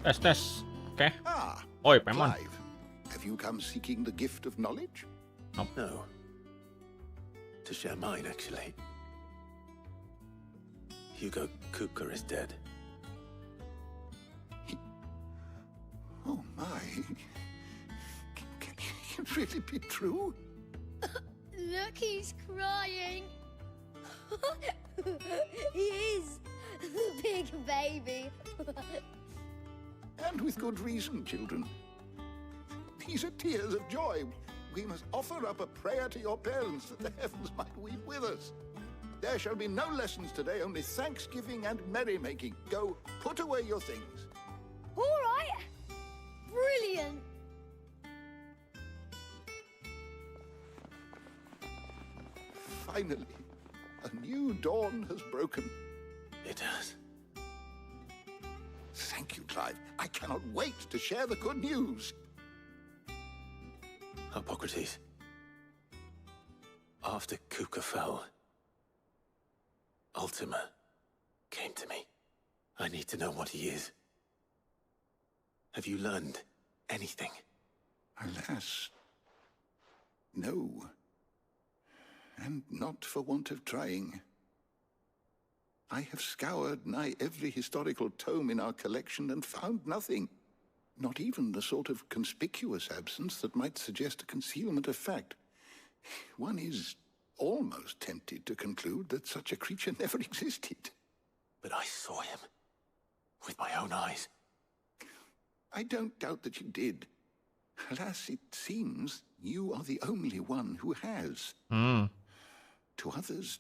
Tes. Oke. Ah, Oi, Pemon. Clive. Have you come seeking the gift of knowledge? No. To share mine, actually. Hugo Kupka is dead. Oh my. Can it really be true? Look, he's crying. He is. The big baby. And with good reason, children. These are tears of joy. We must offer up a prayer to your parents that the heavens might weep with us. There shall be no lessons today, only thanksgiving and merrymaking. Go, put away your things. All right. Brilliant. Finally, a new dawn has broken. It has. Thank you, Clive. I cannot wait to share the good news. Hippocrates. After Kupka fell, Ultima came to me. I need to know what he is. Have you learned anything? Alas, no. And not for want of trying. I have scoured nigh every historical tome in our collection and found nothing. Not even the sort of conspicuous absence that might suggest a concealment of fact. One is almost tempted to conclude that such a creature never existed. But I saw him. With my own eyes. I don't doubt that you did. Alas, it seems you are the only one who has. To others,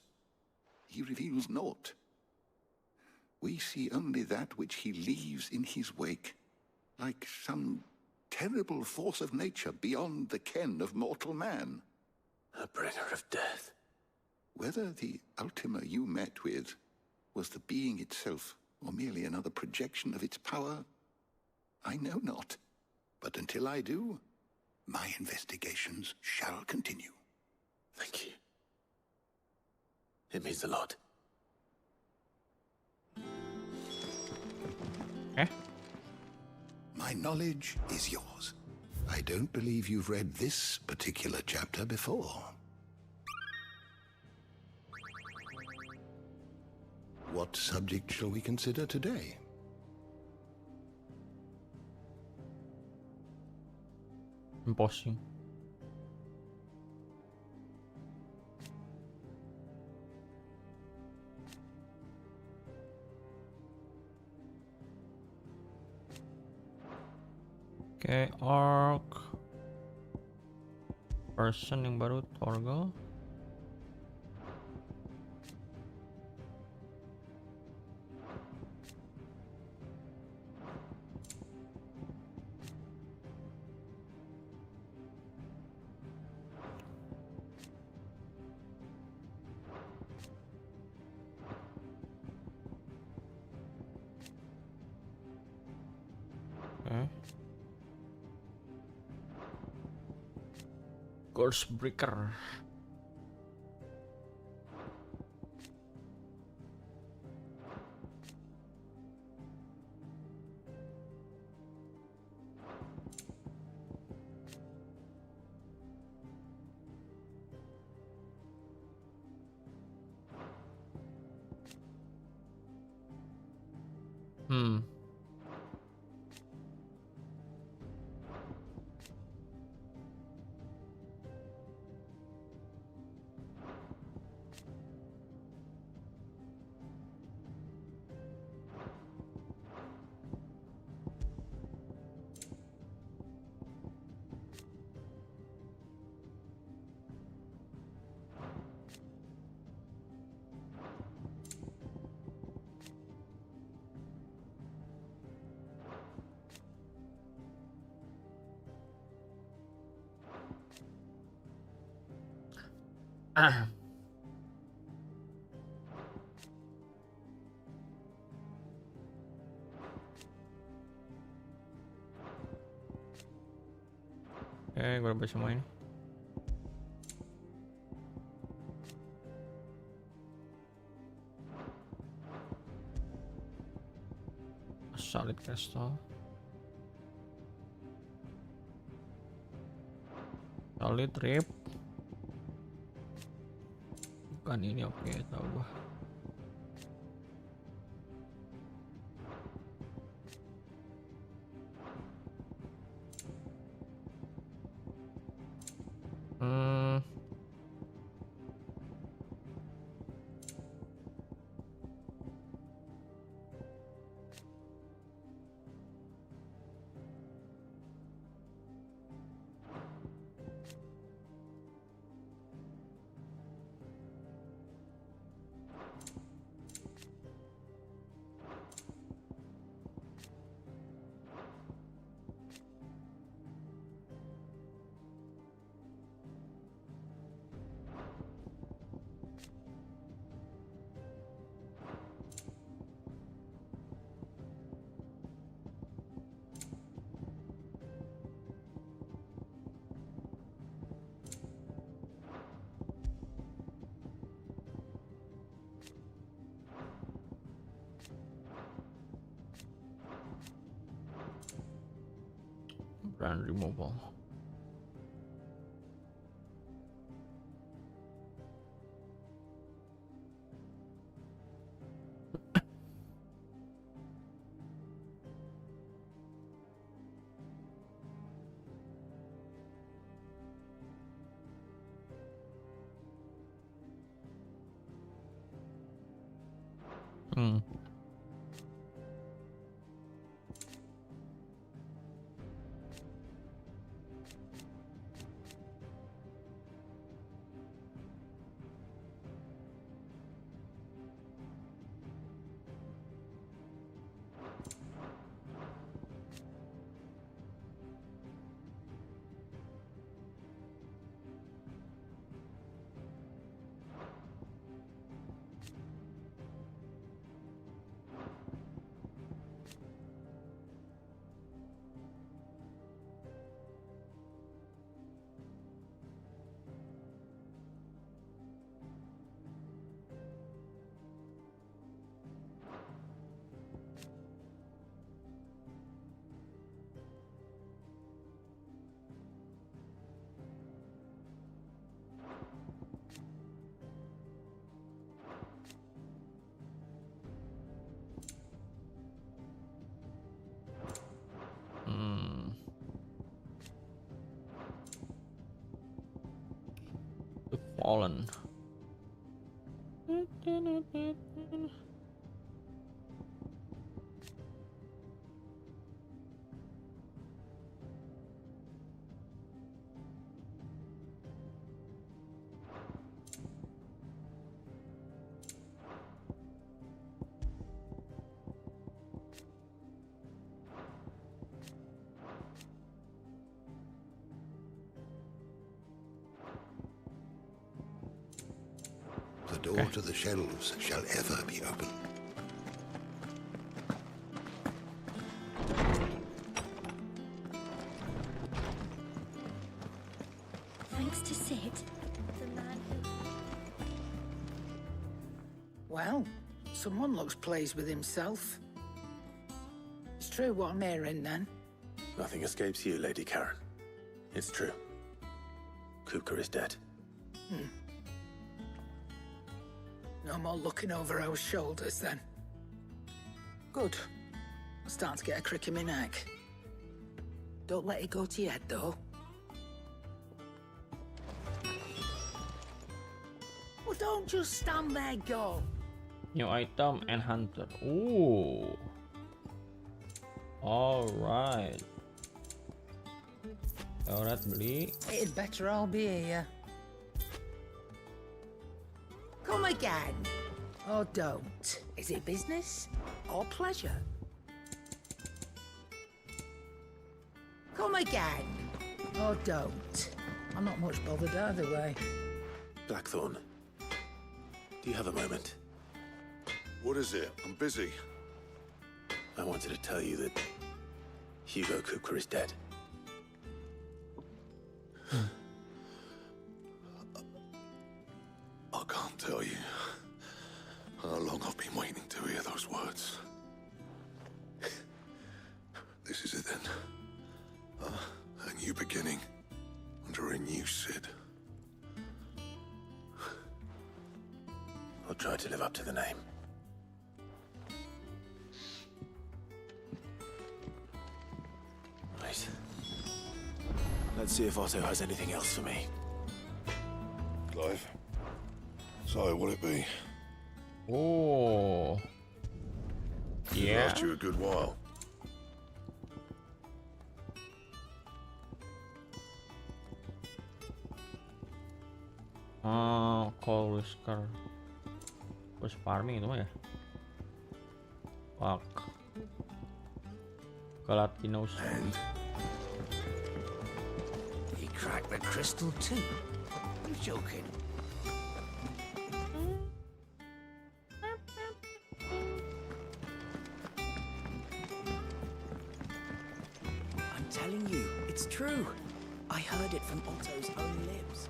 he reveals naught. We see only that which he leaves in his wake, like some terrible force of nature beyond the ken of mortal man. A bringer of death. Whether the Ultima you met with was the being itself, or merely another projection of its power, I know not. But until I do, my investigations shall continue. Thank you. It means a lot. Oke. My knowledge is yours. I don't believe you've read this particular chapter before. What subject shall we consider today? Embossing. Oke, orc. Person yang baru, Torgal. Oke. Ghostbreaker. Oke, gue udah semua ini. Solid crystal. Solid rip. Bukan ini, oke, tahu gua. Hmm. Brand removal. Hmm. The Fallen. The door to the shelves shall ever be open. Thanks to Sid, the man who... Well, someone looks pleased with himself. It's true what I'm hearing, then. Nothing escapes you, Lady Karen. It's true. Kupka is dead. No more looking over our shoulders, then. Good. I'm starting to get a crick in my neck. Don't let it go to your head, though. Well, don't just stand there, go. New item and hunter. Ooh. Alright. Alright, beli. It'd better all be here. Come again. Or don't. Is it business or pleasure? Come again. Or don't. I'm not much bothered either way. Blackthorn, do you have a moment? What is it? I'm busy. I wanted to tell you that Hugo Kupka is dead. I can't tell you how long I've been waiting to hear those words. This is it then. A new beginning under remembering you, Sid. I'll try to live up to the name. Right. Let's see if Otto has anything else for me. Clive. So, what'll it be? Oh. Yeah. Last you a good while. Call whisker. Terus farming itu mah ya. Fuck. Galatinos. And He cracked the crystal too? You joking? I'm telling you, it's true. I heard it from Otto's own lips.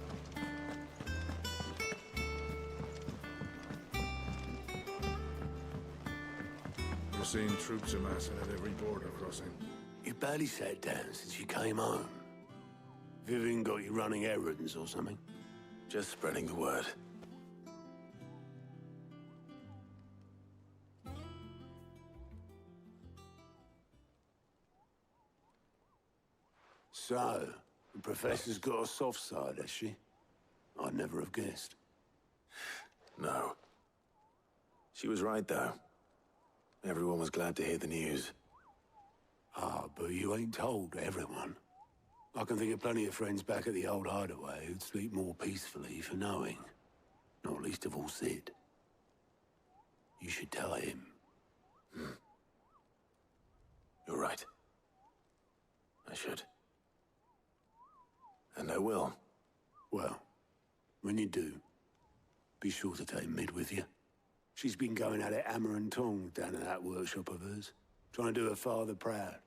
we're seeing troops amassing at every border crossing. You barely sat down since you came home. Vivian got you running errands or something? Just spreading the word. So, the Professor's got a soft side, has she? I'd never have guessed. No. She was right, though. Everyone was glad to hear the news. Ah, but you ain't told everyone. I can think of plenty of friends back at the old hideaway who'd sleep more peacefully for knowing. Not least of all Sid. You should tell him. You're right. I should. And I will. Well, when you do, be sure to take Mid with you. She's been going at it hammer and tongs down at that workshop of hers, trying to do her father proud.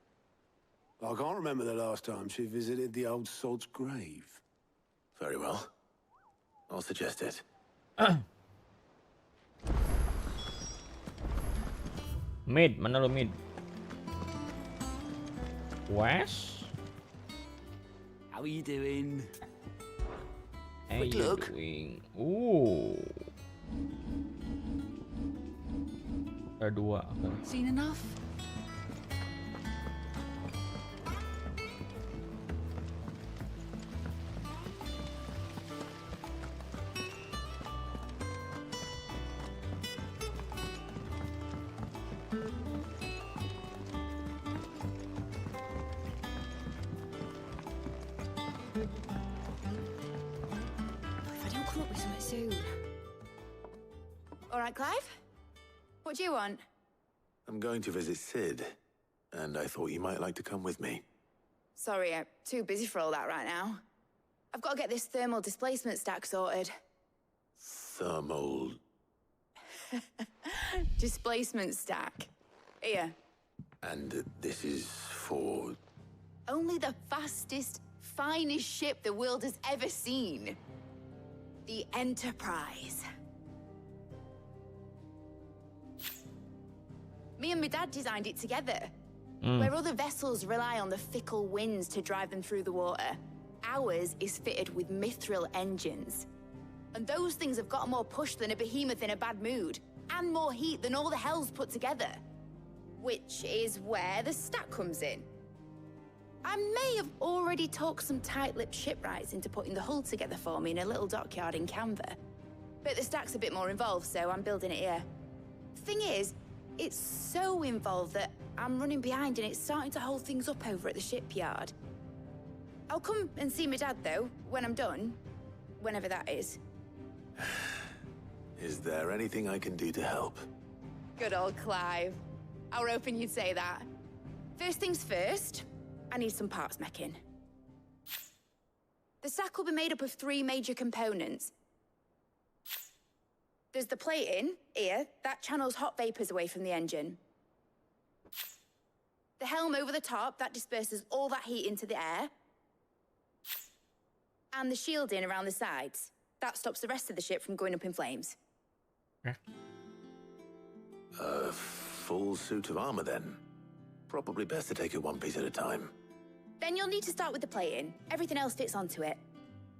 I can't remember the last time she visited the old sod's grave. Very well. I'll suggest it. Mid, mana lu mid? West? How are you doing? How Quick you look. doing? Ooh. Ada dua. Okay. Seen enough? If I don't come up with something soon. All right, Clive? What do you want? I'm going to visit Sid, and I thought you might like to come with me. Sorry, I'm too busy for all that right now. I've got to get this thermal displacement stack sorted. Thermal... Displacement stack. Here. And this is for... Only the fastest, finest ship the world has ever seen. The Enterprise. Me and my dad designed it together. Where other vessels rely on the fickle winds to drive them through the water, ours is fitted with mithril engines. And those things have got more push than a behemoth in a bad mood, and more heat than all the hells put together. Which is where the stack comes in. I may have already talked some tight-lipped shipwrights into putting the hull together for me in a little dockyard in Canva. But the stack's a bit more involved, so I'm building it here. Thing is, it's so involved that I'm running behind and it's starting to hold things up over at the shipyard. I'll come and see my dad, though, when I'm done. Whenever that is. Is there anything I can do to help? Good old Clive. I were hoping you'd say that. First things first, I need some parts meching. The stack will be made up of 3 major components. There's the plating, here, that channels hot vapors away from the engine. The helm over the top, that disperses all that heat into the air. And the shielding around the sides. That stops the rest of the ship from going up in flames. A full suit of armor, then. Probably best to take it one piece at a time. Then you'll need to start with the plating. Everything else fits onto it.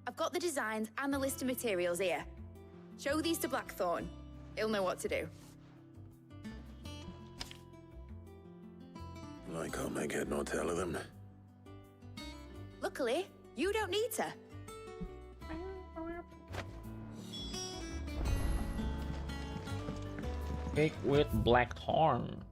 I've got the designs and the list of materials here. Show these to Blackthorn. He'll know what to do. I can't make head nor tail of them. Luckily, you don't need to. Cake with Blackthorn.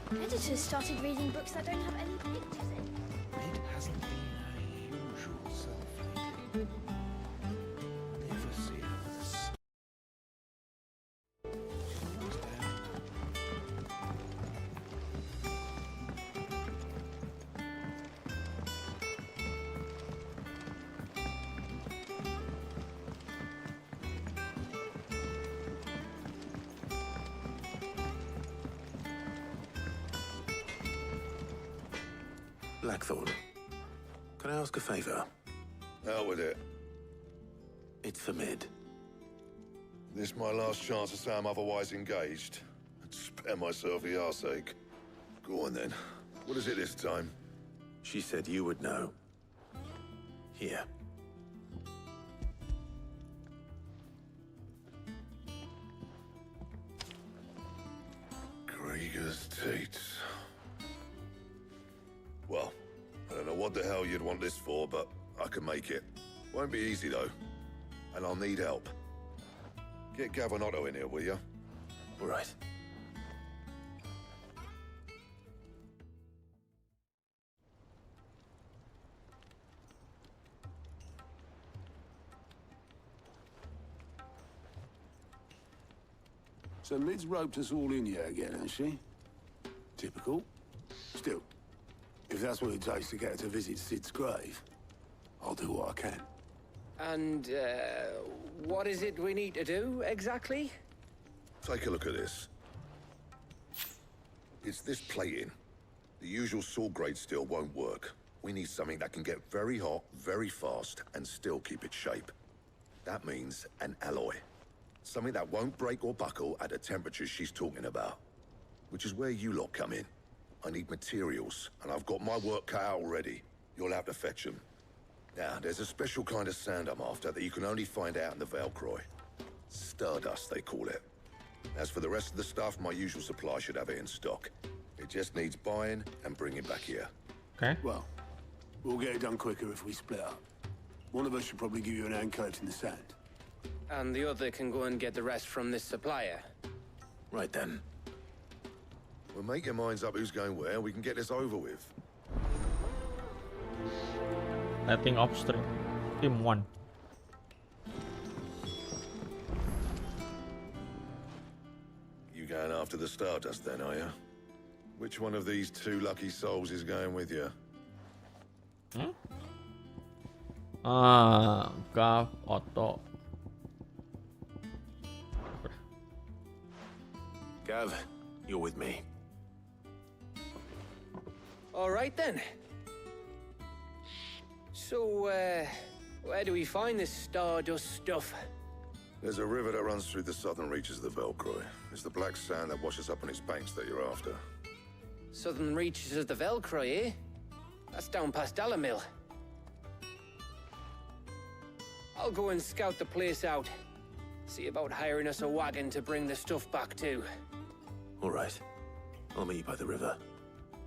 Editors started reading books that don't have any pictures in. It hasn't been her usual self lately. Never see her with a She knows down. Blackthorn, can I ask a favor? Out with it. It's for Mid. This my last chance to say I'm otherwise engaged. I'd spare myself the arseache. Go on then. What is it this time? She said you would know. Here. Krieger's teats. Well, I don't know what the hell you'd want this for, but I can make it. Won't be easy, though. And I'll need help. Get Gavanotto in here, will you? All right. So Mid's roped us all in here again, hasn't she? Typical. Still, if that's what it takes to get her to visit Sid's grave, I'll do what I can. And, what is it we need to do, exactly? Take a look at this. It's this plating. The usual saw grade steel won't work. We need something that can get very hot, very fast, and still keep its shape. That means an alloy. Something that won't break or buckle at the temperatures she's talking about. Which is where you lot come in. I need materials, and I've got my work cut out already. You'll have to fetch them. Now, there's a special kind of sand I'm after that you can only find out in the Valcroy. Stardust, they call it. As for the rest of the stuff, my usual supply should have it in stock. It just needs buying and bringing back here. Okay. Well, we'll get it done quicker if we split up. One of us should probably give you an hand coat in the sand. And the other can go and get the rest from this supplier. Right then. Well, make your minds up who's going where, and we can get this over with. Letting upstream. Team 1. You going after the Stardust then, are you? Which one of these two lucky souls is going with you? Gav, Otto. Gav, you're with me. All right, then. So, where do we find this Stardust stuff? There's a river that runs through the southern reaches of the Velcroy. It's the black sand that washes up on its banks that you're after. Southern reaches of the Velcroy, eh? That's down past Dalamil. I'll go and scout the place out. See about hiring us a wagon to bring the stuff back to. All right. I'll meet you by the river.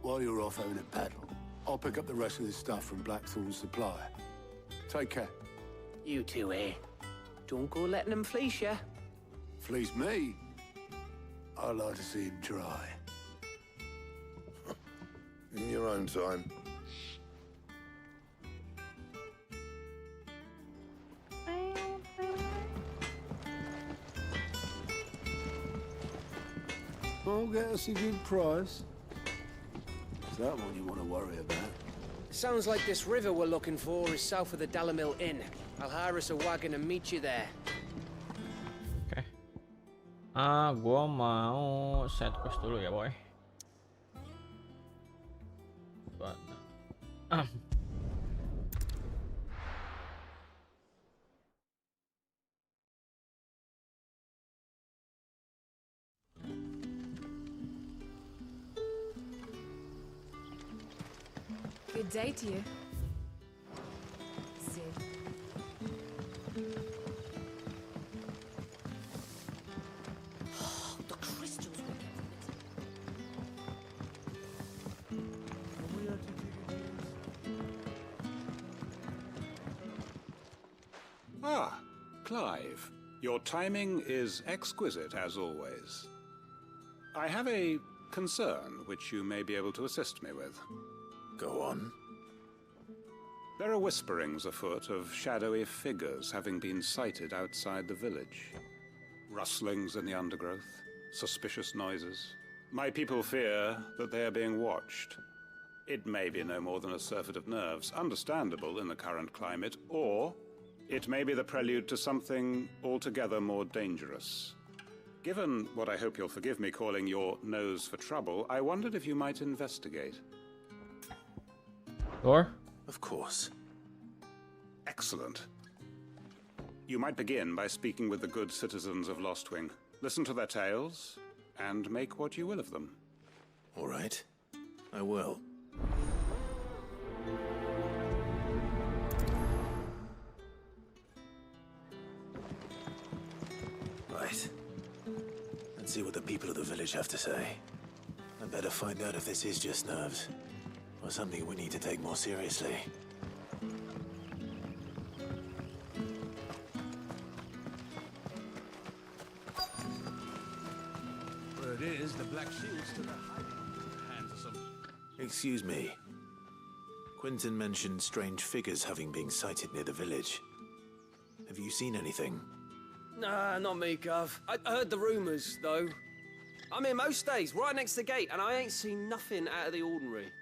While you're off having a paddle, I'll pick up the rest of this stuff from Blackthorn's supplier. Take care. You two, eh? Don't go letting them fleece ya. Fleece me? I'd like to see him try. In your own time. I'll get us a good price. Is that what you want to worry about? Sounds like this river we're looking for is south of the Dalamil Inn. I'll hire us a wagon and meet you there. Oke. Gua mau set quest dulu ya, boy. But Good day to you. Sid. The crystals were Ah, Clive. Your timing is exquisite, as always. I have a concern which you may be able to assist me with. Go on. There are whisperings afoot of shadowy figures having been sighted outside the village. Rustlings in the undergrowth, suspicious noises. My people fear that they are being watched. It may be no more than a surfeit of nerves, understandable in the current climate, or it may be the prelude to something altogether more dangerous. Given what I hope you'll forgive me calling your nose for trouble, I wondered if you might investigate. Sure. Of course. Excellent. You might begin by speaking with the good citizens of Lostwing. Listen to their tales, and make what you will of them. All right. I will. Right. Let's see what the people of the village have to say. I better find out if this is just nerves, or something we need to take more seriously. Word is, the Black Shield's still hiding in the hands of some... Excuse me. Quentin mentioned strange figures having been sighted near the village. Have you seen anything? Nah, not me, Gov. I heard the rumours, though. I'm here most days, right next to the gate, and I ain't seen nothing out of the ordinary.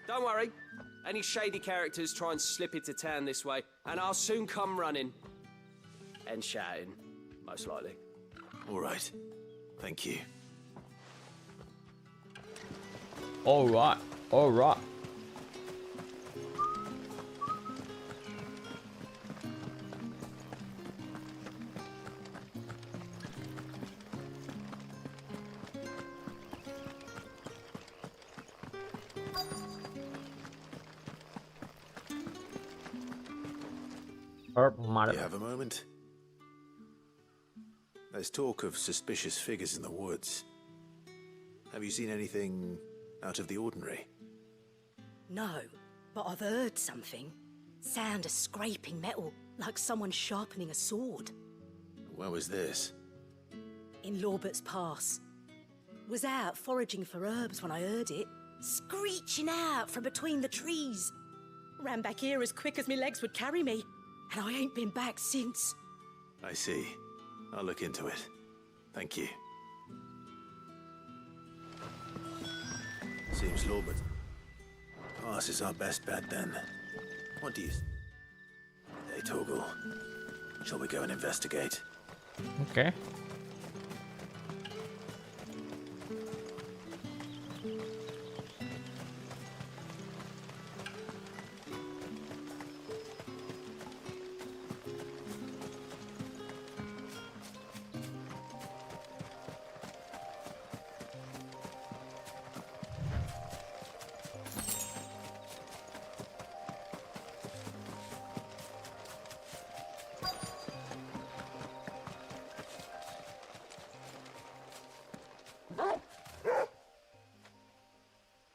Don't worry. Any shady characters try and slip into town this way, and I'll soon come running. And shouting, most likely. All right. Thank you. All right. All right. You have a moment? There's talk of suspicious figures in the woods. Have you seen anything out of the ordinary? No, but I've heard something. Sound of scraping metal, like someone sharpening a sword. Where was this? In Lorbert's Pass. Was out foraging for herbs when I heard it, screeching out from between the trees. Ran back here as quick as my legs would carry me, and I ain't been back since. I see. I'll look into it. Thank you. Seems Lorbert's Pass is our best bet then. What do you... Hey, Torgal. Shall we go and investigate? Okay.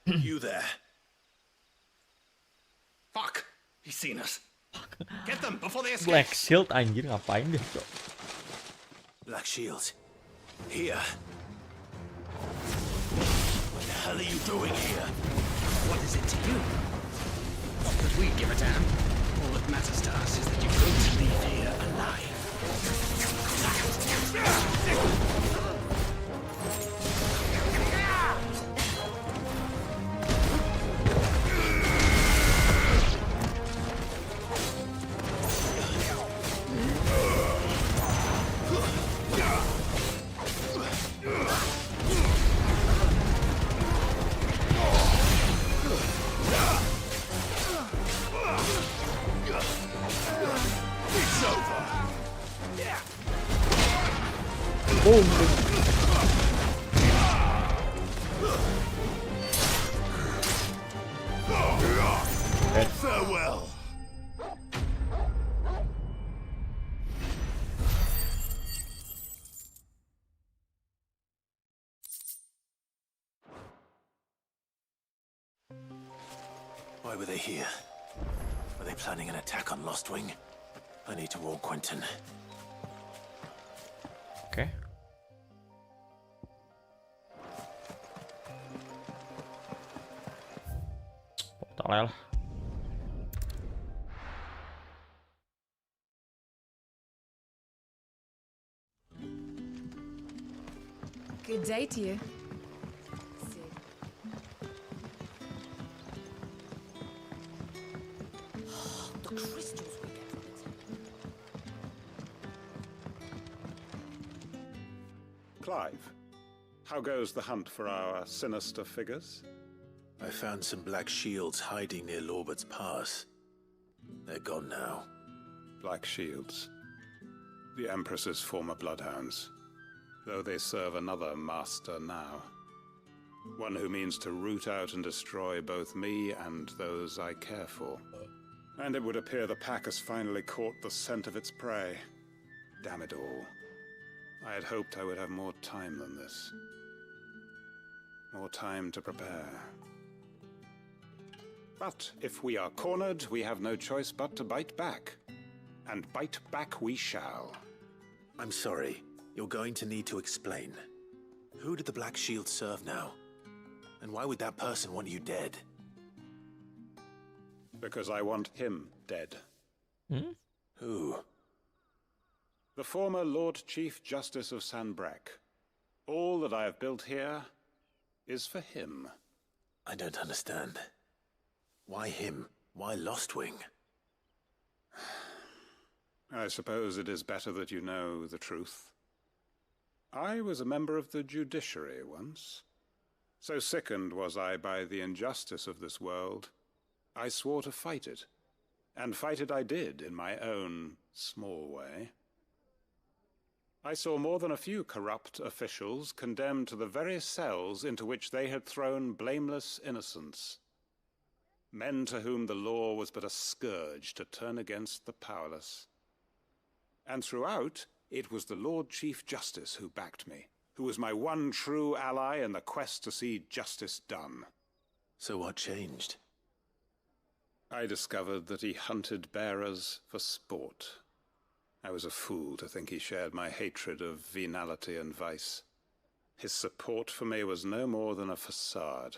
You there. Fuck! He's seen us. Get them before they escape. Black Shield anjir ngapain deh, Cok? Black Shield. Here. What the hell are you doing here? What is it to you? Not that we give a damn. All that matters to us is that you don't leave here alive. Boom. Why were they here? Were they planning an attack on Lostwing? I need to warn Quentin. Okay. Tak lẽ lah. Good day to you. The crystals we get from it. Clive, how goes the hunt for our sinister figures? I found some black shields hiding near Lorbert's Pass. They're gone now. Black shields. The Empress's former bloodhounds. Though they serve another master now. One who means to root out and destroy both me and those I care for. And it would appear the pack has finally caught the scent of its prey. Damn it all. I had hoped I would have more time than this. More time to prepare. But if we are cornered, we have no choice but to bite back. And bite back we shall. I'm sorry. You're going to need to explain. Who did the Black Shield serve now? And why would that person want you dead? Because I want him dead. Hmm? Who? The former Lord Chief Justice of Sanbreque. All that I have built here is for him. I don't understand. Why him? Why Lostwing? I suppose it is better that you know the truth. I was a member of the judiciary once. So sickened was I by the injustice of this world, I swore to fight it. And fight it I did in my own small way. I saw more than a few corrupt officials condemned to the very cells into which they had thrown blameless innocents. Men to whom the law was but a scourge to turn against the powerless. And throughout, it was the Lord Chief Justice who backed me, who was my one true ally in the quest to see justice done. So what changed? I discovered that he hunted bearers for sport. I was a fool to think he shared my hatred of venality and vice. His support for me was no more than a facade,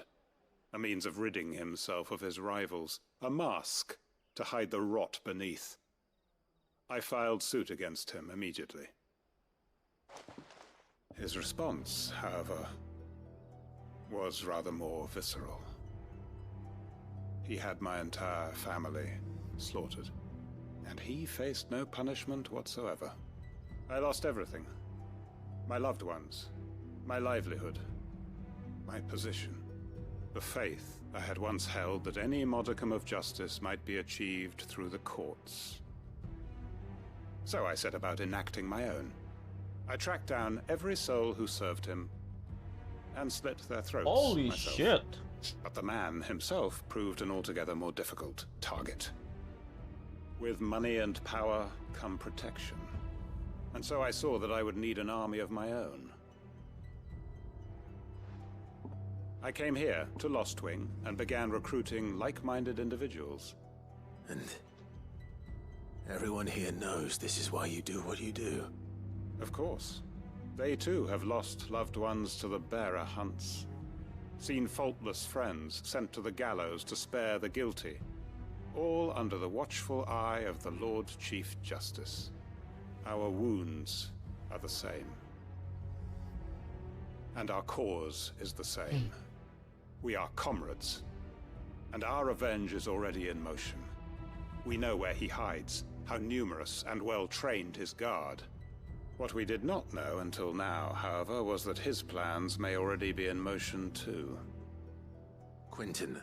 a means of ridding himself of his rivals, a mask to hide the rot beneath. I filed suit against him immediately. His response, however, was rather more visceral. He had my entire family slaughtered, and he faced no punishment whatsoever. I lost everything. My loved ones, my livelihood, my position, the faith I had once held that any modicum of justice might be achieved through the courts. So I set about enacting my own. I tracked down every soul who served him and slit their throats. Holy myself. shit. But the man himself proved an altogether more difficult target. With money and power come protection. And so I saw that I would need an army of my own. I came here to Lostwing and began recruiting like-minded individuals. And everyone here knows this is why you do what you do. Of course. They too have lost loved ones to the bearer hunts. Seen faultless friends sent to the gallows to spare the guilty. All under the watchful eye of the Lord Chief Justice. Our wounds are the same. And our cause is the same. We are comrades. And our revenge is already in motion. We know where he hides, how numerous and well-trained his guard. What we did not know until now, however, was that his plans may already be in motion too. Quentin.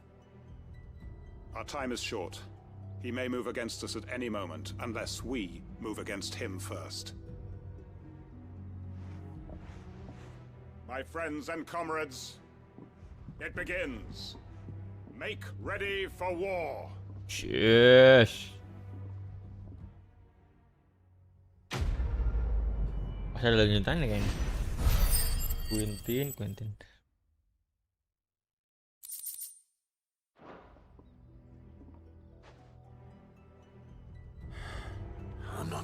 Our time is short. He may move against us at any moment, unless we move against him first. My friends and comrades, it begins. Make ready for war. Yes. Masih ada lanjutannya kayaknya. Quentin.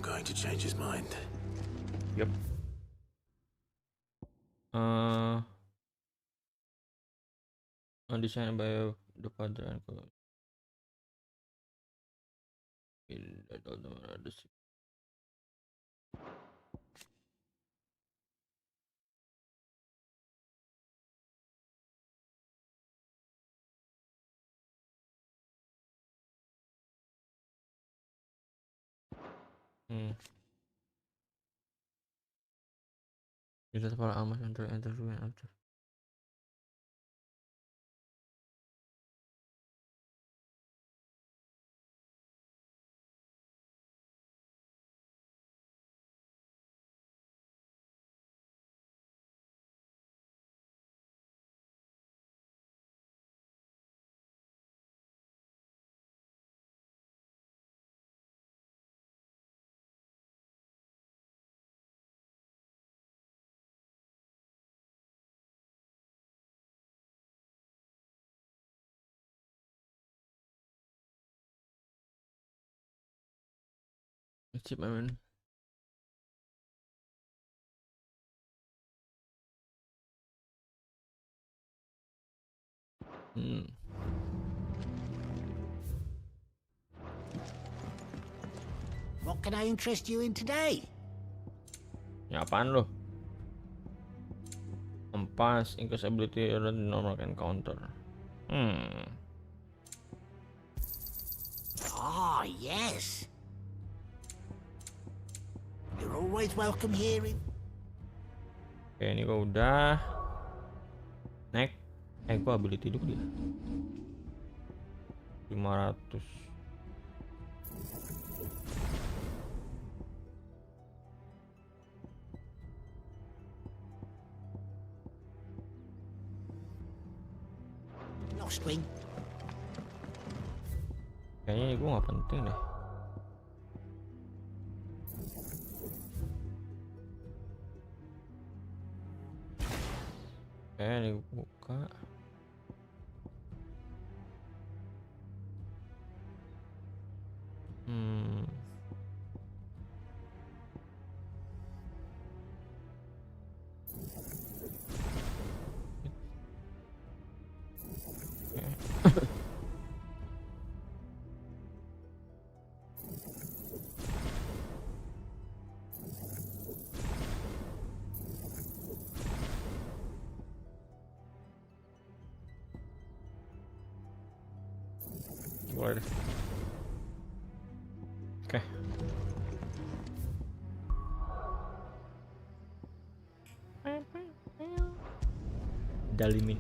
going to change his mind. Yep. Designed by the father and I don't know the Bisa para amas untuk interview and after. Achievement. What can I interest you in today? Ya apaan lo? Empas, increase ability run normal encounter. Ah, yes. You're always welcome here in... Oke, ini gua udah. Next. Gua ability dulu dia. 500. Lost wing. Kayaknya ini gua nggak penting deh. Ini buka. Boleh deh. Oke. Dalimin.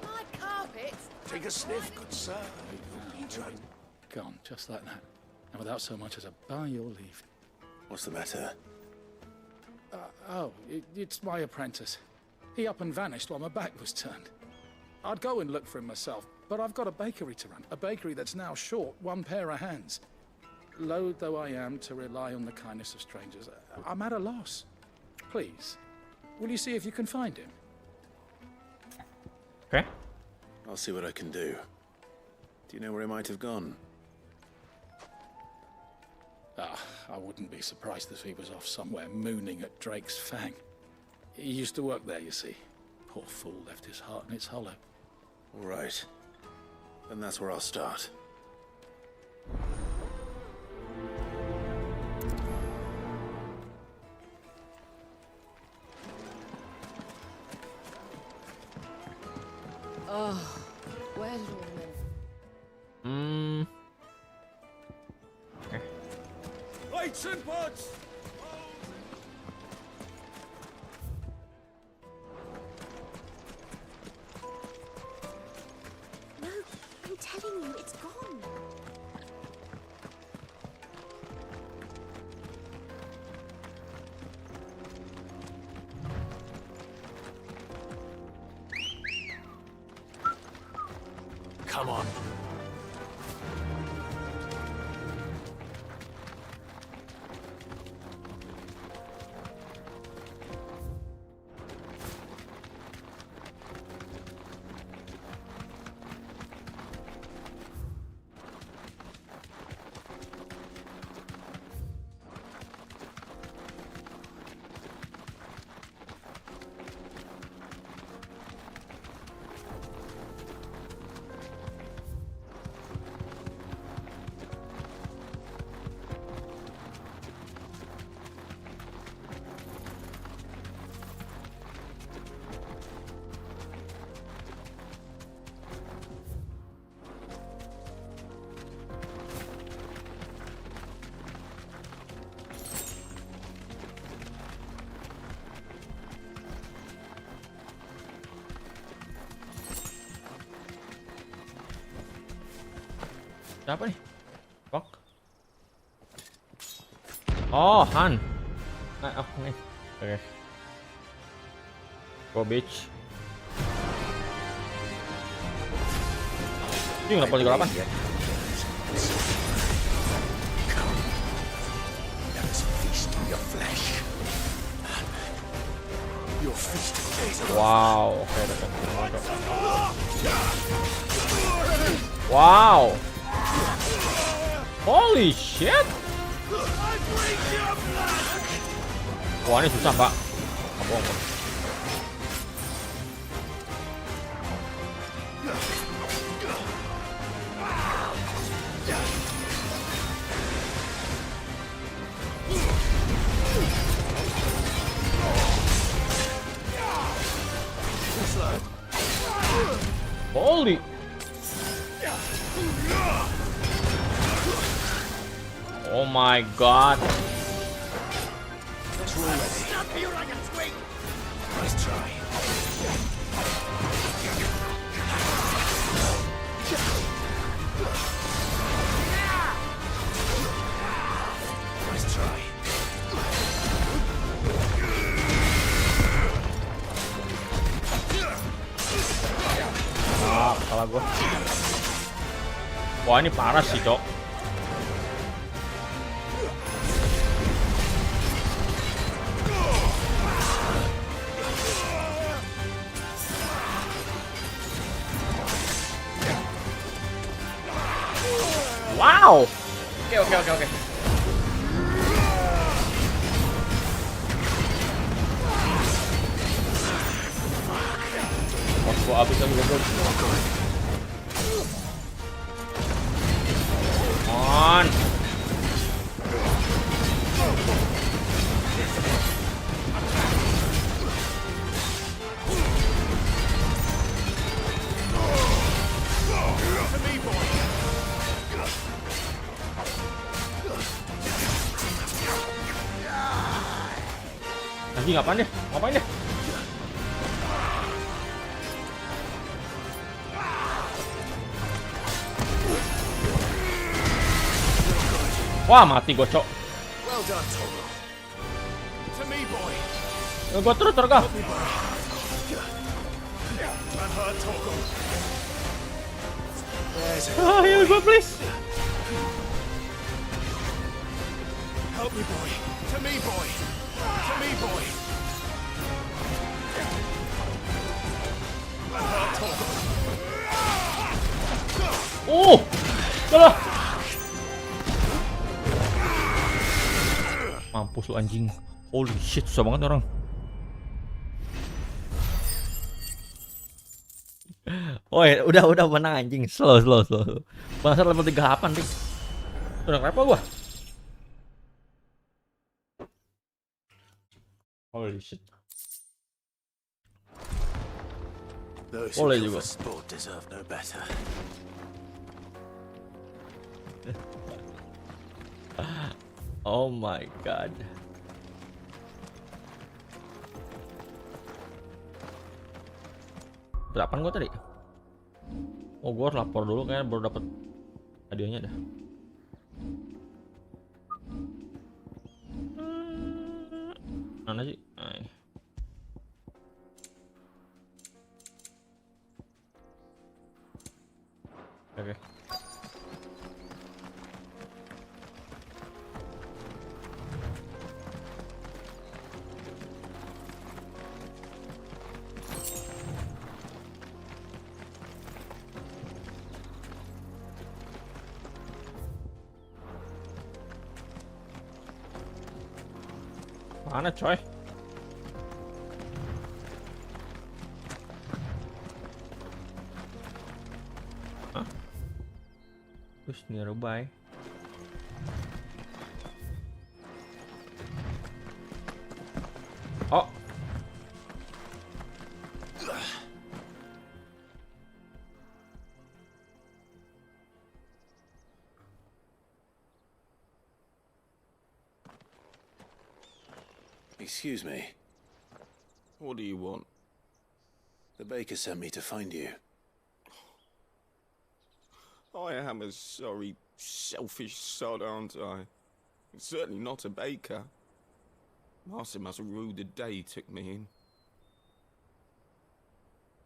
My carpets. Take a sniff, good sir. Gone, just like that. And without so much as a by your leave. What's the matter? It's my apprentice. He up and vanished while my back was turned. I'd go and look for him myself, but I've got a bakery to run. A bakery that's now short one pair of hands. Loath though I am to rely on the kindness of strangers, I'm at a loss. Please, will you see if you can find him? Okay. I'll see what I can do. Do you know where he might have gone? I wouldn't be surprised if he was off somewhere mooning at Drake's Fang. He used to work there, you see. Poor fool left his heart in its hollow. All right. Then that's where I'll start. Oh, where's Lordman? Lights and pots! No, I'm telling you, it's gone. Come on. Apa nih? Fuck. Oh, Han. Nah, oh, nih. Oke. Go bitch. Ini kenapa Liga 8? Wow, oke, wow. Holy shit. Wah, ini susah, Pak. Bohong. Holy. Oh my god. Nice try. Nice try. Ah, salah gua. Wah, ini parah sih, Cok. Wow. Oke. Gua habis lagi gua. On. Anjing ngapain deh? Ngapain deh? Wah, mati gua, Cok. Well done, Toggle. To me, boy. Gua terus tergah. I'm hurt, Toggle. There's it. Ah, ya gua please. Help me, boy. To me, boy. To me, boy. I'm hurt, Toggle. Oh, salah. Mampus lu anjing. Holy shit, susah banget orang. Oh ya, udah menang anjing. Slow. Bangsa level 38 nih. Udah repot gua. Holy shit. Those who kill for sport deserve no better. Oh my god. Berapaan gua tadi? Oh, gua harus lapor dulu kayaknya baru dapat hadiahnya dah. Mana sih? Nah, ini. Oke. Mana coy? Hah? Terus nearby. Oh. Excuse me. What do you want? The baker sent me to find you. I am a sorry, selfish sod, aren't I? Certainly not a baker. Master must have ruled the day he took me in.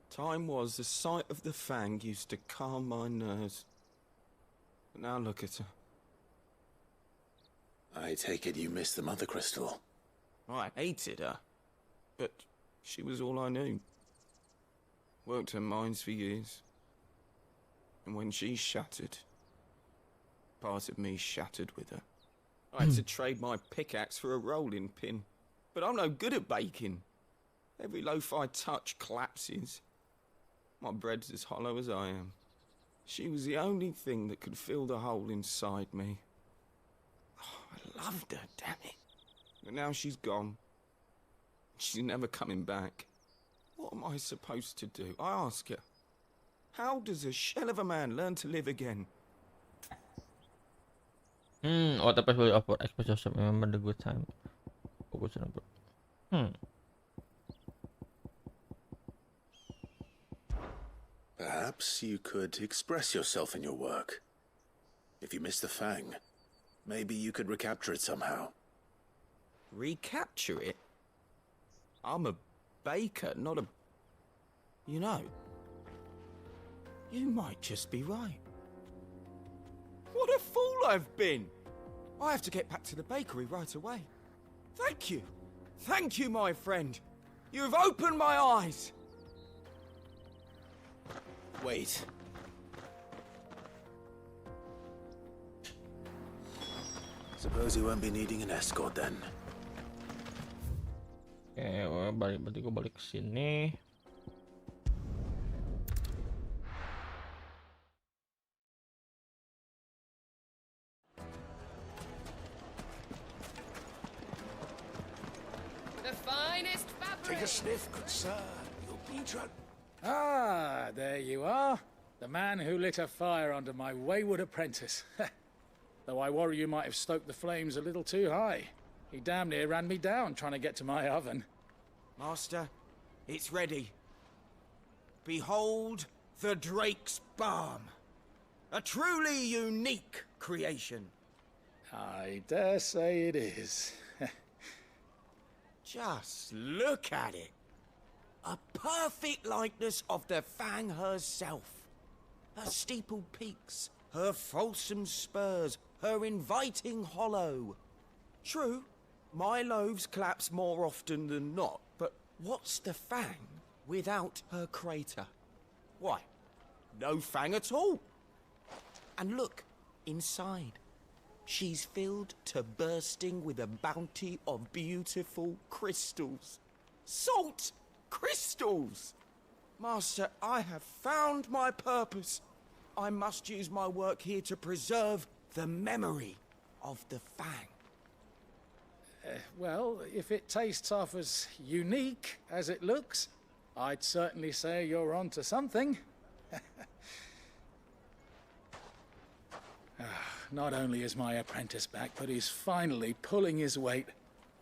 Time was the sight of the Fang used to calm my nerves. But now look at her. I take it you missed the Mother Crystal. I hated her, but she was all I knew. Worked her mines for years. And when she shattered, part of me shattered with her. I had to trade my pickaxe for a rolling pin, but I'm no good at baking. Every loaf I touch collapses. My bread's as hollow as I am. She was the only thing that could fill the hole inside me. Oh, I loved her, damn it. But now she's gone. She's never coming back. What am I supposed to do? I ask her. How does a shell of a man learn to live again? What the best way of express yourself? Remember the good time. Focus on it. Perhaps you could express yourself in your work. If you miss the Fang, maybe you could recapture it somehow. Recapture it? I'm a baker, not a... You know, you might just be right. What a fool I've been! I have to get back to the bakery right away. Thank you. Thank you, my friend. You have opened my eyes. Wait. Suppose you won't be needing an escort then. Oke, berarti gue balik ke sini. The finest fabric. Take a sniff, good sir. You'll be drunk. Ah, there you are. The man who lit a fire under my wayward apprentice. Though I worry you might have stoked the flames a little too high. He damn near ran me down trying to get to my oven. Master, it's ready. Behold the Drake's Balm. A truly unique creation. I dare say it is. Just look at it. A perfect likeness of the Fang herself. Her steepled peaks, her fulsome spurs, her inviting hollow. True, my loaves collapse more often than not, but what's the Fang without her crater? Why, no Fang at all. And look, inside. She's filled to bursting with a bounty of beautiful crystals. Salt crystals! Master, I have found my purpose. I must use my work here to preserve the memory of the Fang. Well, if it tastes half as unique as it looks, I'd certainly say you're onto something. Not only is my apprentice back, but he's finally pulling his weight.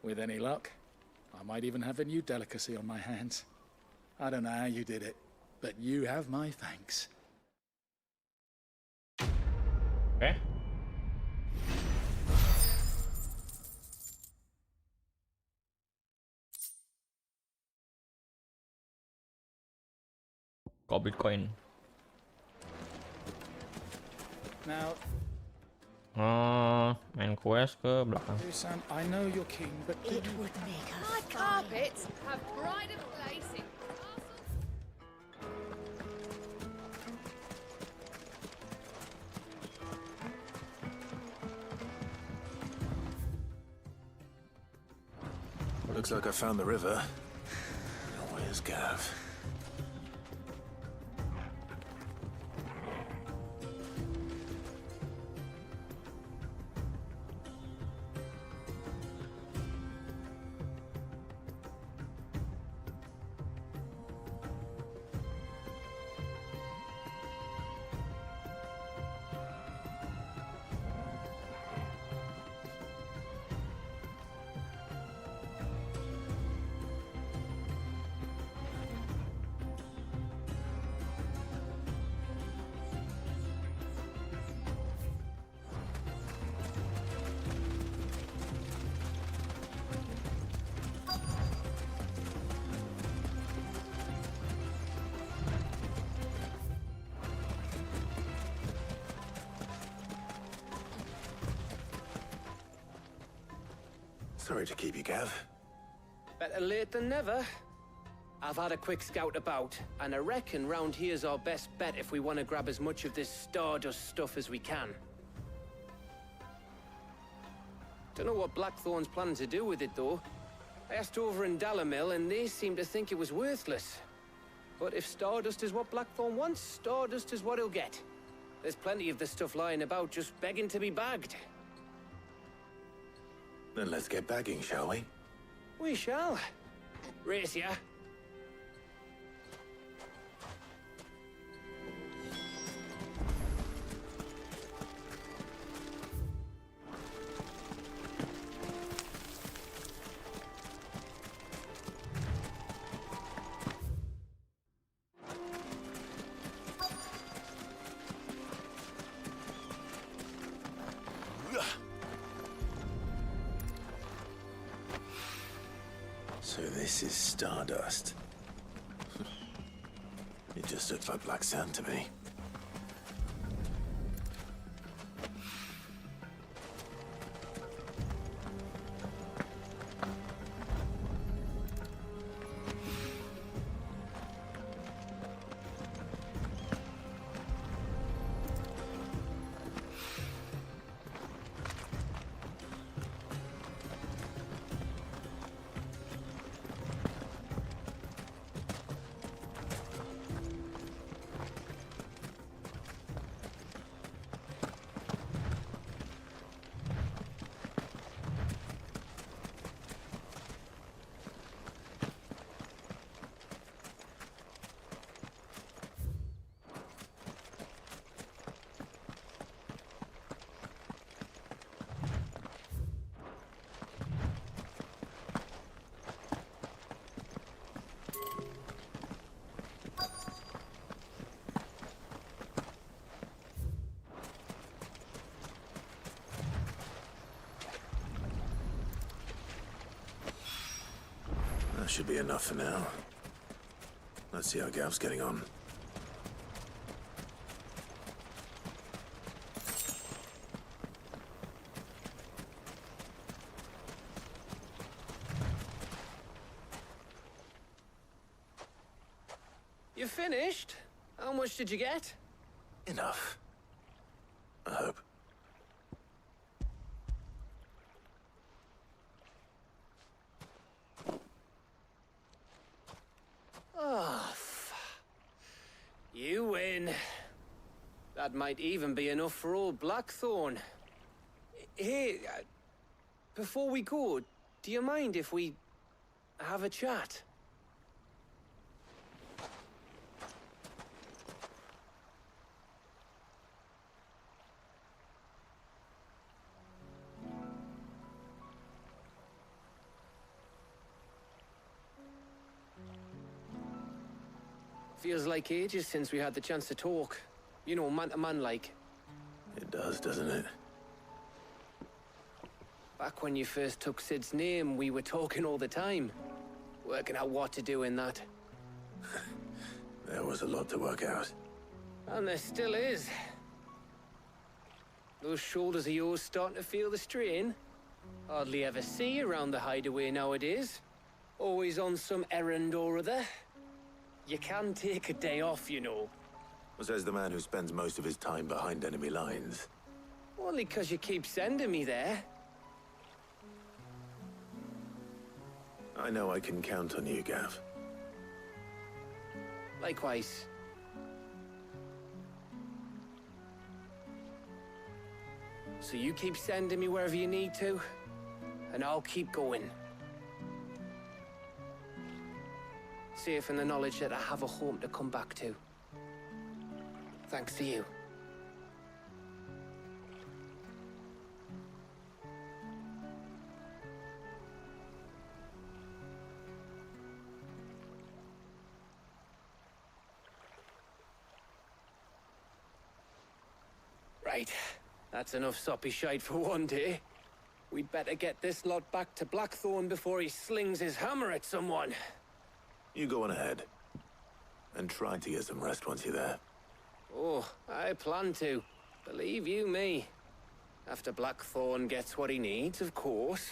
With any luck, I might even have a new delicacy on my hands. I don't know how you did it, but you have my thanks. Okay. Kok Bitcoin. Now, main quest ke belakang. Dusan, I know you're keen, but It would make us. My carpets have pride of place in Looks like I found the river. Where's Gav? Sorry to keep you, Gav. Better late than never. I've had a quick scout about, and I reckon round here's our best bet if we want to grab as much of this Stardust stuff as we can. Don't know what Blackthorn's planning to do with it, though. I asked over in Dalamil, and they seem to think it was worthless. But if Stardust is what Blackthorn wants, Stardust is what he'll get. There's plenty of this stuff lying about, just begging to be bagged. Then let's get bagging, shall we? We shall. Race ya. So this is Stardust. It just looks like black sand to me. That should be enough for now. Let's see how Gav's getting on. You finished? How much did you get? Enough. I hope. Oh, you win. That might even be enough for old Blackthorn. Hey, before we go, do you mind if we have a chat? Feels like ages since we had the chance to talk. You know, man to man like. It does, doesn't it? Back when you first took Sid's name, we were talking all the time. Working out what to do in that. There was a lot to work out. And there still is. Those shoulders of yours starting to feel the strain. Hardly ever see you around the hideaway nowadays. Always on some errand or other. You can take a day off, you know. Says the man who spends most of his time behind enemy lines. Only 'cause you keep sending me there. I know I can count on you, Gav. Likewise. So you keep sending me wherever you need to, and I'll keep going. Safe in the knowledge that I have a home to come back to. Thanks to you. Right. That's enough soppy shite for one day. We'd better get this lot back to Blackthorn before he slings his hammer at someone. You go on ahead. And try to get some rest once you're there. Oh, I plan to. Believe you me. After Blackthorn gets what he needs, of course.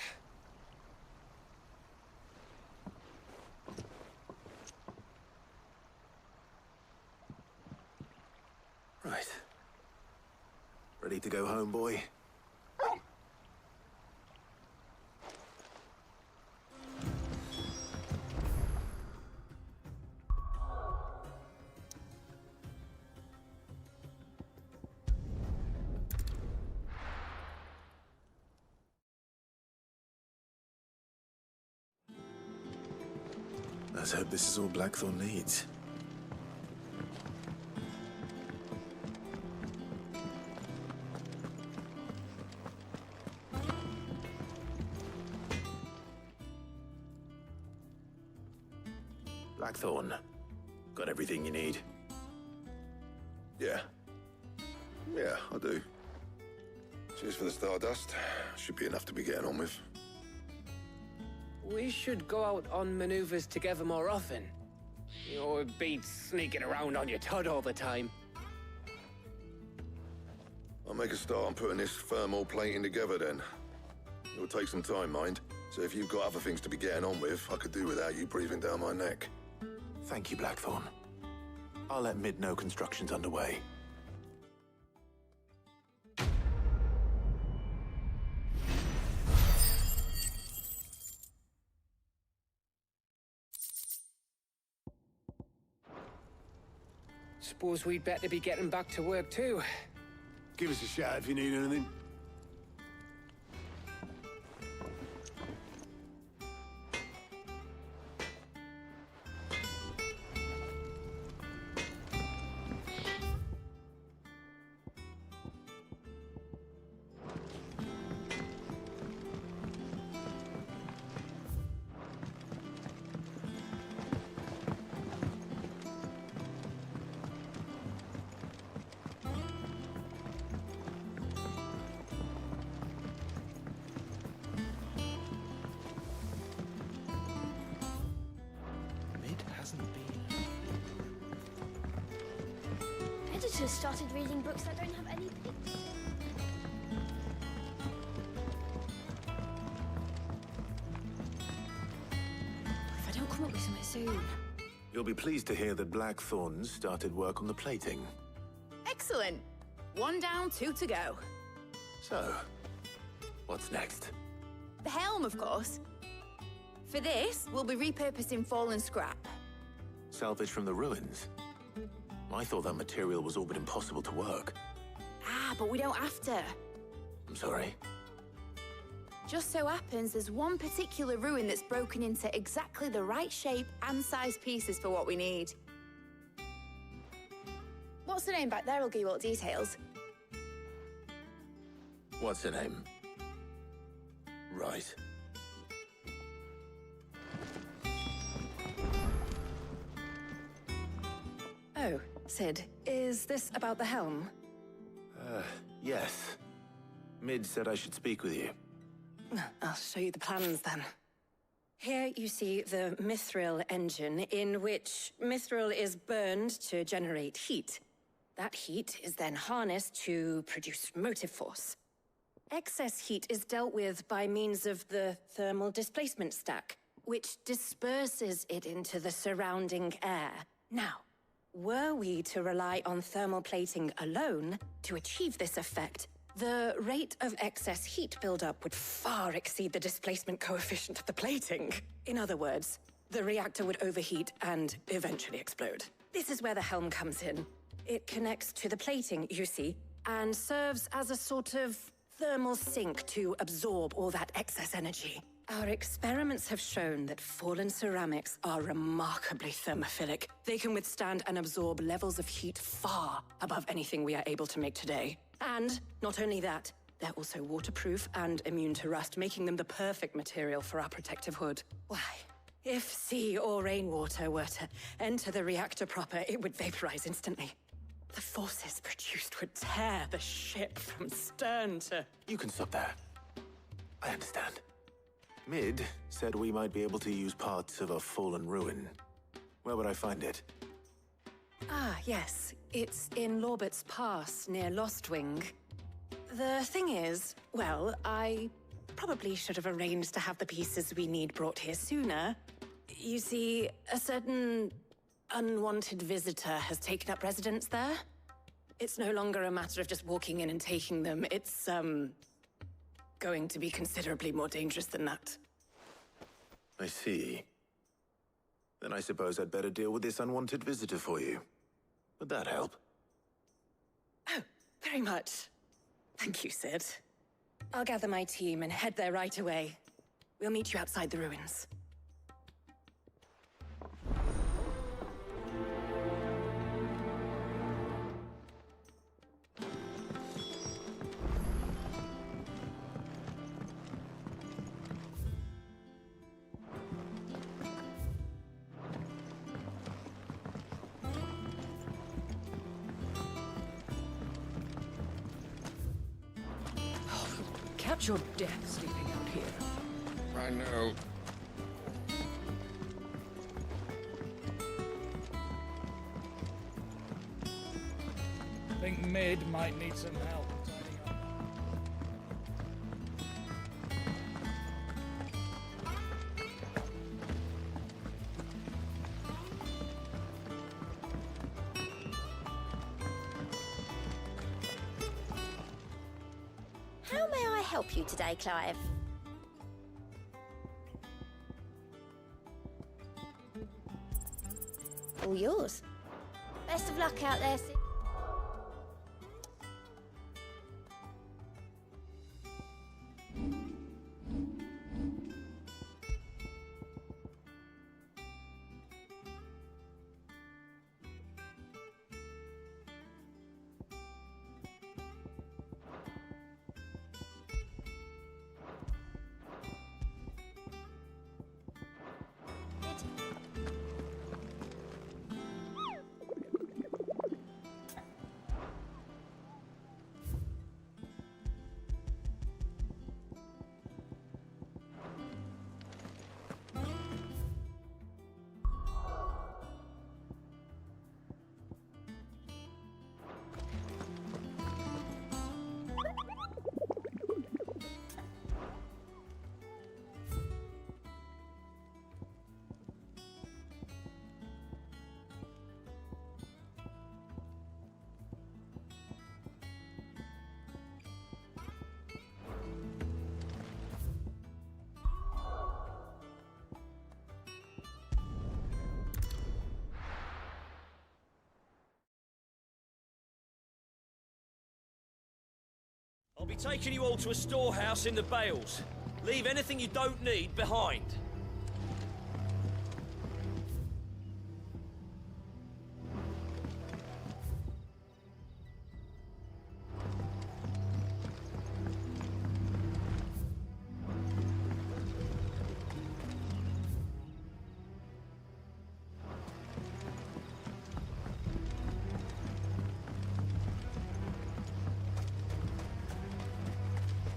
Right. Ready to go home, boy? Let's hope this is all Blackthorn needs. Blackthorn, got everything you need? Yeah. Yeah, I do. Cheers for the stardust. Should be enough to be getting on with. We should go out on maneuvers together more often. Or beat sneaking around on your tud all the time. I'll make a start on putting this thermal plating together then. It'll take some time, mind. So if you've got other things to be getting on with, I could do without you breathing down my neck. Thank you, Blackthorn. I'll let Mid know construction's underway. Suppose we'd better be getting back to work too. Give us a shout if you need anything. Editors started reading books that don't have any pictures in. If I don't come up with something soon. You'll be pleased to hear that Blackthorn started work on the plating. Excellent. 1 down, 2 to go. So, what's next? The helm, of course. For this, we'll be repurposing fallen scrap. Salvage from the ruins? I thought that material was all but impossible to work. Ah, but we don't have to. I'm sorry. Just so happens there's one particular ruin that's broken into exactly the right shape and size pieces for what we need. What's the name back there? I'll give you all the details. What's her name? Right. Oh, Sid, is this about the helm? Yes. Mid said I should speak with you. I'll show you the plans then. Here you see the mithril engine, in which mithril is burned to generate heat. That heat is then harnessed to produce motive force. Excess heat is dealt with by means of the thermal displacement stack, which disperses it into the surrounding air. Now, were we to rely on thermal plating alone to achieve this effect, the rate of excess heat buildup would far exceed the displacement coefficient of the plating. In other words, the reactor would overheat and eventually explode. This is where the helm comes in. It connects to the plating, you see, and serves as a sort of thermal sink to absorb all that excess energy. Our experiments have shown that fallen ceramics are remarkably thermophilic. They can withstand and absorb levels of heat far above anything we are able to make today. And not only that, they're also waterproof and immune to rust, making them the perfect material for our protective hood. Why, if sea or rainwater were to enter the reactor proper, it would vaporize instantly. The forces produced would tear the ship from stern to... You can stop there. I understand. Mid said we might be able to use parts of a fallen ruin. Where would I find it? Ah, yes. It's in Lorbert's Pass, near Lostwing. The thing is, well, I probably should have arranged to have the pieces we need brought here sooner. You see, a certain unwanted visitor has taken up residence there. It's no longer a matter of just walking in and taking them. It's, going to be considerably more dangerous than that. I see. Then I suppose I'd better deal with this unwanted visitor for you. Would that help? Oh, very much. Thank you, Sid. I'll gather my team and head there right away. We'll meet you outside the ruins. Catch your death sleeping out here. I know. Think Mid might need some help tidying up. How may I help you today, Clive? All yours. Best of luck out there, Sid. I'll be taking you all to a storehouse in the Bales. Leave anything you don't need behind.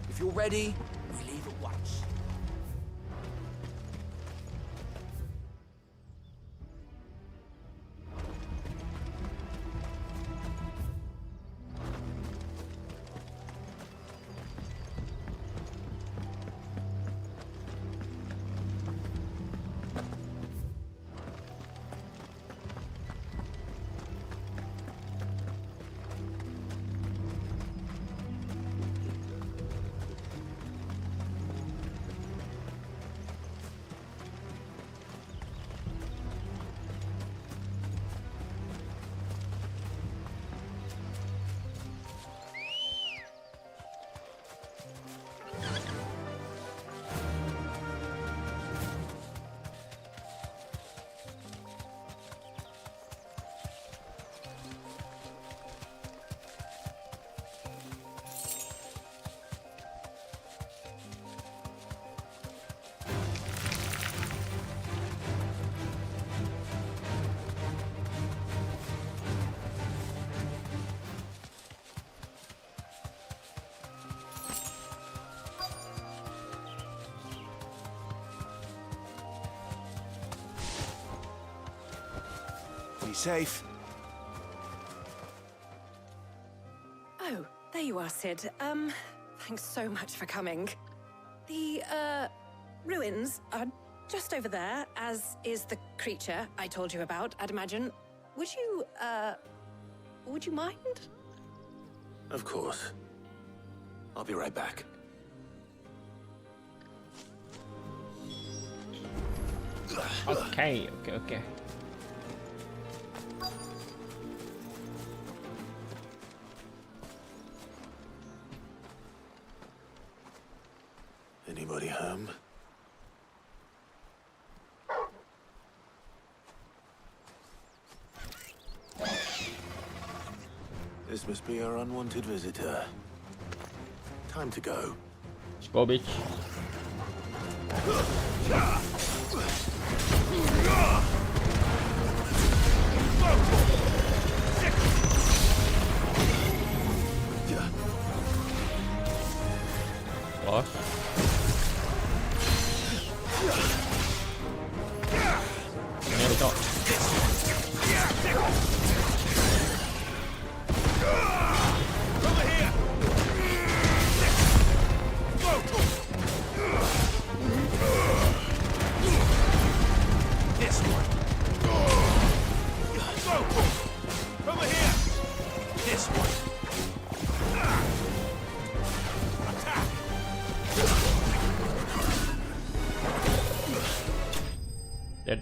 If you're ready, we leave at once. Be safe. Oh, there you are, Sid. Thanks so much for coming. The, ruins are just over there, as is the creature I told you about, I'd imagine. Would you mind? Of course. I'll be right back. Okay. Anybody home? This must be our unwanted visitor. Time to go. Let's go, bitch. Lost. There we go. Over here! This one. Over here! This one. Attack! Dead.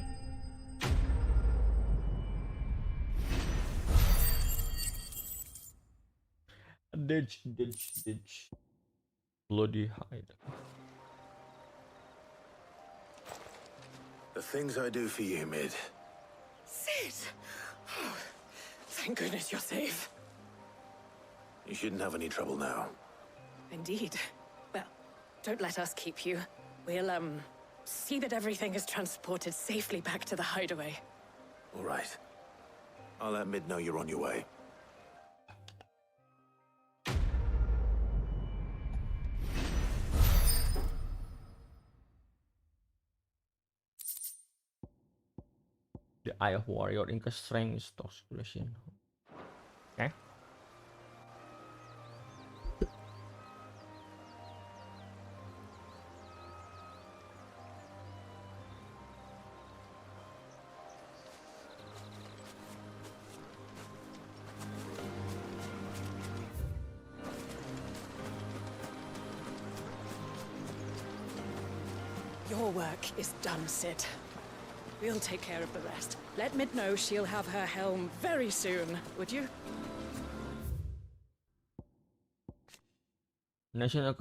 Ditch. Bloody hide. The things I do for you, Mid. Sid! Oh, thank goodness you're safe. You shouldn't have any trouble now. Indeed. Well, don't let us keep you. We'll, see that everything is transported safely back to the hideaway. All right. I'll let Mid know you're on your way. The Eye of Warrior increase strength stocks duration. Okay. Your work is done, Sid. We'll take care of the rest. Let Mid know she'll have her helm very soon, would you? National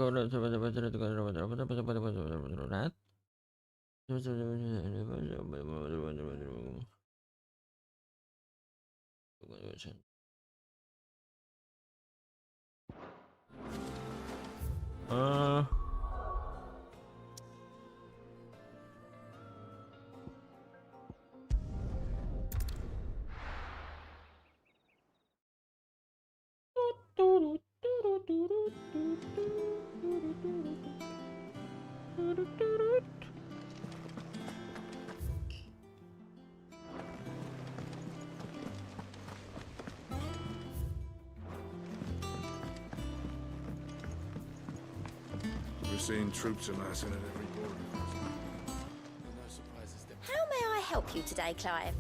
We're seeing troops amassing at every border. No surprises there. How may I help you today, Clive?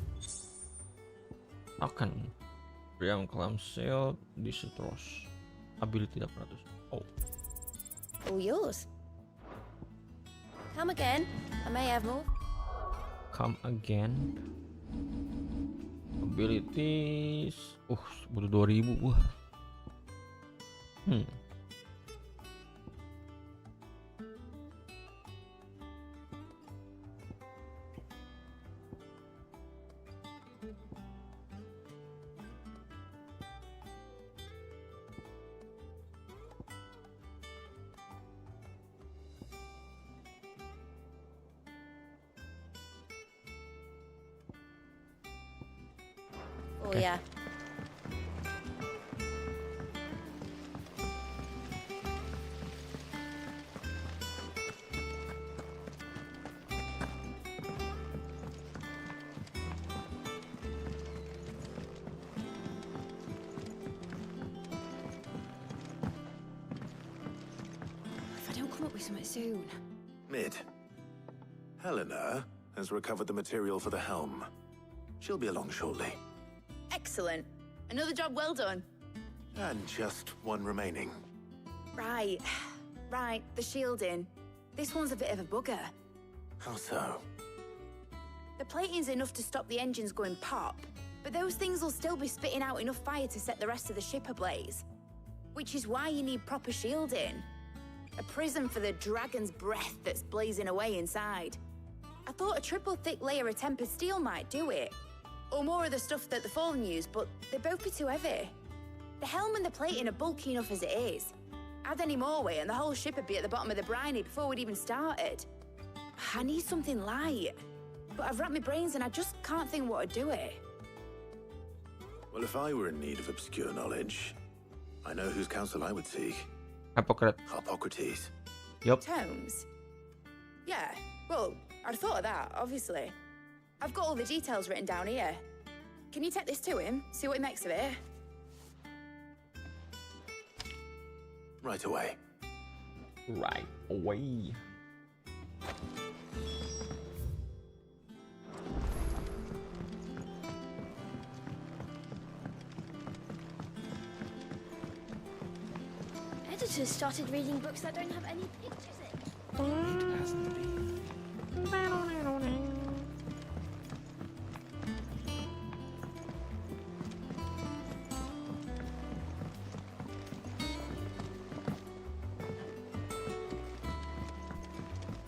Akan Priam Clam Shield Distrust ability 800. Oh. All yours. Come again. I may have more. Come again. Abilities. Butuh 2000. Wah. Oh, yeah. If I don't come up with something soon. Mid. Helena has recovered the material for the helm. She'll be along shortly. Excellent. Another job well done. And just one remaining. Right. Right, the shielding. This one's a bit of a bugger. How so? The plating's enough to stop the engines going pop, but those things will still be spitting out enough fire to set the rest of the ship ablaze. Which is why you need proper shielding. A prison for the dragon's breath that's blazing away inside. I thought a triple thick layer of tempered steel might do it. Or more of the stuff that the Fallen use, but they'd both be too heavy. The helm and the plating are bulky enough as it is. Add any more weight and the whole ship would be at the bottom of the briny before we'd even started. I need something light. But I've racked my brains and I just can't think what would do it. Well, if I were in need of obscure knowledge, I know whose counsel I would seek. Hippocrates. Yup. Tomes? Yeah, well, I'd thought of that, obviously. I've got all the details written down here. Can you take this to him, see what he makes of it? Right away. Right away. Editors started reading books that don't have any pictures in. It hasn't been.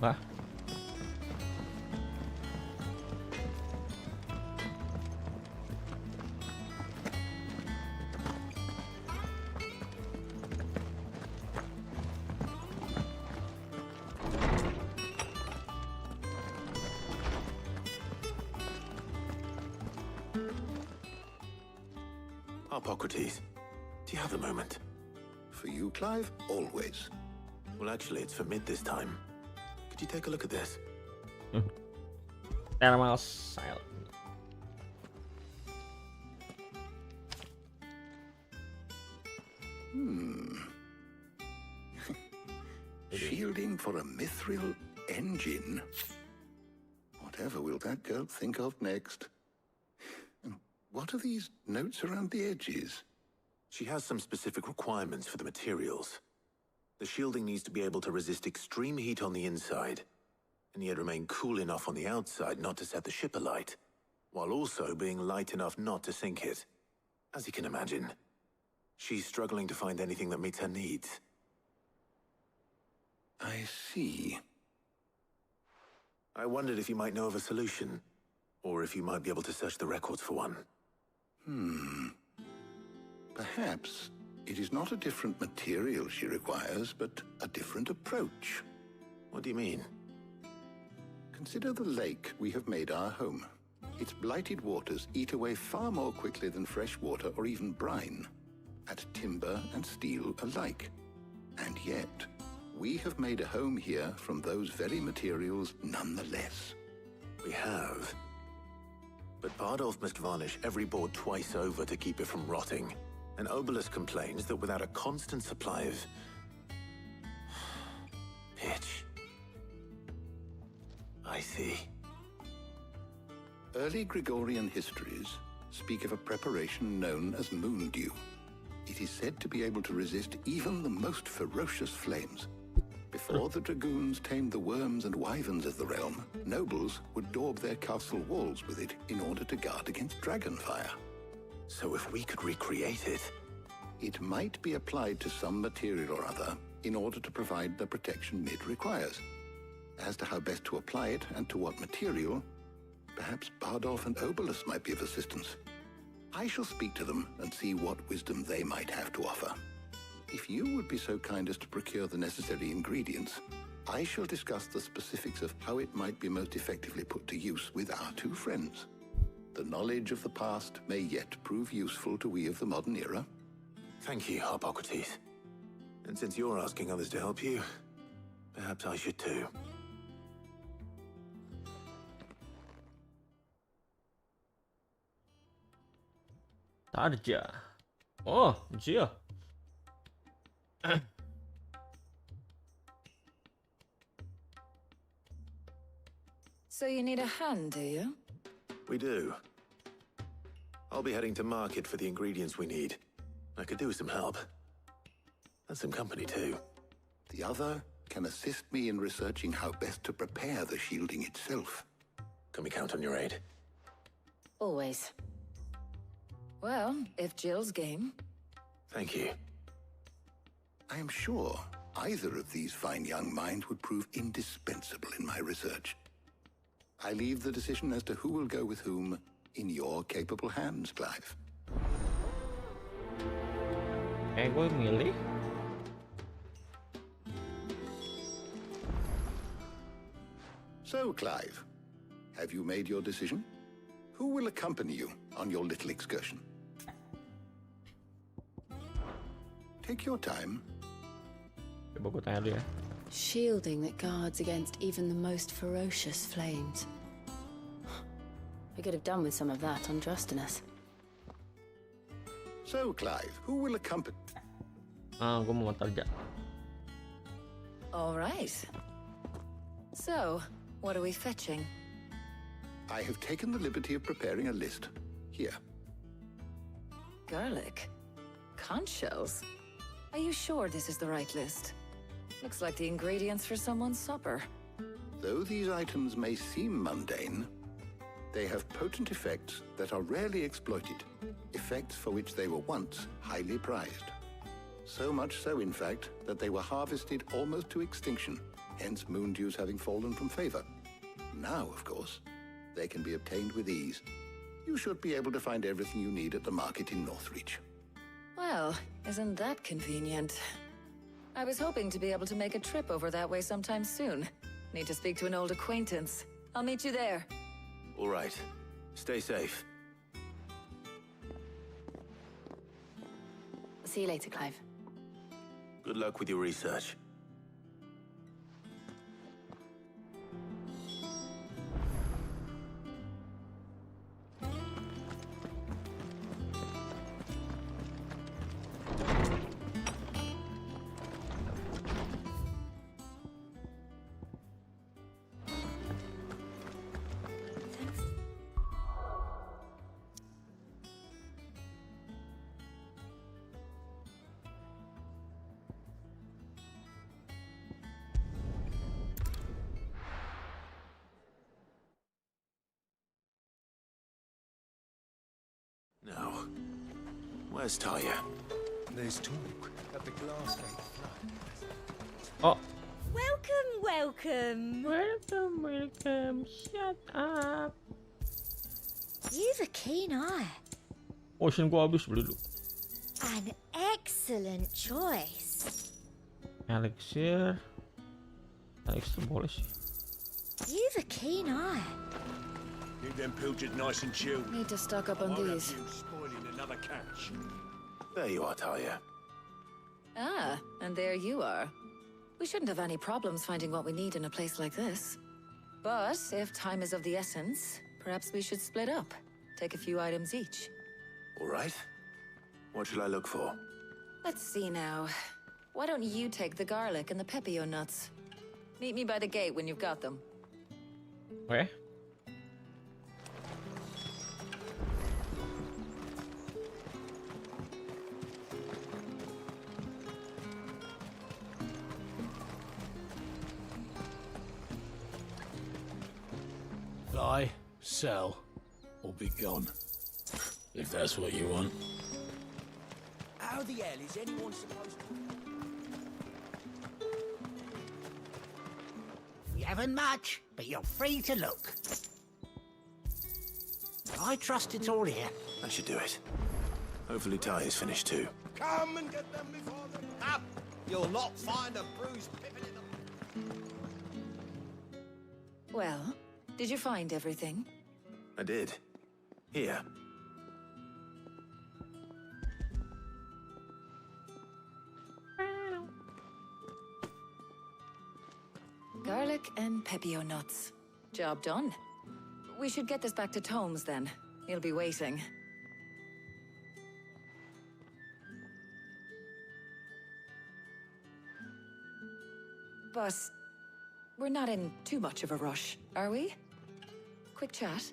Wah. Hippocrates, do you have a moment? For you, Clive? Always. Well, actually, it's for mid this time. Could you take a look at this? Animal silent. Shielding for a mithril engine? Whatever will that girl think of next? And what are these notes around the edges? She has some specific requirements for the materials. The shielding needs to be able to resist extreme heat on the inside, and yet remain cool enough on the outside not to set the ship alight, while also being light enough not to sink it. As you can imagine, she's struggling to find anything that meets her needs. I see. I wondered if you might know of a solution, or if you might be able to search the records for one. Perhaps it is not a different material she requires, but a different approach. What do you mean? Consider the lake we have made our home. Its blighted waters eat away far more quickly than fresh water or even brine, at timber and steel alike. And yet, we have made a home here from those very materials nonetheless. We have. But Bardolph must varnish every board twice over to keep it from rotting. And Obelus complains that without a constant supply of pitch. I see. Early Gregorian histories speak of a preparation known as moon dew. It is said to be able to resist even the most ferocious flames. Before the dragoons tamed the worms and wyverns of the realm, nobles would daub their castle walls with it in order to guard against dragon fire. So if we could recreate it... It might be applied to some material or other in order to provide the protection Mid requires. As to how best to apply it and to what material, perhaps Bardolph and Obelus might be of assistance. I shall speak to them and see what wisdom they might have to offer. If you would be so kind as to procure the necessary ingredients, I shall discuss the specifics of how it might be most effectively put to use with our two friends. The knowledge of the past may yet prove useful to we of the modern era. Thank you, Hippocrates. And since you're asking others to help you, perhaps I should too. Tarja. Oh, Gia. So you need a hand, do you? We do. I'll be heading to market for the ingredients we need. I could do with some help. And some company, too. The other can assist me in researching how best to prepare the shielding itself. Can we count on your aid? Always. Well, if Jill's game. Thank you. I am sure either of these fine young minds would prove indispensable in my research. I leave the decision as to who will go with whom in your capable hands, Clive. Gue milih. So, Clive, have you made your decision? Who will accompany you on your little excursion? Take your time. Coba gue tanya dulu ya. Shielding that guards against even the most ferocious flames. We could have done with some of that on Justinus. So, Clive, who will accompany... Gue mau tarja. All right. So, what are we fetching? I have taken the liberty of preparing a list. Here. Garlic. Conch shells. Are you sure this is the right list? Looks like the ingredients for someone's supper. Though these items may seem mundane, they have potent effects that are rarely exploited, effects for which they were once highly prized. So much so, in fact, that they were harvested almost to extinction, hence moon dews having fallen from favor. Now, of course, they can be obtained with ease. You should be able to find everything you need at the market in Northreach. Well, isn't that convenient? I was hoping to be able to make a trip over that way sometime soon. Need to speak to an old acquaintance. I'll meet you there. All right. Stay safe. See you later, Clive. Good luck with your research. Now, where's Talia? There's talk at the glass gate. Oh. Welcome. Welcome. Shut up. You've a keen eye. Ocean gua habis dulu. An excellent choice. Elixir boleh sih. You've a keen eye. Keep them pilchards nice and chilled. Need to stock up on these. Spoiling another catch. There you are, Talia. Ah, and there you are. We shouldn't have any problems finding what we need in a place like this. But if time is of the essence, perhaps we should split up. Take a few items each. All right. What shall I look for? Let's see now. Why don't you take the garlic and the pepio nuts? Meet me by the gate when you've got them. Okay. Buy, sell, or be gone. If that's what you want. How the hell is anyone supposed to... We haven't much, but you're free to look. I trust it's all here. That should do it. Hopefully Talia's finished too. Come and get them before they up. You'll not find a bruised pippin in them. Well, did you find everything? I did. Here. Garlic and pepio nuts. Job done. We should get this back to Tomes then. He'll be waiting. But we're not in too much of a rush, are we? Quick chat.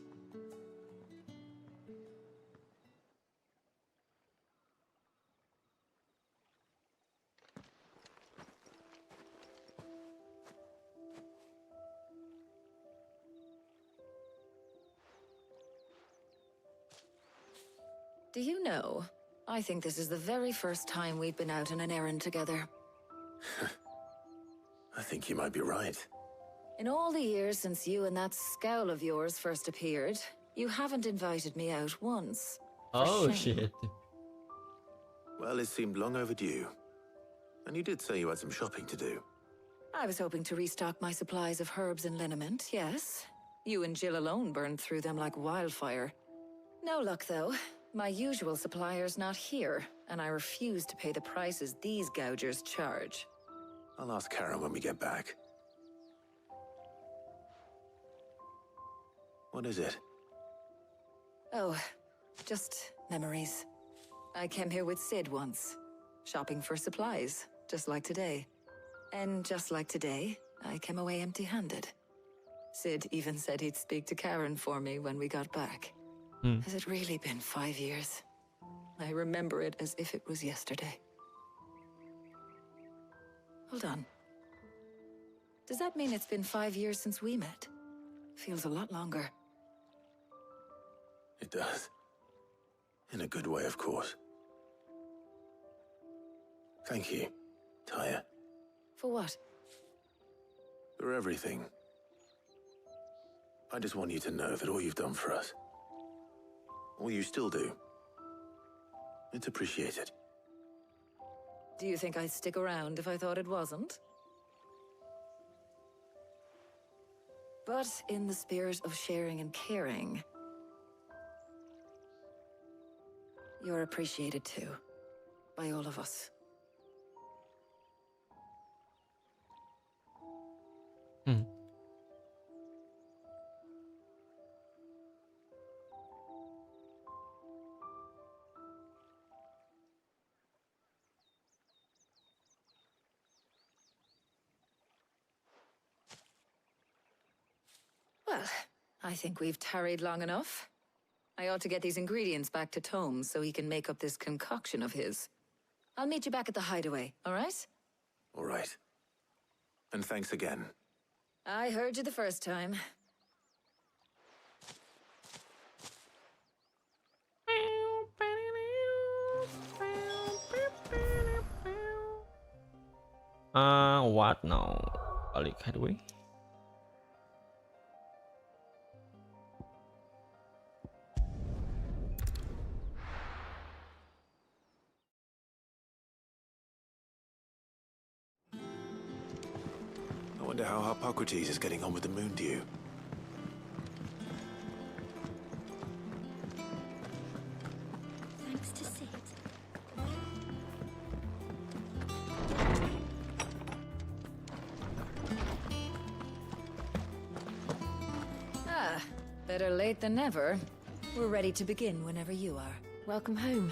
Do you know, I think this is the very first time we've been out on an errand together. I think you might be right. In all the years since you and that scowl of yours first appeared, you haven't invited me out once. Oh, shame. shit. Well, it seemed long overdue. And you did say you had some shopping to do. I was hoping to restock my supplies of herbs and liniment, yes. You and Jill alone burned through them like wildfire. No luck, though. My usual supplier's not here, and I refuse to pay the prices these gougers charge. I'll ask Karen when we get back. What is it? Oh, just memories. I came here with Sid once, shopping for supplies, just like today. And just like today, I came away empty-handed. Sid even said he'd speak to Karen for me when we got back. Has it really been 5 years? I remember it as if it was yesterday. Hold on. Does that mean it's been 5 years since we met? Feels a lot longer. It does. In a good way, of course. Thank you, Tyre. For what? For everything. I just want you to know that all you've done for us, all you still do, it's appreciated. Do you think I'd stick around if I thought it wasn't? But in the spirit of sharing and caring, you're appreciated too, by all of us. Well, I think we've tarried long enough. I ought to get these ingredients back to Tome so he can make up this concoction of his. I'll meet you back at the hideaway, all right? All right. And thanks again. I heard you the first time. What now? Balik hideaway. I wonder how Hippocrates is getting on with the moon dew. Thanks to Sid. Better late than never. We're ready to begin whenever you are. Welcome home.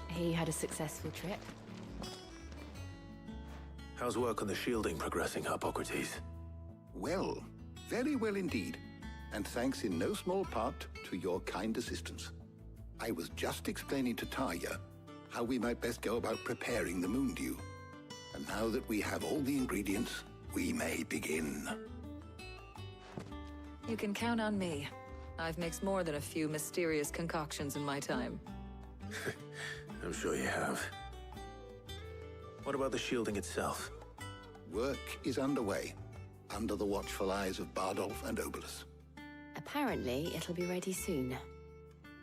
He had a successful trip. How's work on the shielding progressing, Hippocrates? Well, very well indeed. And thanks in no small part to your kind assistance. I was just explaining to Tarja how we might best go about preparing the moon dew. And now that we have all the ingredients, we may begin. You can count on me. I've mixed more than a few mysterious concoctions in my time. I'm sure you have. What about the shielding itself? Work is underway, under the watchful eyes of Bardolph and Obolus. Apparently, it'll be ready soon.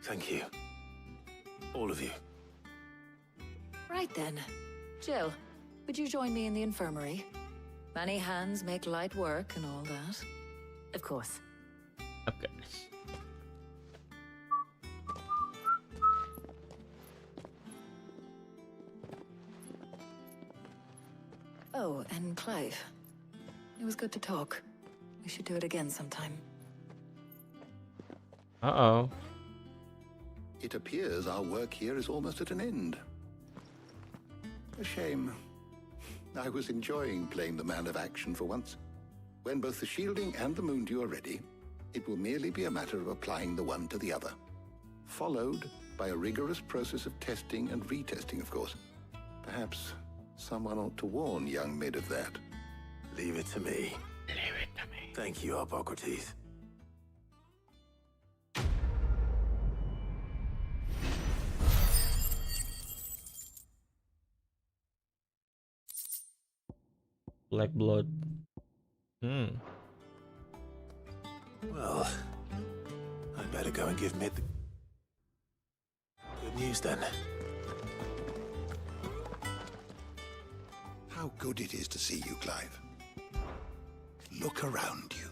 Thank you. All of you. Right then. Jill, would you join me in the infirmary? Many hands make light work and all that. Of course. Okay. Oh, and Clive. It was good to talk. We should do it again sometime. Uh-oh. It appears our work here is almost at an end. A shame. I was enjoying playing the man of action for once. When both the shielding and the moon dew are ready, it will merely be a matter of applying the one to the other. Followed by a rigorous process of testing and retesting, of course. Perhaps someone ought to warn young Mid of that. Leave it to me. Leave it to me. Thank you, Hippocrates. Black blood. Hmm. Well, I'd better go and give Mid the good news then. How good it is to see you, Clive. Look around you.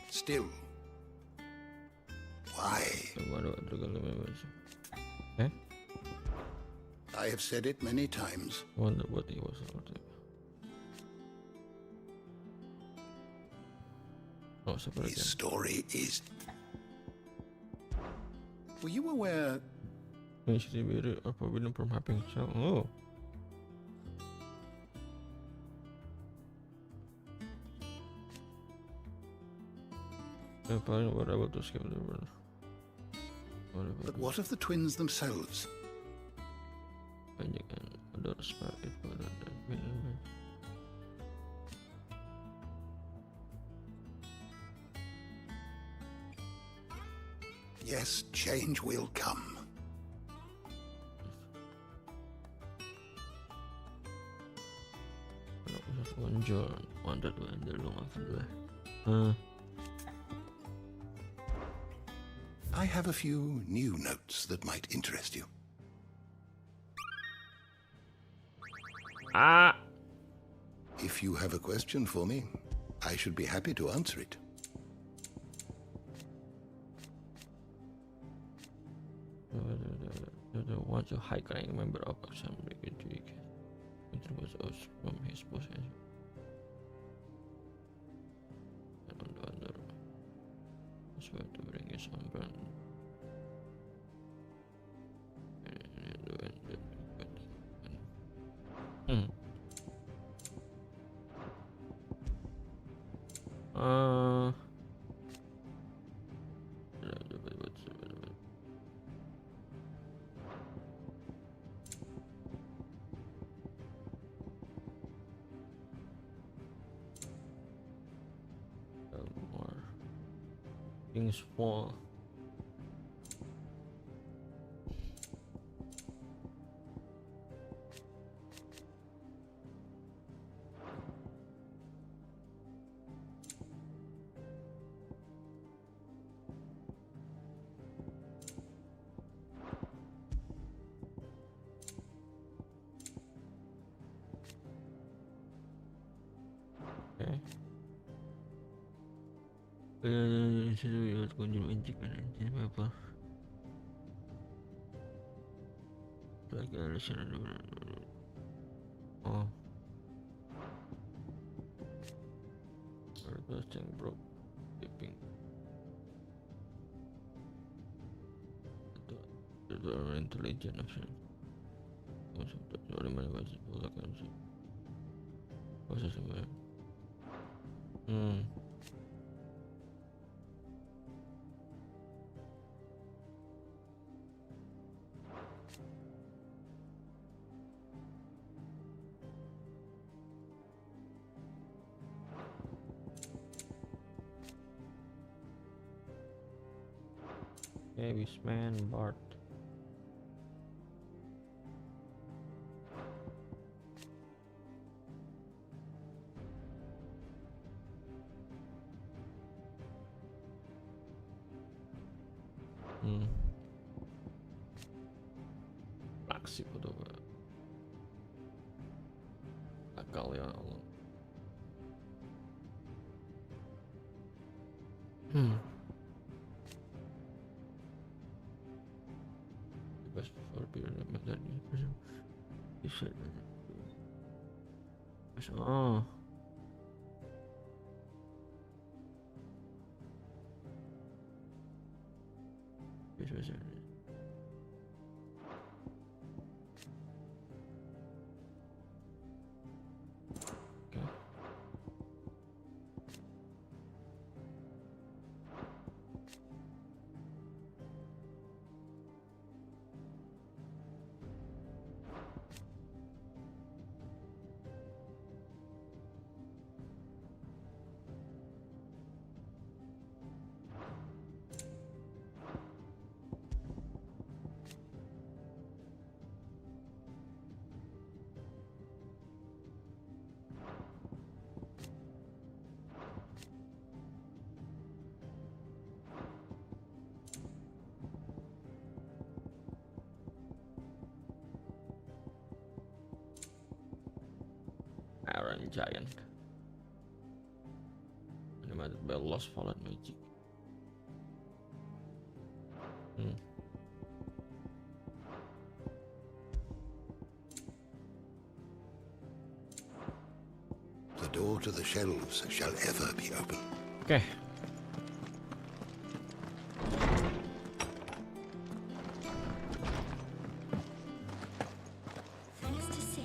Still. Why? Eh? I have said it many times. Wonder what he was. Oh, his story is. Were you aware? Are forbidden from having child. Oh. The parents were able to escape the world. But what of the twins themselves? Yes, change will come. I have a few new notes that might interest you. Ah! If you have a question for me, I should be happy to answer it. Was a high-ranking member of Assembly which was us from his possession. And on the other, swear to bring his own brand. More things fall. Okay. Apa? Oh. First thing broke. Tipping. Itu intelligent action. Sorry, mana bahasa bola kan sih. Bahasa sebenarnya. Wisman Bart. Aksi foto akal ya Allah. Best for period method bisa. Oh. Bisa. Iron Giant. Animated by Lost Fallen Magic. The door to the shelves shall ever be open. Okay. Thanks to Sid.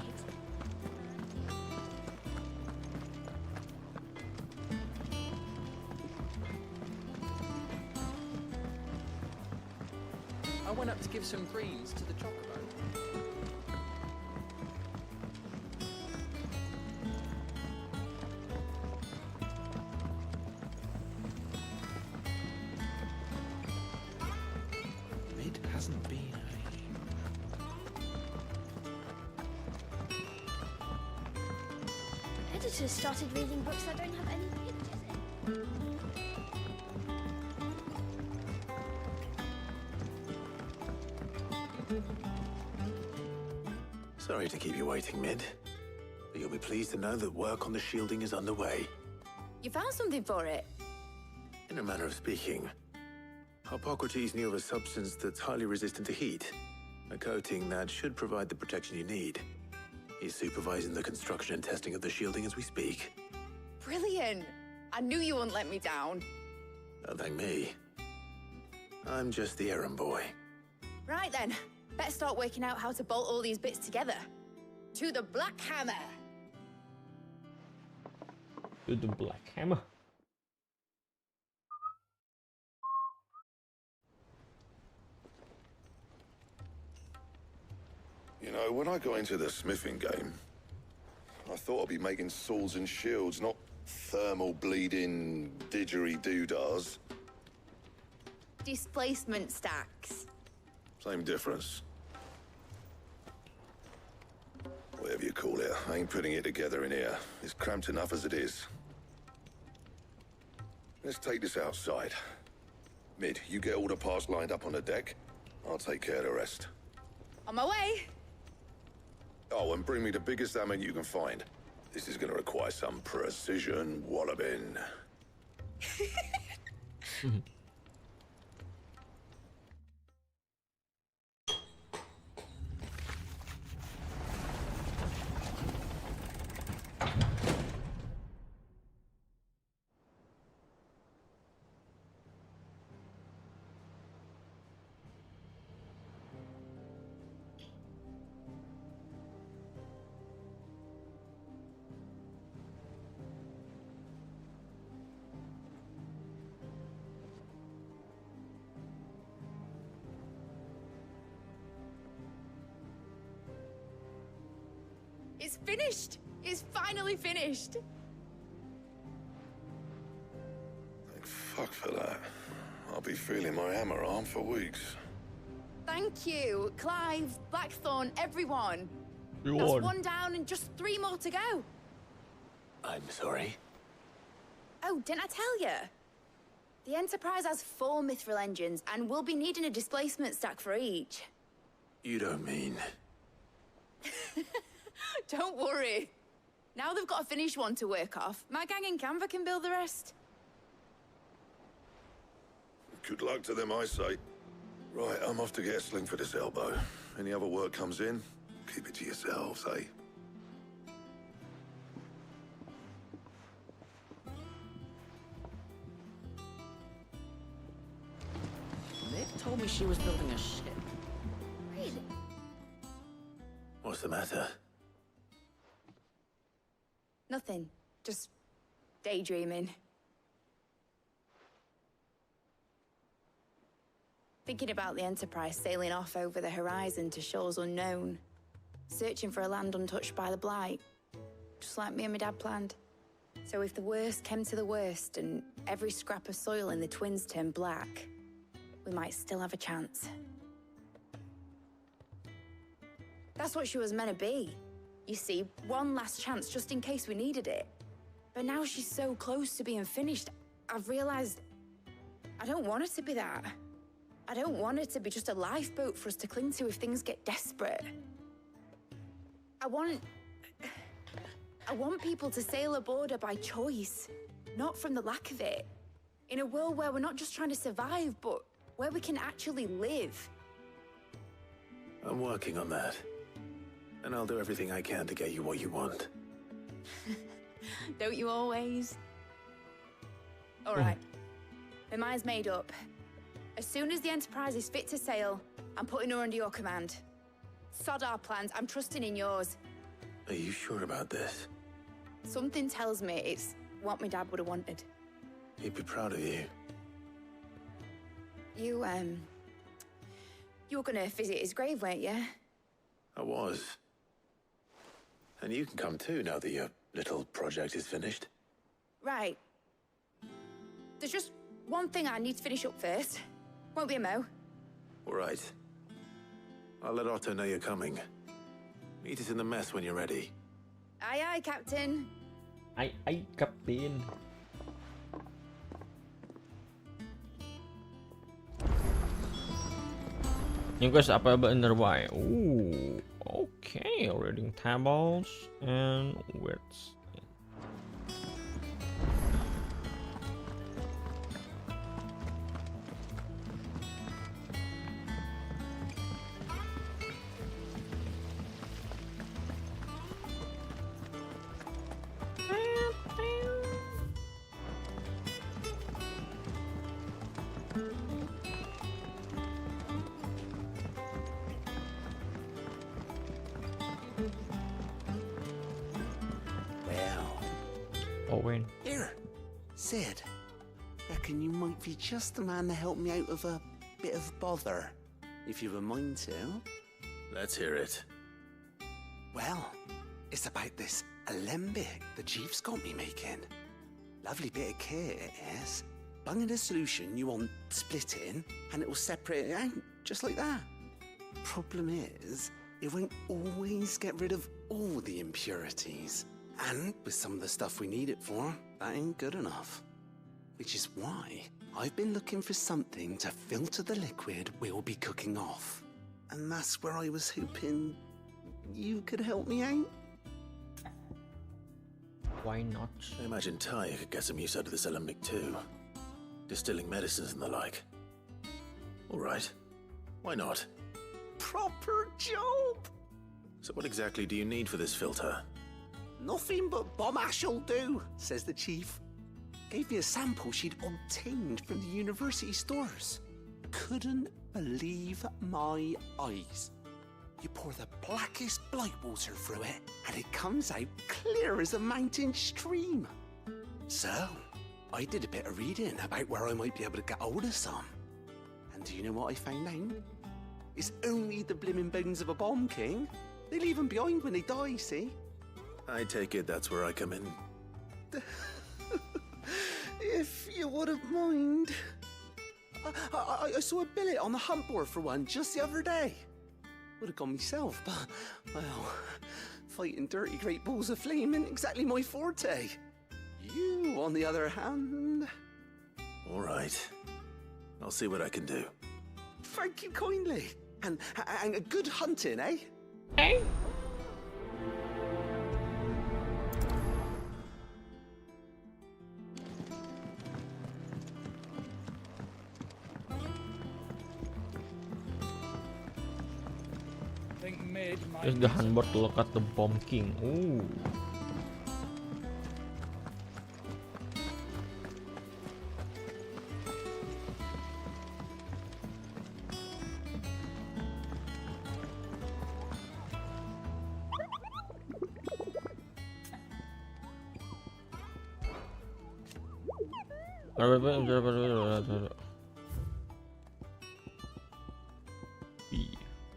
I went up to give some greens to the chocobo. It hasn't been Editors started reading books that don't have any pictures in. Sorry to keep you waiting, Mid. But you'll be pleased to know that work on the shielding is underway. You found something for it? In a manner of speaking, Hippocrates knew of a substance that's highly resistant to heat. A coating that should provide the protection you need. He's supervising the construction and testing of the shielding as we speak. Brilliant! I knew you wouldn't let me down. Don't thank me. I'm just the errand boy. Right then, better start working out how to bolt all these bits together. To the Black Hammer! To the Black Hammer. You know, when I got into the smithing game, I thought I'd be making swords and shields, not thermal bleeding didgeridoo-dahs. Displacement stacks. Same difference. Whatever you call it, I ain't putting it together in here. It's cramped enough as it is. Let's take this outside. Mid, you get all the parts lined up on the deck. I'll take care of the rest. On my way! Oh, and bring me the biggest hammer you can find. This is gonna require some precision walloping. It's finished! It's finally finished! Thank fuck for that. I'll be feeling my hammer arm for weeks. Thank you, Clive, Blackthorn, everyone. You're That's on. one down and just 3 more to go. I'm sorry. Oh, didn't I tell you? The Enterprise has 4 mithril engines, and we'll be needing a displacement stack for each. You don't mean... Don't worry. Now they've got a finished one to work off. My gang in Canva can build the rest. Good luck to them, I say. Right, I'm off to get a sling for this elbow. Any other work comes in, keep it to yourselves, eh? Nick told me she was building a ship. Really? What's the matter? Nothing. Just daydreaming. Thinking about the Enterprise sailing off over the horizon to shores unknown. Searching for a land untouched by the Blight. Just like me and my dad planned. So if the worst came to the worst and every scrap of soil in the Twins turned black, we might still have a chance. That's what she was meant to be. You see, one last chance just in case we needed it. But now she's so close to being finished, I've realized I don't want it to be that. I don't want it to be just a lifeboat for us to cling to if things get desperate. I want I want people to sail a border by choice, not from the lack of it. In a world where we're not just trying to survive, but where we can actually live. I'm working on that. And I'll do everything I can to get you what you want. Don't you always? All right. My mind's made up. As soon as the Enterprise is fit to sail, I'm putting her under your command. Sod our plans, I'm trusting in yours. Are you sure about this? Something tells me it's what my dad would have wanted. He'd be proud of you. You were gonna visit his grave, weren't you? I was. And you can come too now that your little project is finished. Right. There's just one thing I need to finish up first. Won't be a mo. All right. I'll let Otto know you're coming. Meet us in the mess when you're ready. Aye, aye, Captain. Ay, Kapten. You guys apa underway? Ooh, okay. Reading tables and words. Owen. Here, Sid. Reckon you might be just the man to help me out of a bit of bother, if you've a mind to. Let's hear it. Well, it's about this alembic the chief's got me making. Lovely bit of kit it is. Bung in a solution you want splitting, and it'll separate it out, just like that. Problem is, it won't always get rid of all the impurities. And with some of the stuff we need it for, that ain't good enough. Which is why I've been looking for something to filter the liquid we'll be cooking off. And that's where I was hoping you could help me out. Why not? I imagine Ty could get some use out of this alembic too. Distilling medicines and the like. All right. Why not? Proper job! So what exactly do you need for this filter? Nothing but bomb ash'll do, says the chief. Gave me a sample she'd obtained from the university stores. Couldn't believe my eyes. You pour the blackest blight water through it, and it comes out clear as a mountain stream. So, I did a bit of reading about where I might be able to get hold of some. And do you know what I found out? It's only the blimmin' bones of a bomb king. They leave them behind when they die, see? I take it that's where I come in. If you wouldn't mind. I saw a billet on the hunt board for one just the other day. Would have gone myself, but, well, fighting dirty great balls of flame isn't exactly my forte. You, on the other hand... All right. I'll see what I can do. Thank you kindly. And good hunting, eh? Hey? Use the handboard to look at the Bomb King. Ooh.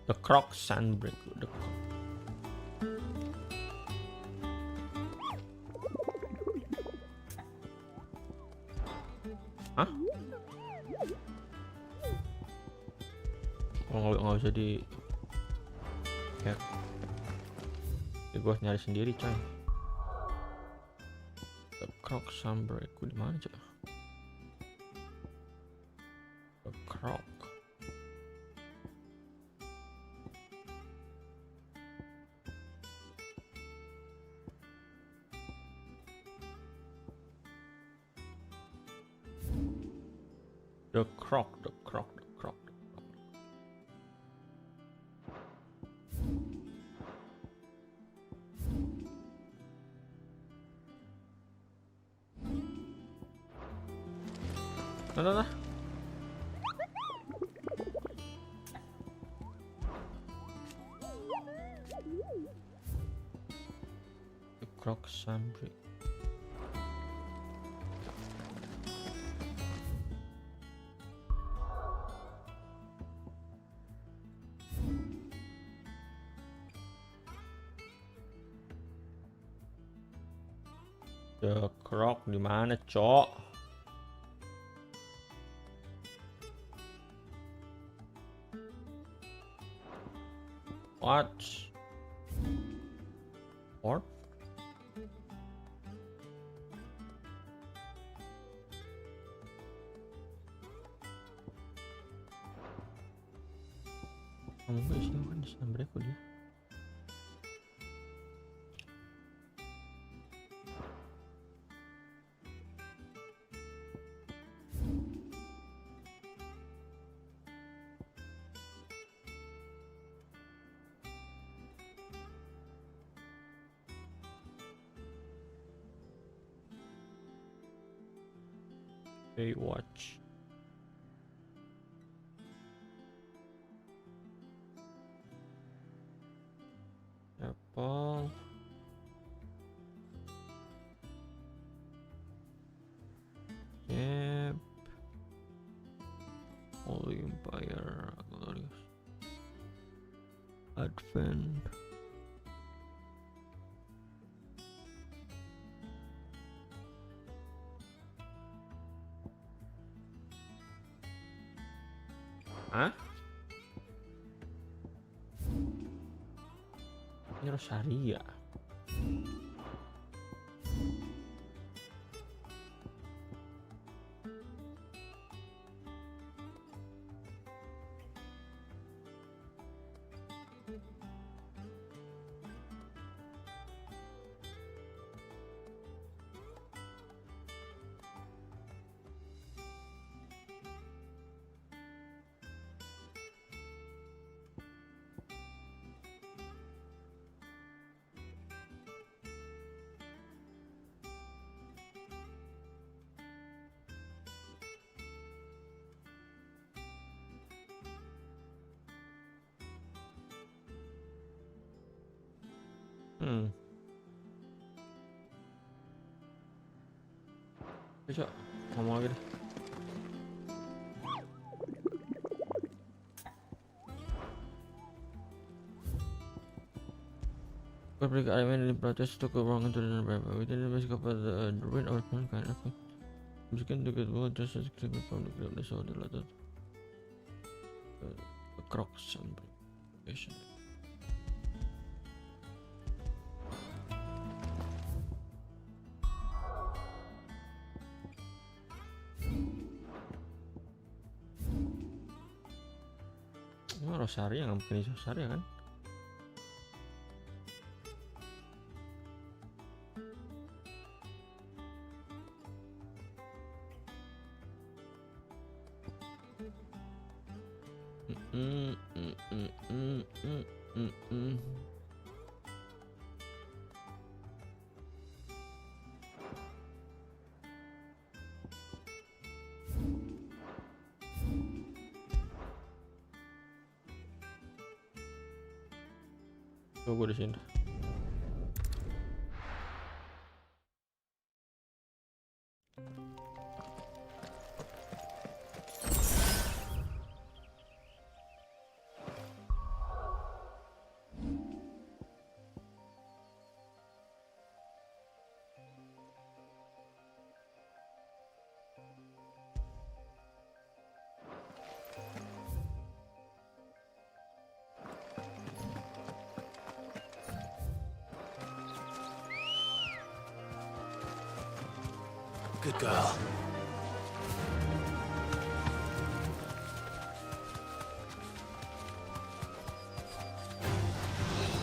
The Croc Sandbreak. Hah? Oh, nggak usah di hack. Gue nyari sendiri, coy. The Croc Sandbreak di mana, coy? The Croc. The croc. Nah. The croc sandwich. The croc di mana, Cok? What? What? Kamu gak isinya kan sampai kuliah. Watch. Apple. Yep. Holy Empire. Glorious. Advent. Hah? Ini Rosaria. Bisa ngomong lagi deh. Public element in protest took a wrong into the Bible. We didn't risk of the ruin of mankind. Okay. Miskin to get one just as clean from the greatness of the latter. The crocs and patient. Rosaria nggak mungkin ini Rosaria kan? Gue di sini. Good girl.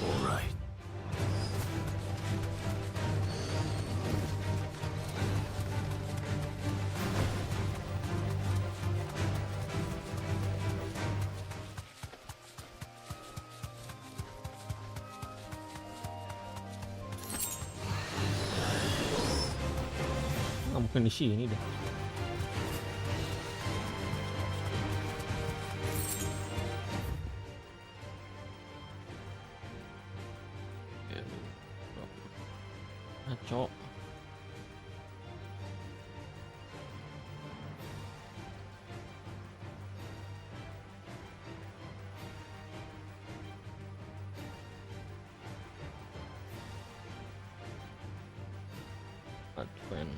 All right. Mungkin di sini deh. Ngaco. Advent.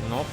Nope.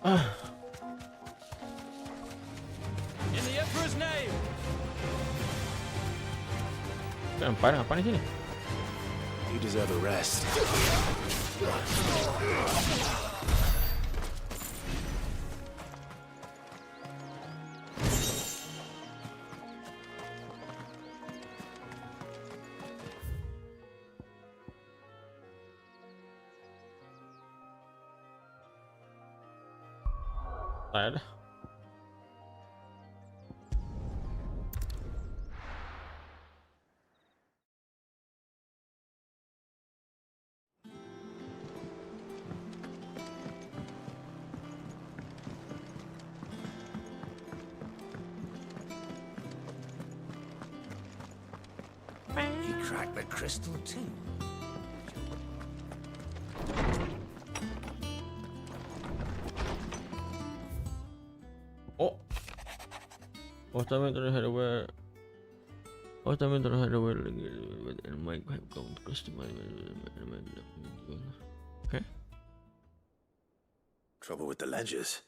In the Emperor's name. Apa di sini? You deserve a rest. Ada. He cracked the crystal too. Oh. Time terhadap where. Time terhadap where and Mike have gone to customize. Okay. Trouble with the ledgers.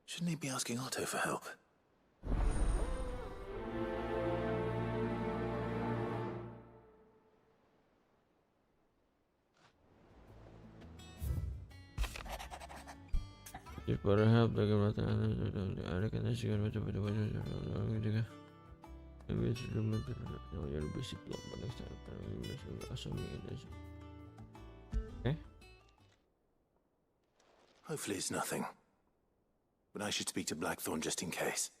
Shouldn't he be asking Otto for help? If better help, they can ada kan sih kan macam juga. Maybe it's limited. No, you're basic block, but next time assuming it is. Okay. Hopefully it's nothing. But I should speak to Blackthorn just in case.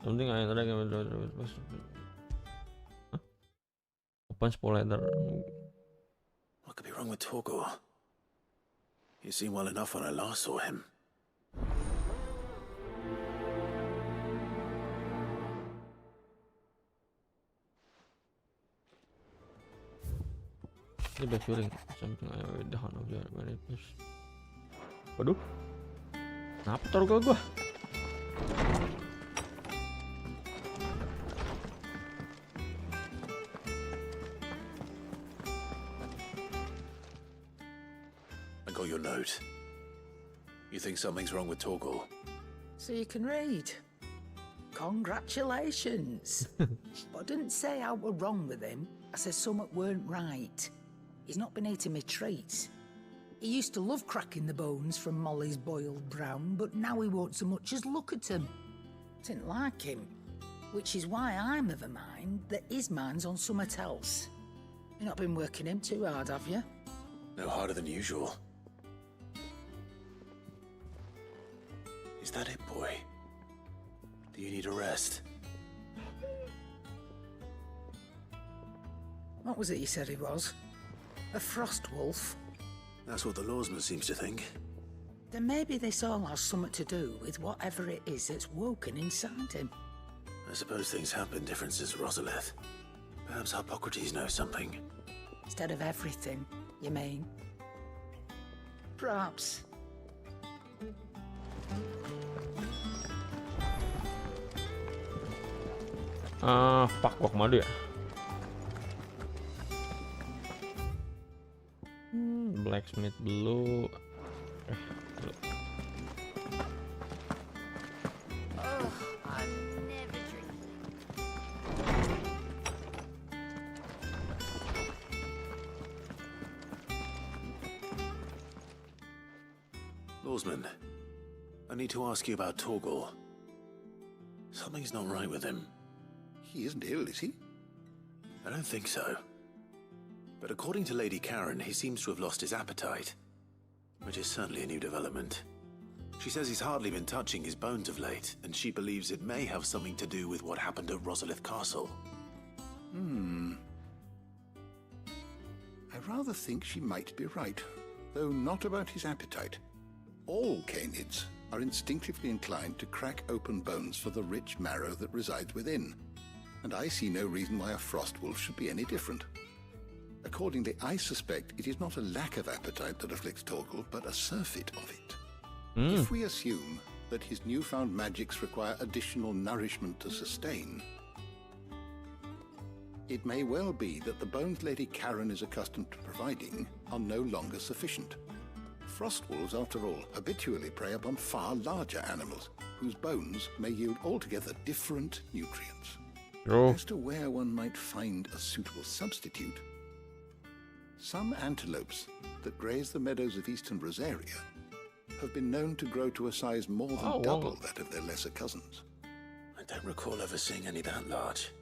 Something I like open spoiler. What could be wrong with Torgor? He seemed well enough when I last saw him. The bad feeling, something I with the hand of your manipulation. Waduh, kenapa taruh ke gua? I got your note. You think something's wrong with Torgal? So you can read. Congratulations. But I didn't say I were wrong with him. I said something weren't right. He's not been eating me treats. He used to love cracking the bones from Molly's boiled brown, but now he won't so much as look at them. Didn't like him. Which is why I'm of a mind that his mind's on something else. You've not been working him too hard, have you? No harder than usual. Is that it, boy? Do you need a rest? What was it you said he was? A frost wolf? That's what the lawsman seems to think. Then maybe this all has something to do with whatever it is that's woken inside him. I suppose things have been different since Rosalith. Perhaps Hippocrates knows something. Instead of everything, you mean? Perhaps. Fuck, gua kemana ya? Blacksmith dulu. Lawsman, I need to ask you about Torgal. Something's not right with him. He isn't ill, is he? I don't think so. But according to Lady Karen, he seems to have lost his appetite, which is certainly a new development. She says he's hardly been touching his bones of late, and she believes it may have something to do with what happened at Rosalith Castle. I rather think she might be right, though not about his appetite. All canids are instinctively inclined to crack open bones for the rich marrow that resides within, and I see no reason why a frost wolf should be any different. Accordingly, I suspect it is not a lack of appetite that afflicts Torgal, but a surfeit of it. If we assume that his newfound magics require additional nourishment to sustain, it may well be that the bones Lady Karen is accustomed to providing are no longer sufficient. Frost wolves, after all, habitually prey upon far larger animals, whose bones may yield altogether different nutrients. As to where one might find a suitable substitute, some antelopes that graze the meadows of eastern Rosaria have been known to grow to a size more than double that of their lesser cousins. I don't recall ever seeing any that large.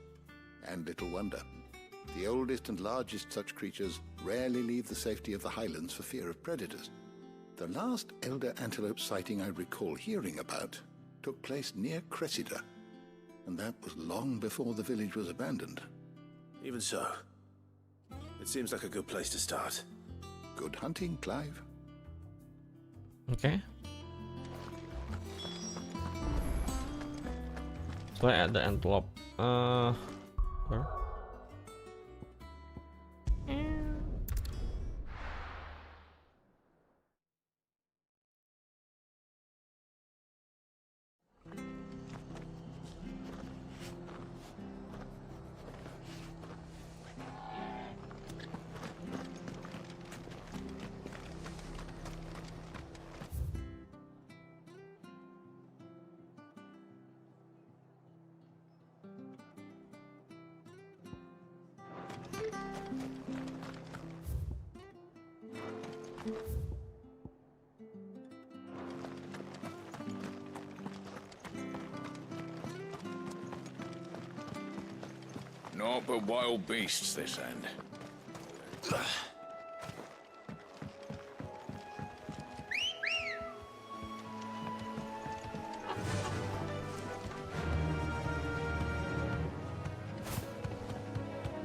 And little wonder. The oldest and largest such creatures rarely leave the safety of the highlands for fear of predators. The last elder antelope sighting I recall hearing about took place near Cressida, and that was long before the village was abandoned. Even so, it seems like a good place to start. Good hunting, Clive. Okay. So I add the antelope. Where? Naught but wild beasts this end.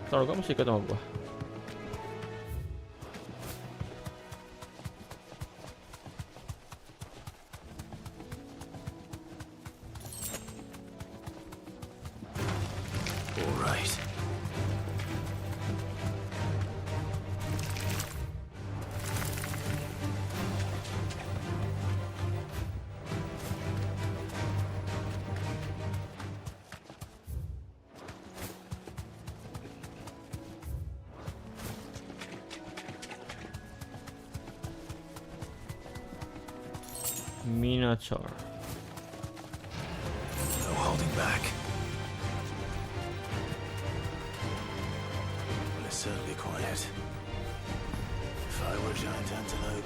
Taruh kamu masih ikut sama gua. All right. Minotaur. No holding back. Well, it's certainly quiet. If I were a giant antelope,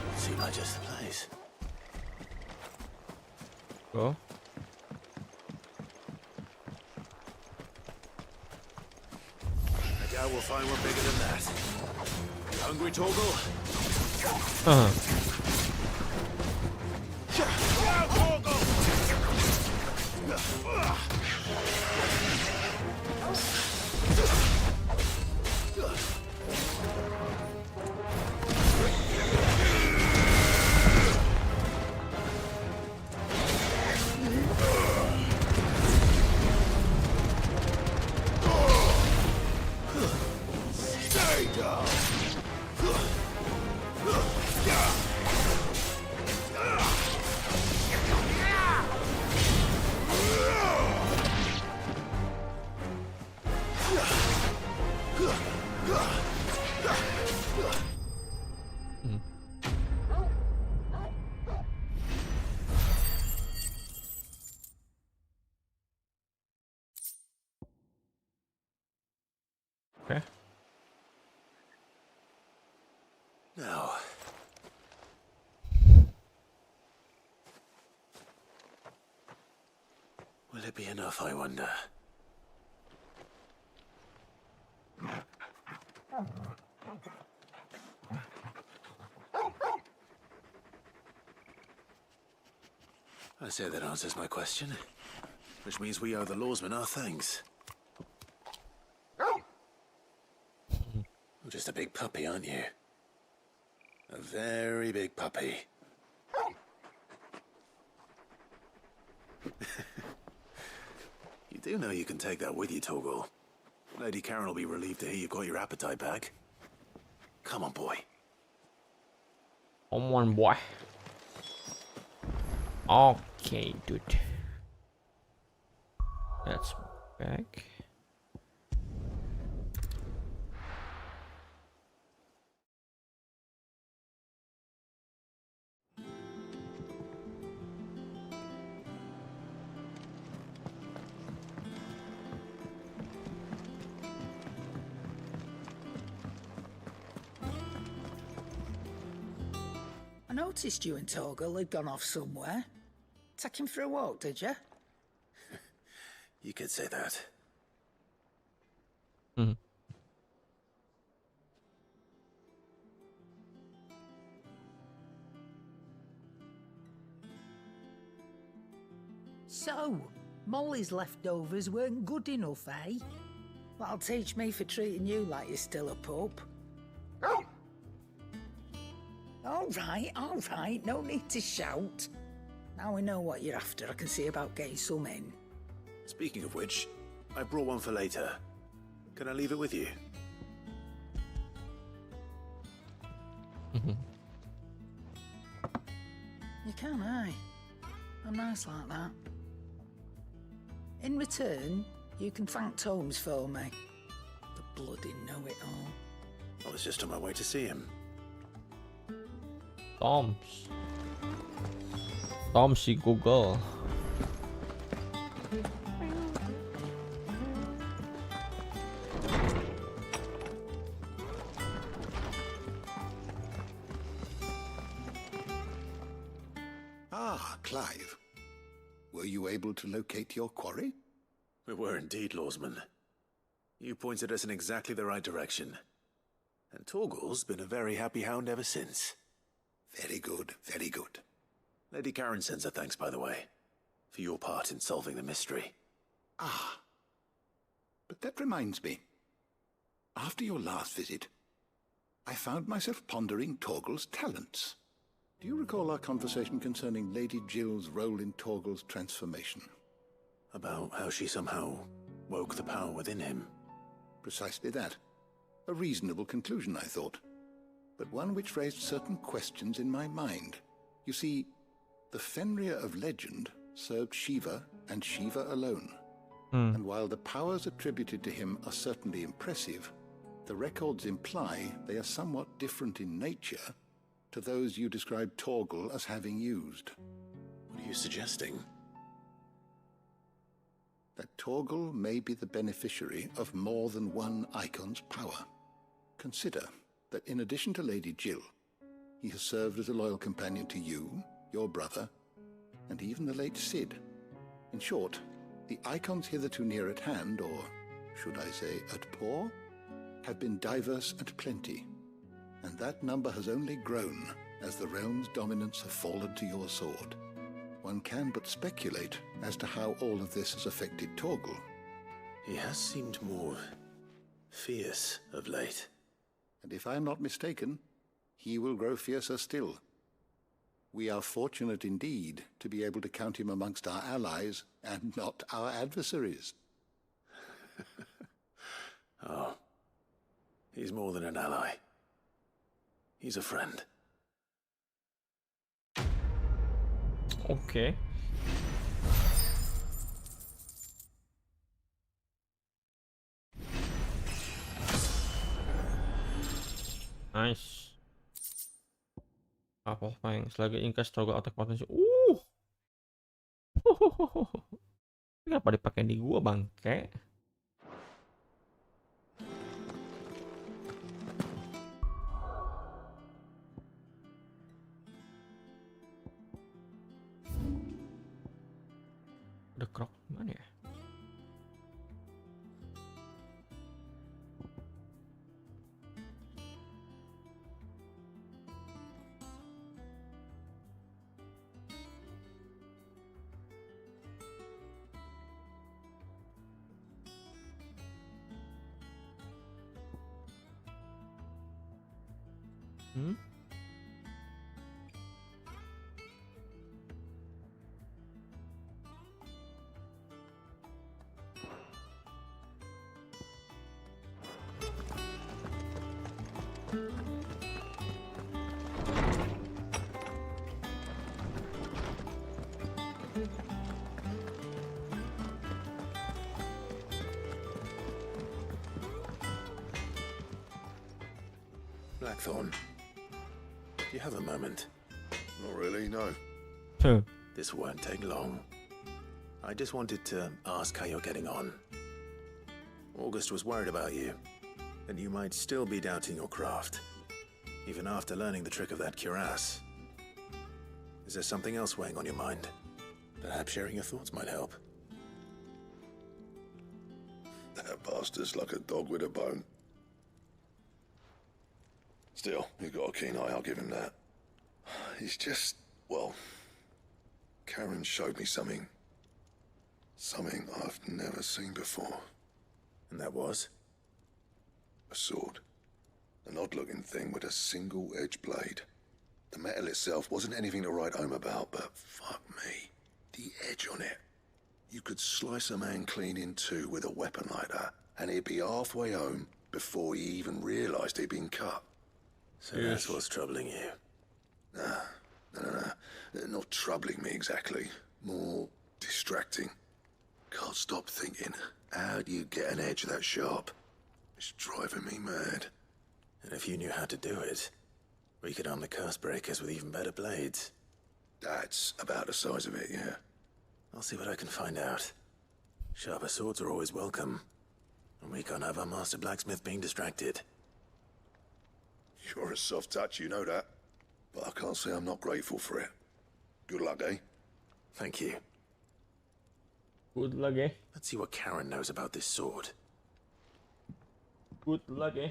it'd seem like just the place. Go. I doubt we'll find one bigger than that. You hungry, Torgal? Okay. Now. Will it be enough, I wonder? I say that answers my question. Which means we owe the lawsmen our thanks. You're just a big puppy, aren't you? A very big puppy. You do know you can take that with you, Torgal. Lady Karen will be relieved to hear you got your appetite back. Come on, boy. Come on, boy. Okay, dude. That's back. I noticed you and Torgal had gone off somewhere. Take him for a walk, did you? You could say that. Mm-hmm. So, Molly's leftovers weren't good enough, eh? That'll teach me for treating you like you're still a pup. All right, no need to shout. Now we know what you're after, I can see about getting some in. Speaking of which, I brought one for later. Can I leave it with you? You can, aye. I'm nice like that. In return, you can thank Tomes for me. The bloody know-it-all. I was just on my way to see him. Tomsy Google. Ah, Clive. Were you able to locate your quarry? We were indeed, lawsman. You pointed us in exactly the right direction. And Torgal's been a very happy hound ever since. Very good, very good. Lady Karen sends her thanks, by the way, for your part in solving the mystery. Ah. But that reminds me. After your last visit, I found myself pondering Torgal's talents. Do you recall our conversation concerning Lady Jill's role in Torgal's transformation? About how she somehow woke the power within him. Precisely that. A reasonable conclusion, I thought. But one which raised certain questions in my mind. You see, the Fenrir of legend served Shiva and Shiva alone. And while the powers attributed to him are certainly impressive, the records imply they are somewhat different in nature to those you described Torgal as having used. What are you suggesting? That Torgal may be the beneficiary of more than one Icon's power. Consider that in addition to Lady Jill, he has served as a loyal companion to you, your brother, and even the late Cid. In short, the Icons hitherto near at hand, or should I say at paw, have been diverse and plenty, and that number has only grown as the realm's dominance have fallen to your sword. One can but speculate as to how all of this has affected Torgal. He has seemed more fierce of late. And if I am not mistaken, he will grow fiercer still. We are fortunate indeed to be able to count him amongst our allies and not our adversaries. Oh, he's more than an ally. He's a friend. Oke. Nice. Apa yang selagi ingkas toggle attack potensi. Kenapa dipakai di gua bangke? Ada krok mana ya? Blackthorn, do you have a moment? Not really, no. This won't take long. I just wanted to ask how you're getting on. August was worried about you, that you might still be doubting your craft, even after learning the trick of that cuirass. Is there something else weighing on your mind? Perhaps sharing your thoughts might help. That bastard's like a dog with a bone. Still, you've got a keen eye, I'll give him that. He's just, well, Karen showed me something. Something I've never seen before. And that was? A sword. An odd-looking thing with a single-edged blade. The metal itself wasn't anything to write home about, but fuck me. The edge on it. You could slice a man clean in two with a weapon like that, and he'd be halfway home before he even realized he'd been cut. So that's what's troubling you? Nah. Not troubling me exactly. More distracting. Can't stop thinking, how do you get an edge that sharp? It's driving me mad. And if you knew how to do it, we could arm the curse breakers with even better blades. That's about the size of it, yeah. I'll see what I can find out. Sharper swords are always welcome. And we can't have our master blacksmith being distracted. You're a soft touch, you know that. But I can't say I'm not grateful for it. Good luck, eh? Thank you. Good luck, eh? Let's see what Karen knows about this sword. Good luck, eh?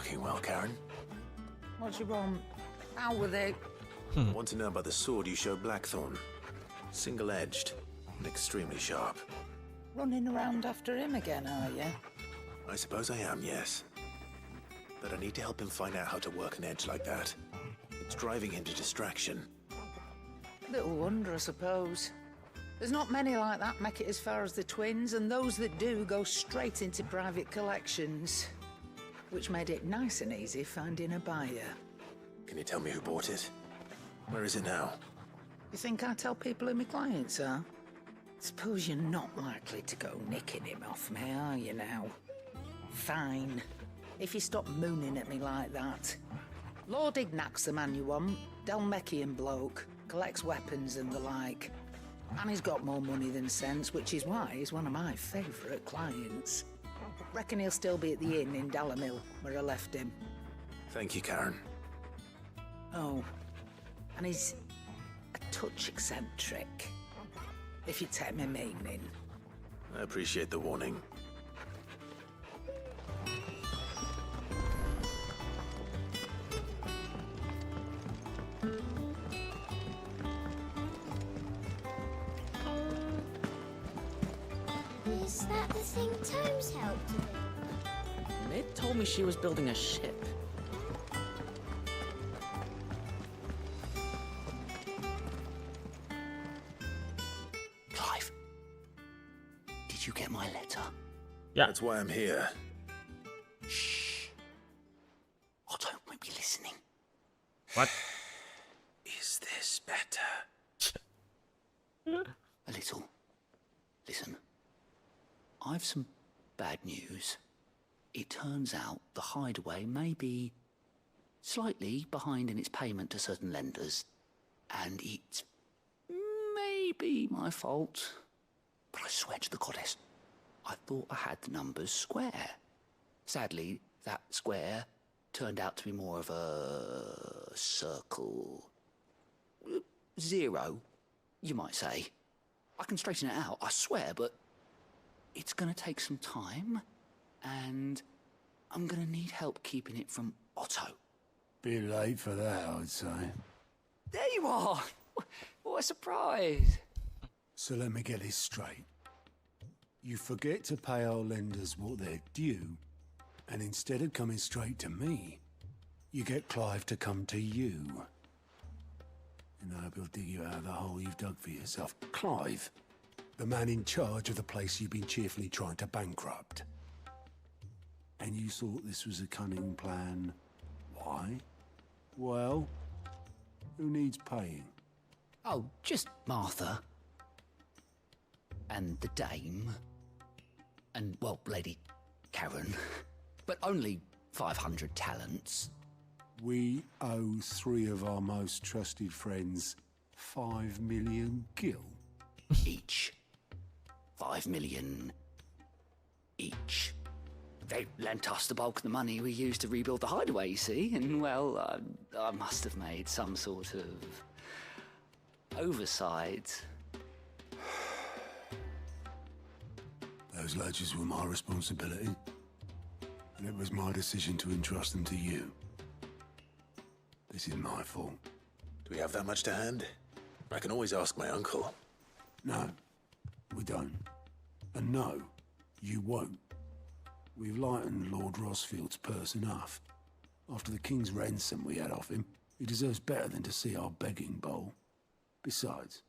working well, Karen. What do you want? How were they? I want to know about the sword you showed Blackthorn. Single-edged and extremely sharp. Running around after him again, are you? I suppose I am, yes. But I need to help him find out how to work an edge like that. It's driving him to distraction. Little wonder, I suppose. There's not many like that make it as far as the twins, and those that do go straight into private collections. Which made it nice and easy finding a buyer. Can you tell me who bought it? Where is it now? You think I tell people who my clients are? Suppose you're not likely to go nicking him off me, are you now? Fine. If you stop mooning at me like that. Lord Ignac's the man you want. Dalmekian bloke. Collects weapons and the like. And he's got more money than sense, which is why he's one of my favourite clients. Reckon he'll still be at the inn in Dalamil, where I left him. Thank you, Karen. Oh, and he's a touch eccentric, if you take my meaning. I appreciate the warning. Is that the thing Tomes helped with? Ned told me she was building a ship. Clive, did you get my letter? Yeah. That's why I'm here. Shh. Otto won't be listening. What? Is this better? A little. Listen. I've some bad news. It turns out the hideaway may be slightly behind in its payment to certain lenders, and it's maybe my fault. But I swear to the goddess, I thought I had the numbers square. Sadly, that square turned out to be more of a circle. Zero, you might say. I can straighten it out, I swear, but it's gonna take some time, and I'm gonna need help keeping it from Otto. Bit late for that, I'd say. There you are! What a surprise! So let me get this straight. You forget to pay our lenders what they're due, and instead of coming straight to me, you get Clive to come to you. And I hope he'll dig you out of the hole you've dug for yourself. Clive, the man in charge of the place you've been cheerfully trying to bankrupt. And you thought this was a cunning plan. Why? Well, who needs paying? Oh, just Martha. And the dame. And, well, Lady Karen. But only 500 talents. We owe 3 of our most trusted friends 5 million gil. Each. 5 million each. They lent us the bulk of the money we used to rebuild the hideaway, you see, and, well, I must have made some sort of oversight. Those ledgers were my responsibility, and it was my decision to entrust them to you. This is my fault. Do we have that much to hand? I can always ask my uncle. No, we don't. And no, you won't. We've lightened Lord Rosfield's purse enough. After the king's ransom we had off him, he deserves better than to see our begging bowl. Besides,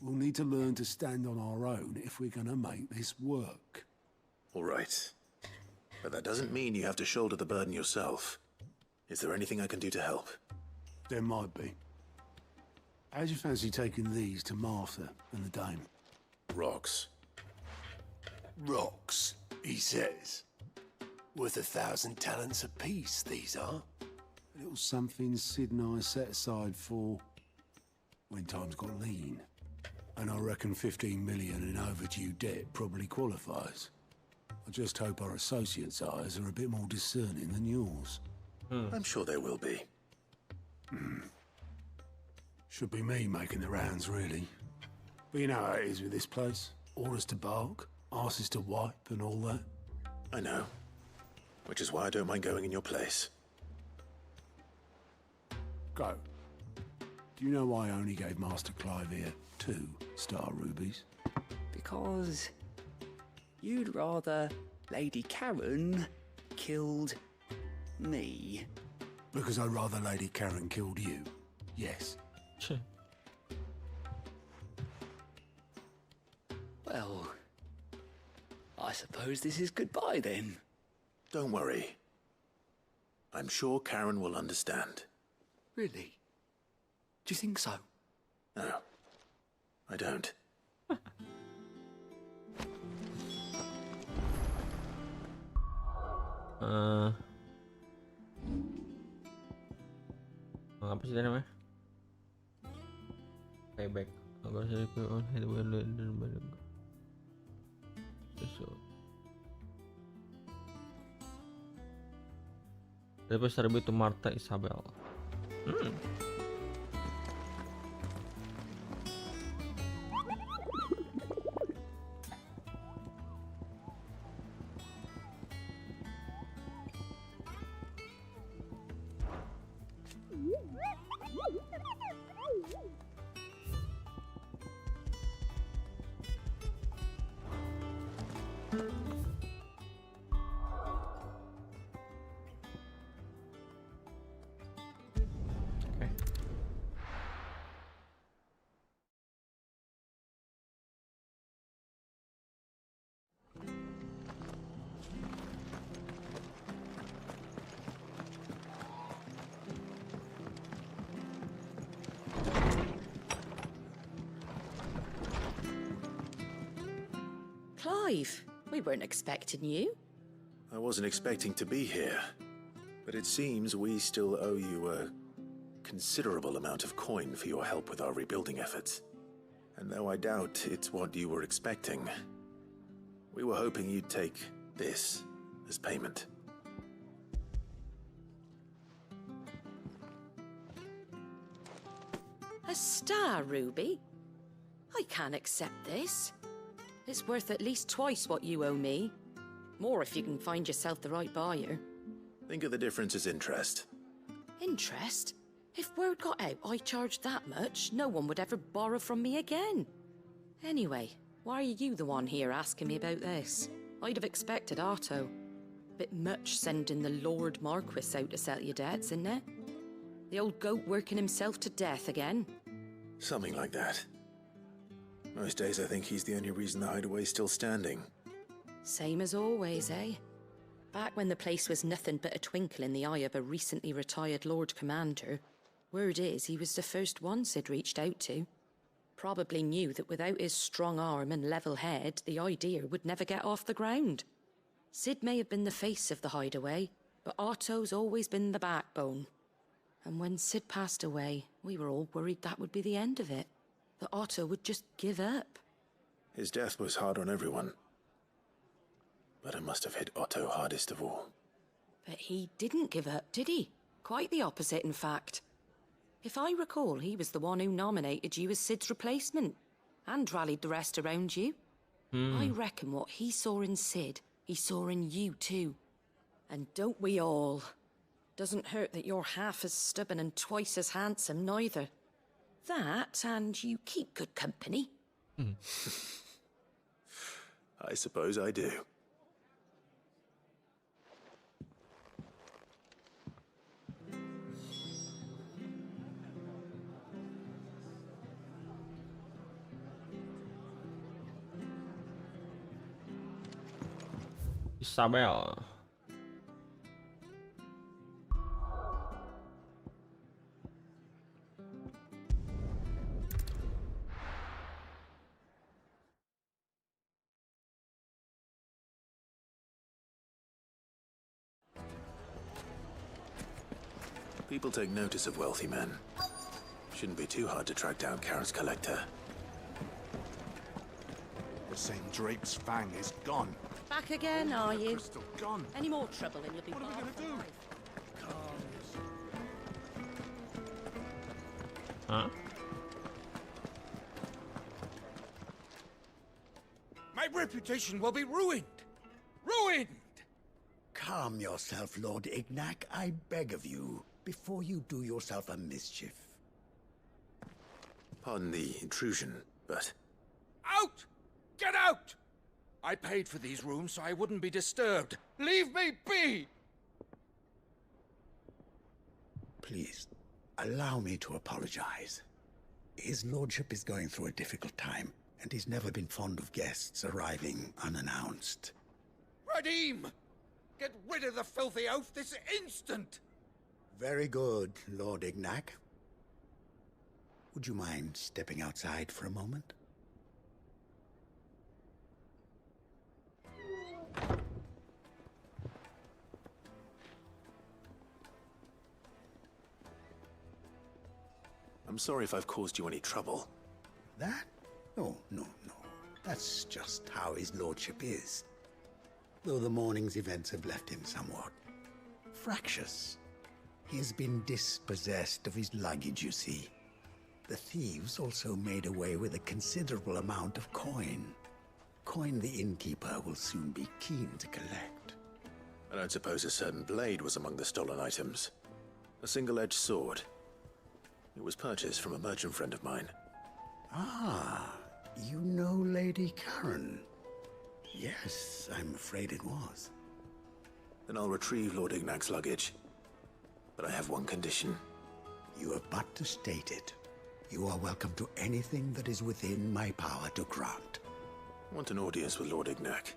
we'll need to learn to stand on our own if we're gonna make this work. All right. But that doesn't mean you have to shoulder the burden yourself. Is there anything I can do to help? There might be. How'd you fancy taking these to Martha and the dame? Rocks. Rocks, he says. Worth 1,000 talents apiece, these are. A little something Sid and I set aside for when times got lean. And I reckon 15 million in overdue debt probably qualifies. I just hope our associates' eyes are a bit more discerning than yours. I'm sure they will be. Should be me making the rounds, really. But you know how it is with this place. Orders to bark, asses to wipe and all that. I know. Which is why I don't mind going in your place. Go. Do you know why I only gave Master Clive here 2 star rubies? Because you'd rather Lady Karen killed me. Because I'd rather Lady Karen killed you. Yes. Well, I suppose this is goodbye then. Don't worry. I'm sure Karen will understand. Really? Do you think so? No, I don't. Apa sih namanya? Payback. Agar saya ke on head dan balik. So. Request tribute to Martha Isabel. Clive, we weren't expecting you. I wasn't expecting to be here, but it seems we still owe you a considerable amount of coin for your help with our rebuilding efforts. And though I doubt it's what you were expecting, we were hoping you'd take this as payment. A star ruby? I can't accept this. It's worth at least twice what you owe me. More if you can find yourself the right buyer. Think of the difference as interest. Interest? If word got out I charged that much, no one would ever borrow from me again. Anyway, why are you the one here asking me about this? I'd have expected Otto. Bit much sending the Lord Marquis out to settle your debts, isn't it? The old goat working himself to death again? Something like that. Most days I think he's the only reason the hideaway's still standing. Same as always, eh? Back when the place was nothing but a twinkle in the eye of a recently retired Lord Commander, word is he was the first one Sid reached out to. Probably knew that without his strong arm and level head, the idea would never get off the ground. Sid may have been the face of the hideaway, but Otto's always been the backbone. And when Sid passed away, we were all worried that would be the end of it. That Otto would just give up. His death was hard on everyone. But it must have hit Otto hardest of all. But he didn't give up, did he? Quite the opposite, in fact. If I recall, he was the one who nominated you as Sid's replacement, and rallied the rest around you. I reckon what he saw in Sid, he saw in you too. And don't we all? Doesn't hurt that you're half as stubborn and twice as handsome, neither. That, and you keep good company. I suppose I do. Isabel. People take notice of wealthy men. Shouldn't be too hard to track down Karen's collector. The same Drake's fang is gone. Back again, are you? Crystal gone. Any more trouble and you'll be What are we barred gonna for do? life. Huh? My reputation will be ruined. Ruined! calm yourself, Lord Ignac, I beg of you, before you do yourself a mischief. Pardon the intrusion, but... Out! Get out! I paid for these rooms so I wouldn't be disturbed. Leave me be! Please, allow me to apologize. His lordship is going through a difficult time, and he's never been fond of guests arriving unannounced. Radim! Get rid of the filthy oaf this instant! Very good, Lord Ignac. Would you mind stepping outside for a moment? I'm sorry if I've caused you any trouble. That? Oh, no. That's just how his lordship is. Though the morning's events have left him somewhat fractious. He has been dispossessed of his luggage, you see. The thieves also made away with a considerable amount of coin. Coin the innkeeper will soon be keen to collect. I don't suppose a certain blade was among the stolen items. A single-edged sword. It was purchased from a merchant friend of mine. Ah, you know Lady Karen. Yes, I'm afraid it was. Then I'll retrieve Lord Ignac's luggage. But I have one condition. You have but to state it. You are welcome to anything that is within my power to grant. I want an audience with Lord Ignac.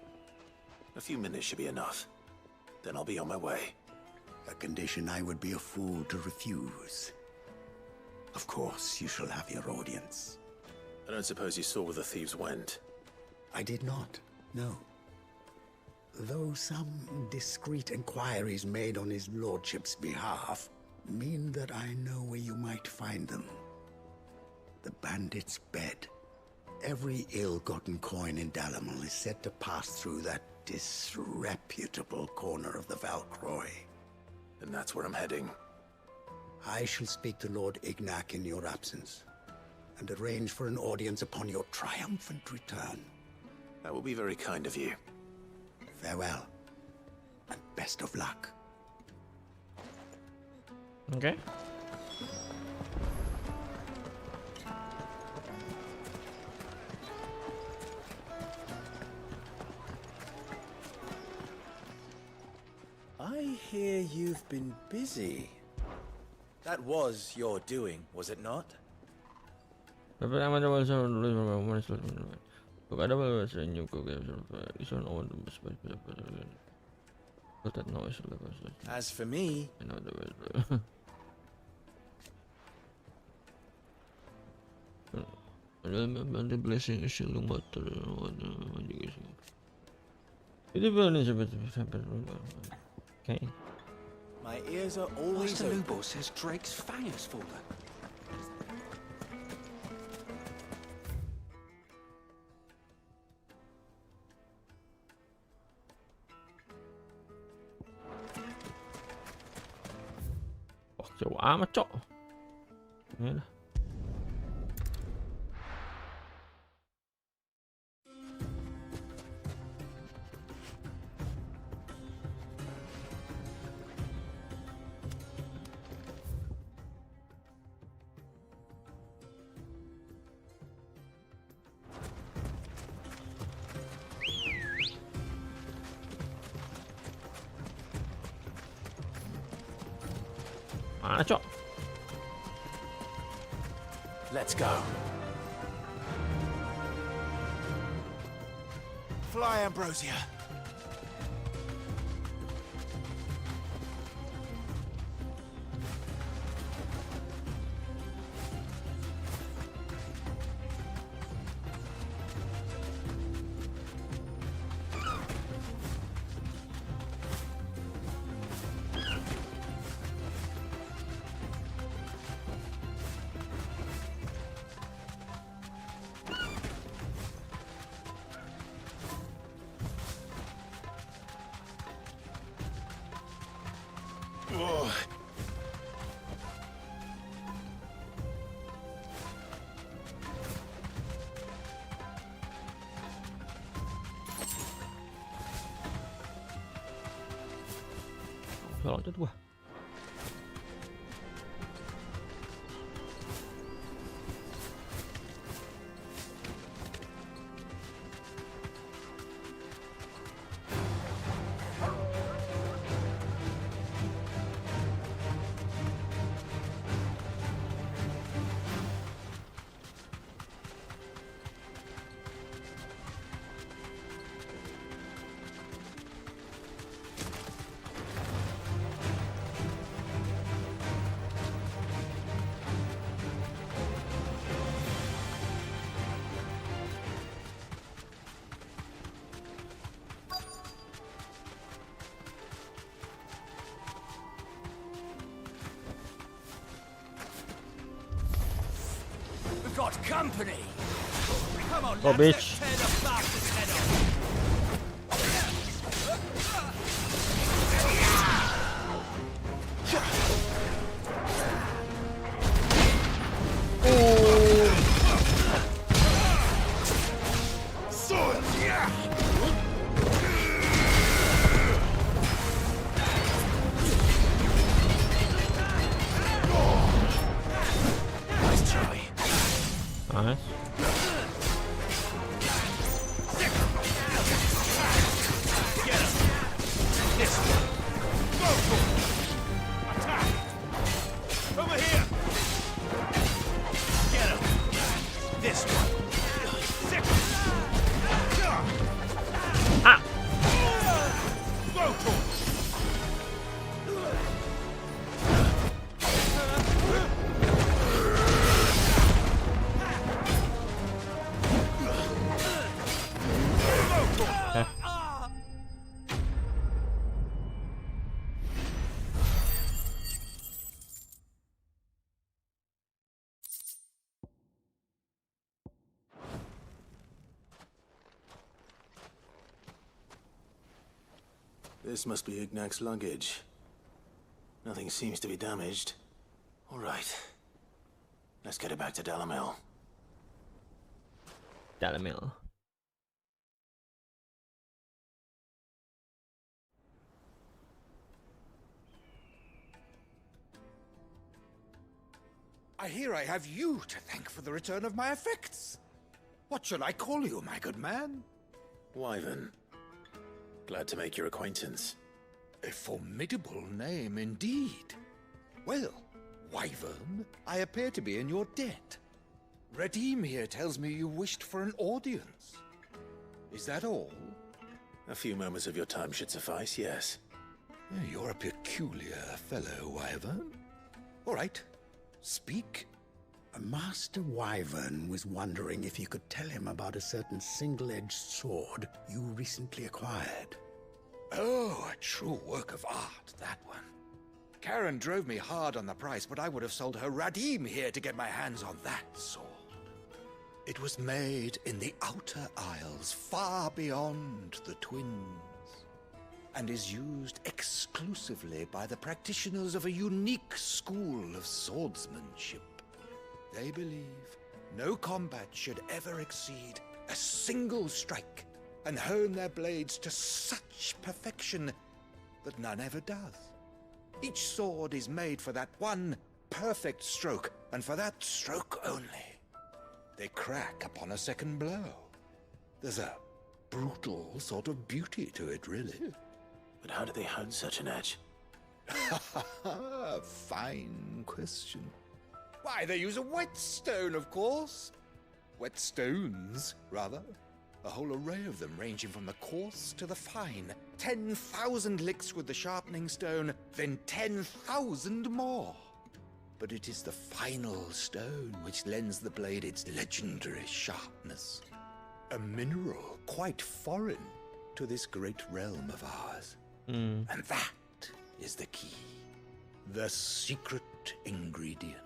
A few minutes should be enough. Then I'll be on my way. A condition I would be a fool to refuse. Of course, you shall have your audience. I don't suppose you saw where the thieves went? I did not, no. Though some discreet inquiries made on his lordship's behalf mean that I know where you might find them. The bandit's bed. Every ill-gotten coin in Dalamel is said to pass through that disreputable corner of the Valcroy. And that's where I'm heading. I shall speak to Lord Ignac in your absence, and arrange for an audience upon your triumphant return. That will be very kind of you. Farewell, and best of luck. Okay. I hear you've been busy. That was your doing, was it not? Beberapa awal saya dulu memang selesai. Ada bahasa Inggris juga isu awal dulu that noise level. As for me, the blessing is still matter. Itu benar sampai okay. My ears are always Master open. Lubo says Drake's fang has fallen. Oh, jauh amat, cok. Ini lah. Mana, cok? Let's go. Fly, Ambrosia. Oh. hur långt det går. We've got company. Come on, Oh, lads, bitch. let's tear the bastard's head off. Nice try. Nice. Get him. This one. Go for it. Attack. Over here. Get him. This one. Sick. Ah. Go for it. This must be Ignac's luggage. Nothing seems to be damaged. All right. Let's get it back to Dalamil. Dalamil. I hear I have you to thank for the return of my effects. What shall I call you, my good man? Wyvern. Glad to make your acquaintance. A formidable name indeed. Well, Wyvern, I appear to be in your debt. Redeem here tells me you wished for an audience. Is that all? A few moments of your time should suffice, yes. You're a peculiar fellow, Wyvern. All right, speak. Master Wyvern was wondering if you could tell him about a certain single-edged sword you recently acquired. Oh, a true work of art, that one. Karen drove me hard on the price, but I would have sold her Radim here to get my hands on that sword. It was made in the Outer Isles, far beyond the Twins, and is used exclusively by the practitioners of a unique school of swordsmanship. They believe no combat should ever exceed a single strike, and hone their blades to such perfection that none ever does. Each sword is made for that one perfect stroke, and for that stroke only. They crack upon a second blow. There's a brutal sort of beauty to it, really. But how do they hone such an edge? Fine question. Why, they use a whetstone, of course. Whetstones, rather. A whole array of them, ranging from the coarse to the fine. 10,000 licks with the sharpening stone, then 10,000 more. But it is the final stone which lends the blade its legendary sharpness. A mineral quite foreign to this great realm of ours. And that is the key. The secret ingredient.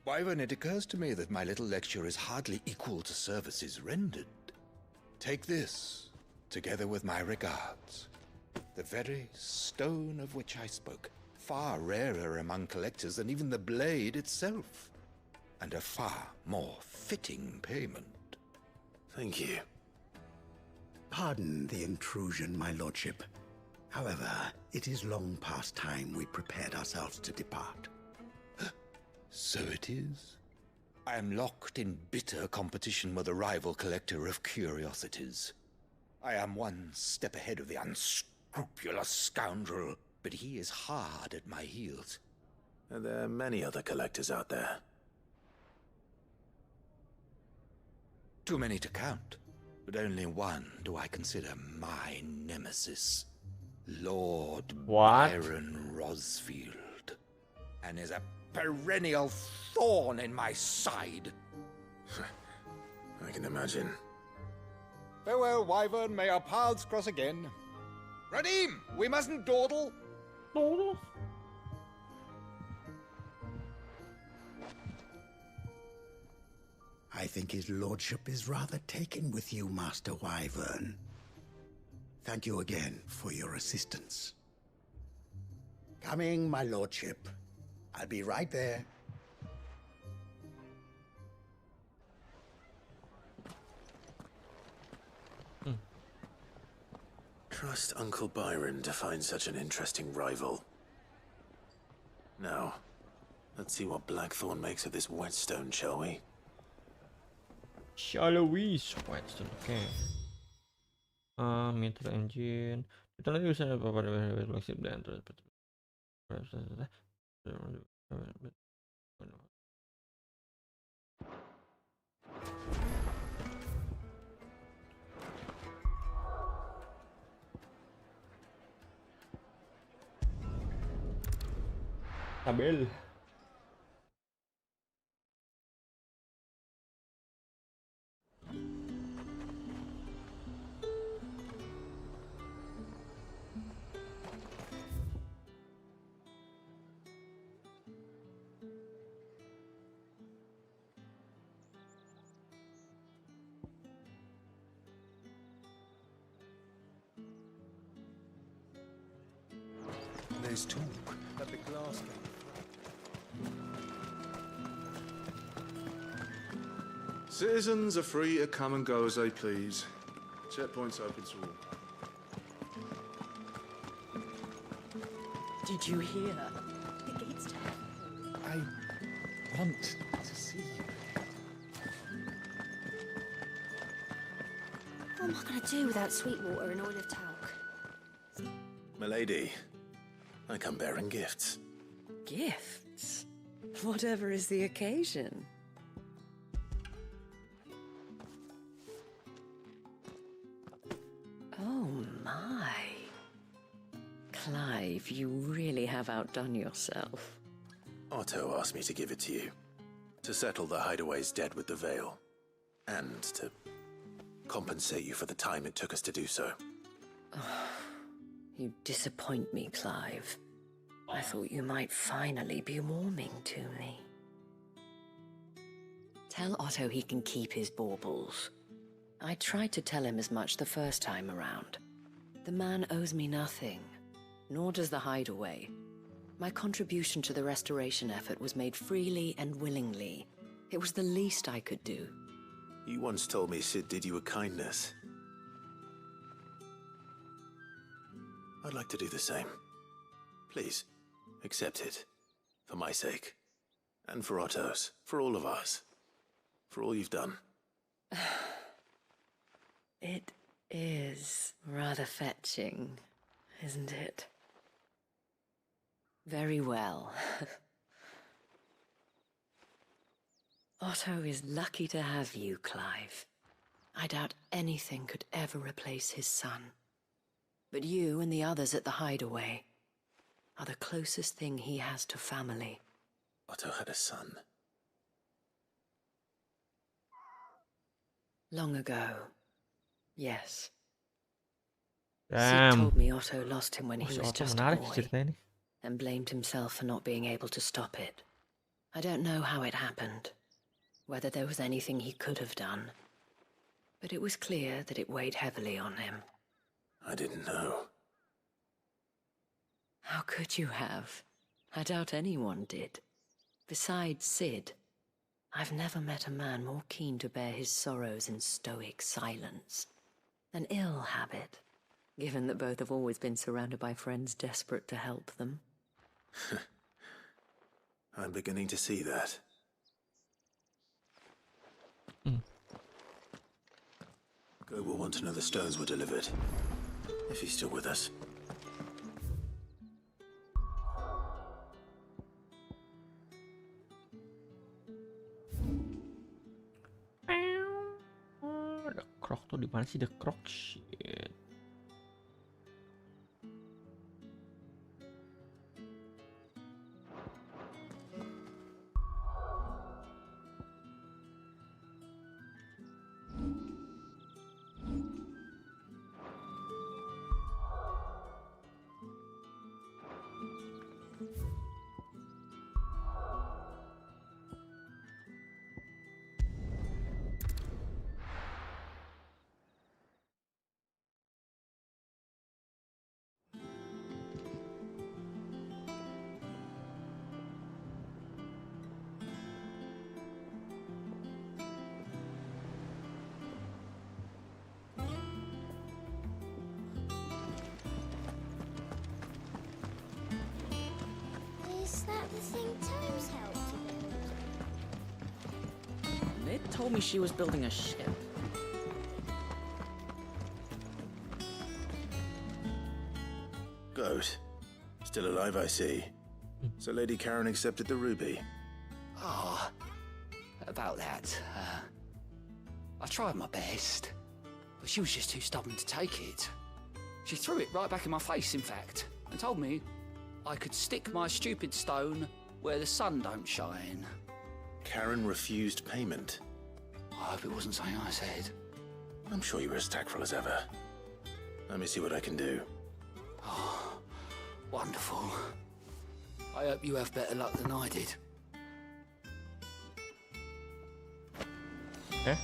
Wyvern, it occurs to me that my little lecture is hardly equal to services rendered. Take this, together with my regards. The very stone of which I spoke, far rarer among collectors than even the blade itself, and a far more fitting payment. Thank you. Pardon the intrusion, my lordship. However, it is long past time we prepared ourselves to depart. So it is. I am locked in bitter competition with a rival collector of curiosities. I am one step ahead of the unscrupulous scoundrel, but he is hard at my heels. Are there many other collectors out there? Too many to count, but only one do I consider my nemesis. Lord Byron Rosfield, and is a perennial thorn in my side. I can imagine. Farewell, Wyvern. May our paths cross again. Radim, we mustn't dawdle. Dawdle? I think his lordship is rather taken with you, Master Wyvern. Thank you again for your assistance. Coming, my lordship. I'll be right there. Trust Uncle Byron to find such an interesting rival. Now, let's see what Blackthorn makes of this whetstone, shall we? Shall we? Whetstone, oke. Mithril engine. Kita lagi bisa apa pada flagship dan terus. Tabel. There's talk that the glass gate. Citizens are free to come and go as they please. Checkpoint's open to all. Did you hear? The gate's down. I want to see you. What am I going to do without Sweetwater and oil of talc? Milady, I come bearing gifts. Gifts? Whatever is the occasion. Oh my. Clive, you really have outdone yourself. Otto asked me to give it to you. To settle the Hideaway's debt with the Veil. And to compensate you for the time it took us to do so. You disappoint me, Clive. I thought you might finally be warming to me. Tell Otto he can keep his baubles. I tried to tell him as much the first time around. The man owes me nothing, nor does the Hideaway. My contribution to the restoration effort was made freely and willingly. It was the least I could do. You once told me Sid did you a kindness. I'd like to do the same. Please, accept it. For my sake. And for Otto's. For all of us. For all you've done. It is rather fetching, isn't it? Very well. Otto is lucky to have you, Clive. I doubt anything could ever replace his son. But you and the others at the Hideaway are the closest thing he has to family. Otto had a son. Long ago, yes. Damn. Sid told me Otto lost him when he Si was Otto just a menarik boy, cerita ini. and blamed himself for not being able to stop it. I don't know how it happened, whether there was anything he could have done, but it was clear that it weighed heavily on him. I didn't know. How could you have? I doubt anyone did. Besides Sid, I've never met a man more keen to bear his sorrows in stoic silence. An ill habit, given that both have always been surrounded by friends desperate to help them. I'm beginning to see that. Go will want to know the stones were delivered, if he's still with us. The Croc tuh di mana sih The Croc? Shit. Is that the thing Times helped you build? Mid told me she was building a ship. Goat. Still alive, I see. So Lady Karen accepted the ruby. Ah, about that. I tried my best, but she was just too stubborn to take it. She threw it right back in my face, in fact, and told me I could stick my stupid stone where the sun don't shine. Karen refused payment. I hope it wasn't something I said. I'm sure you were as tactful as ever. Let me see what I can do. Oh, wonderful. I hope you have better luck than I did. Okay.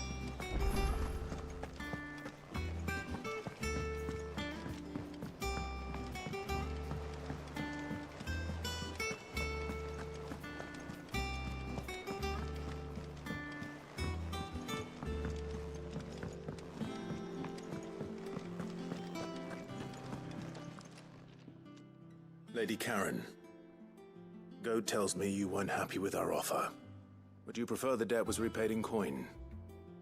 Lady Karen, Goat tells me you weren't happy with our offer. Would you prefer the debt was repaid in coin?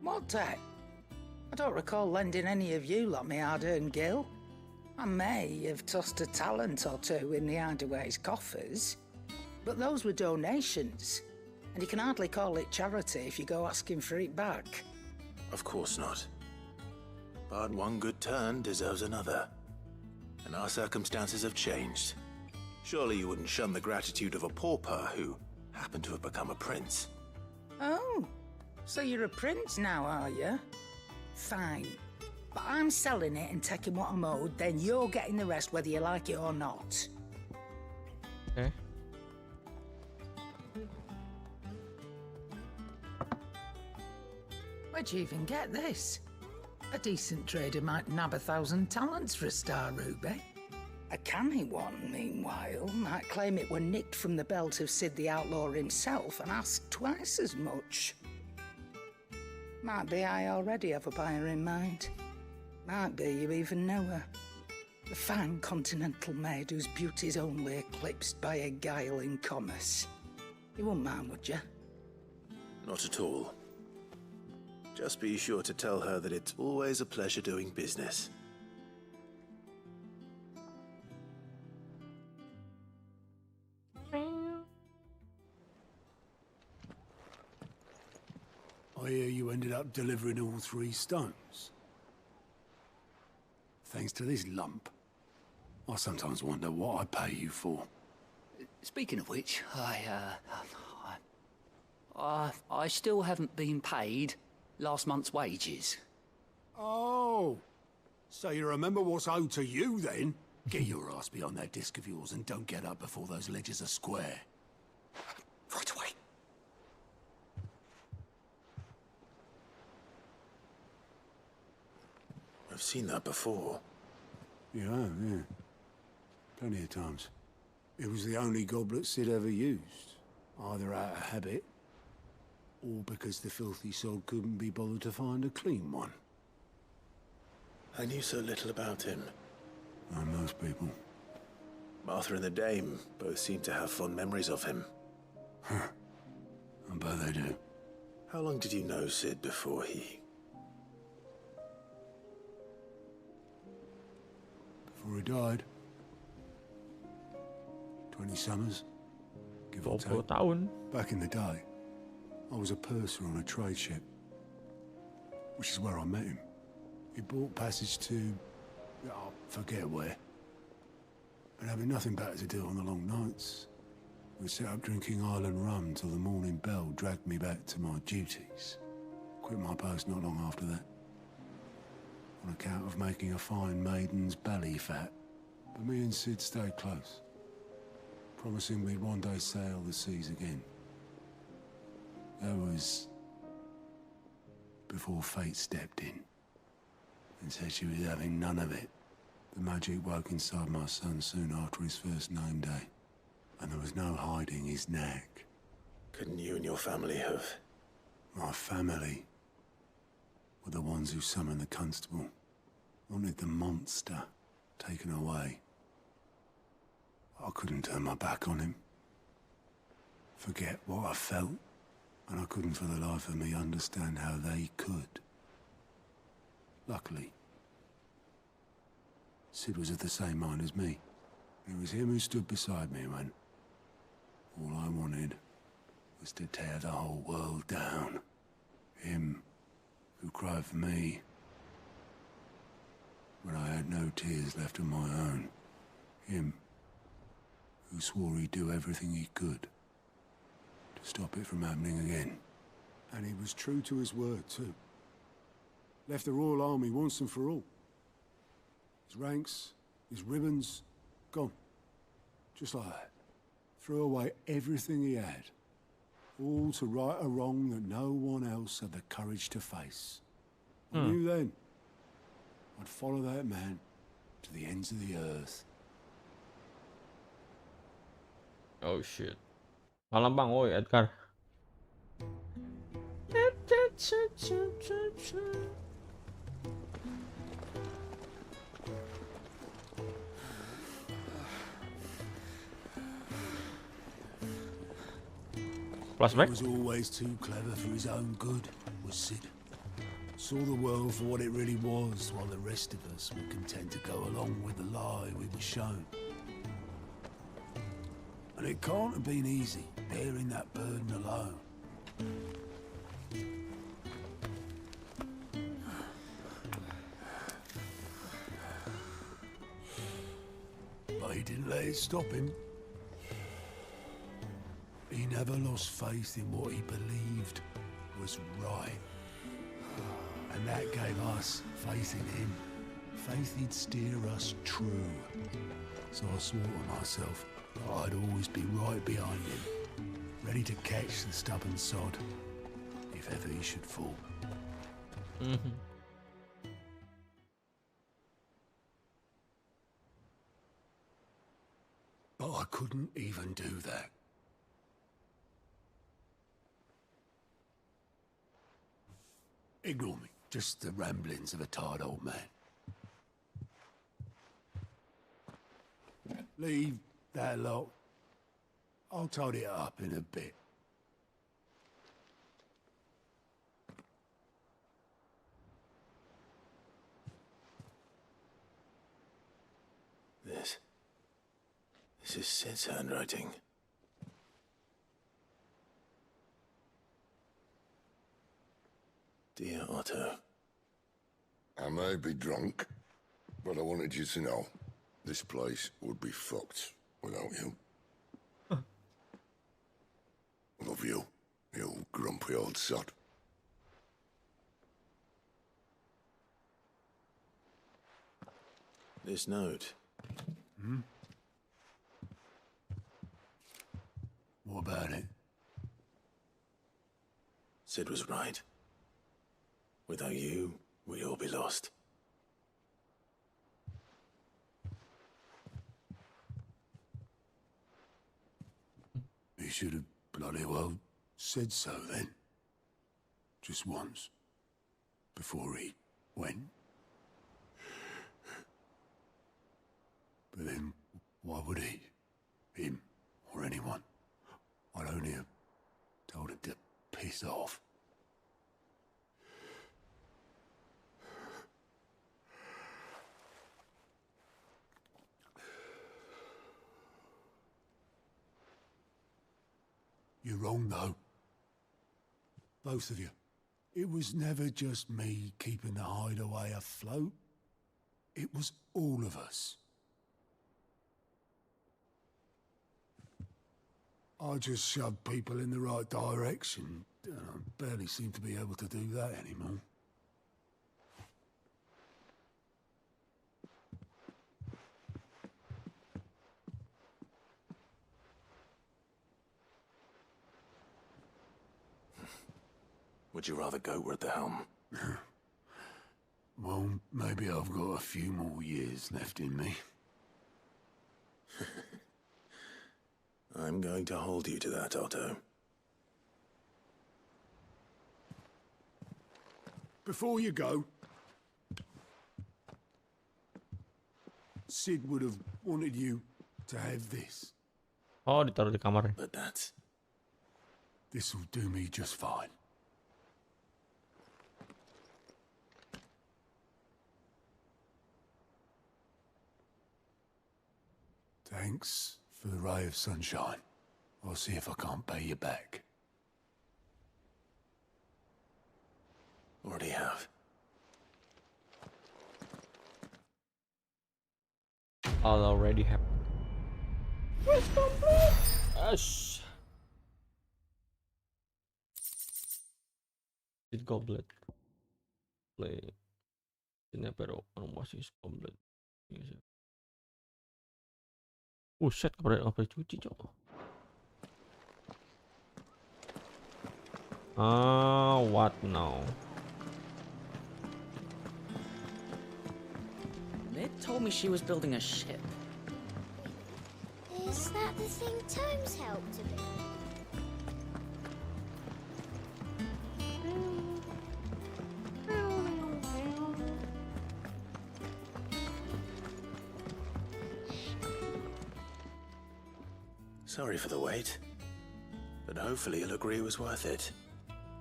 What debt? I don't recall lending any of you lot me hard-earned gil. I may have tossed a talent or two in the Hideaway's coffers, but those were donations, and you can hardly call it charity if you go asking for it back. Of course not. But one good turn deserves another. And our circumstances have changed. Surely you wouldn't shun the gratitude of a pauper who happened to have become a prince. Oh, so you're a prince now, are you? Fine. But I'm selling it and taking what I'm owed, then you're getting the rest whether you like it or not. Okay. Where'd you even get this? A decent trader might nab 1,000 talents for a star ruby. A canny one, meanwhile, might claim it were nicked from the belt of Sid the Outlaw himself and ask twice as much. Might be I already have a buyer in mind. Might be you even know her. The fine continental maid whose beauty's only eclipsed by a guile in commerce. You wouldn't mind, would you? Not at all. Just be sure to tell her that it's always a pleasure doing business. I hear you ended up delivering all 3 stones. Thanks to this lump. I sometimes wonder what I pay you for. Speaking of which, I still haven't been paid last month's wages. Oh, so you remember what's owed to you then? Get your ass behind that disc of yours and don't get up before those ledgers are square. Right away. I've seen that before. You have, yeah. Plenty of times. It was the only goblet Sid ever used. Either out of habit, or because the filthy sod couldn't be bothered to find a clean one. I knew so little about him. like most people. Martha and the Dame both seem to have fond memories of him. Huh. I bet they do. How long did you know Sid before he... Before he died? 20 summers, give or take. Back in the day, I was a purser on a trade ship, which is where I met him. He bought passage to... I forget where. And having nothing better to do on the long nights, we set up drinking island rum till the morning bell dragged me back to my duties. Quit my post not long after that, on account of making a fine maiden's belly fat. But me and Sid stayed close, promising we'd one day sail the seas again. That was before fate stepped in and said she was having none of it. The magic woke inside my son soon after his first name day, and there was no hiding his knack. Couldn't you and your family have... My family were the ones who summoned the constable, wanted the monster taken away. I couldn't turn my back on him, forget what I felt, and I couldn't for the life of me understand how they could. Luckily, Sid was of the same mind as me. It was him who stood beside me when all I wanted was to tear the whole world down. Him who cried for me when I had no tears left of my own. Him who swore he'd do everything he could to stop it from happening again. And he was true to his word, too. Left the Royal Army once and for all. His ranks, his ribbons, gone. Just like that. Threw away everything he had. All to right a wrong that no one else had the courage to face. I knew then I'd follow that man to the ends of the earth. Oh shit. Malam bang, oi Edgar. He was always too clever for his own good, was Sid. Saw the world for what it really was, while the rest of us were content to go along with the lie we were shown. And it can't have been easy, bearing that burden alone. But he didn't let it stop him. He never lost faith in what he believed was right. And that gave us faith in him. Faith he'd steer us true. So I swore to myself that I'd always be right behind him, ready to catch the stubborn sod, if ever he should fall. But I couldn't even do that. Ignore me. Just the ramblings of a tired old man. Leave that lot. I'll tidy it up in a bit. This is Sid's handwriting. Dear Otto. I may be drunk, but I wanted you to know this place would be fucked without you. Love you, you grumpy old sod. This note. What about it? Sid was right. Without you, we'd all be lost. He should have bloody well said so then. Just once. Before he went. But then, why would he? Him, or anyone? I'd only have told him to piss off. You're wrong, though. Both of you. It was never just me keeping the hideaway afloat. It was all of us. I just shoved people in the right direction, and I barely seem to be able to do that anymore. Would you rather goat were at the helm? Well, maybe I've got a few more years left in me. I'm going to hold you to that, Otto. Before you go, Sid would have wanted you to have this. Oh, ditaruh di kamar. But that's... This'll do me just fine. Thanks for the ray of sunshine. I'll see if I can't pay you back. Already have. I'll already have. Quest complete. Yes. It goblet. Play. Ini pero masih goblet. Shit, apa cuci, cok? What now? They told me she was building a ship. Is that the thing Tomes helped to build? Sorry for the wait. But hopefully you'll agree it was worth it.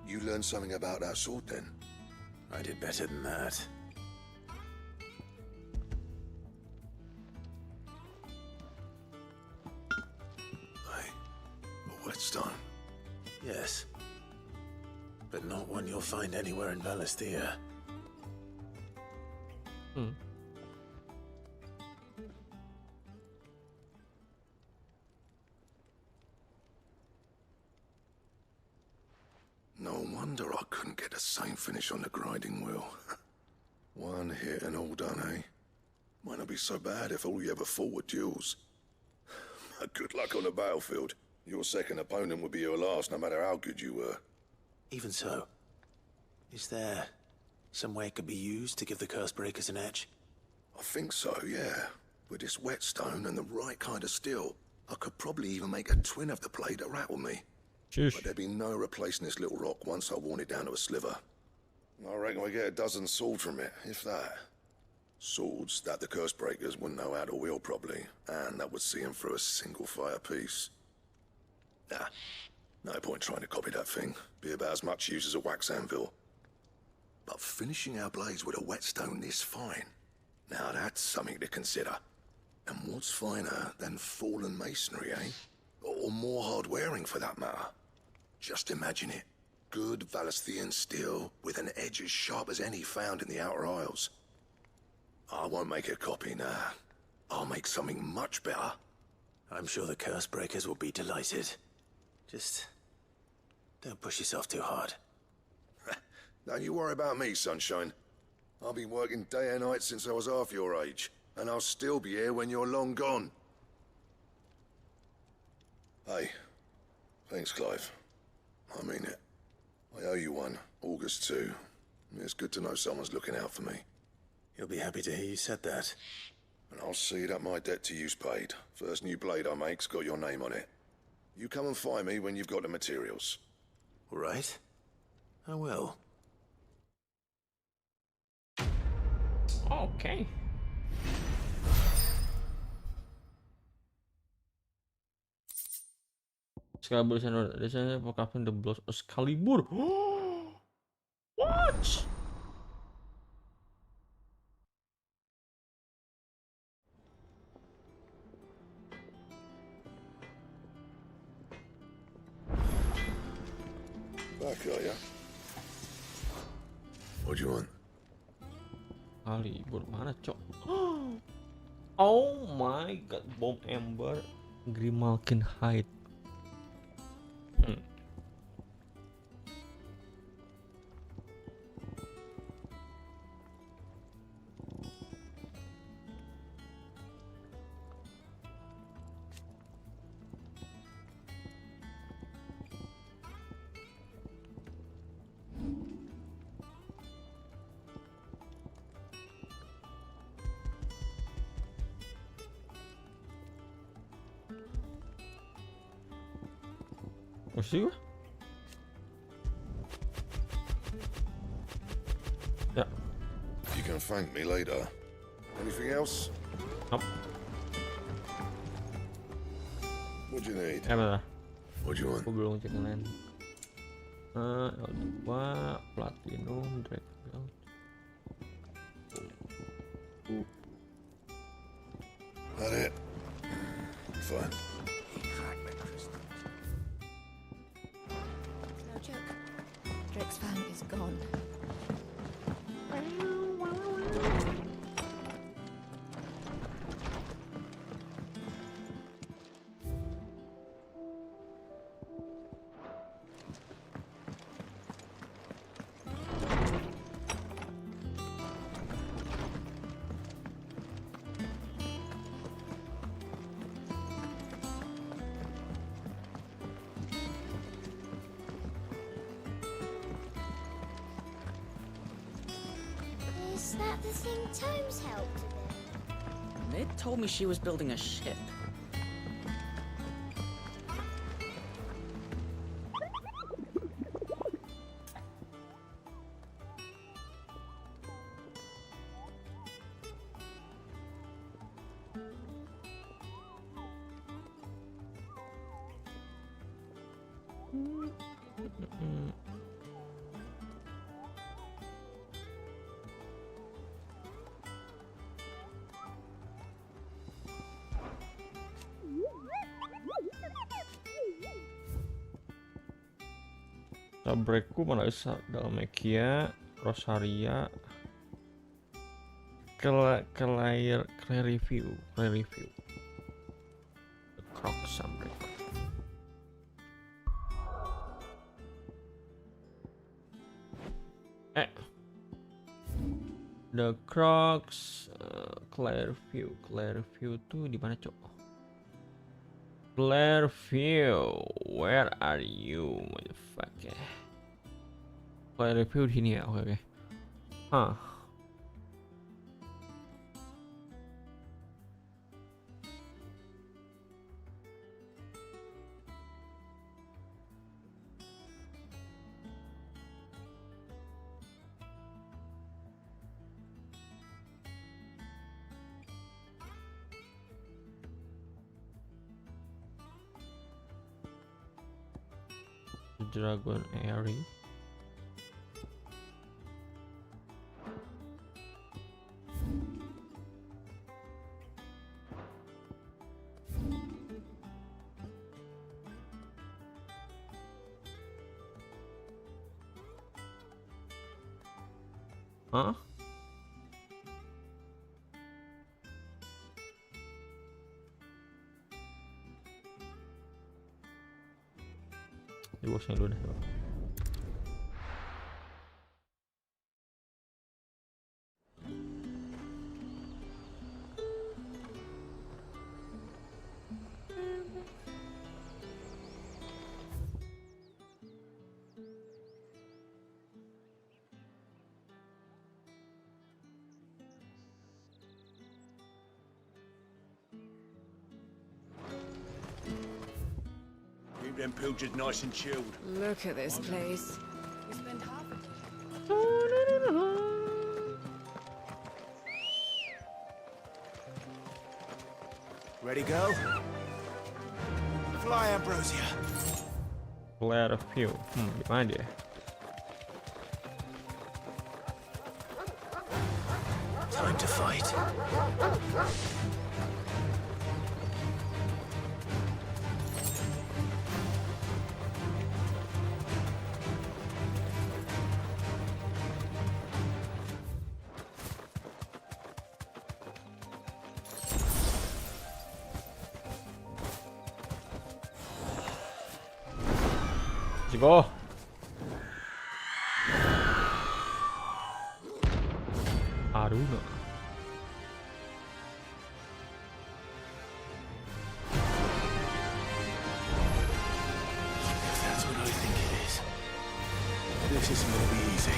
You learned something about that sword, then? I did better than that. A whetstone? Yes. But not one you'll find anywhere in Valisthea. No wonder I couldn't get the same finish on the grinding wheel. One hit and all done, eh? Might not be so bad if all you ever fought were duels. Good luck on the battlefield. Your second opponent would be your last, no matter how good you were. Even so, is there some way it could be used to give the curse breakers an edge? I think so, yeah. With this whetstone and the right kind of steel, I could probably even make a twin of the blade that rattled me. Shush. But there'd be no replacing this little rock once I worn it down to a sliver. I reckon we get a dozen swords from it, if that. Swords that the curse breakers wouldn't know how to wield properly, and that would see them through a single fire piece. Nah, no point trying to copy that thing. Be about as much use as a wax anvil. But finishing our blades with a whetstone this fine, now that's something to consider. And what's finer than fallen masonry, eh? Or more hard-wearing, for that matter. Just imagine it. Good Valisthean steel with an edge as sharp as any found in the Outer Isles. I won't make a copy, nah. I'll make something much better. I'm sure the curse breakers will be delighted. Just don't push yourself too hard. Don't you worry about me, sunshine. I've been working day and night since I was half your age, and I'll still be here when you're long gone. Hey, thanks, Clive. I mean it. I owe you one, August too. It's good to know someone's looking out for me. You'll be happy to hear you said that. And I'll see that my debt to you's paid. First new blade I make's got your name on it. You come and find me when you've got the materials. All right. I will. Okay. Excalibur Senor, desanya for casting the blows Excalibur. What? Back, are ya? What do you want? Excalibur mana, Cok? Oh my god, Bomb Ember, Grimalkin Hide. Mesti gua? Yeah. You can thank me later. Anything else? Nope. What do you need? What do you want? Aku belum cek lain. L2 Platinum Drake Belt. That it? Fine. No joke. Drake's fang is gone. Is that the thing Tomes helped with? Mid told me she was building a ship. Breakku mana bisa Dalmacia, Rosaria, Clear review, The Croc Sunbreak. The Crocs, Clearview tuh di mana, Cok? Clearview, where are you, motherfucker? Clearview di sini ya, oke. Hah. Dragon Airy. Hah? Dibosan dulu deh. Keep them pilgers nice and chilled. Look at this place. We spend half a day. Ready, go? Fly, Ambrosia. Flare of view. Di mana dia? Time to fight. Let's go. Aruna. If that's what I think it is, this isn't gonna be easy.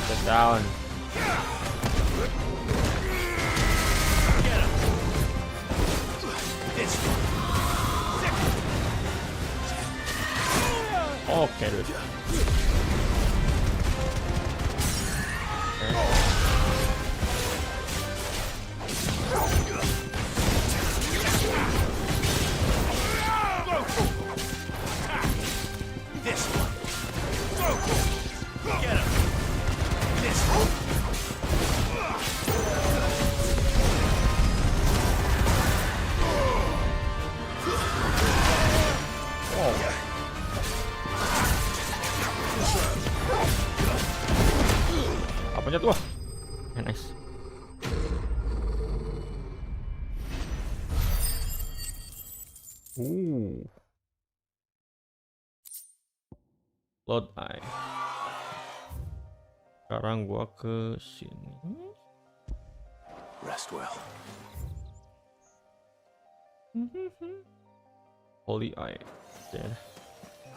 Get down. Okay, dude. This one. Get him. This one. Apanya tuh? Nice. Load eye. Sekarang gua ke sini. Rest well. Holy eye. Dead.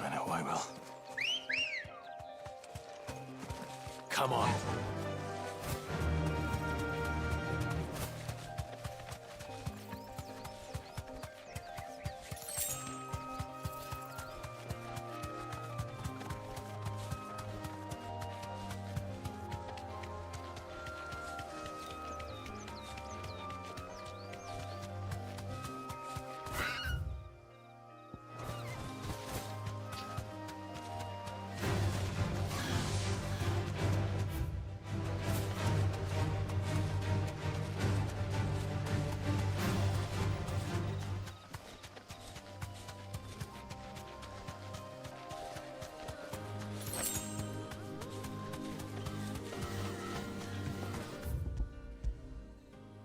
I know I will. Come on.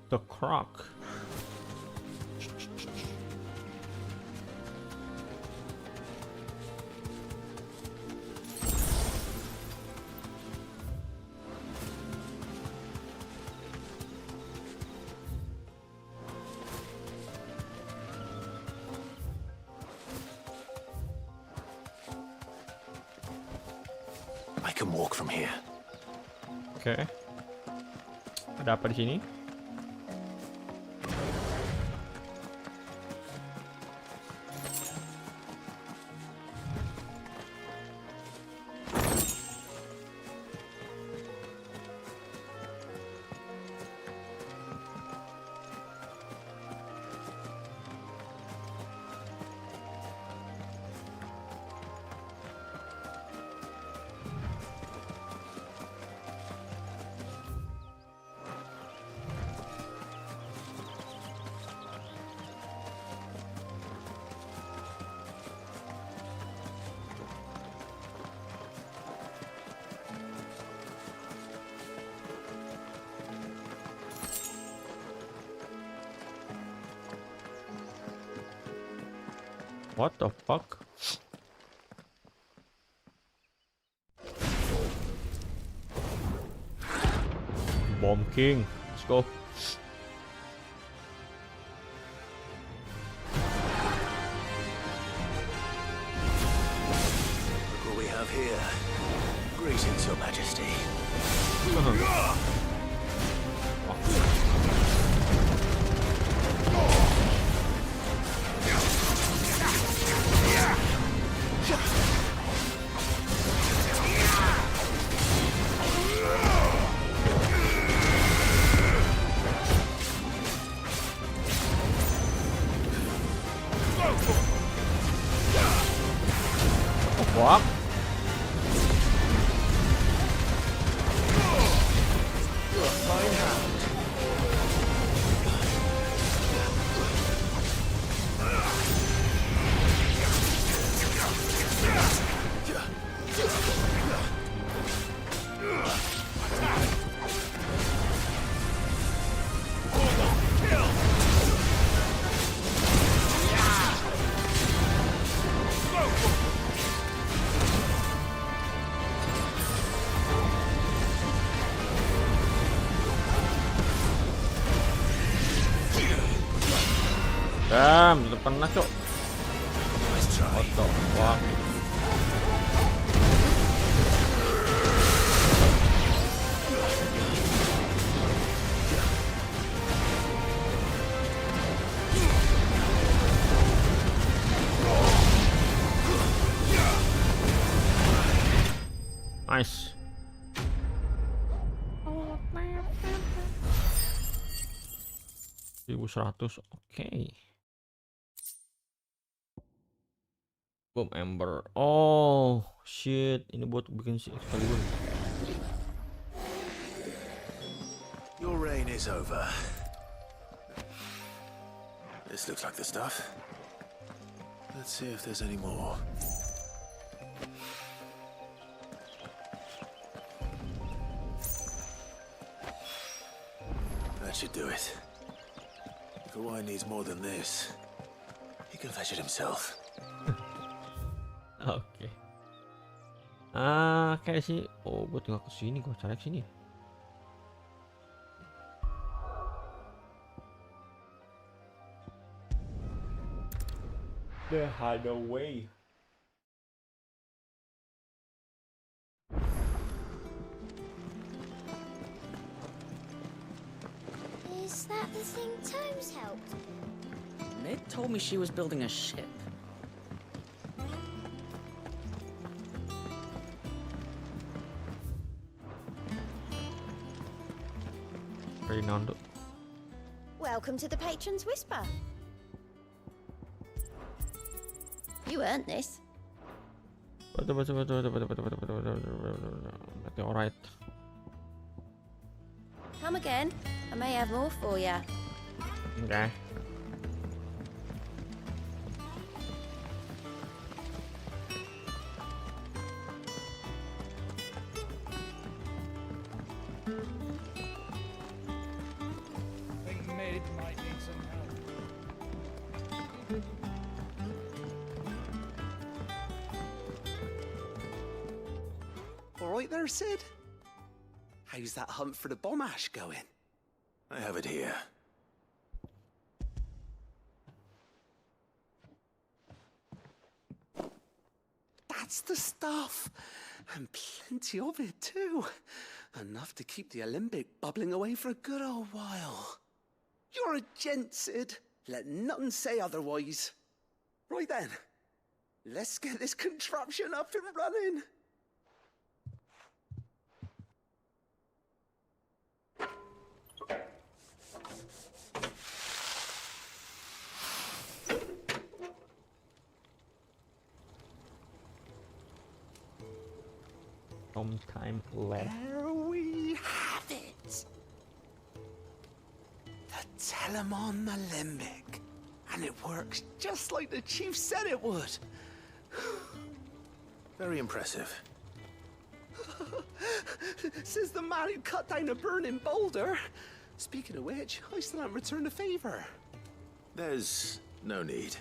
The croc. I can walk from here. Oke. Ada apa di sini? What the fuck? Bomb King. Let's go. Look what we have here. Greetings, Your Majesty. Fuck. Damn, udah pernah cok. What the fuck? Nice. 1100, oke. Bom Ember. Oh shit, ini buat bikin si Excalibur. Your reign is over. This looks like the stuff. Let's see if there's any more. That should do it. If Hawaii needs more than this, he can fetch it himself. Oke. Kayak sih. Oh, gue tinggal ke sini, gue cari sini. The hideaway. Is that the thing Tomes helped? Nick told me she was building a ship. Reinaldo. Welcome to the Patron's Whisper. You earned this. Alright. Come again. I may have more for you. Okay. All right there, Sid? How's that hunt for the bomb ash going? I have it here. That's the stuff. And plenty of it, too. Enough to keep the Alembic bubbling away for a good old while. You're a gent, Sid. Let nothing say otherwise. Right then. Let's get this contraption up and running. Sometime left. There we have it. The Telemon Alembic. And it works just like the chief said it would. Very impressive. Says the man who cut down a burning boulder. Speaking of which, I still haven't returned the favor. There's no need.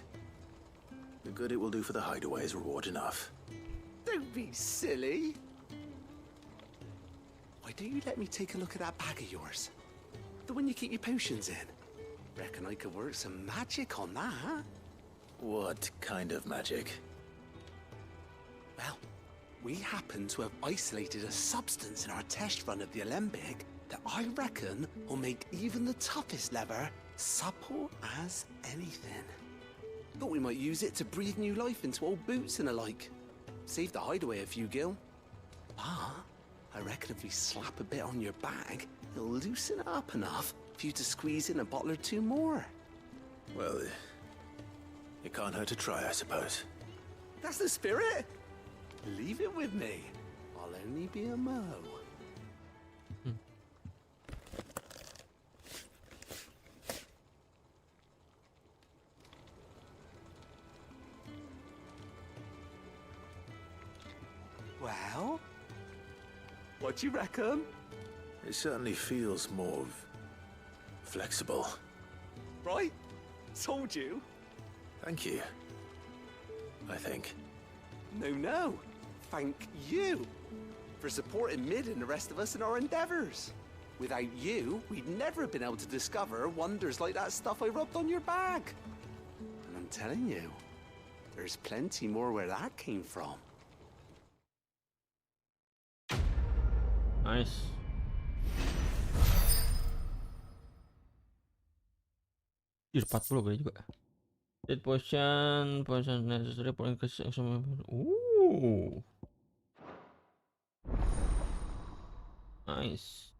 The good it will do for the hideaway is reward enough. Don't be silly. Why don't you let me take a look at that bag of yours? The one you keep your potions in. Reckon I could work some magic on that, huh? What kind of magic? Well, we happen to have isolated a substance in our test run of the Alembic that I reckon will make even the toughest lever supple as anything. Thought we might use it to breathe new life into old boots and the like. Save the hideaway a few gil. But I reckon if we slap a bit on your bag, it'll loosen it up enough for you to squeeze in a bottle or two more. Well, It can't hurt to try, I suppose. That's the spirit. Leave it with me. I'll only be a mo. Well, what do you reckon? It certainly feels more flexible. Right? Told you. Thank you. I think. No. Thank you for supporting Mid and the rest of us in our endeavors. Without you, we'd never have been able to discover wonders like that stuff I rubbed on your bag. And I'm telling you, there's plenty more where that came from. Nice. Di 40 boleh juga. Dead potion necessary for increase some. Nice.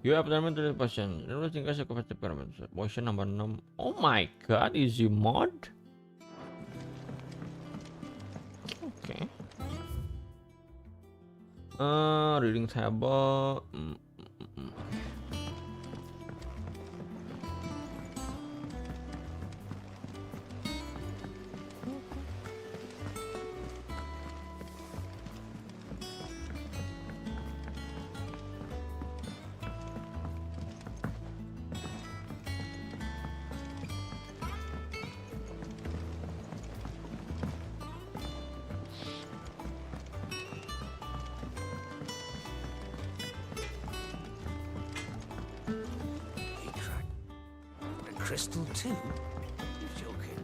You have done the potion. Lalu tinggal saya cover parameter. Potion number 6. Oh my god, easy mod. Okay. Reading table. Crystal too? You're joking.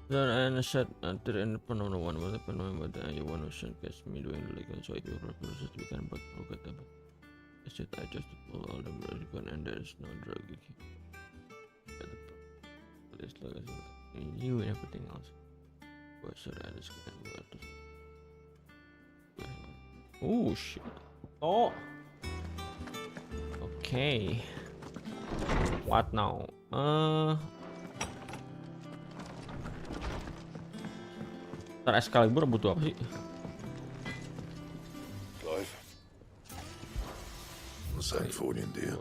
Dan set antar and penemuan pada penemuan pada you want to showcase me doing legal so you proses bikin buat program apa? Set I just pull all the broken and there's no drug. It's like you and everything else. But so that is going to oh shit. Oh. Okay. What now? Ntar Excalibur butuh apa sih? Clive. What's that for you, dear?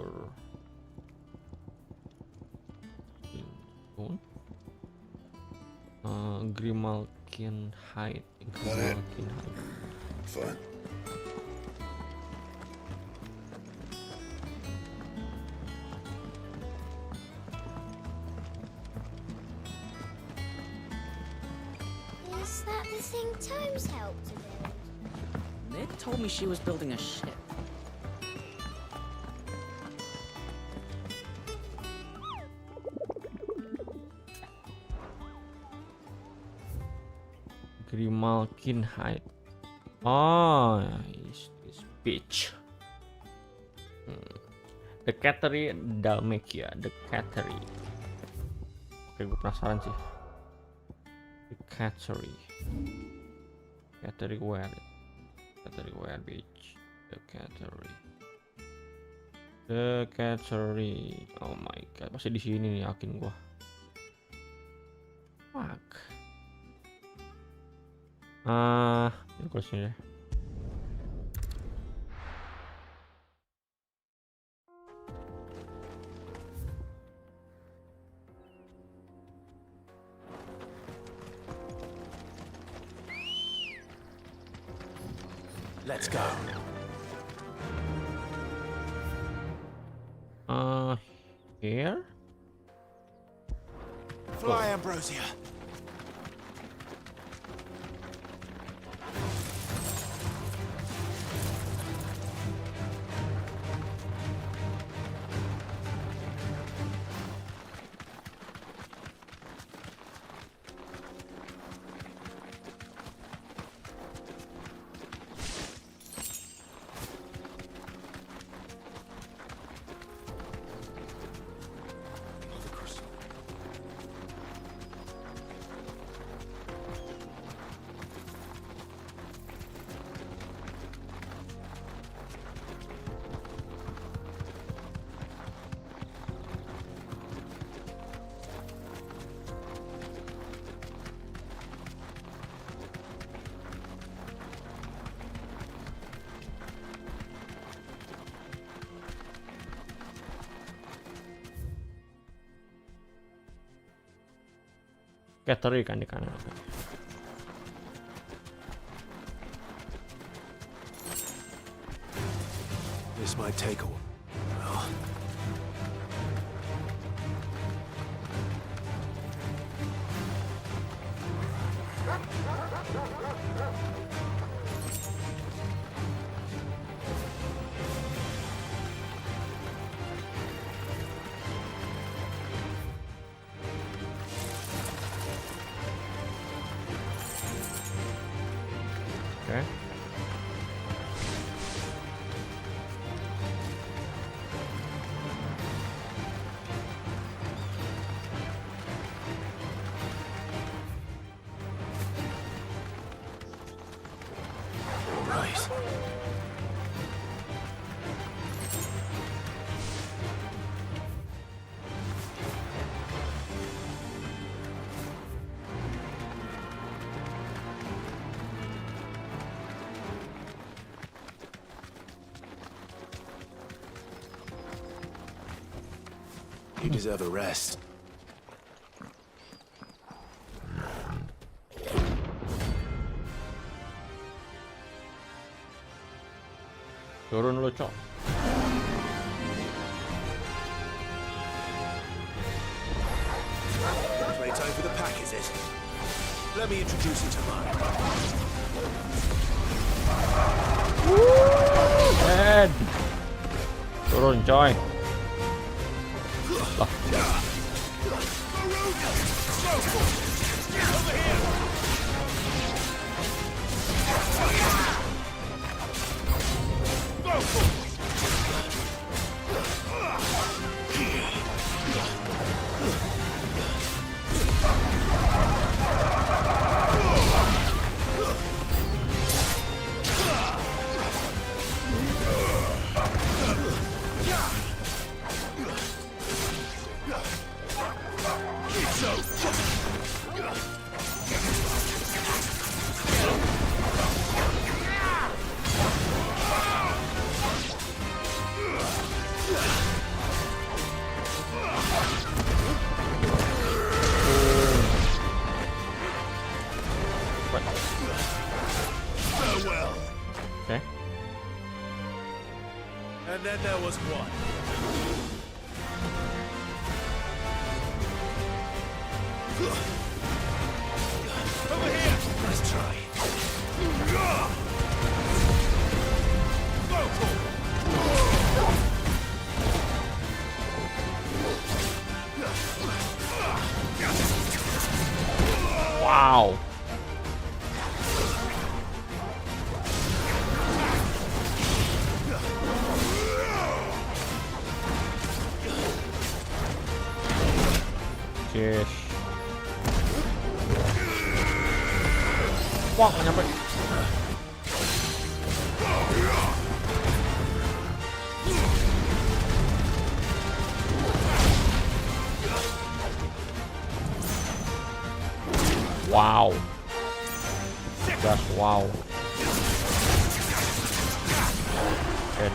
Grimalkin hide. Grimalkin hide. Fine. Is that the thing Tomes helped to build? Ned told me she was building a ship. Grimalkin hide. Oh, this bitch. The Cattery Dalmatia, the Cattery. Oke, gue penasaran sih. The Cattery. Cattery where? Cattery where, bitch? The Cattery. The Cattery. Oh my god, pasti di sini nih, yakin gua. Fuck. Ya kalau sini deh. Let's go. Here? Fly, Ambrosia. Catering kan di kanan. Okay. This might take a while. Okay. Right. You deserve a rest. Turun lu, Cok. Playtime for the pack, is it? Let me introduce you to mine. Ed. Turun, coy. Lah. Farewell. Okay. And then there was one. Over here! Nice try. Wow. Yes. Wah, nggak nyampe. Wow. Just wow. Dead.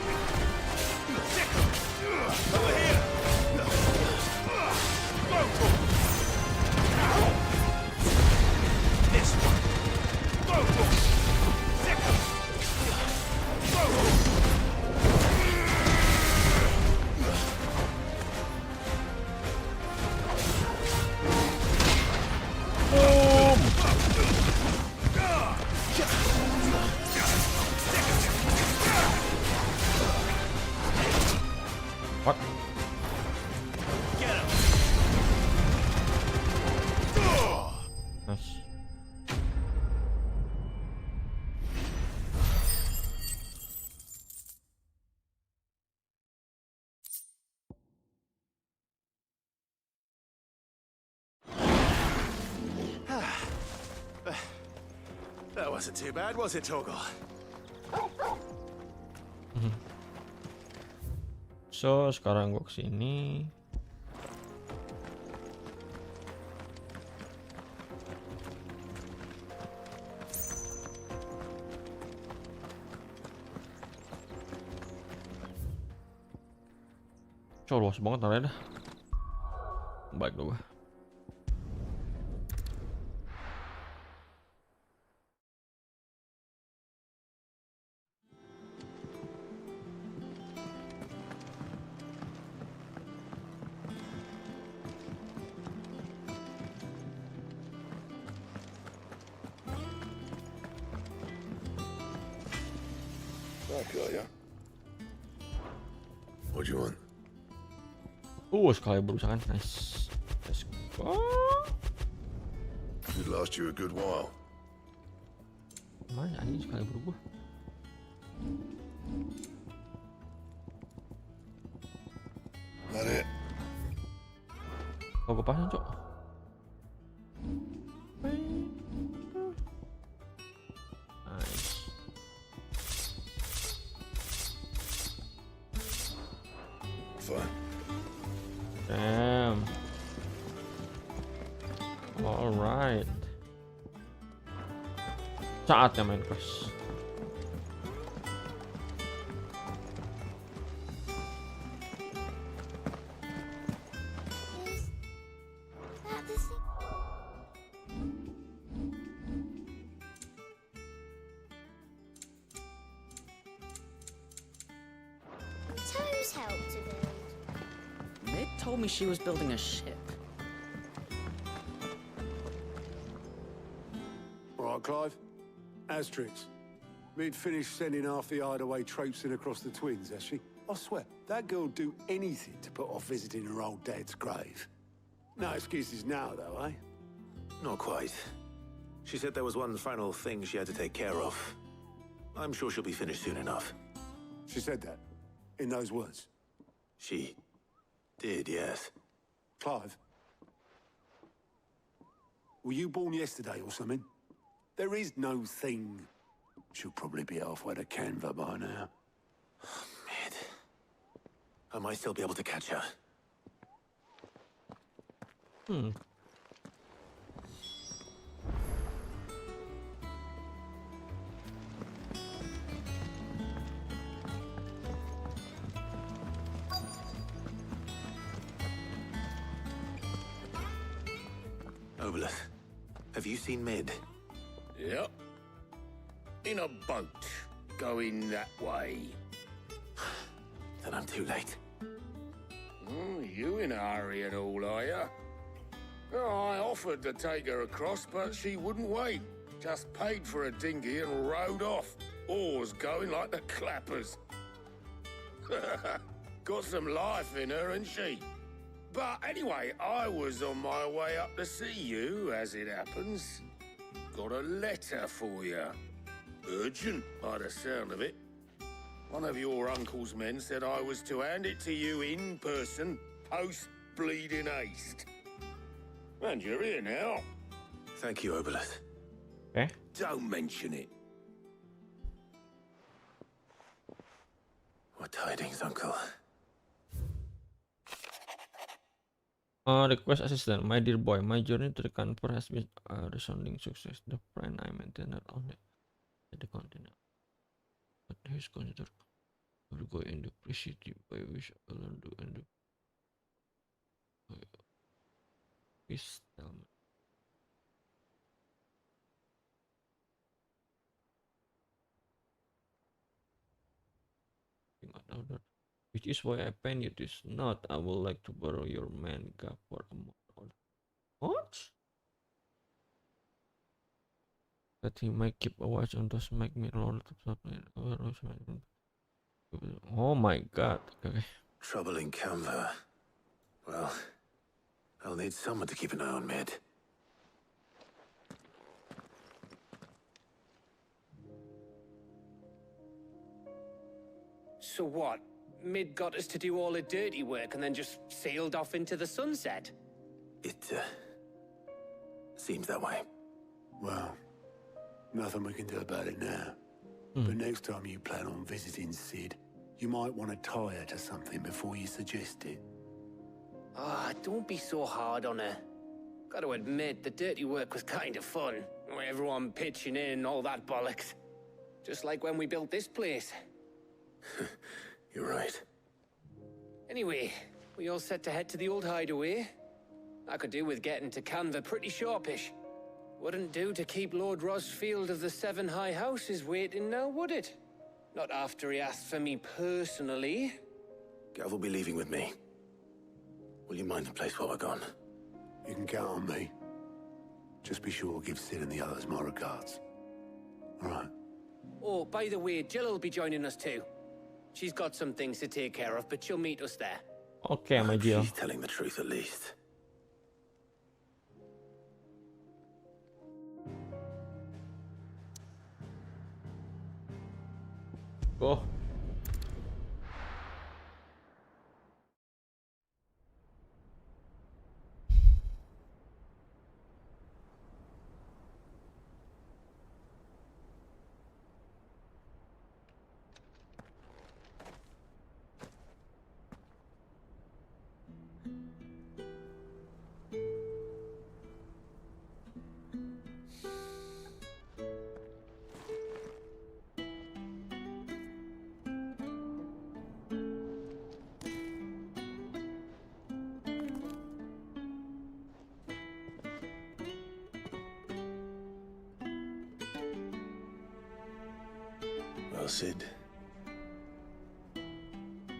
What? Nice. That wasn't too bad, was it, Torgal? So, sekarang gua kesini. Cok, luas banget area dah. Baik dulu. back, are you? What do you want? Sekali berusaha kan. Nice. Let's go. Should last you a good while. Mana ini sekali berubah? That it? Kau kepasan, Cok. Nice. Fine. Damn. Alright. Saatnya main quest. Toes help to build. Mid told me she was building a ship. All right, Clive. Asterix. Mid finished sending half the hideaway traipsing across the twins, has she? I swear, that girl'd do anything to put off visiting her old dad's grave. No excuses now, though, eh? Not quite. She said there was one final thing she had to take care of. I'm sure she'll be finished soon enough. She said that? In those words? She did, yes. Clive? Were you born yesterday or something? There is no thing. She'll probably be halfway to Canva by now. Mid. I might still be able to catch her. Obolus, have you seen Mid? Yep. In a boat, going that way. Then I'm too late. You in a hurry at all, are you? I offered to take her across, but she wouldn't wait. Just paid for a dinghy and rowed off. Oars going like the clappers. Got some life in her, ain't she? But anyway, I was on my way up to see you, as it happens. Got a letter for you. Urgent, by the sound of it. One of your uncle's men said I was to hand it to you in person, post-bleeding haste. And you're here now. Thank you, Obolus. Okay. Don't mention it. What tidings, Uncle? Request assistant, my dear boy. My journey to the Canper has been a resounding success. The friend I maintain not only at the continent, but he's considered will go in the city by which I learn to end the peace settlement. Which is why I pen you this note. I would like to borrow your manga for a moment. What? That he might keep a watch on those make me roll up. Oh my god. Okay. Trouble in Canva. Well, I'll need someone to keep an eye on Mid. So what? Mid got us to do all the dirty work and then just sailed off into the sunset? It, seems that way. Well, nothing we can do about it now. But next time you plan on visiting Sid, you might want to tie her to something before you suggest it. Ah, don't be so hard on her. Gotta admit, the dirty work was kind of fun. Everyone pitching in and all that bollocks. Just like when we built this place. You're right. Anyway, we all set to head to the old hideaway. I could do with getting to Canva pretty sharpish. Wouldn't do to keep Lord Rosfield of the Seven High Houses waiting now, would it? Not after he asked for me personally. Gav will be leaving with me. Will you mind the place while we're gone? You can count on me. Just be sure to give Sid and the others my regards. All right. Oh, by the way, Jill will be joining us too. She's got some things to take care of, but she'll meet us there. Okay, my dear. She's telling the truth at least. Go. Well, Sid,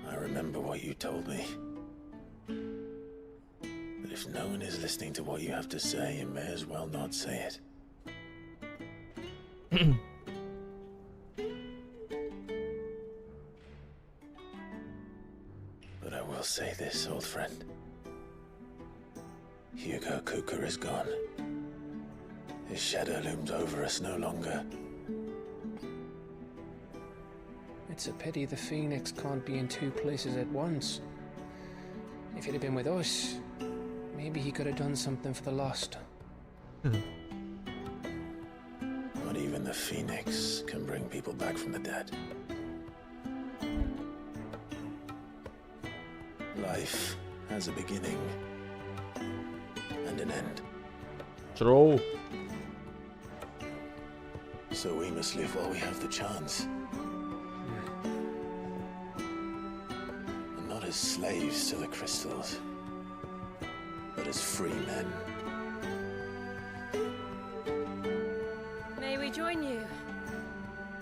I remember what you told me. But if no one is listening to what you have to say, you may as well not say it. But I will say this, old friend. Hugo Cooker is gone. His shadow looms over us no longer. It's a pity the Phoenix can't be in two places at once. If he'd have been with us, maybe he could have done something for the lost. Not even the Phoenix can bring people back from the dead. Life has a beginning and an end. True. So we must live while we have the chance. And not as slaves to the crystals, but as free men. May we join you?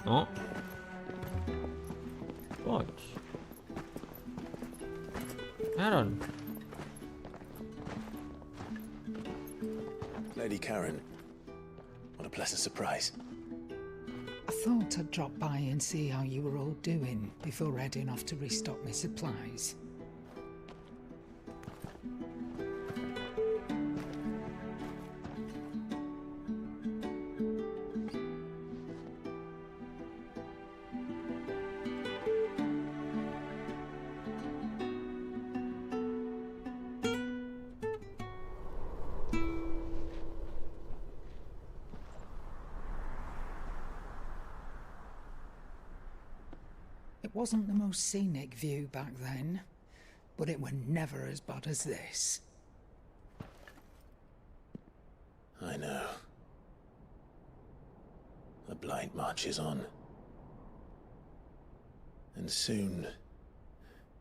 No. What? Aaron. Lady Karen, what a pleasant surprise. I thought I'd drop by and see how you were all doing before heading off to restock my supplies. It wasn't the most scenic view back then, but it were never as bad as this. I know. The Blight marches on. And soon,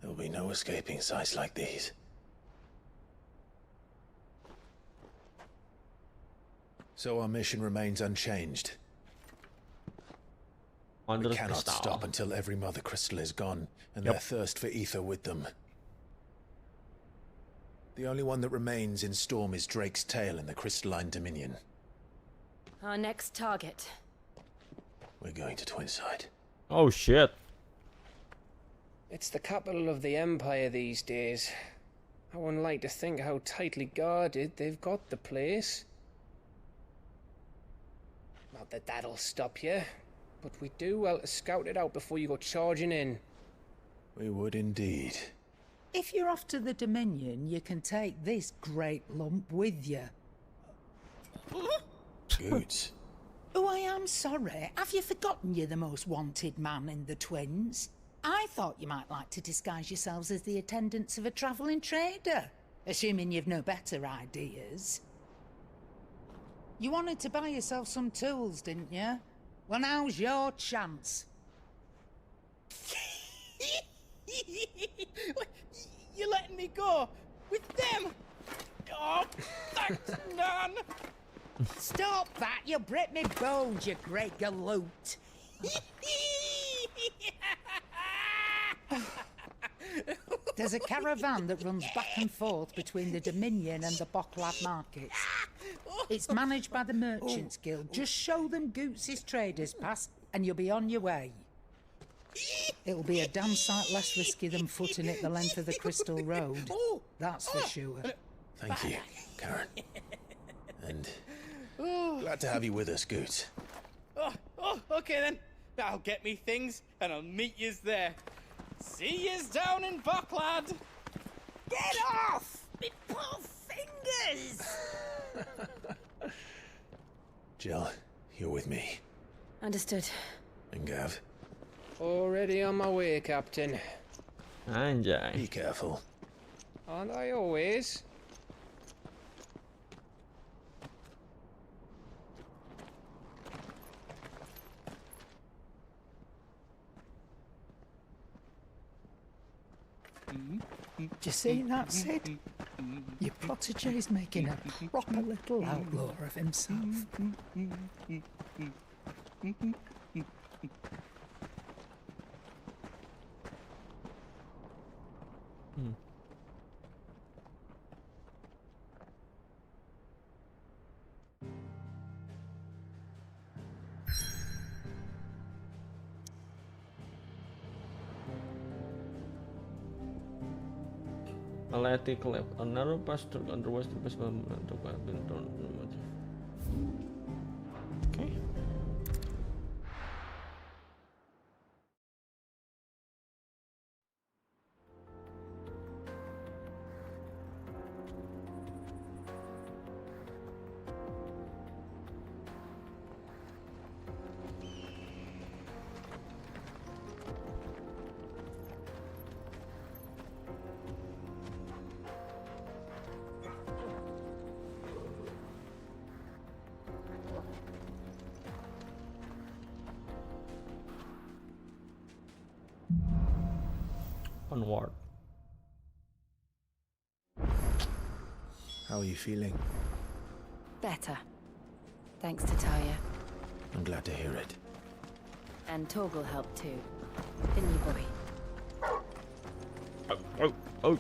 there will be no escaping sights like these. So our mission remains unchanged. We cannot stop until every Mother Crystal is gone, and their thirst for ether with them. The only one that remains in Storm is Drake's Tail in the Crystalline Dominion. Our next target. We're going to Twinside. Oh shit. It's the capital of the Empire these days. I wouldn't like to think how tightly guarded they've got the place. Not that that'll stop you, but we do well to scout it out before you go charging in. We would indeed. If you're off to the Dominion, you can take this great lump with you. Goods. Oh, I am sorry. Have you forgotten you're the most wanted man in the Twins? I thought you might like to disguise yourselves as the attendants of a travelling trader, assuming you've no better ideas. You wanted to buy yourself some tools, didn't you? Well, now's your chance. You're letting me go with them? Oh, thanks, Nan. Stop that! You'll break me bones, you great galoot. There's a caravan that runs back and forth between the Dominion and the Bocklab markets. It's managed by the Merchants Guild. Just show them Goots' traders past and you'll be on your way. It'll be a damn sight less risky than footing it the length of the Crystal Road. That's for sure. Thank you, Karen. And glad to have you with us, Goot. Okay then. I'll get me things and I'll meet yous there. See yous down in Bucklad. Get off! Me poor fingers! Jill, you're with me. Understood. And Gav? Already on my way, Captain. Anjay. Be careful. Aren't I always? Do you see that, Sid? Your protege's making a proper little outlaw of himself. Athletic left. A narrow path to underwater the best moment to have been done. Okay. Onward. How are you feeling? Better. Thanks to Taya. I'm glad to hear it. And Torgal helped too. Didn't you, boy? Oh.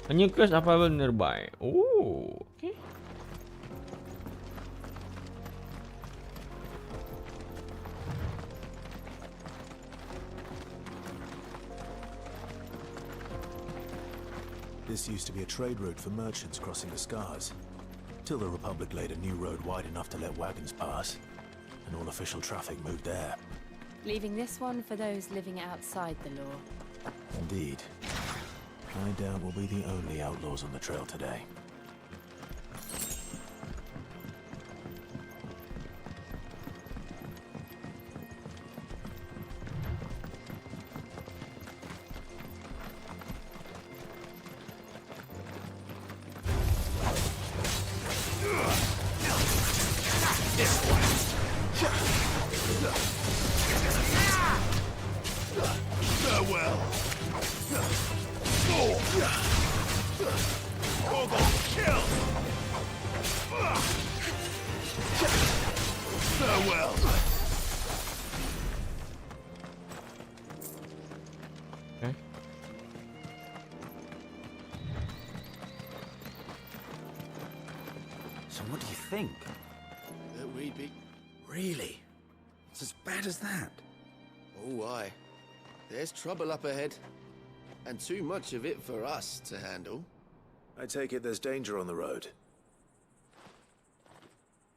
A new quest available nearby. Oh, okay. This used to be a trade route for merchants crossing the Scars. Till the Republic laid a new road wide enough to let wagons pass, and all official traffic moved there. Leaving this one for those living outside the law. Indeed. I doubt we'll be the only outlaws on the trail today. So what do you think? That we'd be... Really? It's as bad as that? Oh, aye. There's trouble up ahead. And too much of it for us to handle. I take it there's danger on the road.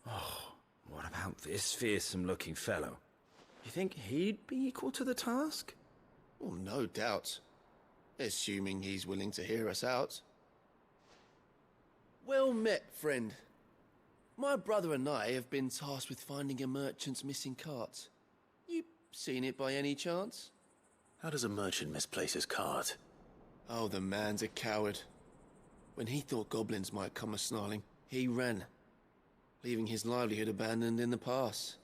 Oh, what about this fearsome-looking fellow? You think he'd be equal to the task? Oh, no doubt. Assuming he's willing to hear us out. Well met, friend. My brother and I have been tasked with finding a merchant's missing cart. You seen it by any chance? How does a merchant misplace his cart? Oh, the man's a coward. When he thought goblins might come a-snarling, he ran, leaving his livelihood abandoned in the pass.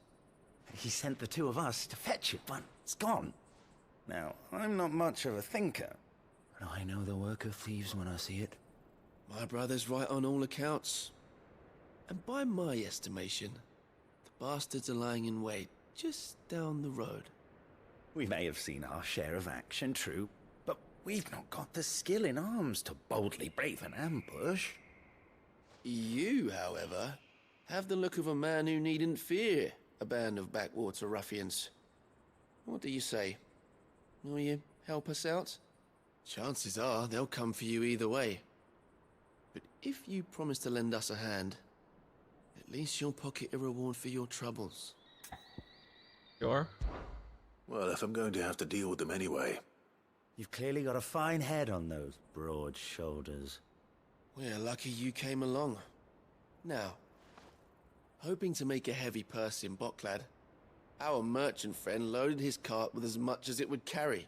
He sent the two of us to fetch it, but it's gone. Now, I'm not much of a thinker, but I know the work of thieves when I see it. My brother's right on all accounts. And by my estimation, the bastards are lying in wait just down the road. We may have seen our share of action, true, but we've not got the skill in arms to boldly brave an ambush. You, however, have the look of a man who needn't fear a band of backwater ruffians. What do you say? Will you help us out? Chances are they'll come for you either way. But if you promise to lend us a hand, at least you'll pocket a reward for your troubles. Sure. Well, if I'm going to have to deal with them anyway. You've clearly got a fine head on those broad shoulders. We're lucky you came along. Now, hoping to make a heavy purse in Boklad, our merchant friend loaded his cart with as much as it would carry.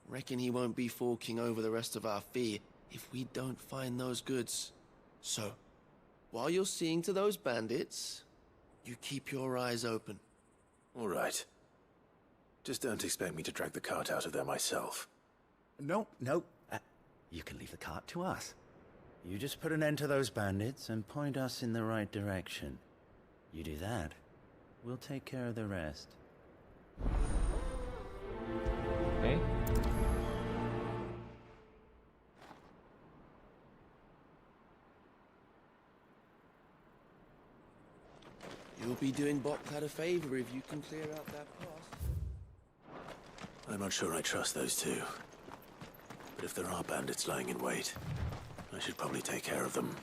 Reckon he won't be forking over the rest of our fee if we don't find those goods. So, while you're seeing to those bandits, you keep your eyes open. All right. Just don't expect me to drag the cart out of there myself. No. You can leave the cart to us. You just put an end to those bandits and point us in the right direction. You do that, we'll take care of the rest. Okay. You'll be doing Boklad a favor if you can clear out that pass. I'm not sure I trust those two. But if there are bandits lying in wait, I should probably take care of them.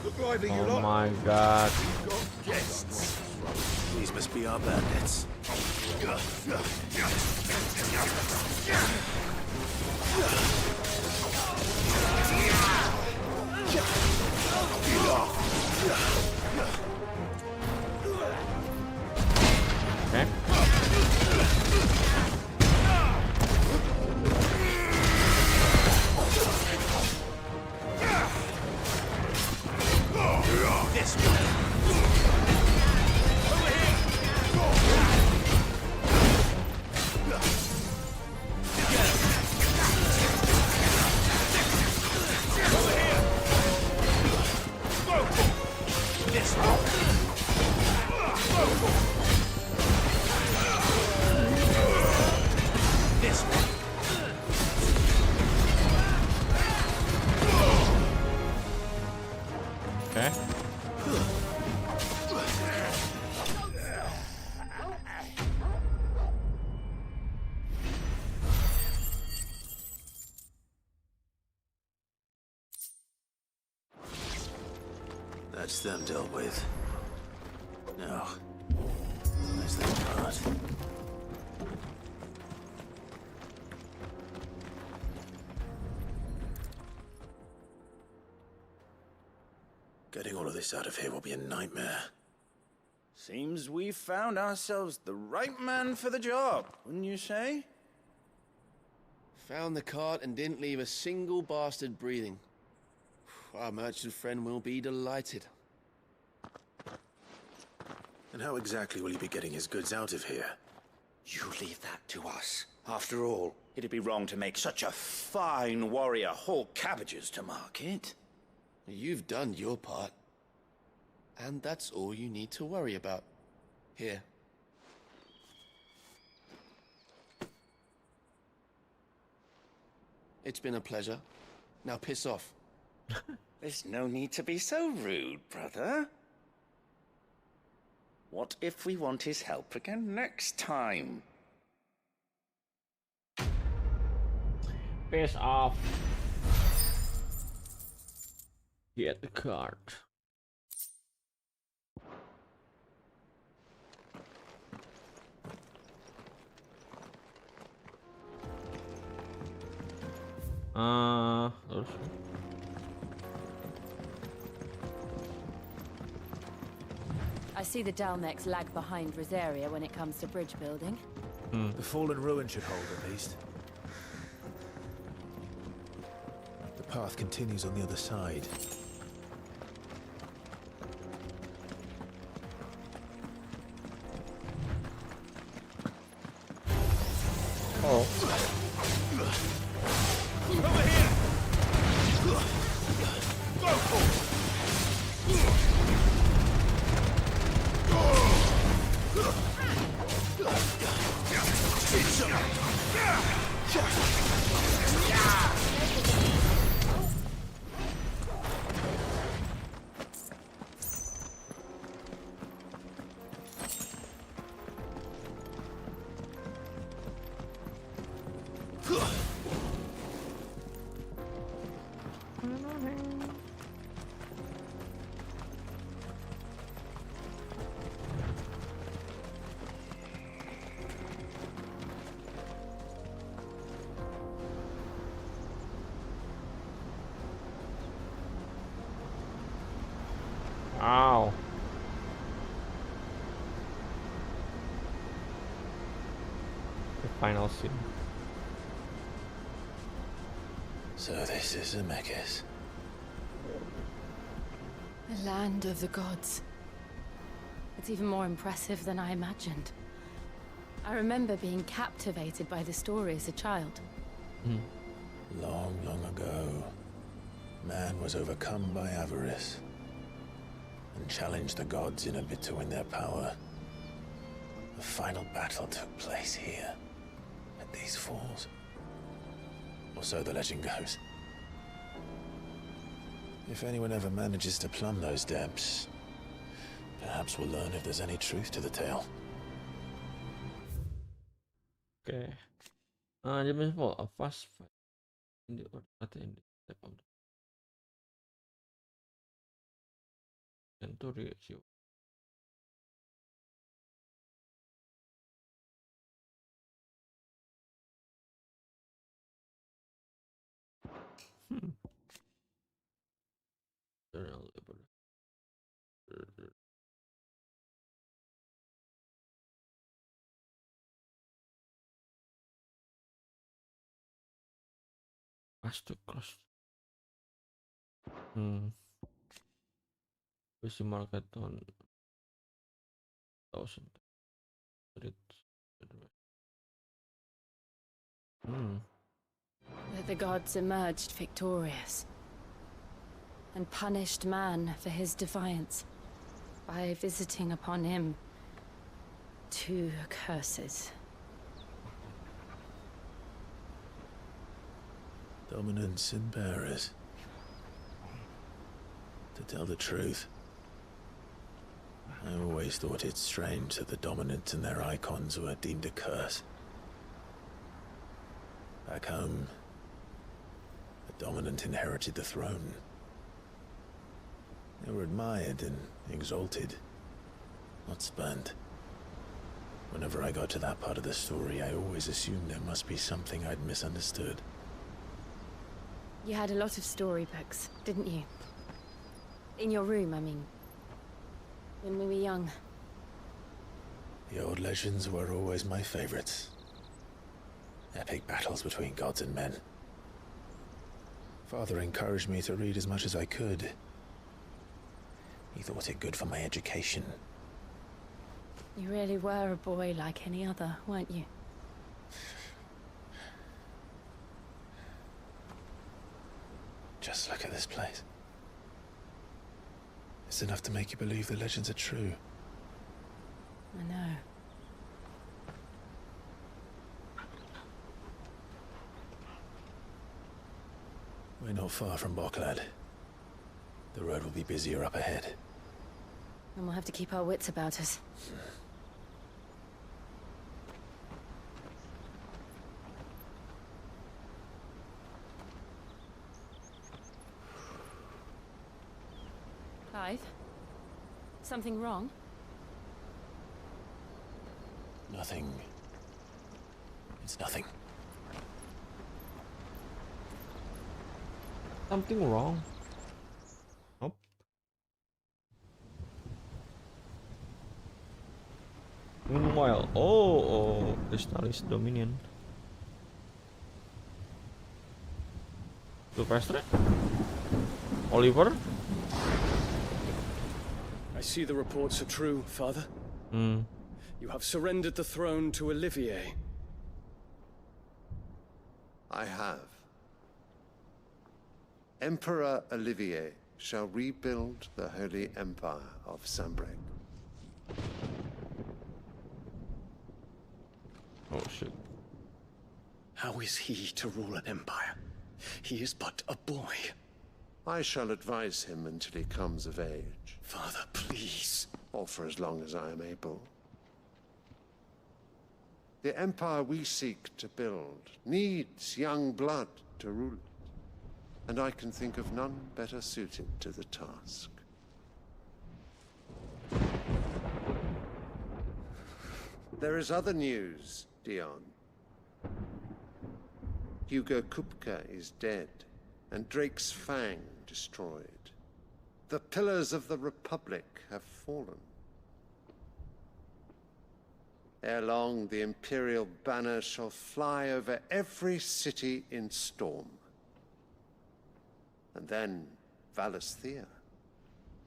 Look lively, you Oh lot. my god. We've got guests. These must be our bandits. Okay. This way. Over here. Over here. Go. This way. Go. This way. Okay. That's them dealt with. Now, where's that cart? Getting all of this out of here will be a nightmare. Seems we've found ourselves the right man for the job, wouldn't you say? Found the cart and didn't leave a single bastard breathing. Our merchant friend will be delighted. And how exactly will he be getting his goods out of here? You leave that to us. After all, it'd be wrong to make such a fine warrior haul cabbages to market. You've done your part. And that's all you need to worry about. Here. It's been a pleasure. Now piss off. There's no need to be so rude, brother. What if we want his help again next time? Piss off. Get the cart. I see the Dalmex lag behind Rosaria when it comes to bridge building. The fallen ruin should hold, at least. The path continues on the other side. Oh. Over here. Go. final scene. So this is Zemeckis. The land of the gods. It's even more impressive than I imagined. I remember being captivated by the story as a child. Long, long ago, man was overcome by avarice and challenged the gods in a bid to win their power. The final battle took place here, at these falls. Or so the legend goes. If anyone ever manages to plumb those depths, perhaps we'll learn if there's any truth to the tale. Okay. James Bond, a fast fight in the step of the Century. Masterclass. PC market on 1000. That the gods emerged victorious and punished man for his defiance by visiting upon him 2 curses. Dominance and bearers. To tell the truth, I always thought it strange that the dominant and their icons were deemed a curse. Back home, the dominant inherited the throne. They were admired and exalted, not spurned. Whenever I got to that part of the story, I always assumed there must be something I'd misunderstood. You had a lot of storybooks, didn't you? In your room, I mean. When we were young. The old legends were always my favorites. Epic battles between gods and men. Father encouraged me to read as much as I could. He thought it good for my education. You really were a boy like any other, weren't you? Just look at this place. It's enough to make you believe the legends are true. I know. We're not far from Boklad. The road will be busier up ahead. And we'll have to keep our wits about us. Clive? Something wrong? Nothing. It's nothing. Something wrong? Nope. Meanwhile, oh, Crystallis Dominion. Sylvester? Oliver? I see the reports are true, Father. You have surrendered the throne to Olivier. I have. Emperor Olivier shall rebuild the Holy Empire of Sambrec. Oh shit. How is he to rule an empire? He is but a boy. I shall advise him until he comes of age. Father, please. Or for as long as I am able. The empire we seek to build needs young blood to rule it. And I can think of none better suited to the task. There is other news, Dion. Hugo Kupka is dead, and Drake's Fang destroyed. The pillars of the Republic have fallen. Ere long, the Imperial banner shall fly over every city in Storm. And then Valisthea.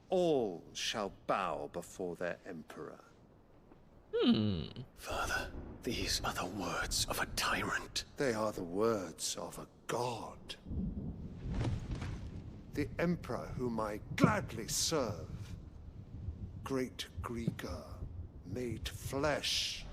All shall bow before their Emperor. Father, these are the words of a tyrant. They are the words of a god. The Emperor whom I gladly serve. Great Greeker, made flesh.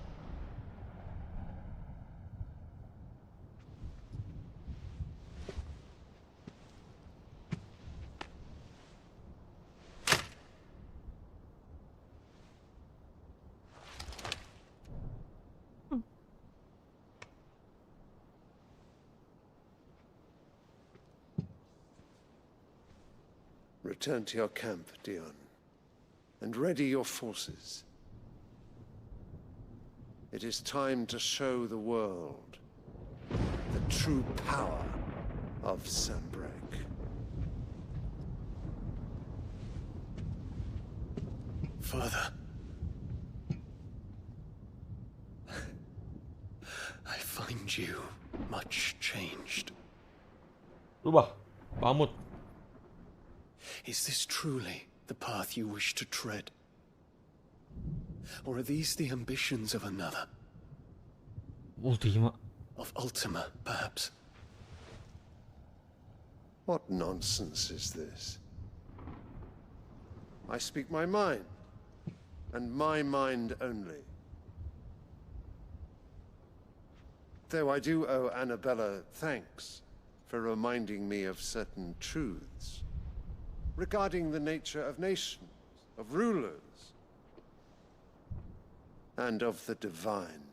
Return to your camp, Dion, and ready your forces. It is time to show the world the true power of Sanbreque. Father. I find you much changed. Rubah, pamut. Is this truly the path you wish to tread? Or are these the ambitions of another? Ultima. Of Ultima, perhaps? What nonsense is this? I speak my mind, and my mind only. Though I do owe Annabella thanks for reminding me of certain truths regarding the nature of nations, of rulers, and of the divine.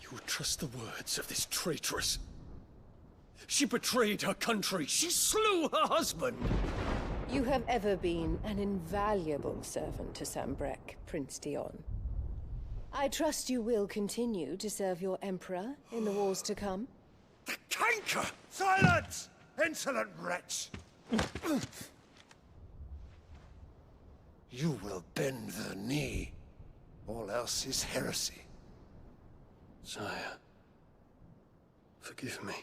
You would trust the words of this traitress? She betrayed her country. She slew her husband. You have ever been an invaluable servant to Sanbreque, Prince Dion. I trust you will continue to serve your Emperor in the wars to come. The canker! Silence! Insolent wretch! You will bend the knee. All else is heresy. Sire, forgive me.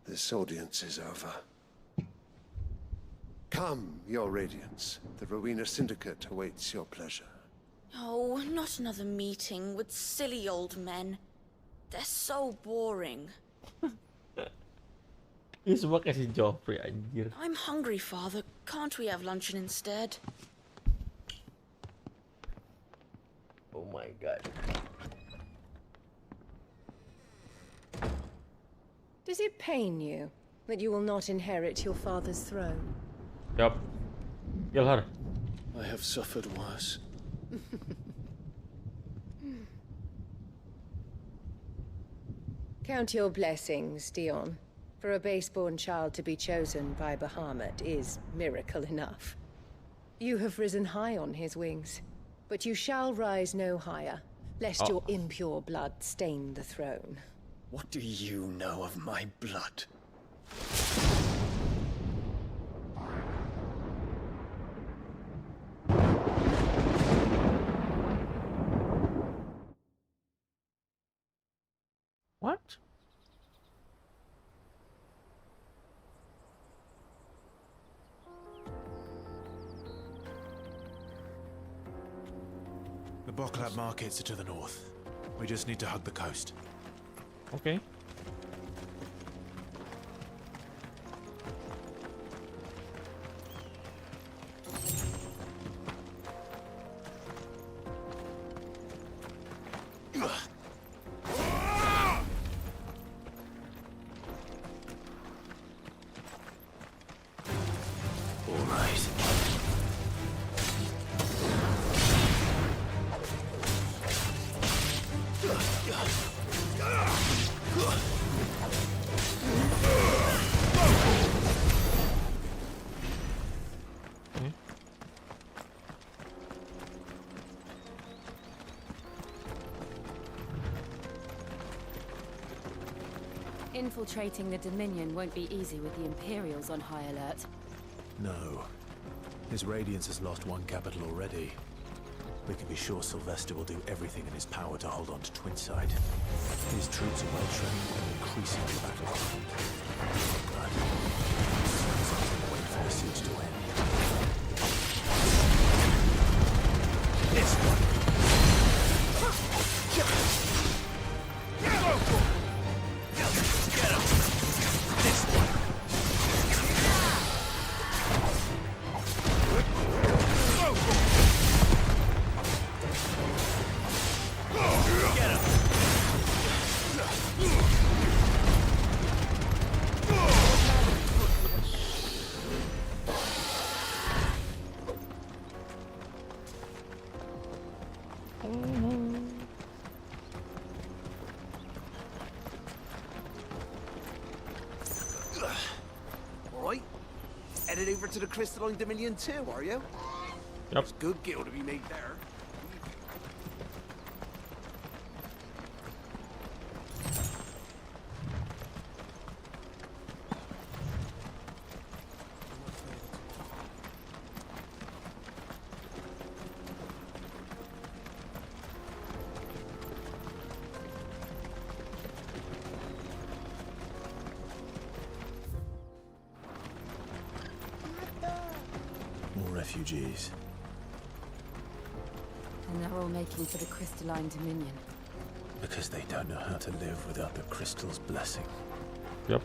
This audience is over. Come, your Radiance. The Rowena Syndicate awaits your pleasure. Oh, not another meeting with silly old men. They're so boring. Ini semua kasih Joffrey anjir. I'm hungry, Father. Can't we have luncheon instead? Oh my god. Does it pain you that you will not inherit your father's throne? Yup. Kill her. I have suffered worse. Count your blessings, Dion. For a base-born child to be chosen by Bahamut is miracle enough. You have risen high on his wings, but you shall rise no higher, lest your impure blood stain the throne. What do you know of my blood? What? The Boklab markets are to the north. We just need to hug the coast. Okay. Infiltrating the Dominion won't be easy with the Imperials on high alert. No. His Radiance has lost one capital already. We can be sure Sylvester will do everything in his power to hold on to Twinside. His troops are well trained and increasingly battle-hardened. But something wait for the siege to end. This one! Get him! This one! Alright. Headed over to the Crystalline Dominion too, are you? Yep. There's good gil to be made there. More refugees. And they're all making for the Crystalline Dominion. Because they don't know how to live without the crystal's blessing. Yep.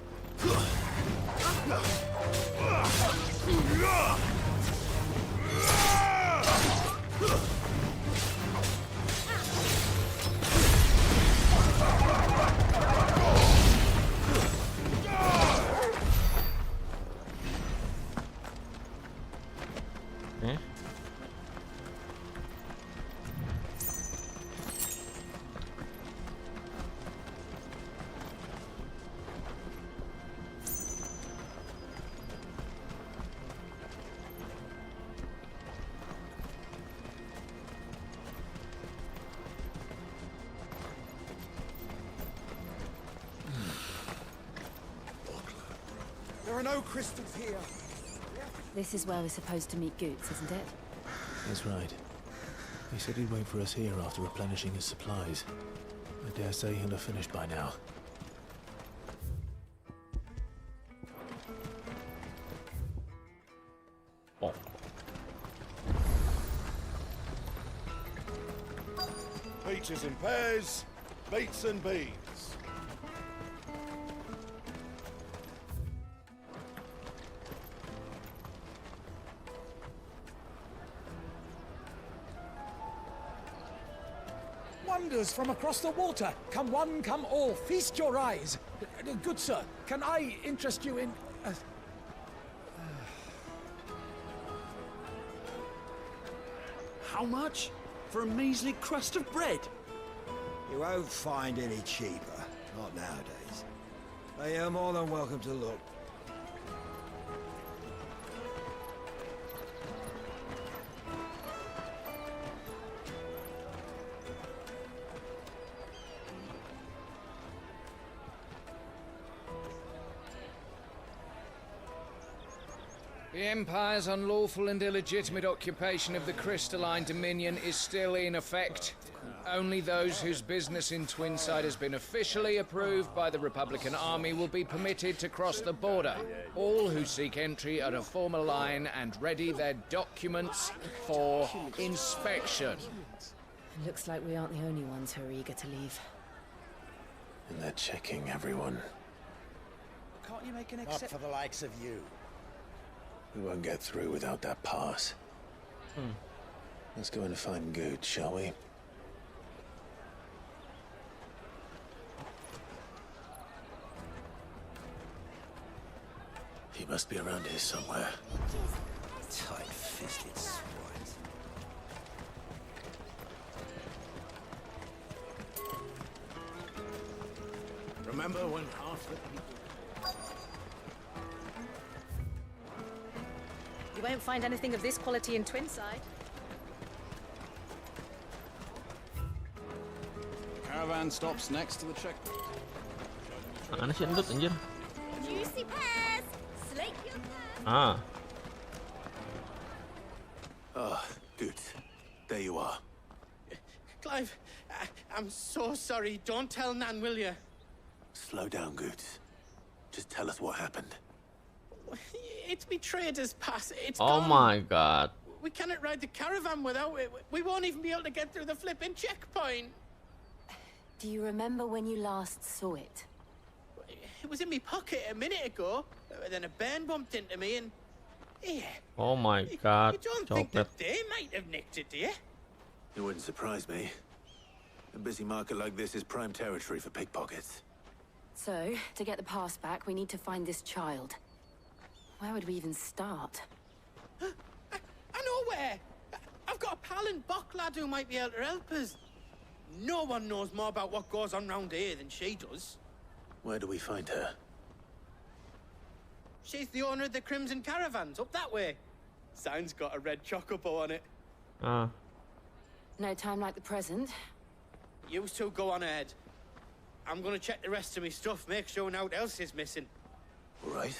Okay. There are no crystals here. This is where we're supposed to meet Goots, isn't it? That's right. He said he'd wait for us here after replenishing his supplies. I dare say he'll have finished by now. Oh. Peaches and pears, beets and beans. Wonders from across the water. Come one, come all. Feast your eyes. Good sir, can I interest you in... How much? For a measly crust of bread? You won't find any cheaper. Not nowadays. But you're more than welcome to look. The Empire's unlawful and illegitimate occupation of the Crystalline Dominion is still in effect. Only those whose business in Twinside has been officially approved by the Republican Army will be permitted to cross the border. All who seek entry are to form a line and ready their documents for inspection. Looks like we aren't the only ones who are eager to leave. And they're checking everyone. Can't you make an Not exception? for the likes of you. We won't get through without that pass. Let's go in and find Good, shall we? He must be around here somewhere. Tight-fisted swines. Remember when half the people... You won't find anything of this quality in Twinside. Caravan stops next to the checkpoint. Mana sih endut anjir? Juicy pears! Slake your thirst! Ah. Ah, good. There you are. Clive, I'm so sorry. Don't tell Nan, will you? Slow down, Goots. Just tell us what happened. It's me trader's pass. It's Oh gone. my god. We cannot ride the caravan without it. We won't even be able to get through the flipping checkpoint. Do you remember when you last saw it? It was in my pocket a minute ago. Then a bairn bumped into me and... Yeah. Oh my god. You don't think that they might have nicked it, do you? It wouldn't surprise me. A busy market like this is prime territory for pickpockets. So, to get the pass back, we need to find this child. Where would we even start? I know where! I've got a pal in Bock lad who might be able to help us. No one knows more about what goes on round here than she does. Where do we find her? She's the owner of the Crimson Caravans, up that way. Sign's got a red chocobo on it. Ah. No time like the present. You two go on ahead. I'm gonna check the rest of my stuff, make sure nothing else is missing. All right.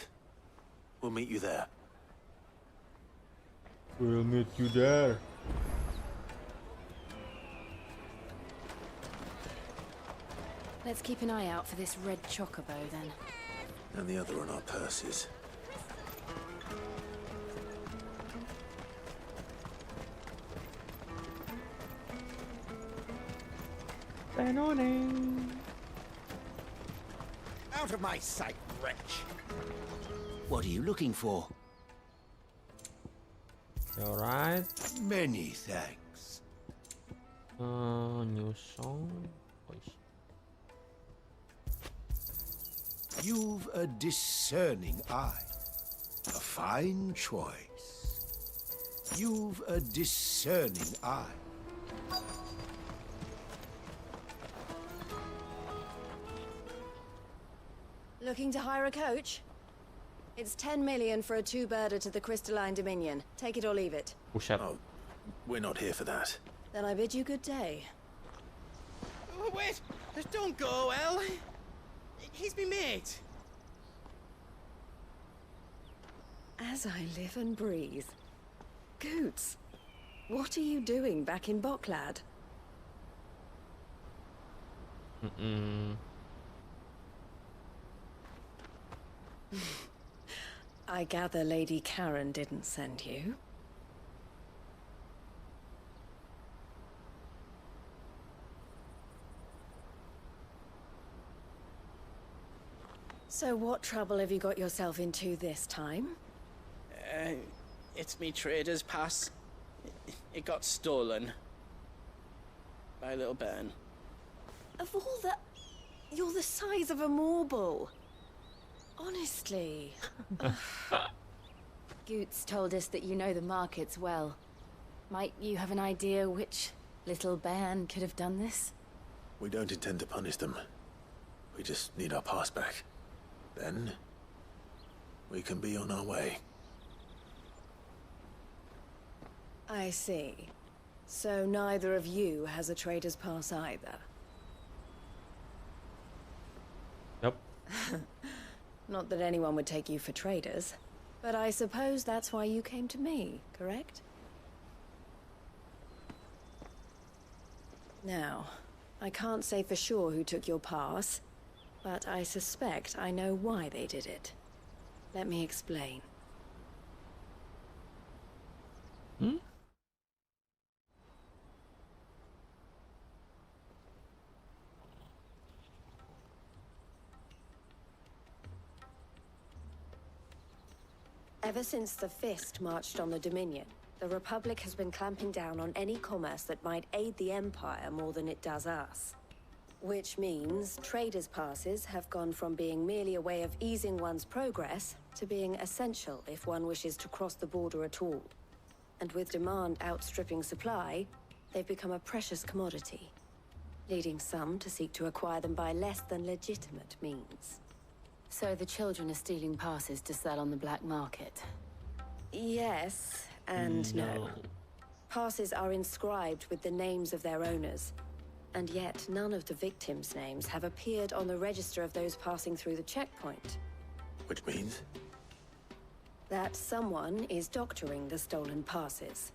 We'll meet you there. We'll meet you there. Let's keep an eye out for this red chocobo, then. And the other on our purses. Out of my sight, wretch! What are you looking for? Alright. Many thanks. New song. You've a discerning eye. A fine choice. You've a discerning eye. Looking to hire a coach? It's 10 million for a two-birder to the Crystalline Dominion. Take it or leave it. Oh, we're not here for that. Then I bid you good day. Oh, wait! Don't go, El. He's me mate. As I live and breathe. Goots, what are you doing back in Bocklad? I gather Lady Karen didn't send you. So what trouble have you got yourself into this time? It's me trader's pass. It got stolen. By a little bairn. Of all the... You're the size of a marble. Honestly. Goots told us that you know the markets well. Might you have an idea which little bairn could have done this? We don't intend to punish them. We just need our pass back. Then, we can be on our way. I see. So neither of you has a trader's pass either? Yep. Not that anyone would take you for traders, but I suppose that's why you came to me, correct? Now, I can't say for sure who took your pass, but I suspect I know why they did it. Let me explain. Ever since the Fist marched on the Dominion, the Republic has been clamping down on any commerce that might aid the Empire more than it does us. Which means traders' passes have gone from being merely a way of easing one's progress to being essential if one wishes to cross the border at all. And with demand outstripping supply, they've become a precious commodity, leading some to seek to acquire them by less than legitimate means. So the children are stealing passes to sell on the black market? Yes, and no. Passes are inscribed with the names of their owners, and yet none of the victims' names have appeared on the register of those passing through the checkpoint. Which means? That someone is doctoring the stolen passes.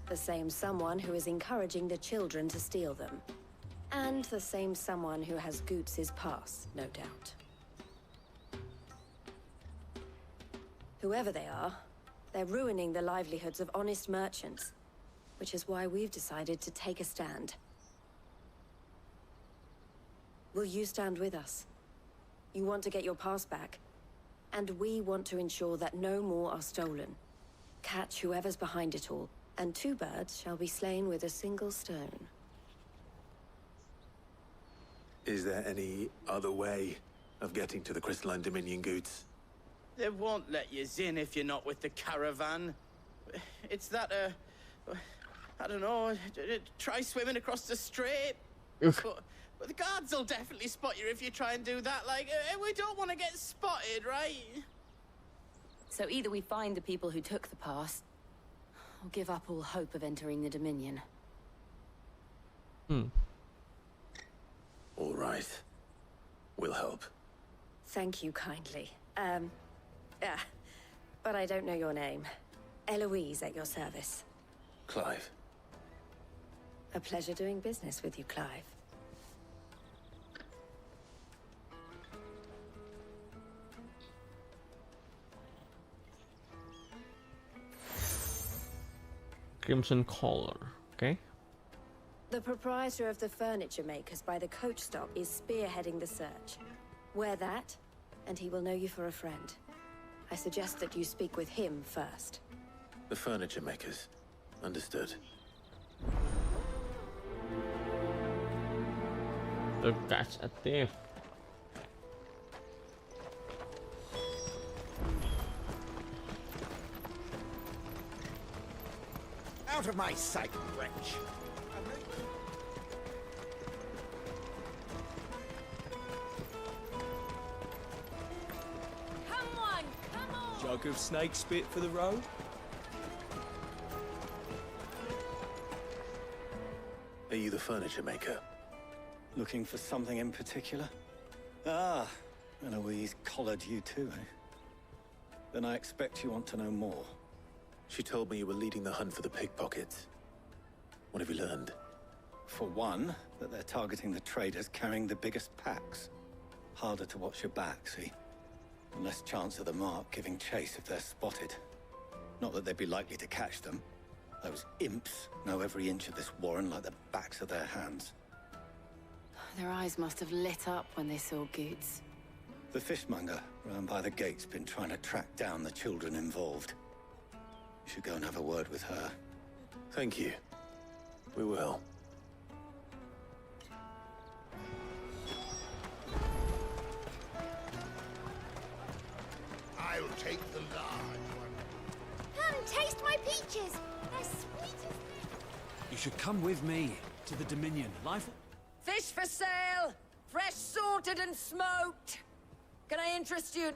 The same someone who is encouraging the children to steal them. And the same someone who has Goots' pass, no doubt. Whoever they are, they're ruining the livelihoods of honest merchants, which is why we've decided to take a stand. Will you stand with us? You want to get your pass back, and we want to ensure that no more are stolen. Catch whoever's behind it all, and 2 birds shall be slain with a single stone. Is there any other way of getting to the Crystalline Dominion Goots? They won't let you in if you're not with the caravan. It's that, I don't know, try swimming across the strait. But the guards will definitely spot you if you try and do that. Like, we don't want to get spotted, right? So either we find the people who took the pass, or give up all hope of entering the Dominion. All right. We'll help. Thank you kindly. But I don't know your name. Eloise at your service. Clive. A pleasure doing business with you, Clive. Crimson Collar, okay? The proprietor of the furniture makers by the coach stop is spearheading the search. Wear that, and he will know you for a friend. I suggest that you speak with him first. The furniture makers. Understood. So that's a thief. Out of my sight, wretch! Come on! Jug of snake spit for the road? Are you the furniture maker? Looking for something in particular? Ah, Eloise collared you too, eh? Then I expect you want to know more. She told me you were leading the hunt for the pickpockets. What have you learned? For one, that they're targeting the traders carrying the biggest packs. Harder to watch your back, see? And less chance of the mark giving chase if they're spotted. Not that they'd be likely to catch them. Those imps know every inch of this warren like the backs of their hands. Their eyes must have lit up when they saw Goots. The fishmonger round by the gate's been trying to track down the children involved. You should go and have a word with her. Thank you. We will. I'll take the large one. Come, taste my peaches! They're sweet as... You should come with me to the Dominion. Life... Fish for sale! Fresh sorted and smoked! Can I interest you?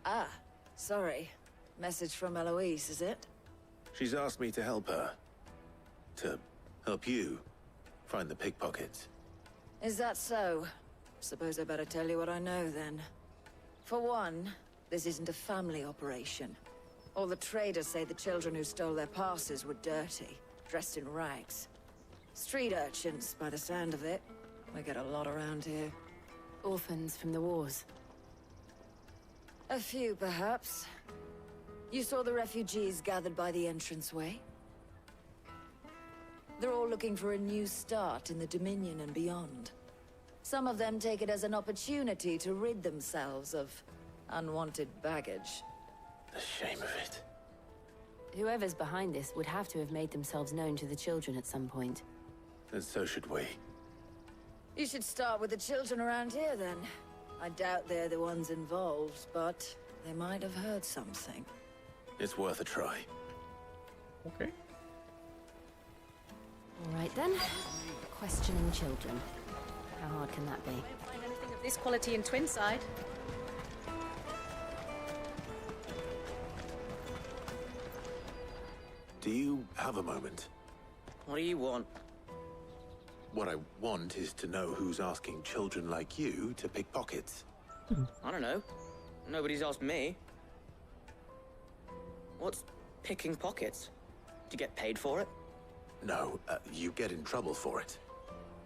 Ah, sorry. Message from Eloise, is it? She's asked me to help her. To help you find the pickpockets. Is that so? Suppose I better tell you what I know, then. For one, this isn't a family operation. All the traders say the children who stole their passes were dirty, dressed in rags. Street urchins, by the sound of it. We get a lot around here. Orphans from the wars. A few, perhaps. You saw the refugees gathered by the entranceway? They're all looking for a new start in the Dominion and beyond. Some of them take it as an opportunity to rid themselves of unwanted baggage. The shame of it. Whoever's behind this would have to have made themselves known to the children at some point. And so should we. You should start with the children around here, then. I doubt they're the ones involved, but they might have heard something. It's worth a try. Okay. All right, then. Questioning children. How hard can that be? Won't find anything of this quality in Twinside. Do you have a moment? What do you want? What I want is to know who's asking children like you to pick pockets. I don't know. Nobody's asked me. What's picking pockets? Do you get paid for it? No, you get in trouble for it.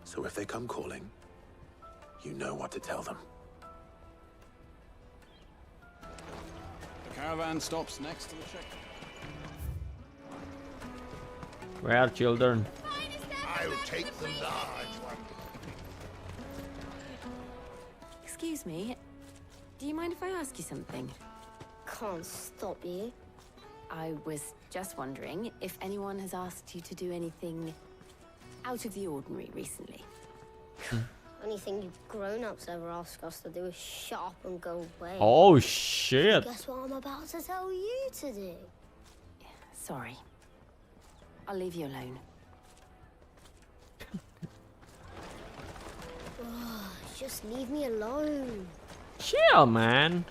So if they come calling, you know what to tell them. The caravan stops next to the check. Where are children? I'll take the large one. Excuse me. Do you mind if I ask you something? Can't stop you. I was just wondering if anyone has asked you to do anything out of the ordinary recently. Only thing you grown-ups ever ask us to do is shut up and go away. Oh shit! Guess what I'm about to tell you to do? Sorry. I'll leave you alone. Oh, just leave me alone. Chill, man.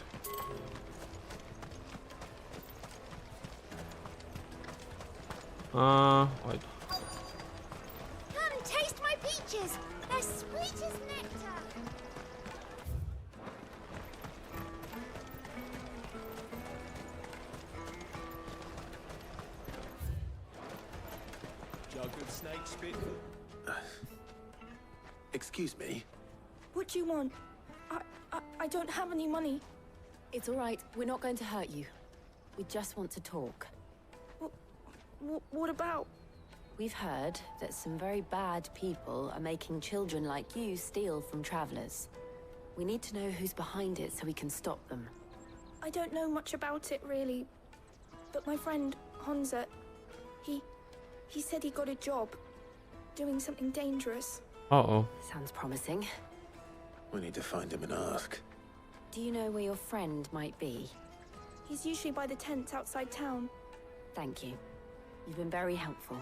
Wait. Come, taste my peaches. They're sweet as nectar. Jug of snake spit. Excuse me? What do you want? I don't have any money. It's all right. We're not going to hurt you. We just want to talk. What about? We've heard that some very bad people are making children like you steal from travelers. We need to know who's behind it so we can stop them. I don't know much about it, really. But my friend, Honza, he said he got a job doing something dangerous. Uh-oh. Sounds promising. We need to find him and ask. Do you know where your friend might be? He's usually by the tents outside town. Thank you. You've been very helpful.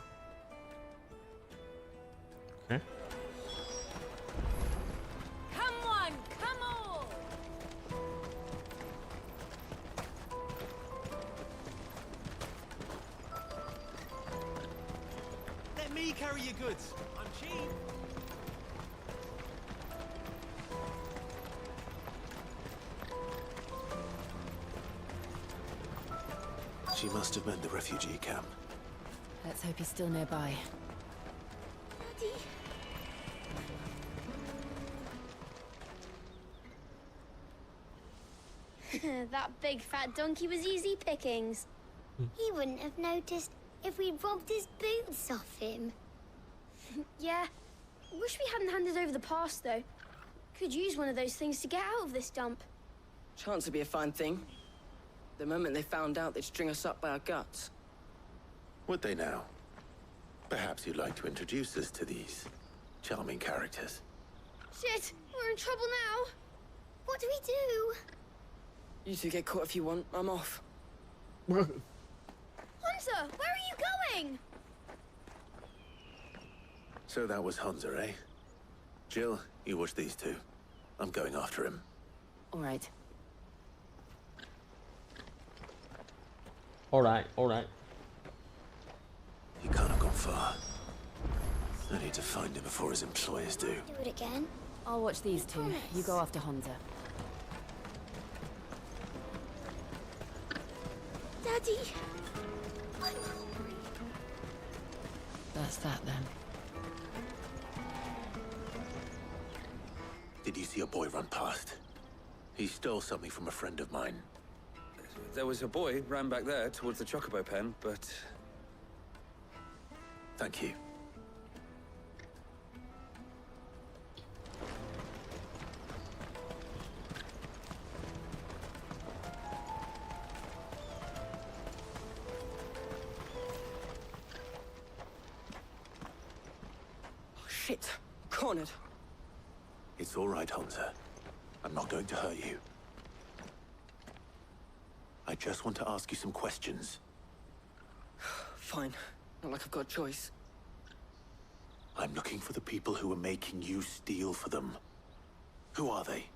Okay. Come on, come on! Let me carry your goods. I'm cheap. She must have meant the refugee camp. Let's hope he's still nearby. Daddy. That big fat donkey was easy pickings. He wouldn't have noticed if we'd robbed his boots off him. Yeah. Wish we hadn't handed over the pass, though. Could use one of those things to get out of this dump. Chance would be a fine thing. The moment they found out, they'd string us up by our guts. Would they now? Perhaps you'd like to introduce us to these charming characters. Shit, we're in trouble now. What do we do? You two get caught if you want. I'm off. Hunter, where are you going? So that was Hunter, eh? Jill, you watch these two. I'm going after him. All right. All right. He can't have gone far. I need to find him before his employers do. Do it again. I'll watch these two. You go after Honza. Daddy. That's that then. Did you see a boy run past? He stole something from a friend of mine. There was a boy ran back there towards the Chocobo pen, but... Thank you. Oh, shit. Cornered. It's all right, Hunter. I'm not going to hurt you. I just want to ask you some questions. Fine. Not like I've got a choice. I'm looking for the people who are making you steal for them. Who are they?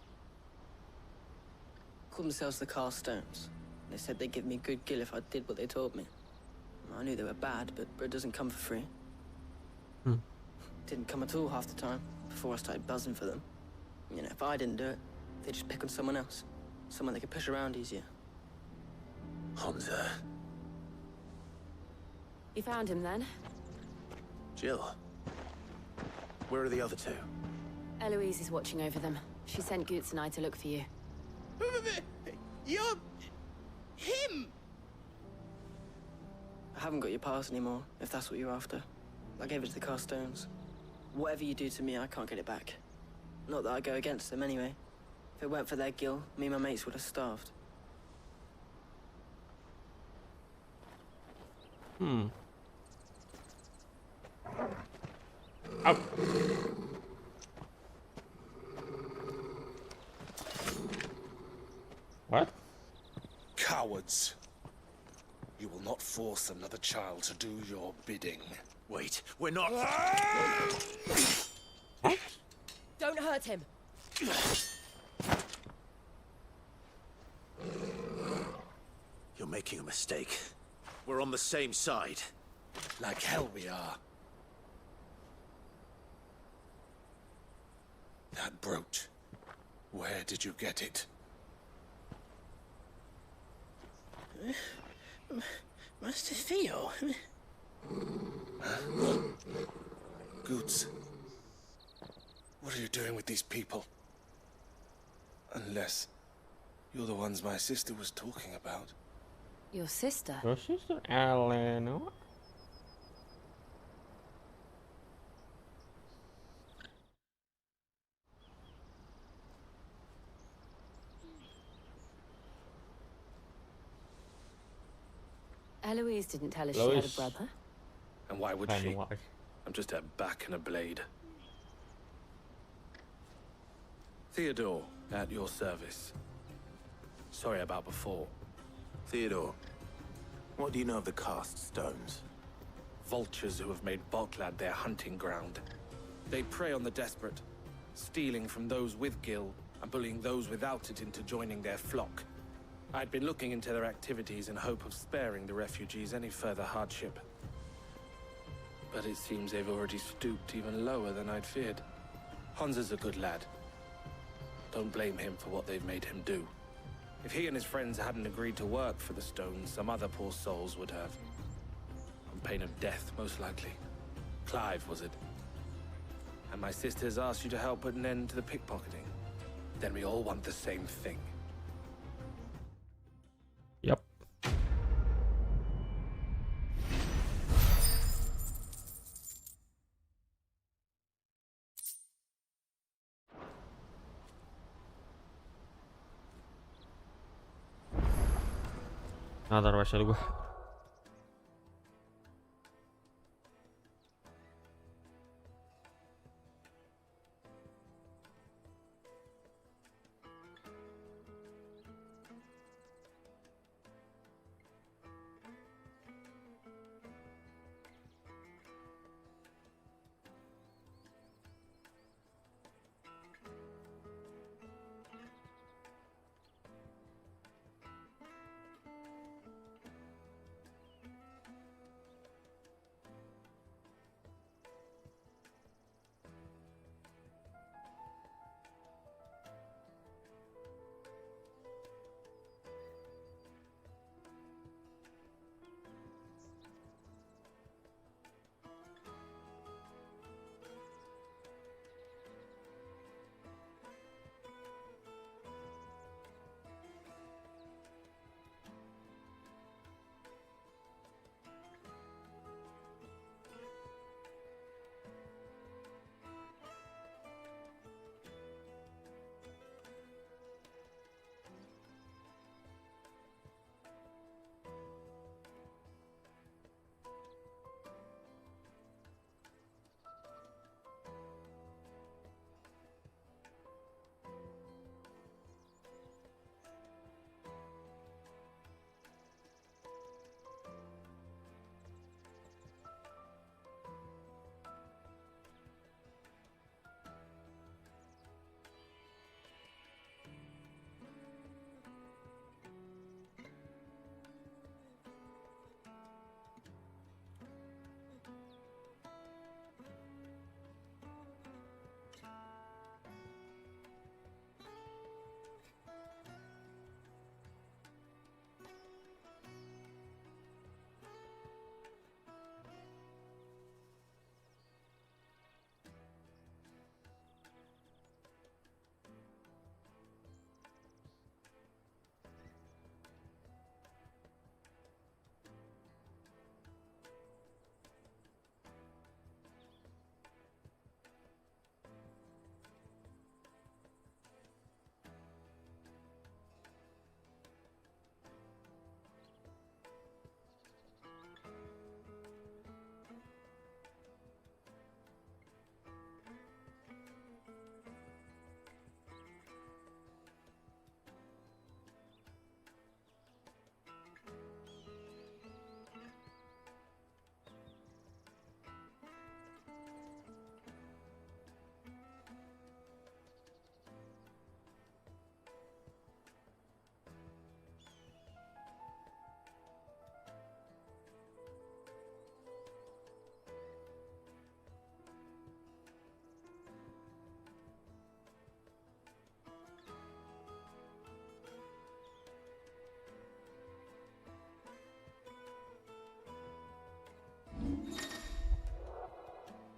Called themselves the Carstones. They said they'd give me good gill if I did what they told me. I knew they were bad, but bread doesn't come for free. Didn't come at all half the time, before I started buzzing for them. You know, if I didn't do it, they'd just pick on someone else. Someone they could push around easier. Hunter, You found him then? Jill. Where are the other two? Eloise is watching over them. She sent Goots and I to look for you. You're... him! I haven't got your pass anymore, if that's what you're after. I gave it to the Carstones. Whatever you do to me, I can't get it back. Not that I go against them anyway. If it weren't for their guild, me and my mates would have starved. Oh. What? Cowards. You will not force another child to do your bidding. Wait, we're not... Don't hurt him. You're making a mistake. We're on the same side. Like hell we are. That brooch. Where did you get it? Master Theo. Goots. What are you doing with these people? Unless you're the ones my sister was talking about. Your sister? Your sister, Eleanor? Eloise didn't tell us she had a brother. And why would she? I'm just her back and a blade. Theodore, at your service. Sorry about before. Theodore, what do you know of the cast stones? Vultures who have made Boklad their hunting ground. They prey on the desperate, stealing from those with Gil and bullying those without it into joining their flock. I'd been looking into their activities in hope of sparing the refugees any further hardship. But it seems they've already stooped even lower than I'd feared. Hansa's a good lad. Don't blame him for what they've made him do. If he and his friends hadn't agreed to work for the stones, some other poor souls would have. On pain of death, most likely. Clive, was it? And my sisters asked you to help put an end to the pickpocketing. Then we all want the same thing. Yep. Nada, vai ser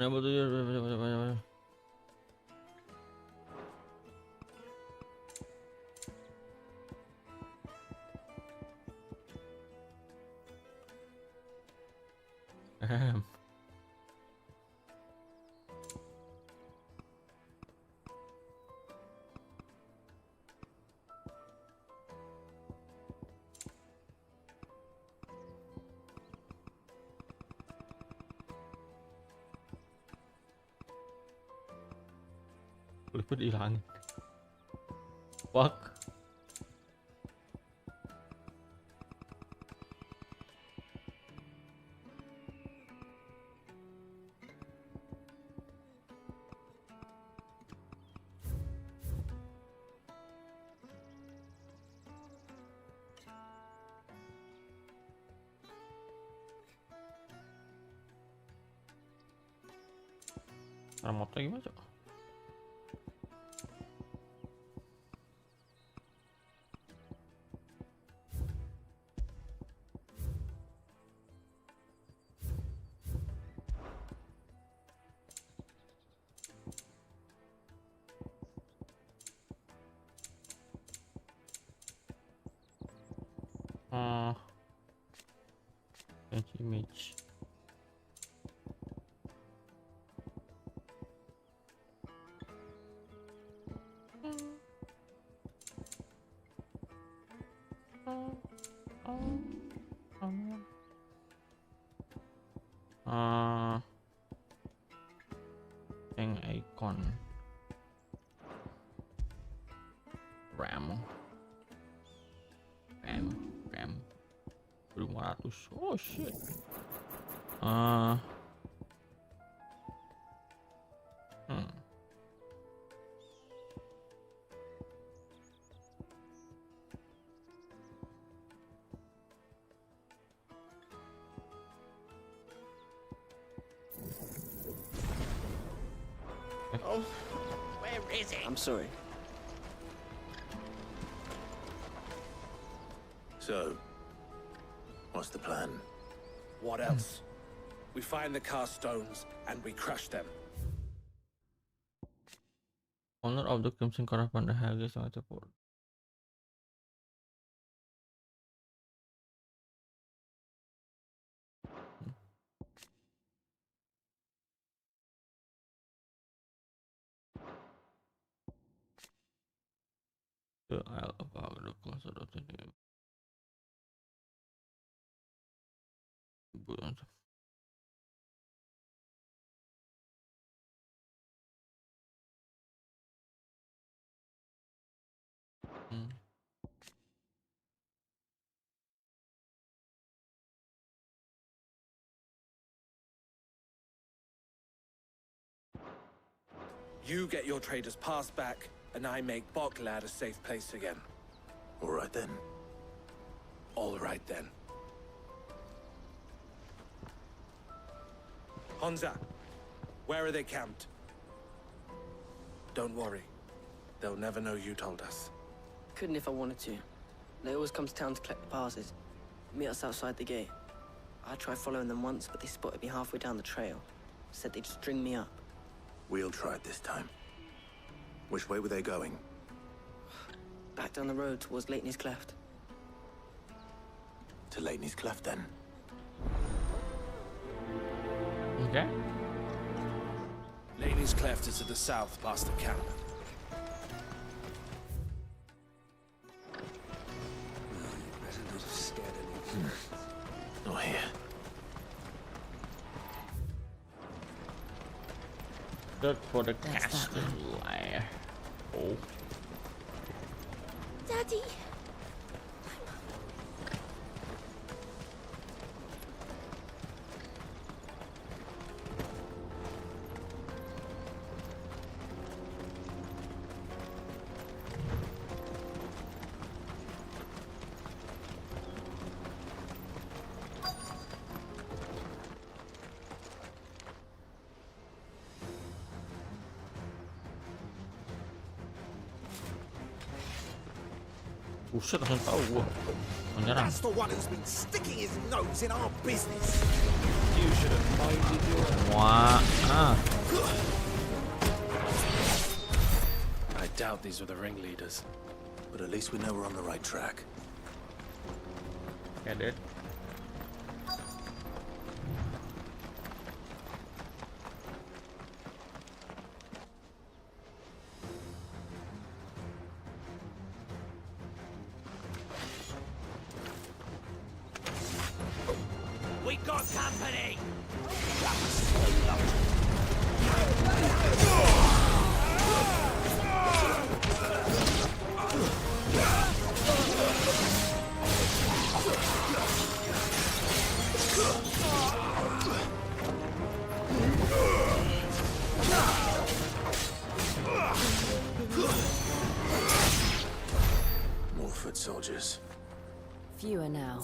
Mana batunya? Kulit hilang. Fuck. Remote gimana, Cok? Image. Yang icon RAM 500. Oh shit. Oh, where is it? I'm sorry. So, what's the plan? What else? We find the cast stones and we crush them. Owner of the Crimson Caravan harga sangat cepat. The Isle of the Closet of the You get your trader's pass back, and I make Boklad a safe place again. All right then. All right then. Honza, where are they camped? Don't worry. They'll never know you told us. Couldn't if I wanted to. They always come to town to collect the passes. Meet us outside the gate. I tried following them once, but they spotted me halfway down the trail. Said they'd string me up. We'll try it this time. Which way were they going? Back down the road towards Leighton's Cleft. To Leighton's Cleft, then. Okay. Leighton's Cleft is to the south past the camp. Not here. Look for the castle lair. Oh. Daddy! Buset, langsung tahu gua. Menyerang. That's the one who's been sticking his nose in our business. You should have minded your... Wah, doubt these were the ringleaders. But at least we know we're on the right track. Get it? We got company! More foot soldiers. Fewer now.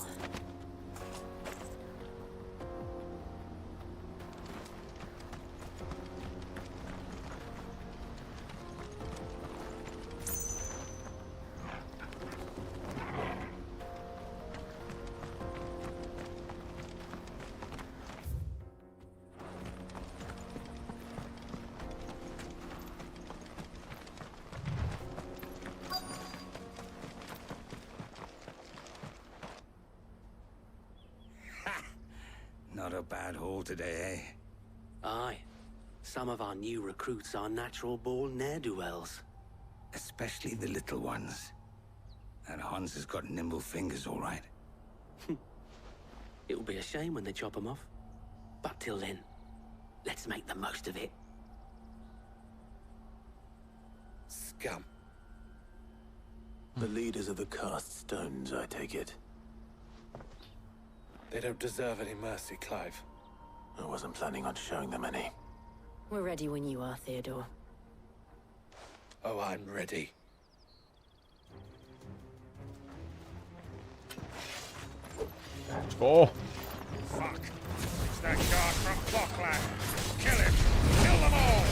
Not a bad haul today, eh? Aye. Some of our new recruits are natural-born ne'er-do-wells. Especially the little ones. And Hans has got nimble fingers, all right. It'll be a shame when they chop them off. But till then, let's make the most of it. Scum. The leaders of the cast stones, I take it. They don't deserve any mercy, Clive. I wasn't planning on showing them any. We're ready when you are, Theodore. Oh, I'm ready. Let's go. Fuck. It's that guard from Clockland. Kill him. Kill them all.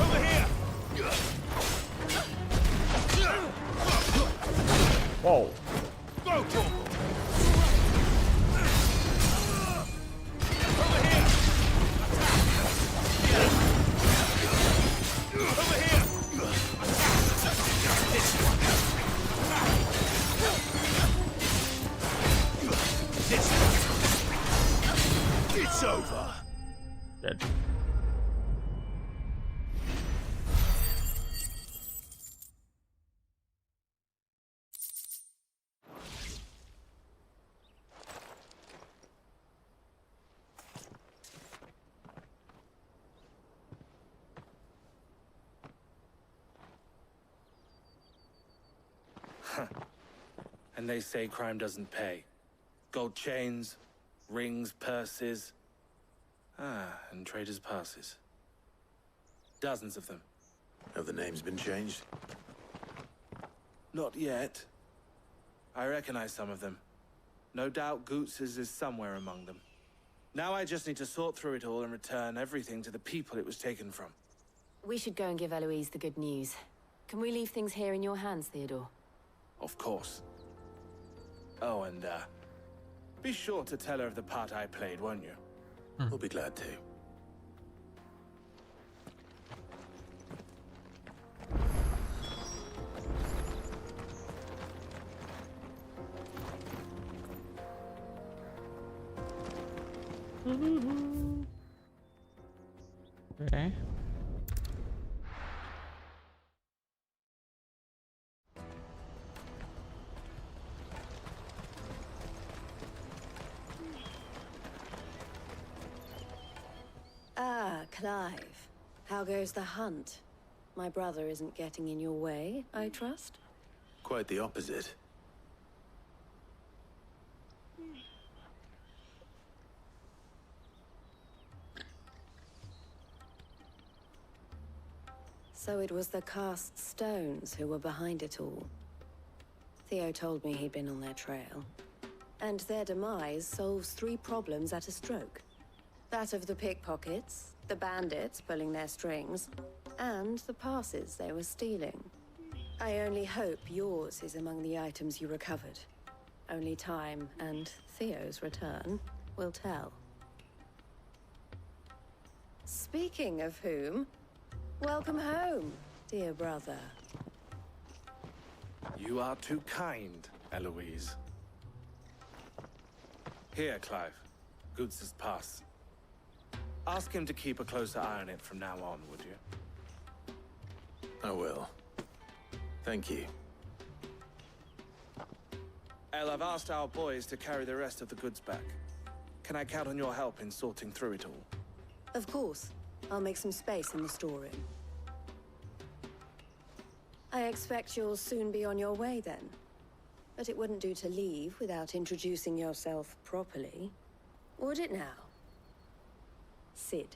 Over here. Whoa. Go, Corporal. It's over. Dead. And they say crime doesn't pay. Gold chains, rings, purses. And traders' passes. Dozens of them. Have the names been changed? Not yet. I recognize some of them. No doubt Goots's is somewhere among them. Now I just need to sort through it all and return everything to the people it was taken from. We should go and give Eloise the good news. Can we leave things here in your hands, Theodore? Of course. Oh, and, be sure to tell her of the part I played, won't you? We'll be glad to. Okay. Ah, Clive. How goes the hunt? My brother isn't getting in your way, I trust? Quite the opposite. So it was the cast stones who were behind it all. Theo told me he'd been on their trail. And their demise solves 3 problems at a stroke. That of the pickpockets, the bandits pulling their strings, and the passes they were stealing. I only hope yours is among the items you recovered. Only time and Theo's return will tell. Speaking of whom, welcome home, dear brother. You are too kind, Eloise. Here, Clive. Goods' pass. Ask him to keep a closer eye on it from now on, would you? I will. Thank you. El, I've asked our boys to carry the rest of the goods back. Can I count on your help in sorting through it all? Of course. I'll make some space in the storeroom. I expect you'll soon be on your way then. But it wouldn't do to leave without introducing yourself properly. Would it now? Sid.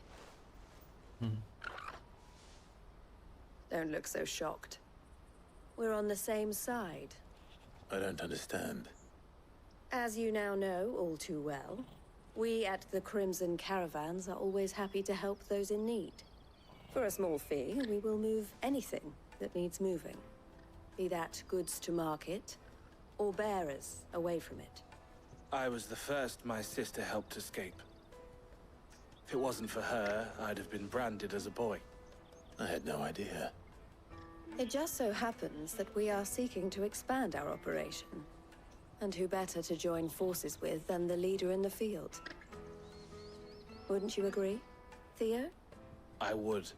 Don't look so shocked. We're on the same side. I don't understand. As you now know all too well, we at the Crimson Caravans are always happy to help those in need. For a small fee, we will move anything that needs moving. Be that goods to market, or bearers away from it. I was the first my sister helped escape. If it wasn't for her, I'd have been branded as a boy. I had no idea. It just so happens that we are seeking to expand our operation. And who better to join forces with than the leader in the field? Wouldn't you agree, Theo? I would.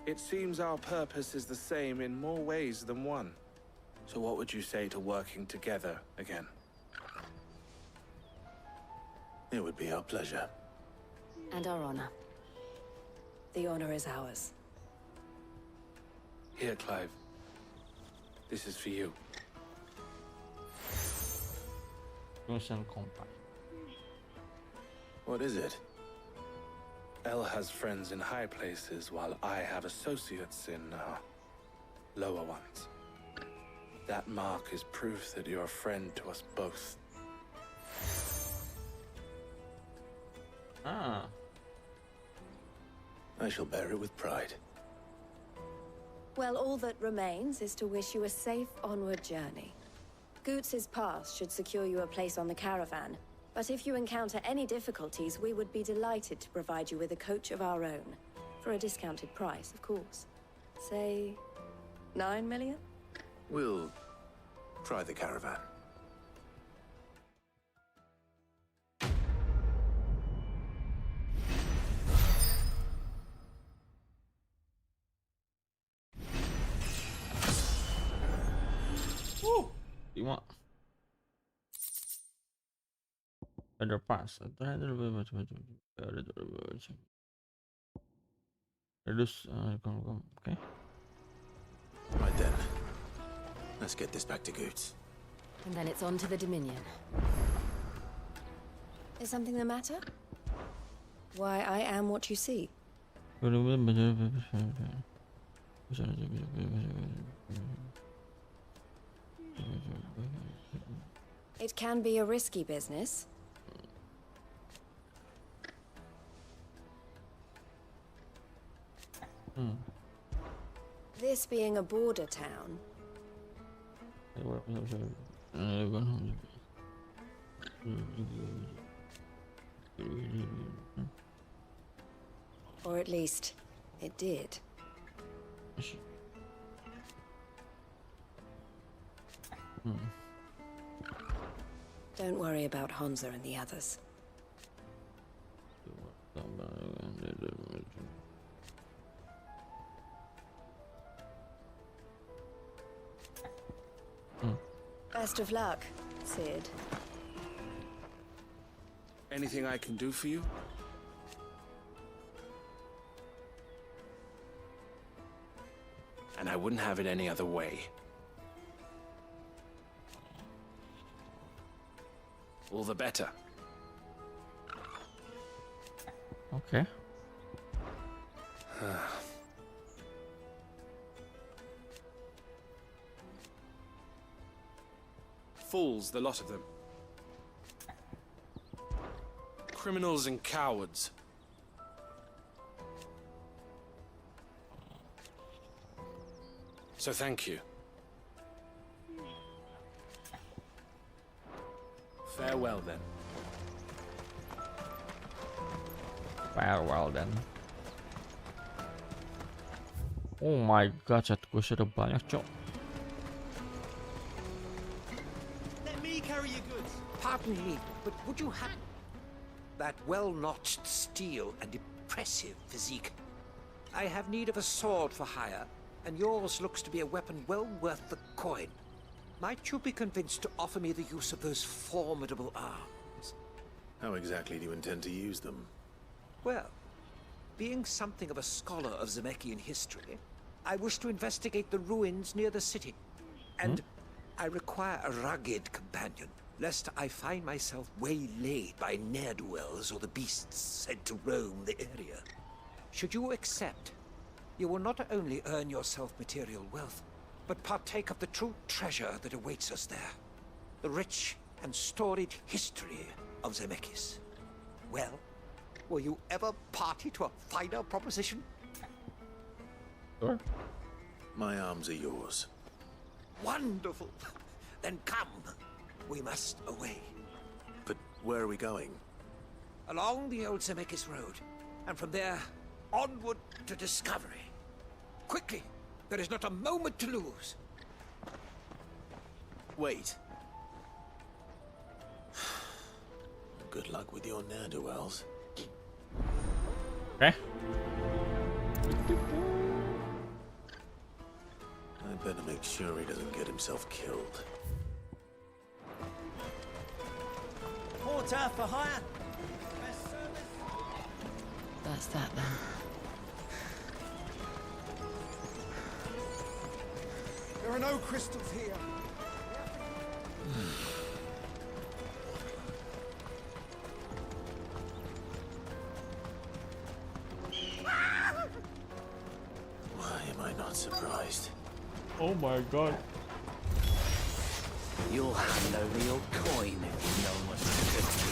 It seems our purpose is the same in more ways than one. So what would you say to working together again? It would be our pleasure. And our honor. The honor is ours. Here, Clive. This is for you. Mission compact. What is it? El has friends in high places, while I have associates in, lower ones. That mark is proof that you're a friend to us both. Ah. I shall bear it with pride. Well, all that remains is to wish you a safe onward journey. Goots' pass should secure you a place on the caravan, but if you encounter any difficulties, we would be delighted to provide you with a coach of our own. For a discounted price, of course. Say, 9 million? We'll try the caravan. You want better pass? Reduce. Okay. Right then. Let's get this back to Goots. And then it's on to the Dominion. Is something the matter? Why, I am what you see. It can be a risky business. This being a border town. Or at least, it did. Don't worry about Honza and the others. Best of luck, Sid. Anything I can do for you? And I wouldn't have it any other way. All the better. Okay. Fools, the lot of them. Criminals and cowards. So thank you. Farewell then. Farewell then. Oh my god, chatku ada banyak, cok. Let me carry your goods. Pardon me, but would you have that well-notched steel and impressive physique? I have need of a sword for hire, and yours looks to be a weapon well worth the coin. Might you be convinced to offer me the use of those formidable arms? How exactly do you intend to use them? Well, being something of a scholar of Zemeckis history, I wish to investigate the ruins near the city. And I require a rugged companion, lest I find myself waylaid by ne'er-do-wells or the beasts said to roam the area. Should you accept, you will not only earn yourself material wealth, but partake of the true treasure that awaits us there. The rich and storied history of Zemeckis. Well, will you ever party to a finer proposition? Sure. My arms are yours. Wonderful. Then come. We must away. But where are we going? Along the old Zemeckis Road, and from there, onward to discovery. Quickly! There is not a moment to lose. Wait. Good luck with your ne'er-do-wells. Okay. I better make sure he doesn't get himself killed. Porter for hire. That's that then. There are no crystals here. Why am I not surprised? Oh my god. You'll hand over your coin if you know what's good to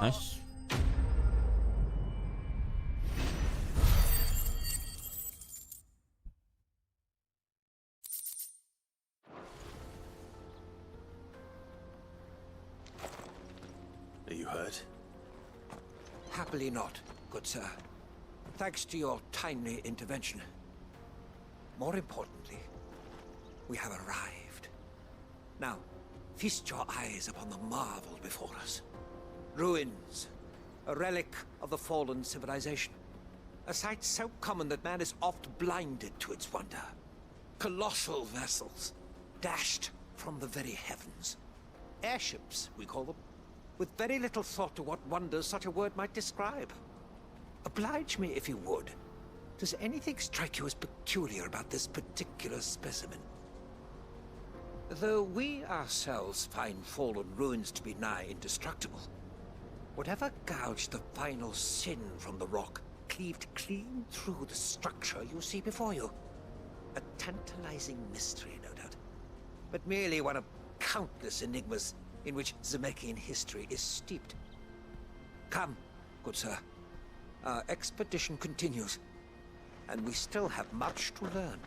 Nice. Are you hurt? Happily not, good sir. Thanks to your timely intervention. More importantly, we have arrived. Now, feast your eyes upon the marvel before us. Ruins, a relic of the fallen civilization. A sight so common that man is oft blinded to its wonder. Colossal vessels, dashed from the very heavens. Airships, we call them, with very little thought to what wonders such a word might describe. Oblige me if you would. Does anything strike you as peculiar about this particular specimen? Though we ourselves find fallen ruins to be nigh indestructible, whatever gouged the final sin from the rock cleaved clean through the structure you see before you. A tantalizing mystery, no doubt, but merely one of countless enigmas in which Zemeckis history is steeped. Come, good sir. Our expedition continues, and we still have much to learn.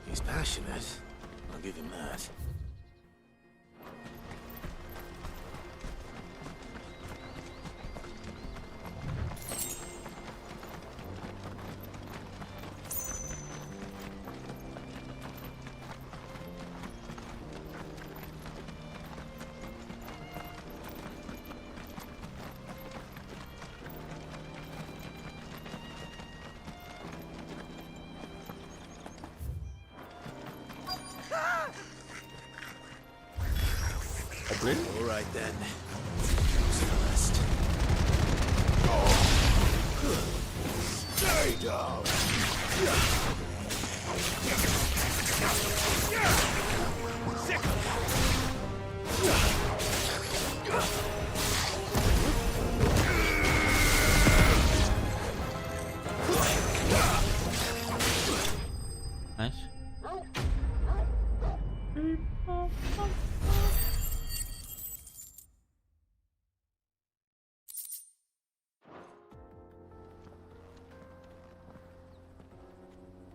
He's passionate. I'll give him that. All right then. Who's first? Stay down. Sick. Nice.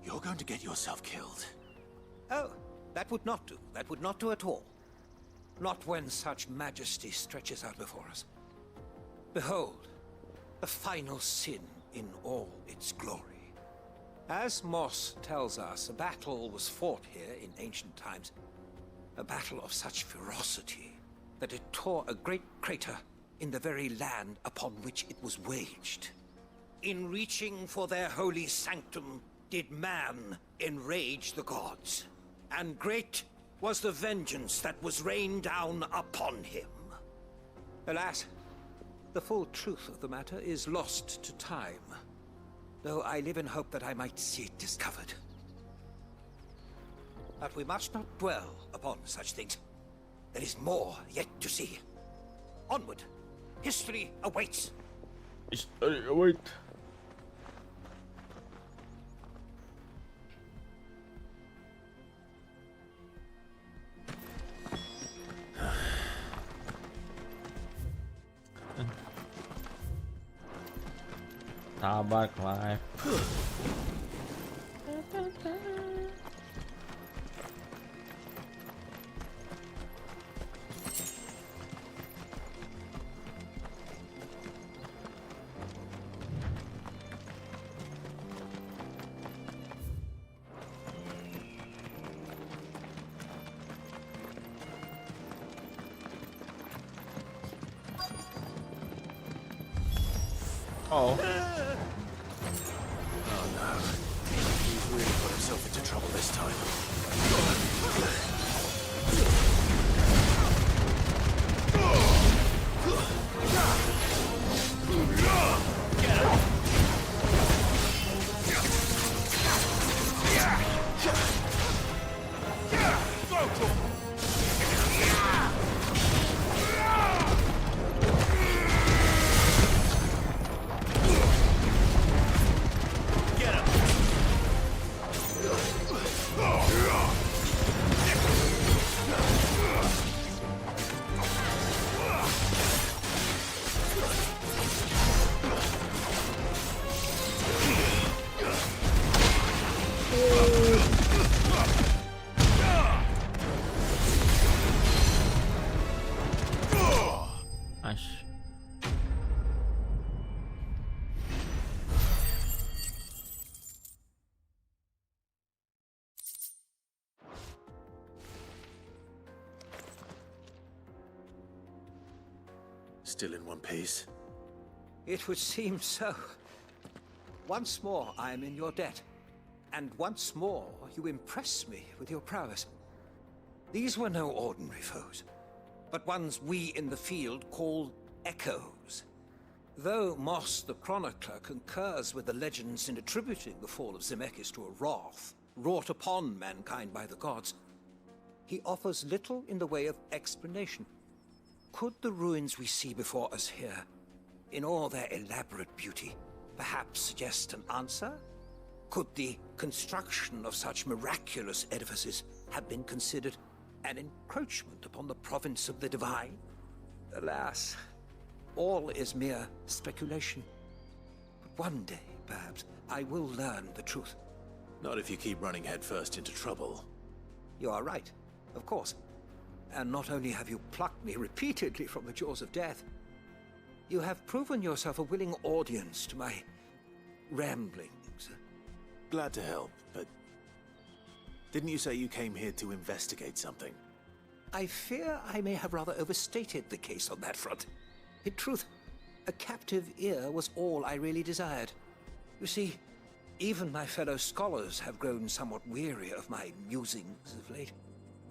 You're going to get yourself killed. Oh, that would not do. That would not do at all. Not when such majesty stretches out before us. Behold, the final sin in all its glory. As Moss tells us, a battle was fought here in ancient times. A battle of such ferocity that it tore a great crater in the very land upon which it was waged. In reaching for their holy sanctum, did man enrage the gods, and great was the vengeance that was rained down upon him. Alas, the full truth of the matter is lost to time, though I live in hope that I might see it discovered. But we must not dwell upon such things. There is more yet to see. Onward. History awaits. History awaits. Tabak live. Oh. Oh no. He's really put himself into trouble this time. Still in one piece? It would seem so. Once more I am in your debt. And once more you impress me with your prowess. These were no ordinary foes, but ones we in the field call echoes. Though Moss the Chronicler concurs with the legends in attributing the fall of Zemeckis to a wrath wrought upon mankind by the gods, he offers little in the way of explanation. Could the ruins we see before us here, in all their elaborate beauty, perhaps suggest an answer? Could the construction of such miraculous edifices have been considered an encroachment upon the province of the divine? Alas, all is mere speculation. But one day, perhaps, I will learn the truth. Not if you keep running headfirst into trouble. You are right, of course. And not only have you plucked me repeatedly from the jaws of death, you have proven yourself a willing audience to my ramblings. Glad to help, but didn't you say you came here to investigate something? I fear I may have rather overstated the case on that front. In truth, a captive ear was all I really desired. You see, even my fellow scholars have grown somewhat weary of my musings of late.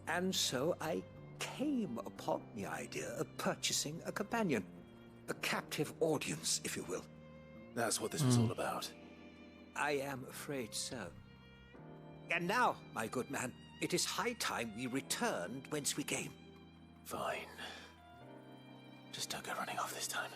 And so I came upon the idea of purchasing a companion. A captive audience, if you will. That's what this was all about. I am afraid so. And now, my good man, it is high time we returned whence we came. Fine. Just don't go running off this time.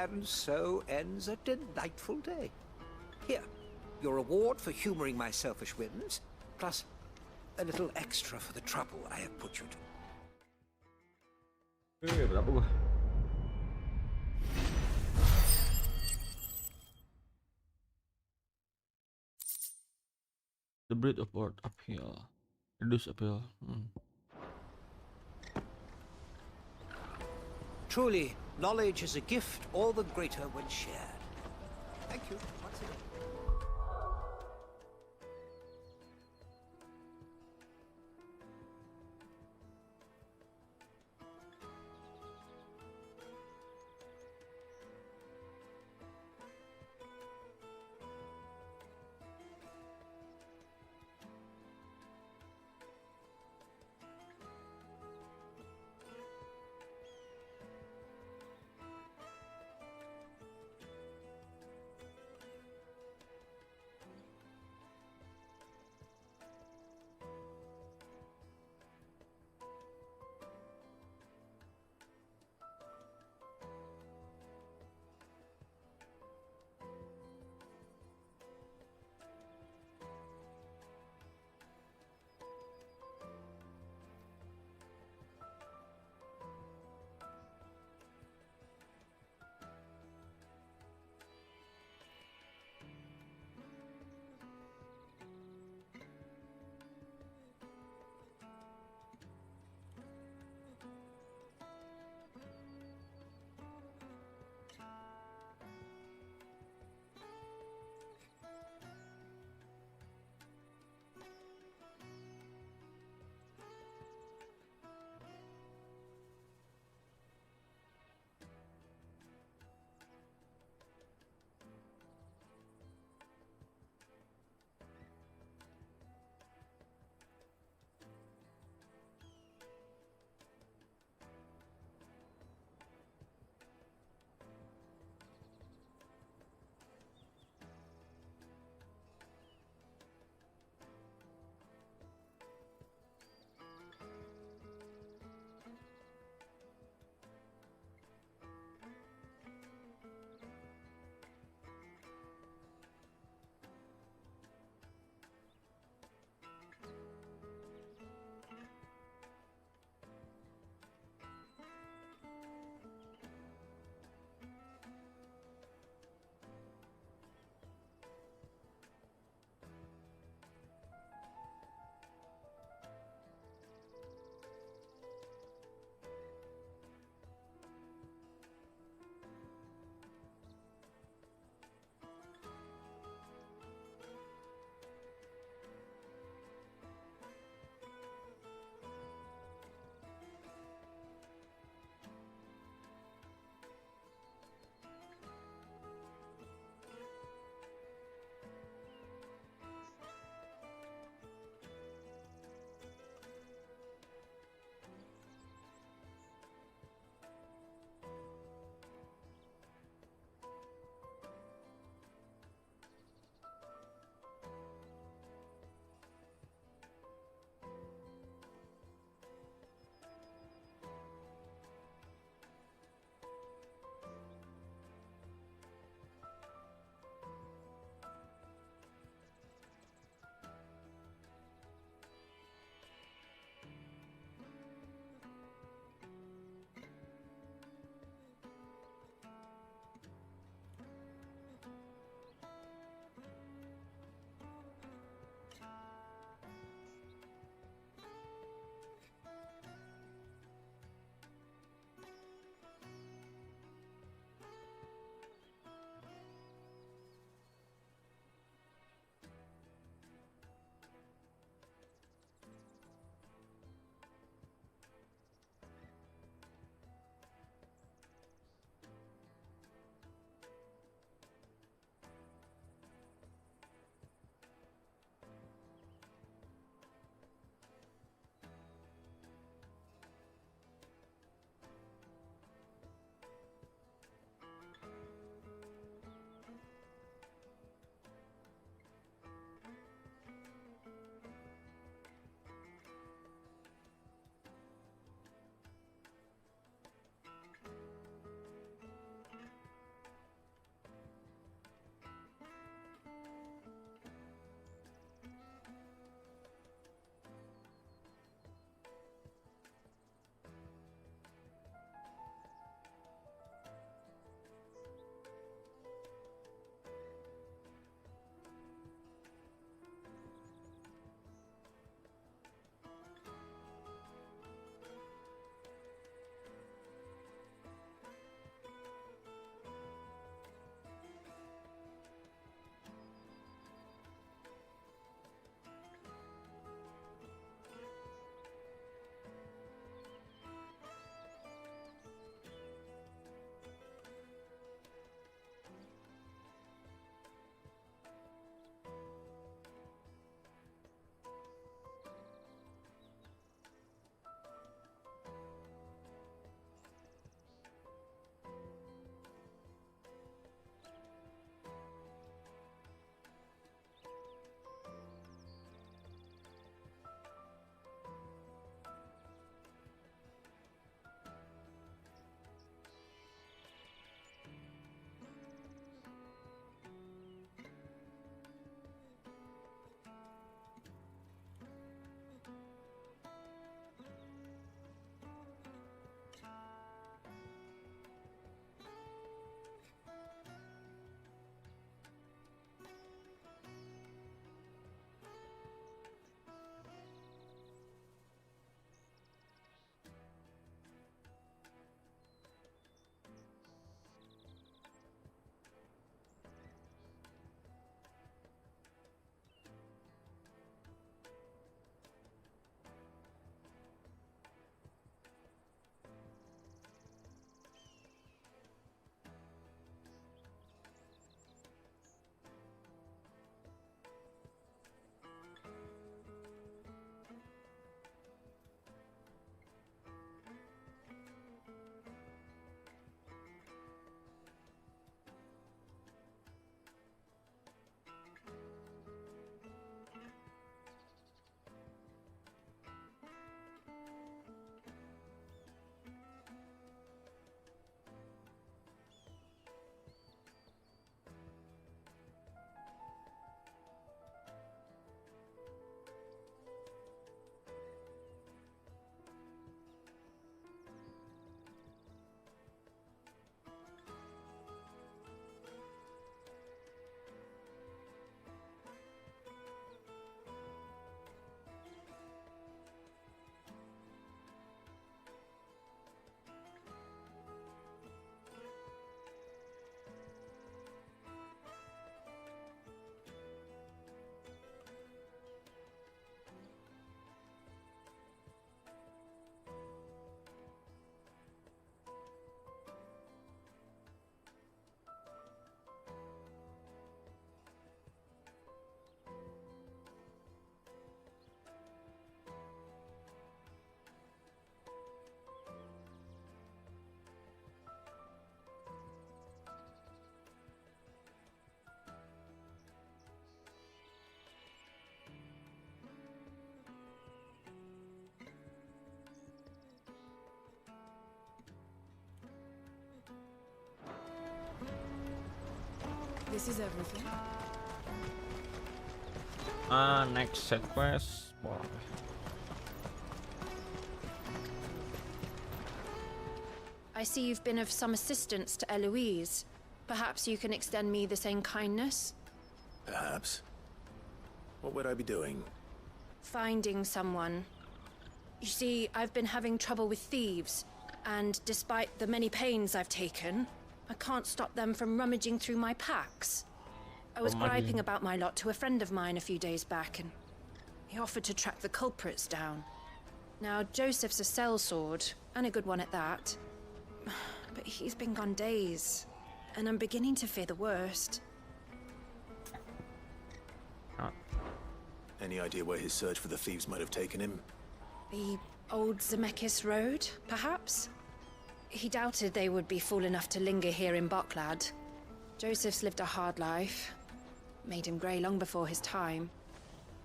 And so ends a delightful day. Here, your reward for humoring my selfish whims, plus a little extra for the trouble I have put you to. Berapa gua? The breed of word uphill. Reduce uphill. Truly, knowledge is a gift all the greater when shared. Thank you once again. This is everything. Next set quest. Wow. I see you've been of some assistance to Eloise. Perhaps you can extend me the same kindness? Perhaps. What would I be doing? Finding someone. You see, I've been having trouble with thieves, and despite the many pains I've taken, I can't stop them from rummaging through my packs. I was griping about my lot to a friend of mine a few days back, and he offered to track the culprits down. Now, Joseph's a sellsword, and a good one at that. But he's been gone days, and I'm beginning to fear the worst. Any idea where his search for the thieves might have taken him? The old Zemeckis Road, perhaps? He doubted they would be fool enough to linger here in Boklad. Joseph's lived a hard life. Made him grey long before his time.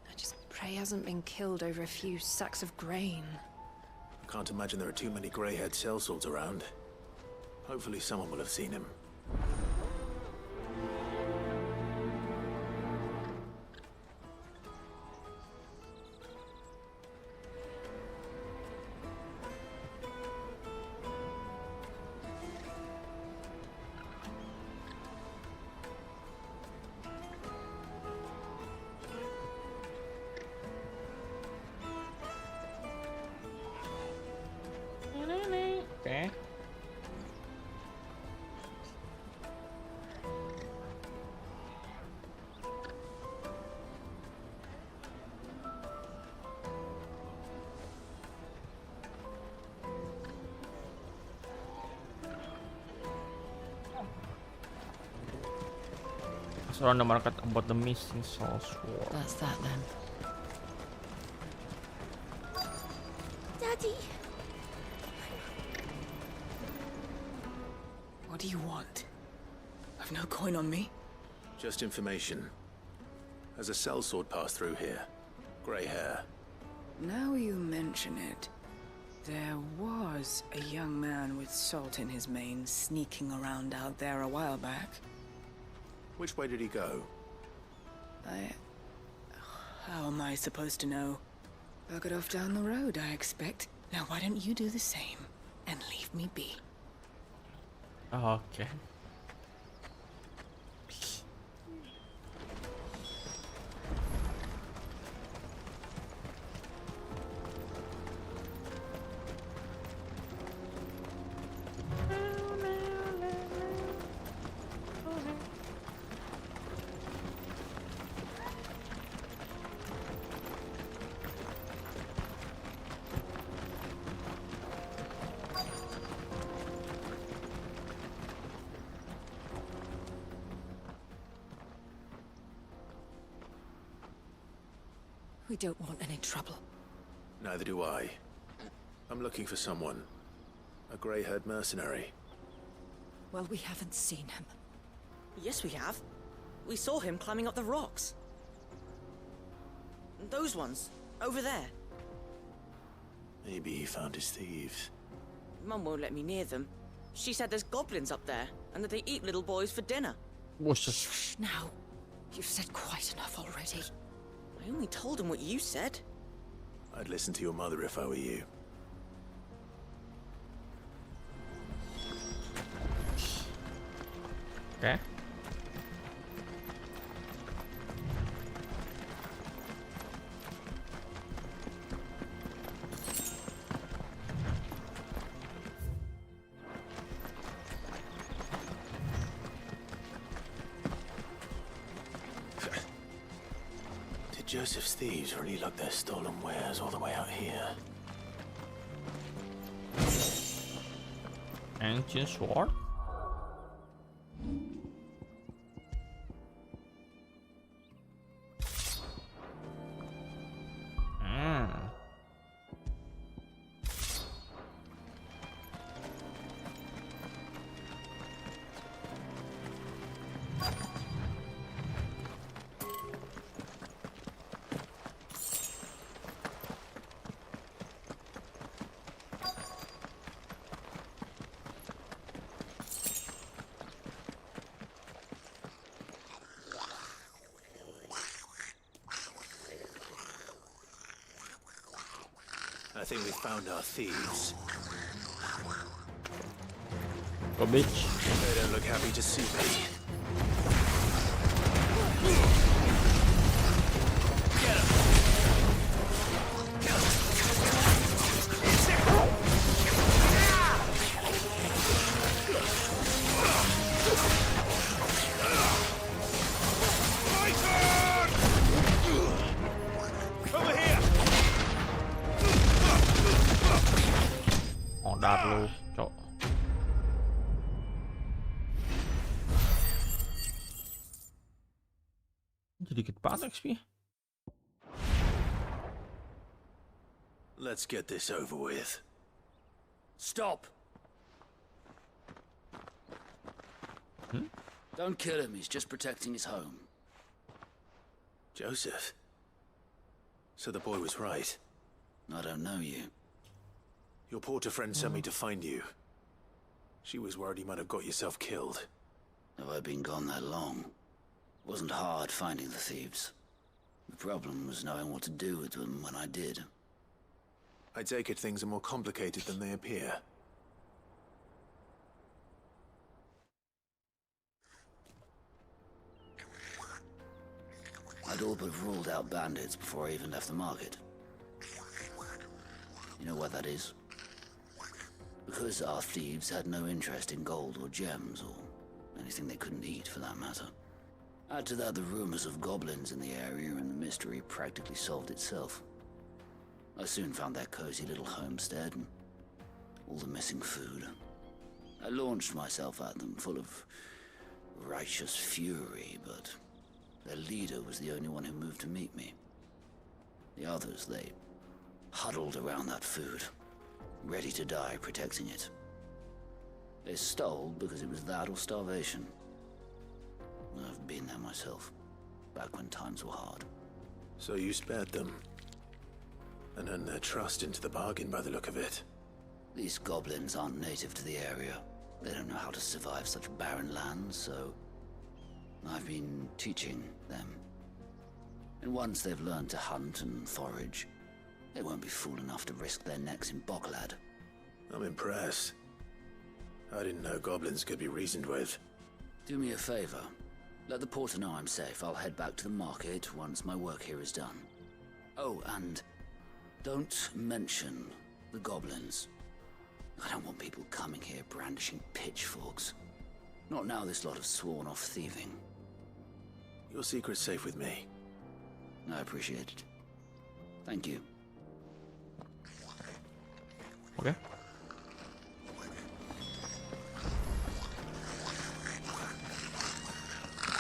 I just pray he hasn't been killed over a few sacks of grain. I can't imagine there are too many grey-haired sellswords around. Hopefully someone will have seen him. Okay. Surround the market about the missing soul sword. That's that then. Daddy! What do you want? I've no coin on me. Just information. Has a sellsword passed through here? Grey hair. Now you mention it, there was a young man with salt in his mane sneaking around out there a while back. Which way did he go? How am I supposed to know? Buggered off down the road, I expect. Now why don't you do the same and leave me be? Okay. We don't want any trouble. Neither do I. I'm looking for someone. A grey-haired mercenary. Well, we haven't seen him. Yes, we have. We saw him climbing up the rocks. Those ones, over there. Maybe he found his thieves. Mum won't let me near them. She said there's goblins up there, and that they eat little boys for dinner. Shh, now. You've said quite enough already. I only told him what you said. I'd listen to your mother if I were you. Okay. Did Joseph's thieves really lug their stolen wares all the way out here? Ancient sword? I think we found our thieves. Go, bitch. They don't look happy to see me. Đạt luôn. Trời. Sedikit panas XP. Let's get this over with. Stop! Don't kill him, he's just protecting his home. Joseph? So the boy was right. I don't know you. Your porter friend sent me to find you. She was worried you might have got yourself killed. Have I been gone that long? It wasn't hard finding the thieves. The problem was knowing what to do with them when I did. I take it things are more complicated than they appear. I'd all but ruled out bandits before I even left the market. You know why that is? Because our thieves had no interest in gold or gems, or anything they couldn't eat for that matter. Add to that the rumors of goblins in the area, and the mystery practically solved itself. I soon found their cozy little homestead, and all the missing food. I launched myself at them, full of righteous fury, but their leader was the only one who moved to meet me. The others, they huddled around that food, ready to die protecting it. They stole because it was that or starvation. I've been there myself, back when times were hard. So you spared them, and earned their trust into the bargain by the look of it. These goblins aren't native to the area. They don't know how to survive such barren lands, so I've been teaching them. And once they've learned to hunt and forage, they won't be fool enough to risk their necks in Boklad. I'm impressed. I didn't know goblins could be reasoned with. Do me a favor. Let the porter know I'm safe. I'll head back to the market once my work here is done. Oh, and don't mention the goblins. I don't want people coming here brandishing pitchforks. Not now this lot have sworn off thieving. Your secret's safe with me. I appreciate it. Thank you. Okay.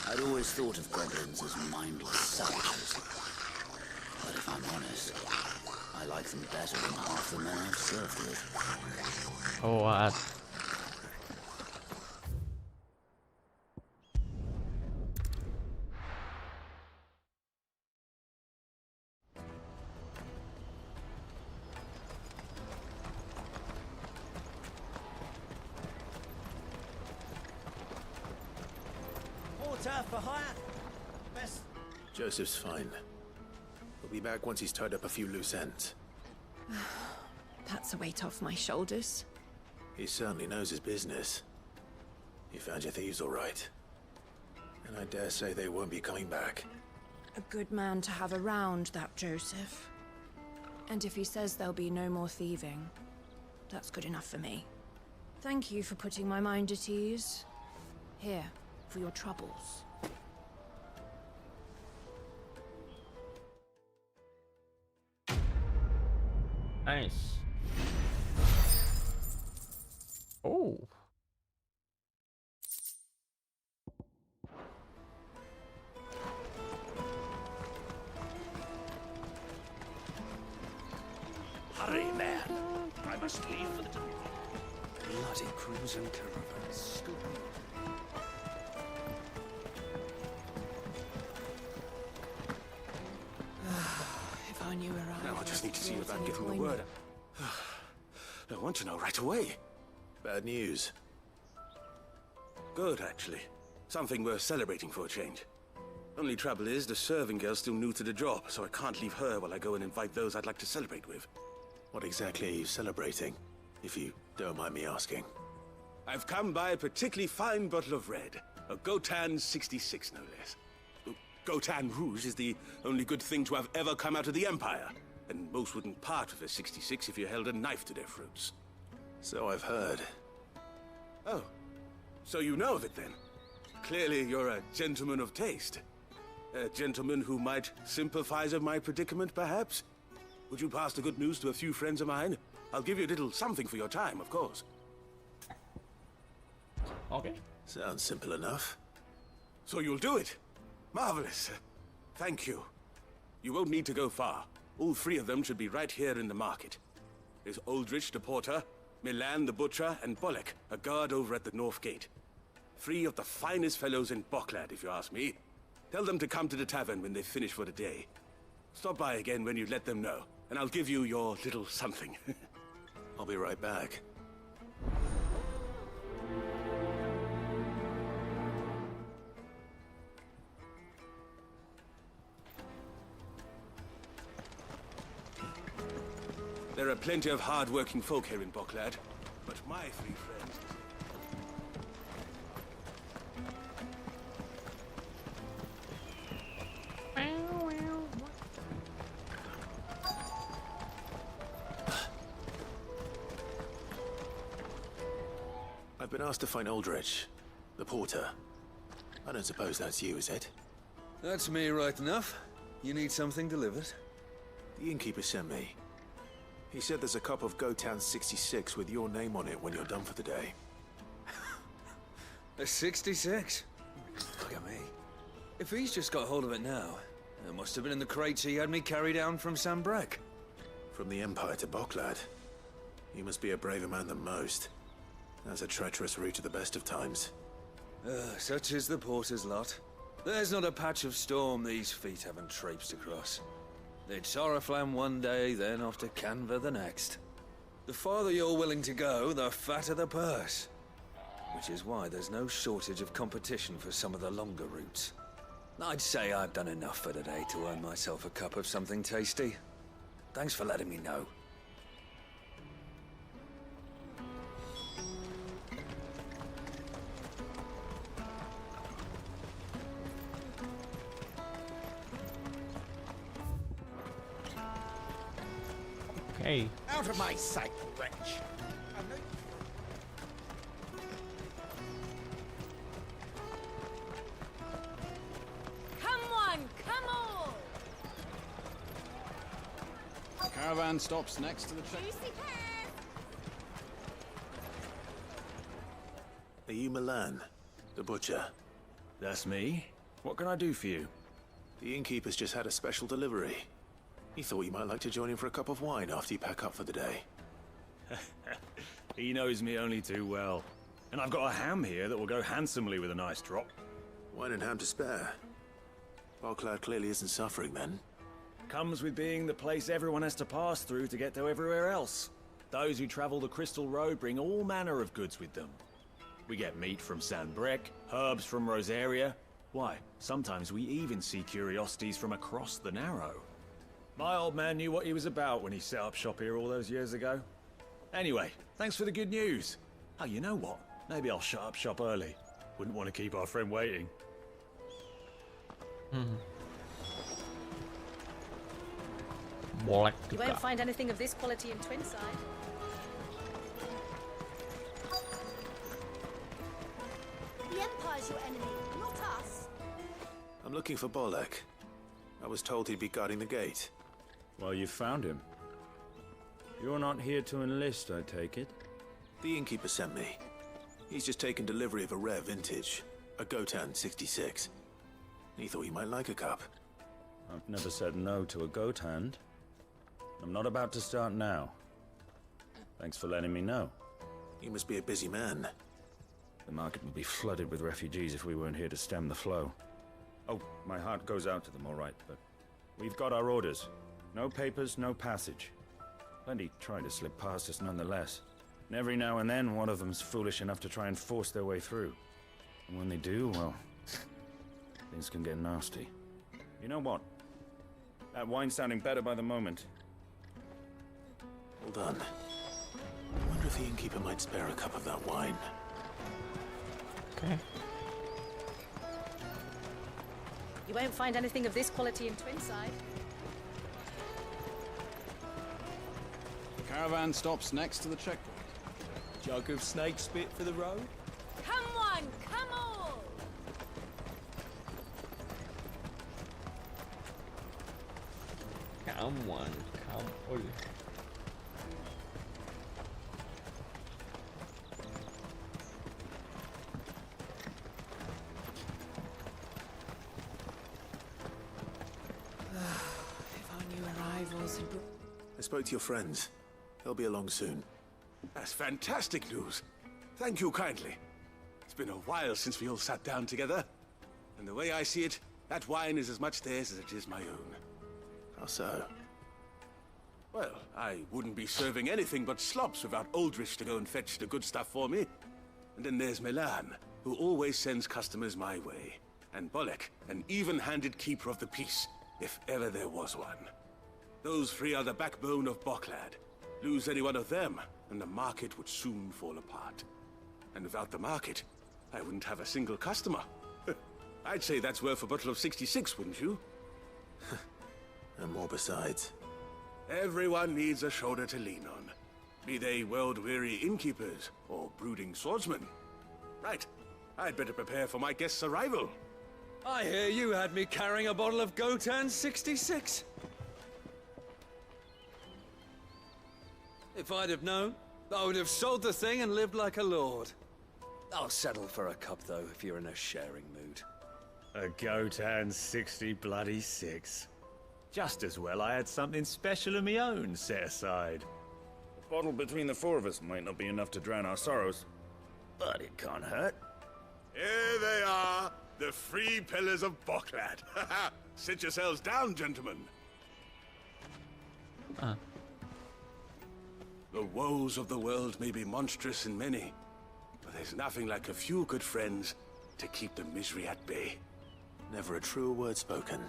I'd always thought of goblins as mindless savages. But if I'm honest, I like them better than half the men I've served with. Oh, what? For hire. Best. Joseph's fine. We'll be back once he's tied up a few loose ends. That's a weight off my shoulders. He certainly knows his business. You found your thieves all right. And I dare say they won't be coming back. A good man to have around, that Joseph. And if he says there'll be no more thieving, that's good enough for me. Thank you for putting my mind at ease. Here, for your troubles. Nice. Oh. Hurry, man. I must leave for the bloody crimson caravan. Stupid. If I knew where I Now I just need to see about giving the word. I want to know right away. Bad news. Good, actually. Something worth celebrating for a change. Only trouble is, the serving girl's still new to the job, so I can't leave her while I go and invite those I'd like to celebrate with. What exactly are you celebrating, if you don't mind me asking? I've come by a particularly fine bottle of red. A Gotan 66, no less. Gotan Rouge is the only good thing to have ever come out of the Empire. And most wouldn't part with a 66 if you held a knife to their throats. So I've heard. Oh, so you know of it then? Clearly you're a gentleman of taste. A gentleman who might sympathize with my predicament, perhaps? Would you pass the good news to a few friends of mine? I'll give you a little something for your time, of course. Okay. Sounds simple enough. So you'll do it? Marvelous. Thank you. You won't need to go far. All three of them should be right here in the market. There's Aldrich the porter, Milan the butcher, and Bolek, a guard over at the north gate. Three of the finest fellows in Boklad, if you ask me. Tell them to come to the tavern when they've finished for the day. Stop by again when you let them know, and I'll give you your little something. I'll be right back. There are plenty of hard-working folk here in Boklad, but my three friends... I've been asked to find Aldrich, the porter. I don't suppose that's you, is it? That's me right enough. You need something delivered? The innkeeper sent me. He said there's a cup of Gotan 66 with your name on it when you're done for the day. A 66? Look at me. If he's just got hold of it now, it must have been in the crates he had me carry down from Sambrek. From the Empire to Boklad. You must be a braver man than most. That's a treacherous route to the best of times. Such is the porter's lot. There's not a patch of storm these feet haven't traipsed across. It's Oriflamme one day, then off to Canva the next. The farther you're willing to go, the fatter the purse. Which is why there's no shortage of competition for some of the longer routes. I'd say I've done enough for today to earn myself a cup of something tasty. Thanks for letting me know. Hey. Out of my sight, wretch! Come on, come on! The caravan stops next to the train. Are you Milan, the butcher? That's me. What can I do for you? The innkeeper's just had a special delivery. He thought you might like to join him for a cup of wine after you pack up for the day. He knows me only too well. And I've got a ham here that will go handsomely with a nice drop. Wine and ham to spare. Boklad clearly isn't suffering then. Comes with being the place everyone has to pass through to get to everywhere else. Those who travel the Crystal Road bring all manner of goods with them. We get meat from Sanbrek, herbs from Rosaria. Why, sometimes we even see curiosities from across the Narrow. My old man knew what he was about when he set up shop here all those years ago. Anyway, thanks for the good news. Oh, you know what? Maybe I'll shut up shop early. Wouldn't want to keep our friend waiting. You won't find anything of this quality in Twinside. The Empire's your enemy, not us. I'm looking for Bolek. I was told he'd be guarding the gate. Well, you found him. You're not here to enlist, I take it? The innkeeper sent me. He's just taken delivery of a rare vintage, a Gotan 66. He thought you might like a cup. I've never said no to a goat hand. I'm not about to start now. Thanks for letting me know. You must be a busy man. The market would be flooded with refugees if we weren't here to stem the flow. Oh, my heart goes out to them, all right, but we've got our orders. No papers, no passage. Plenty try to slip past us nonetheless. And every now and then, one of them's foolish enough to try and force their way through. And when they do, well, things can get nasty. You know what? That wine's sounding better by the moment. Well done. I wonder if the innkeeper might spare a cup of that wine. Okay. You won't find anything of this quality in Twinside. The caravan stops next to the checkpoint. Jug of snake spit for the road? Come on, come on! Come on, come on. If our new arrivals had brought... I spoke to your friends. They'll be along soon. That's fantastic news. Thank you kindly. It's been a while since we all sat down together. And the way I see it, that wine is as much theirs as it is my own. How so? Well, I wouldn't be serving anything but slops without Aldrich to go and fetch the good stuff for me. And then there's Milan, who always sends customers my way. And Bolek, an even-handed keeper of the peace, if ever there was one. Those three are the backbone of Boklad. Lose any one of them, and the market would soon fall apart. And without the market, I wouldn't have a single customer. I'd say that's worth a bottle of 66, wouldn't you? And more besides. Everyone needs a shoulder to lean on. Be they world-weary innkeepers or brooding swordsmen. Right, I'd better prepare for my guest's arrival. I hear you had me carrying a bottle of Gotan 66. If I'd have known, I would have sold the thing and lived like a lord. I'll settle for a cup, though, if you're in a sharing mood. A Gotan 60 bloody 6. Just as well I had something special of my own set aside. A bottle between the four of us might not be enough to drown our sorrows, but it can't hurt. Here they are, the three pillars of Boklad. Sit yourselves down, gentlemen. The woes of the world may be monstrous in many, but there's nothing like a few good friends to keep the misery at bay. Never a truer word spoken.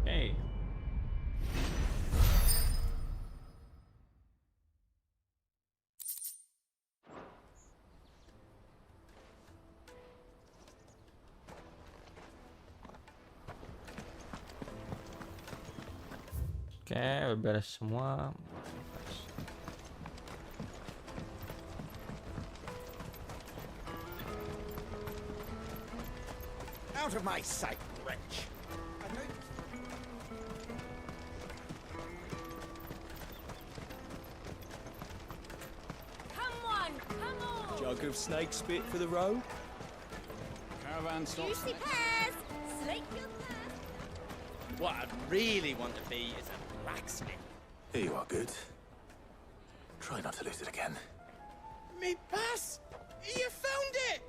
Hey. Oke, beres semua. Out of my sight, wretch. Come on, come on! Jug of snake spit for the road? Caravan stops. Juicy pears! Slake your thirst! What I'd really want to be is a blacksmith. Here you are, good. Try not to lose it again. Me pass! You found it!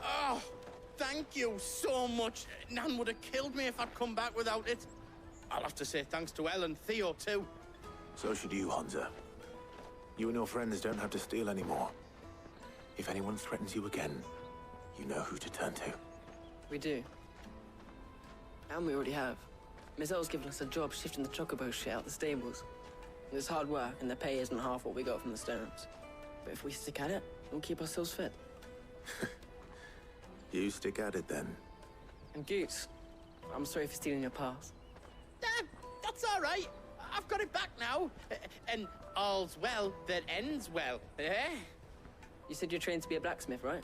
Oh, thank you so much. Nan would have killed me if I'd come back without it. I'll have to say thanks to Elle and Theo, too. So should you, Hansa. You and your friends don't have to steal anymore. If anyone threatens you again, you know who to turn to. We do. And we already have. Miss Elle's given us a job shifting the chocobo shit out the stables. It's hard work, and the pay isn't half what we got from the stones. But if we stick at it, we'll keep ourselves fit. You stick at it, then. And Goots, I'm sorry for stealing your pass. That's all right. I've got it back now. And all's well that ends well, eh? You said you're trained to be a blacksmith, right?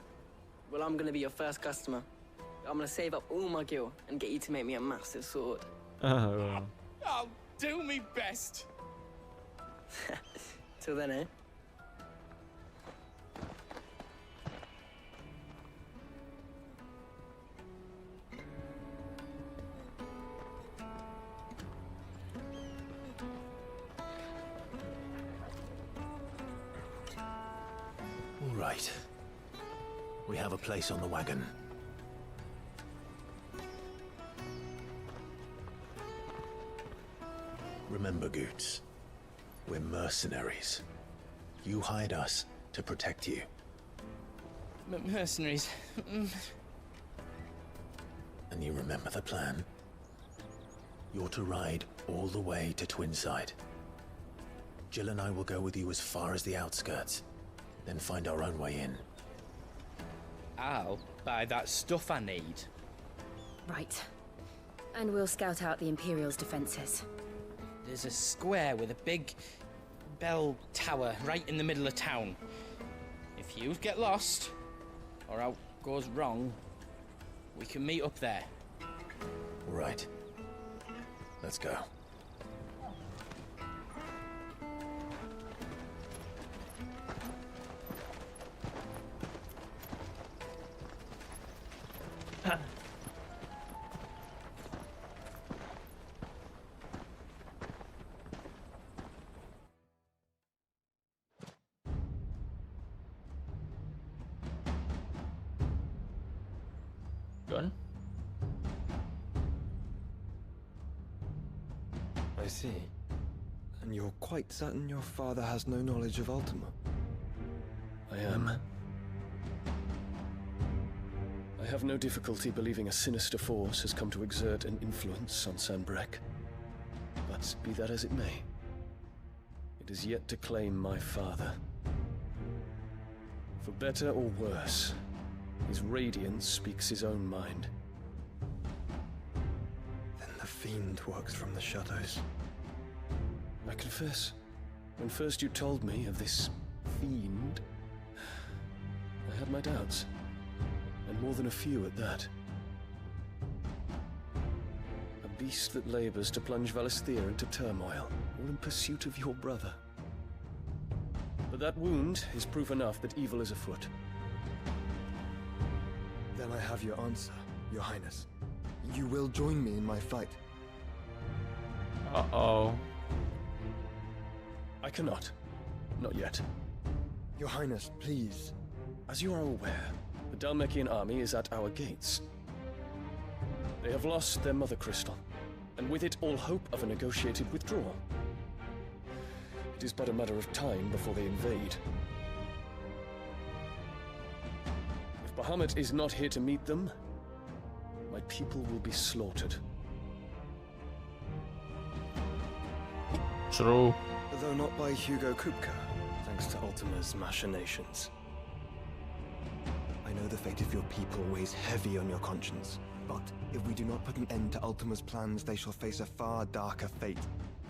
Well, I'm gonna be your first customer. I'm gonna save up all my gil and get you to make me a massive sword. Oh. I'll do me best. Till then, eh? All right. We have a place on the wagon. Remember, Goots, we're mercenaries. You hired us to protect you. Mercenaries. And you remember the plan? You're to ride all the way to Twinside. Jill and I will go with you as far as the outskirts, then find our own way in. I'll buy that stuff I need. Right. And we'll scout out the Imperial's defenses. There's a square with a big bell tower right in the middle of town. If you get lost, or out goes wrong, we can meet up there. Right. Let's go. Gun? I see. And you're quite certain your father has no knowledge of Ultima? I am. I have no difficulty believing a sinister force has come to exert an influence on Sanbreque. But be that as it may, it is yet to claim my father. For better or worse, his radiance speaks his own mind. Then the fiend works from the shadows. I confess, when first you told me of this fiend, I had my doubts. And more than a few at that. A beast that labors to plunge Valisthea into turmoil, all in pursuit of your brother. But that wound is proof enough that evil is afoot. Then I have your answer, Your Highness. You will join me in my fight. Uh-oh. I cannot. Not yet. Your Highness, please. As you are aware, the Dhalmekian army is at our gates. They have lost their mother crystal, and with it all hope of a negotiated withdrawal. It is but a matter of time before they invade. If Bahamut is not here to meet them, my people will be slaughtered. True. Though not by Hugo Kupka, thanks to Ultima's machinations. I know the fate of your people weighs heavy on your conscience, but if we do not put an end to Ultima's plans, they shall face a far darker fate.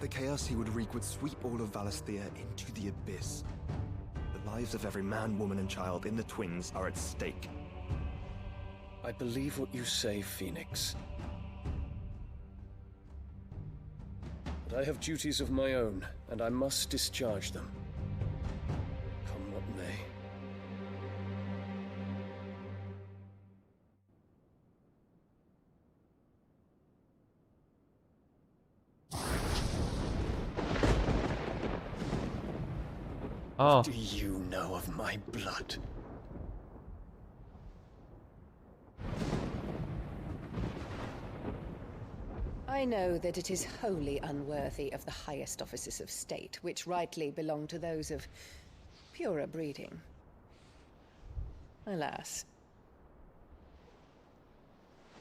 The chaos he would wreak would sweep all of Valisthea into the abyss. The lives of every man, woman, and child in the Twins are at stake. I believe what you say, Phoenix. But I have duties of my own, and I must discharge them. Come what may. Oh. What do you know of my blood? I know that it is wholly unworthy of the highest offices of state, which rightly belong to those of purer breeding. Alas.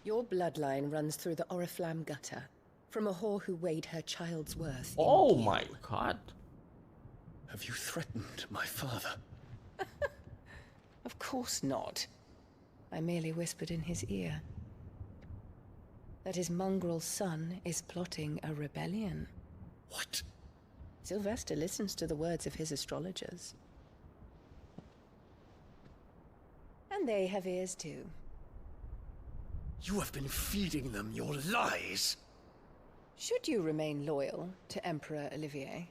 Your bloodline runs through the Oriflamme gutter, from a whore who weighed her child's worth. Oh my god. Have you threatened my father? Of course not. I merely whispered in his ear that his mongrel son is plotting a rebellion. What? Sylvester listens to the words of his astrologers. And they have ears too. You have been feeding them your lies! Should you remain loyal to Emperor Olivier,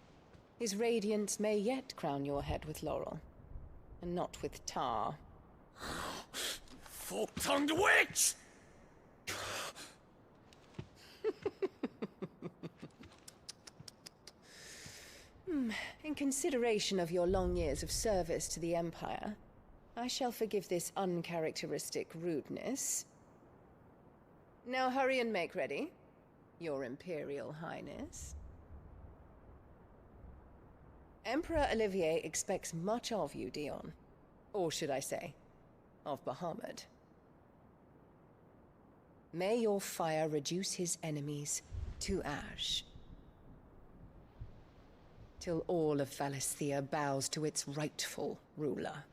his radiance may yet crown your head with laurel, and not with tar. Fork-tongued witch! In consideration of your long years of service to the Empire, I shall forgive this uncharacteristic rudeness. Now hurry and make ready, Your Imperial Highness. Emperor Olivier expects much of you, Dion. Or should I say, of Bahamut. May your fire reduce his enemies to ash, till all of Valisthea bows to its rightful ruler.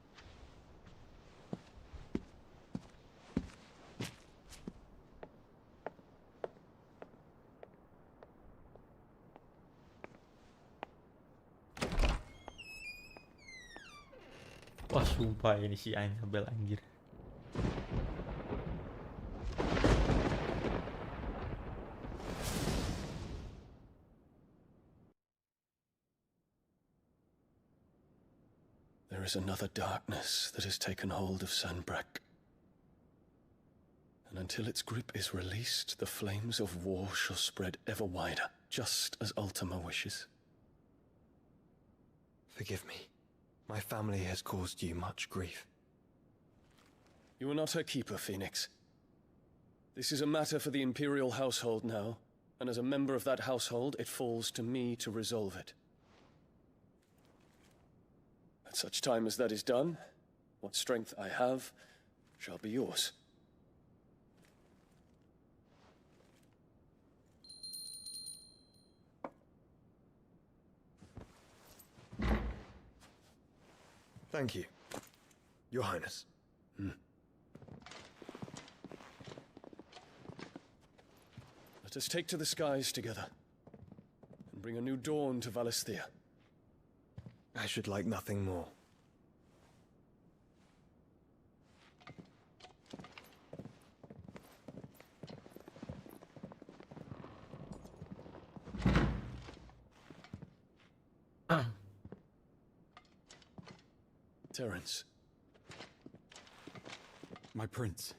Wah, sumpah ini si Annabelle anjir. There is another darkness that has taken hold of Sanbreque. And until its grip is released, the flames of war shall spread ever wider, just as Ultima wishes. Forgive me. My family has caused you much grief. You are not her keeper, Phoenix. This is a matter for the Imperial household now, and as a member of that household, it falls to me to resolve it. At such time as that is done, what strength I have shall be yours. Thank you, Your Highness. Let us take to the skies together, and bring a new dawn to Valisthea. I should like nothing more. Terence. My prince.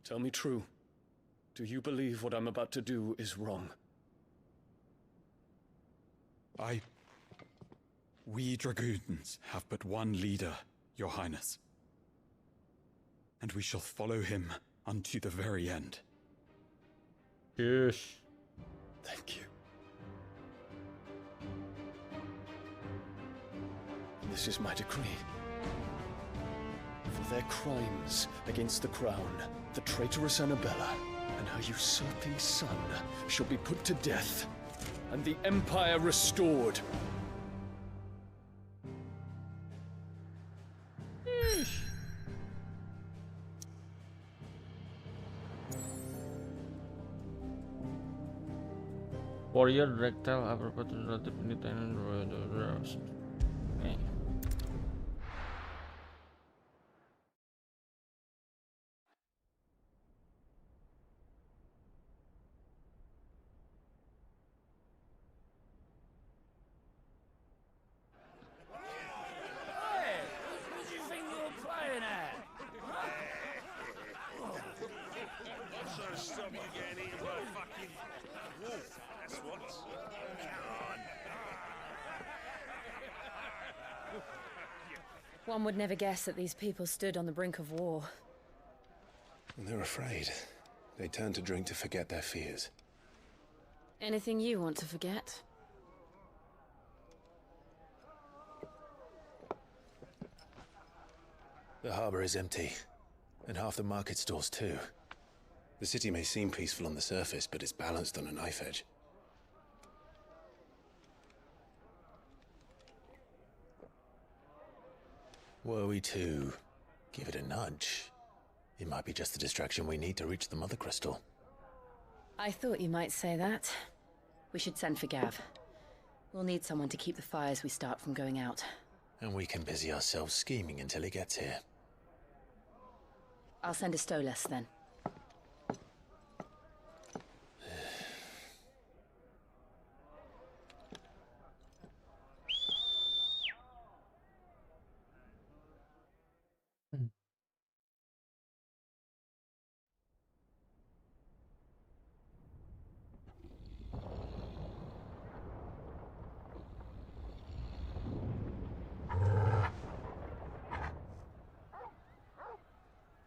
Tell me true. Do you believe what I'm about to do is wrong? We Dragoons have but one leader, Your Highness. And we shall follow him unto the very end. Yes. Thank you. This is my decree. For their crimes against the crown, the traitorous Annabella and her usurping son shall be put to death, and the Empire restored. Warrior Rectal approval relative independent royal. One would never guess that these people stood on the brink of war. They're afraid. They turn to drink to forget their fears. Anything you want to forget? The harbor is empty, and half the market stalls too. The city may seem peaceful on the surface, but it's balanced on a knife edge. Were we to give it a nudge, it might be just the distraction we need to reach the Mother Crystal. I thought you might say that. We should send for Gav. We'll need someone to keep the fires we start from going out. And we can busy ourselves scheming until he gets here. I'll send a Stolas then.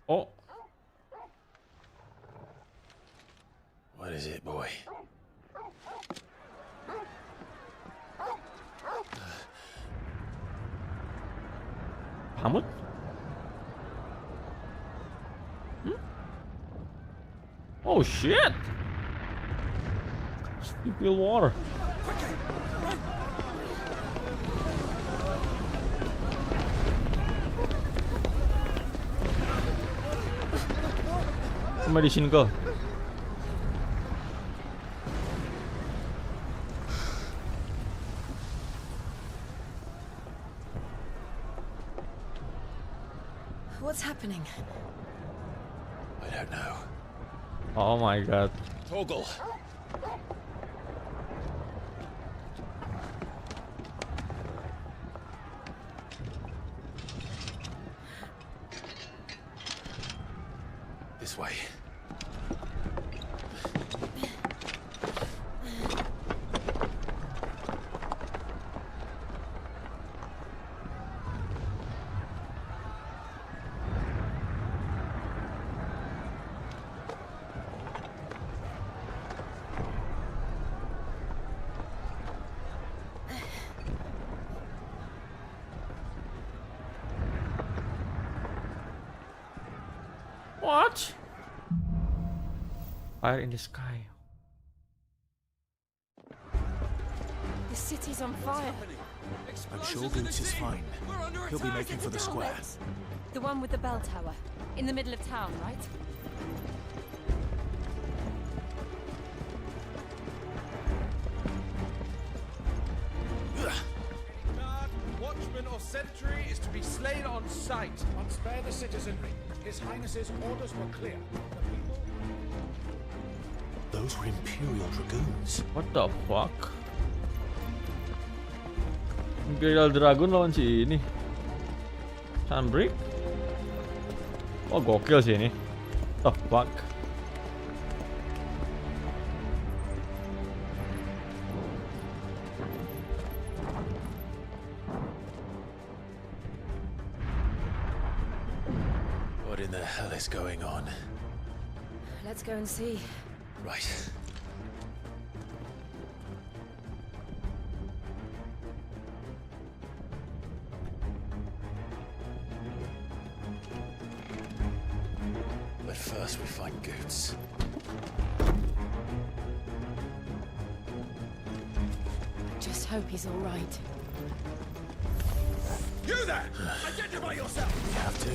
Oh. What is it, boy? Hamut? Oh shit! Spill water. Medicine ko. What's happening? I don't know. Oh my god. Torgal. This way. What? Fire in the sky. The city's on fire. I'm sure Goots is fine. He'll be making for the square. The one with the bell tower. In the middle of town, right? Watchman or sentry is to be slain on sight. Unspare the citizenry. His Highness's orders were clear. Those were Imperial Dragoons. What the fuck? Imperial Dragon lawan si ini Sunbreak. Oh gokil sih ini. The fuck? What in the hell is going on? Let's go and see. Right. But first we find Goots. Just hope he's all right. You there! Identify yourself! We have to.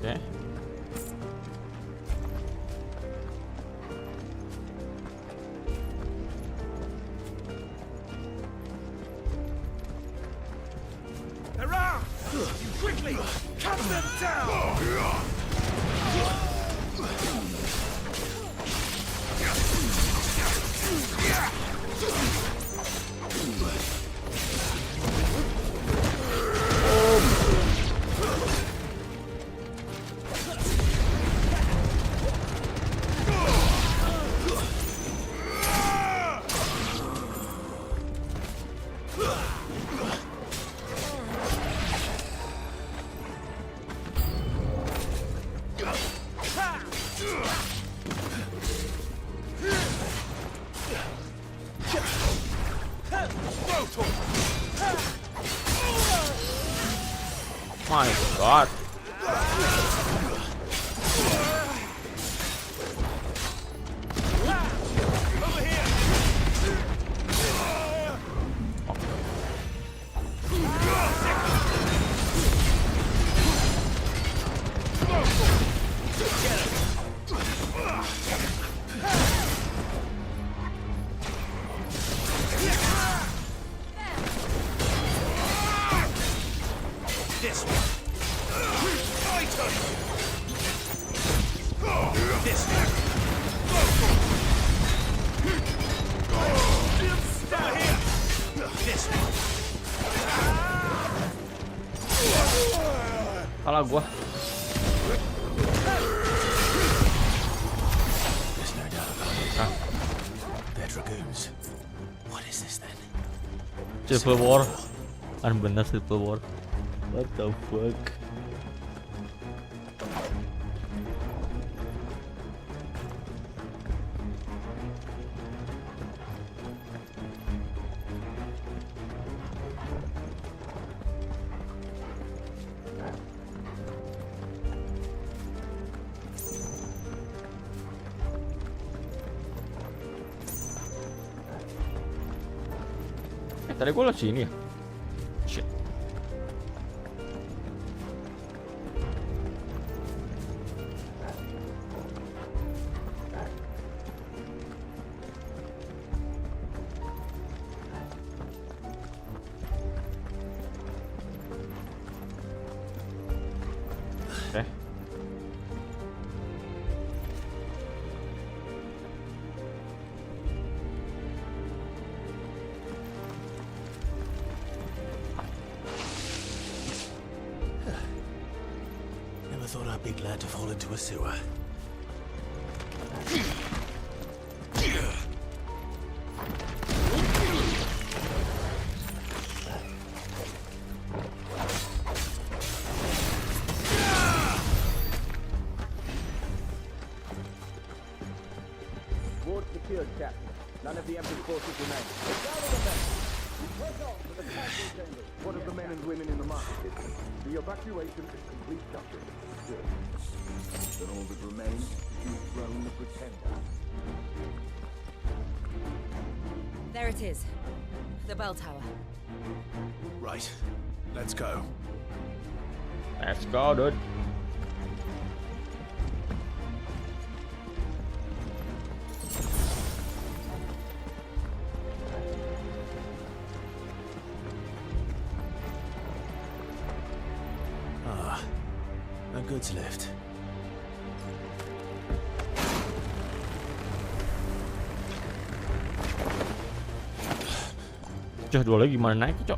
Okay. Hurrah! Quickly! Cut them down! My god. This one. My turn. This one. Down here. This one. Kalah gua. There's no doubt about it. They're Dragoons. What is this then? Civil War. Kan bener Civil War. What the fuck? Tadi gue lewat sini ya? Shit. Oke. Never thought I'd be glad to fall into a sewer. Ward secured, Captain. None of the Emperor's forces remain. Gather the men! Press on to the council chambers. What of the men and women in the market district? The evacuation is complete, Captain. Good. Then all that remains is to dethrone the Pretender. There it is. The bell tower. Right. Let's go. Let's go, dude. A goods lift. Cah, dua lagi gimana naik, Cok?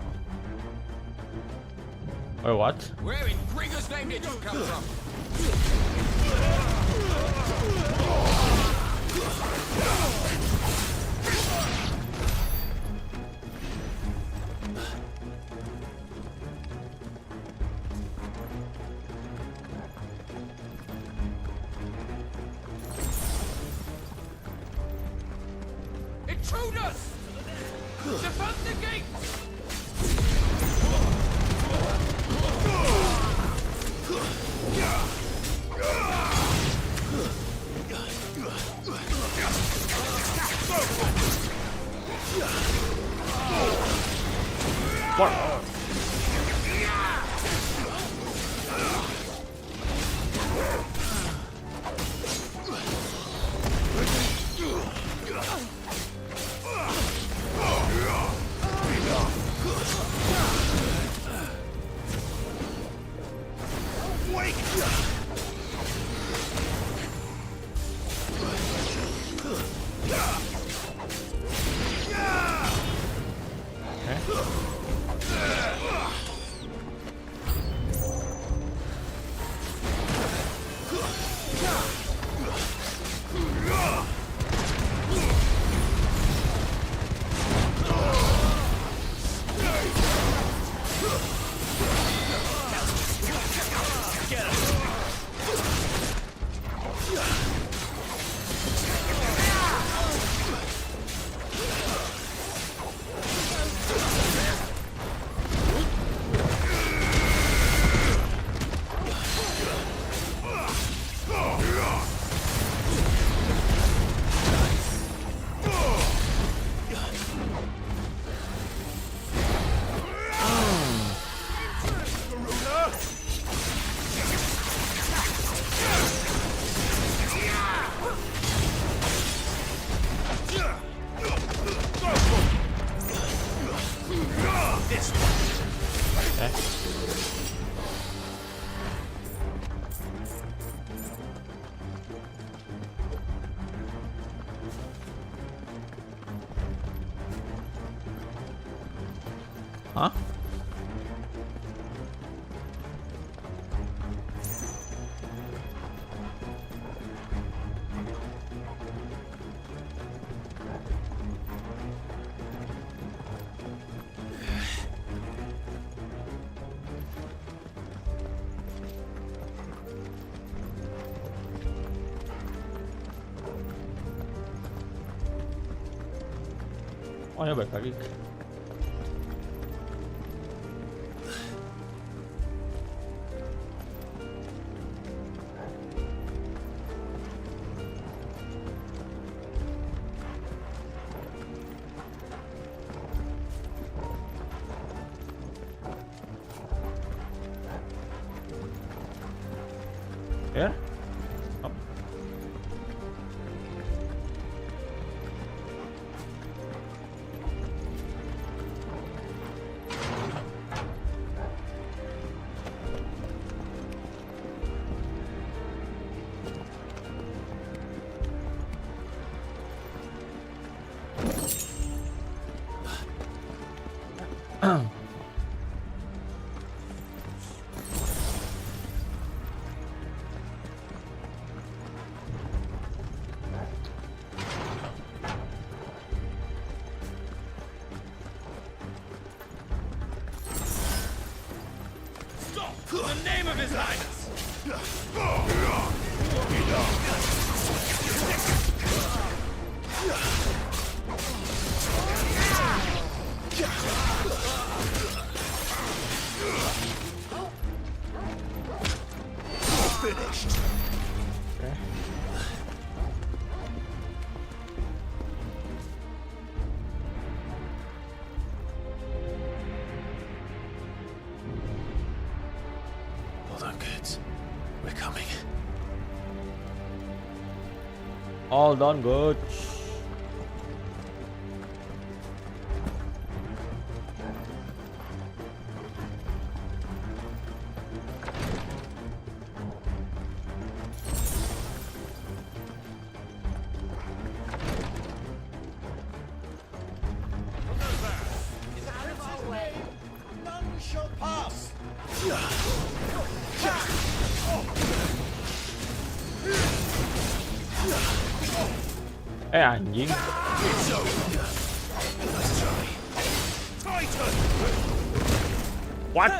Oh, what? Where in Gringo's name did you come from? Intruders! Defend the gates! What? Hah? Oh ya balik lagi. Here? Up. In the name of His Highness! Finished. Okay. Hold on, kids. We're coming. All done good. None shall pass! Anjing. What?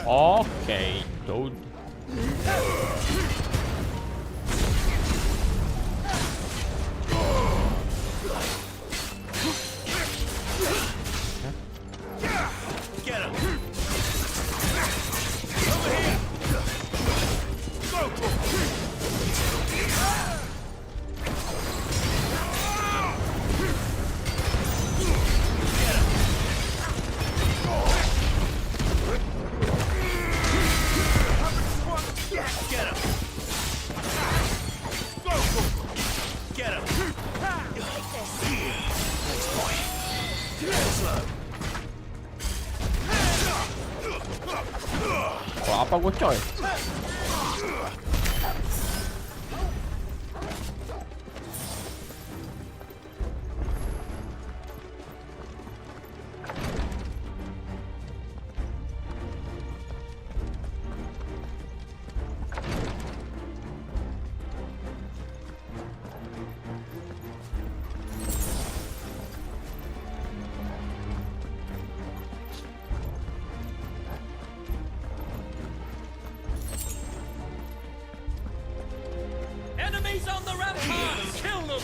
Okay, dude. Get him! Over here! Go! Get him! Go! Get him! Nice boy. Slow. Wah, apa gue coy? Enemies on the ramparts! Kill them!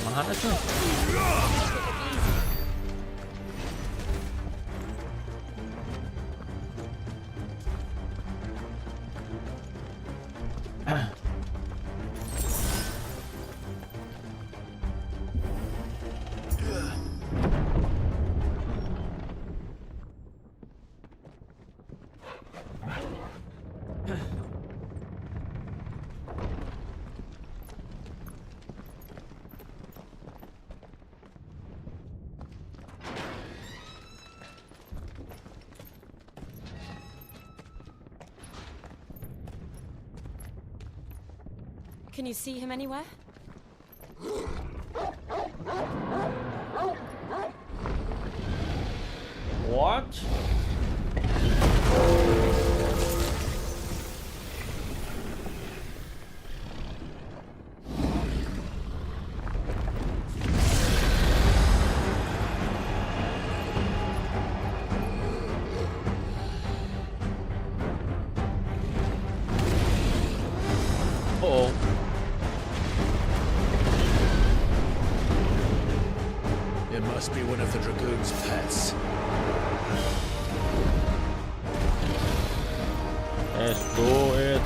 Mana tuh? Can you see him anywhere? What? Oh. It must be one of the Dragoon's pets. Let's do it.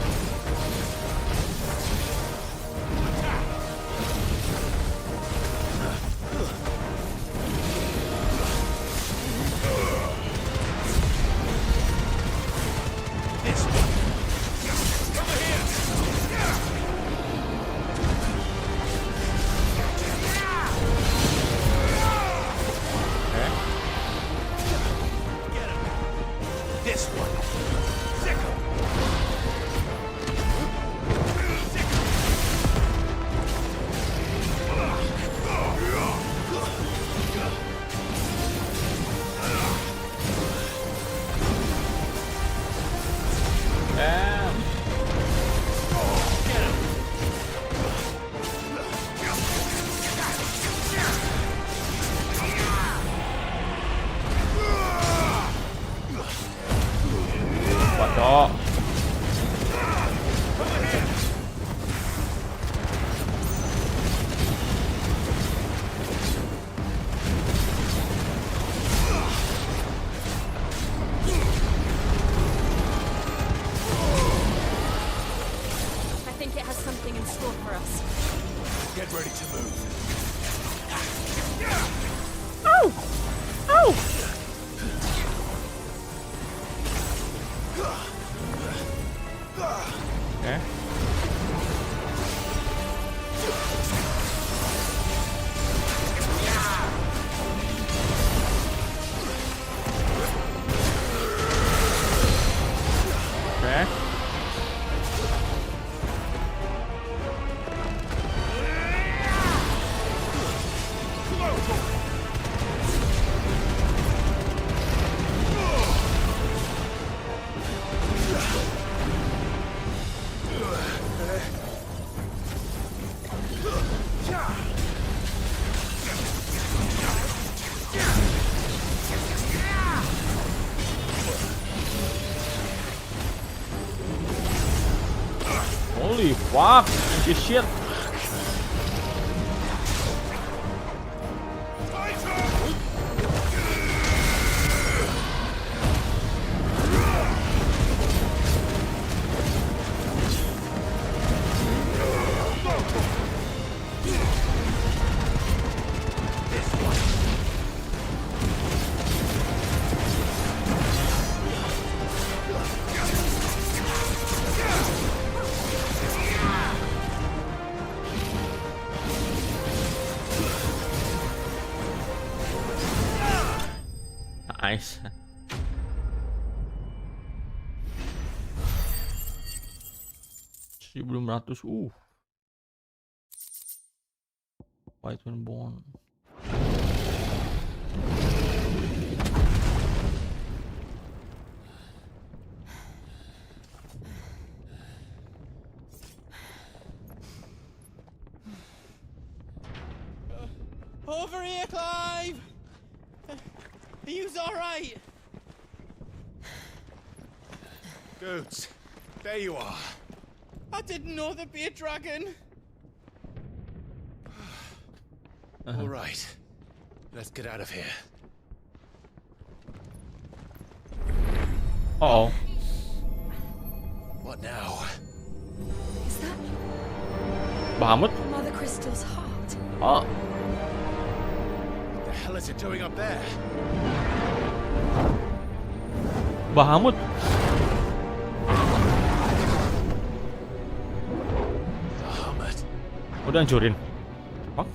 Đó. I think it has something in store for us. Get ready to move. Oh! Oh! Okay. Okay. Holy fuck, this shit. Nice. Belum ratus. White when born. Over here, Clive! Are you alright? Goods, there you are. I didn't know there'd be a dragon. All right, let's get out of here. Uh-oh. What now? Is that Bahamut? Mother Crystal's heart? Oh. What the hell is it doing up there? Bahamut. Bahamut. Udah hancurin. Fuck.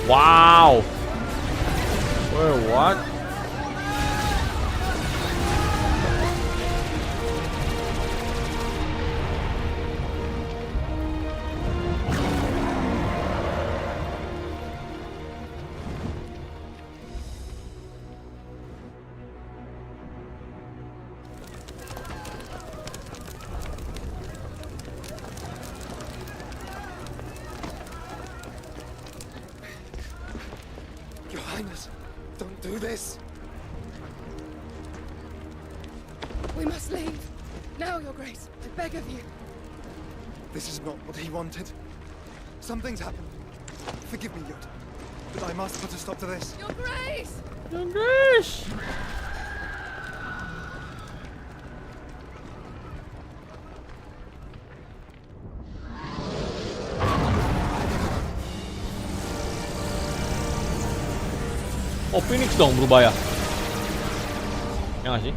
Wow. Wait, what? do this. We must leave. Now, Your Grace. I beg of you. This is not what he wanted. Something's happened. Forgive me, Yod. But I must put a stop to this. Your Grace! Your Grace! Oh, Phoenix dong berubah ya? Ya nggak sih?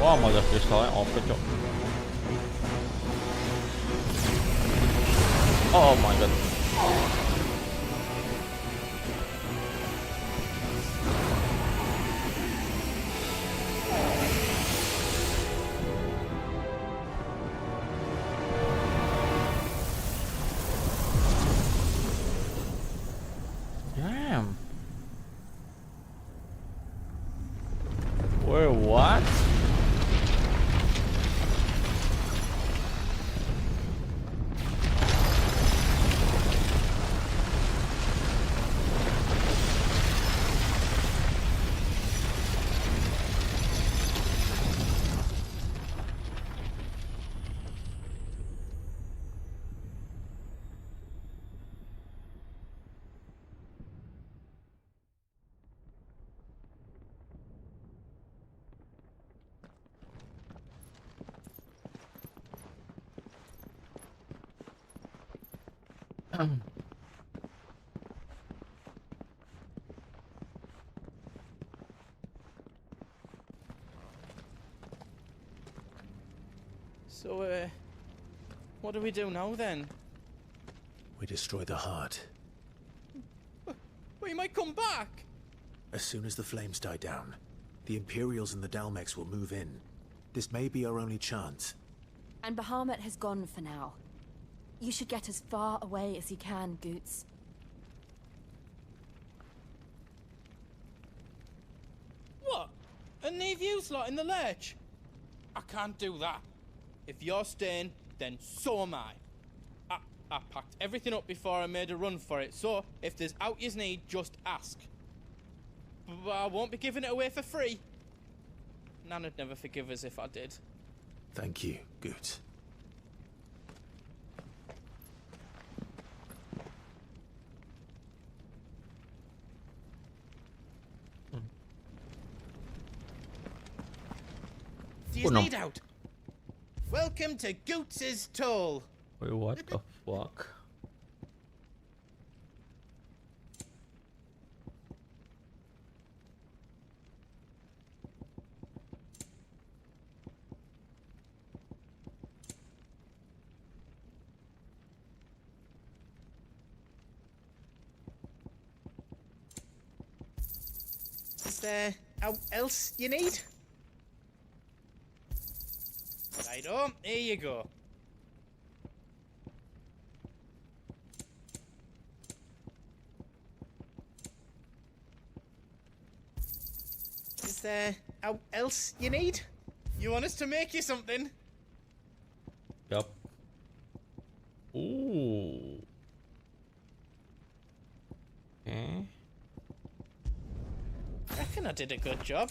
Wah, malah kristalnya OP, cok. Oh my god. Damn. Wait, what? So, what do we do now then? We destroy the heart. We might come back! As soon as the flames die down, the Imperials and the Dalmex will move in. This may be our only chance. And Bahamut has gone for now. You should get as far away as you can, Goots. What? And leave you lot in the lurch? I can't do that. If you're staying, then so am I. I packed everything up before I made a run for it, so if there's out yous need, just ask. But I won't be giving it away for free. Nan'd never forgive us if I did. Thank you, Goots. Do you need out? Welcome to Goots's Toll. Wait, what the fuck? Is there out else you need? Righto, here you go. Is there out else you need? You want us to make you something? Yup. Ooh. Okay. Reckon I did a good job.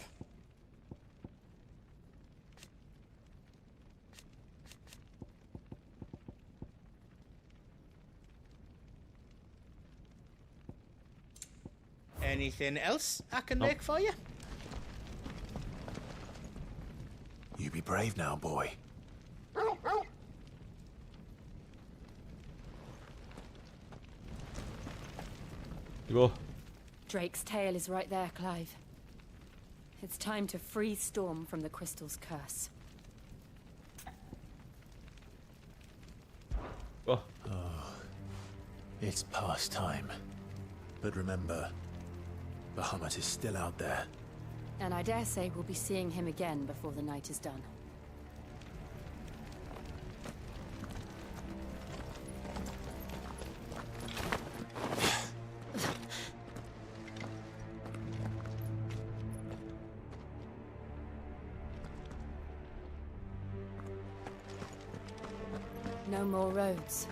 Anything else I can make for you? You be brave now, boy. Go. Drake's tail is right there, Clive. It's time to free Storm from the Crystal's curse. Go. Oh, it's past time. But remember, Bahamut is still out there. And I dare say we'll be seeing him again before the night is done. No more roads.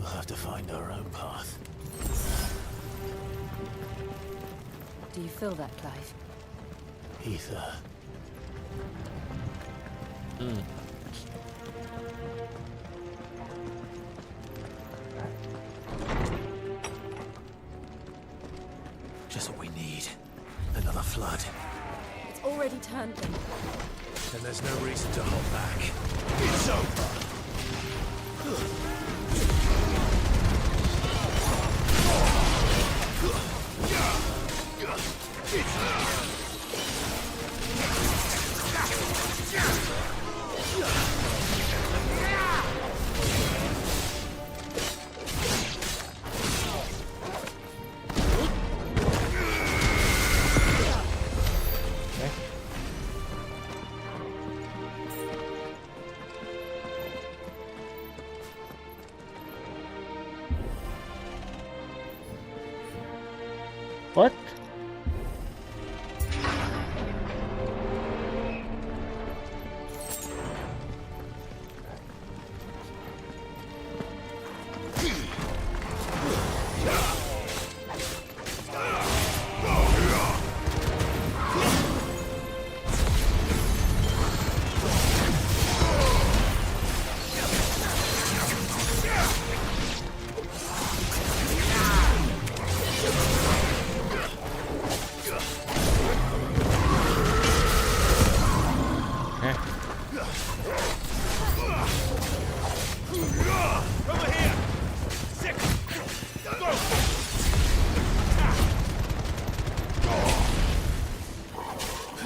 We'll have to find our own path. Do you feel that, Clive? Ether. Just what we need. Another flood. It's already turned them. Then there's no reason to hold back. It's over! What?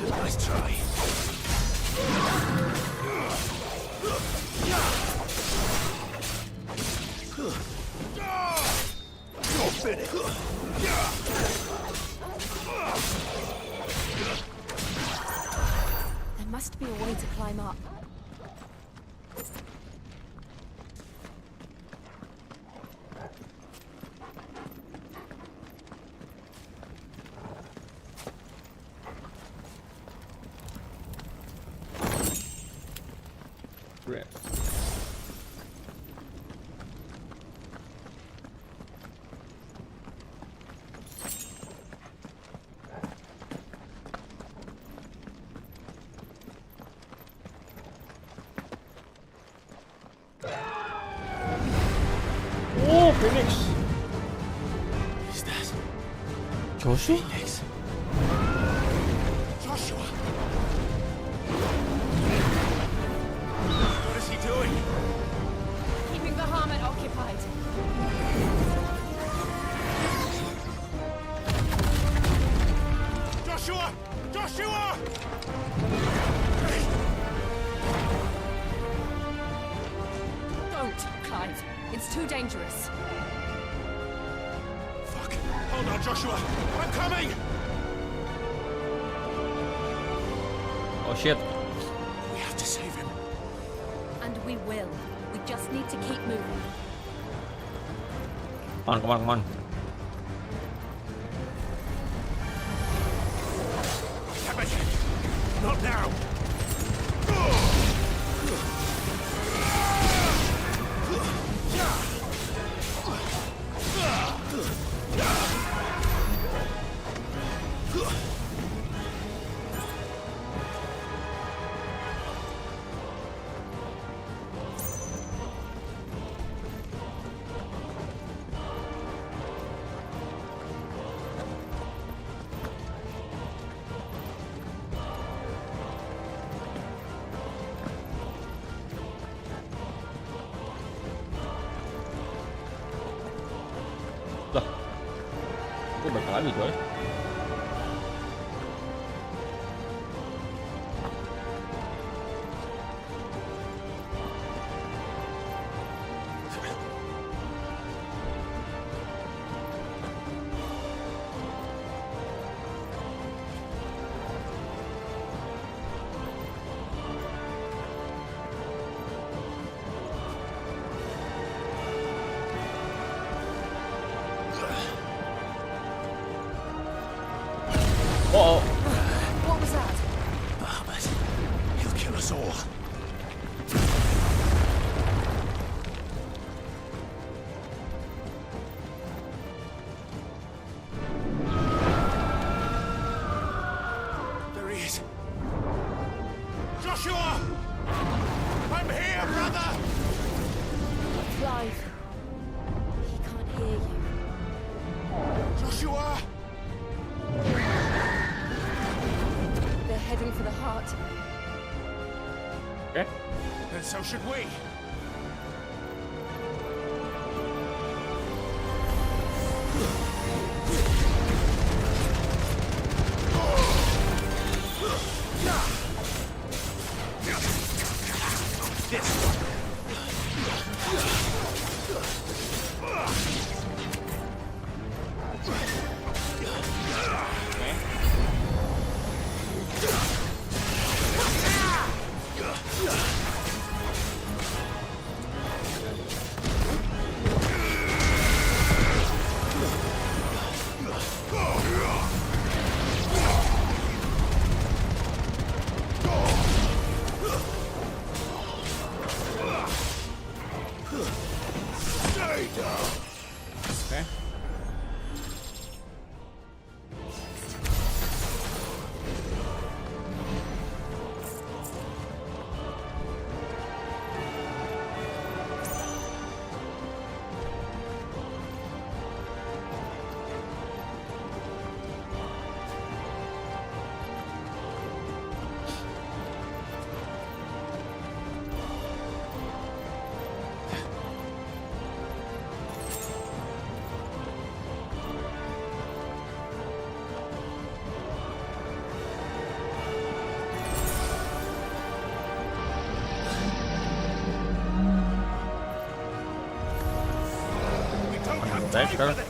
Nice try. You're finished. There must be a way to climb up. Oh, Phoenix! Is that Joshua? Phoenix? Joshua! What is he doing? Keeping the Harmon occupied. Joshua! Joshua! Don't, Clive. It's too dangerous. Fuck. Hold on, Joshua. I'm coming! Oh shit. We have to save him. And we will. We just need to keep moving. Come on. Damn it! Not now! Gue bakal lagi coy. Uh-oh. What was that? Bahamut. He'll kill us all. as you are! They're heading for the heart. Okay. Then so should we. Okay. Thanks, brother.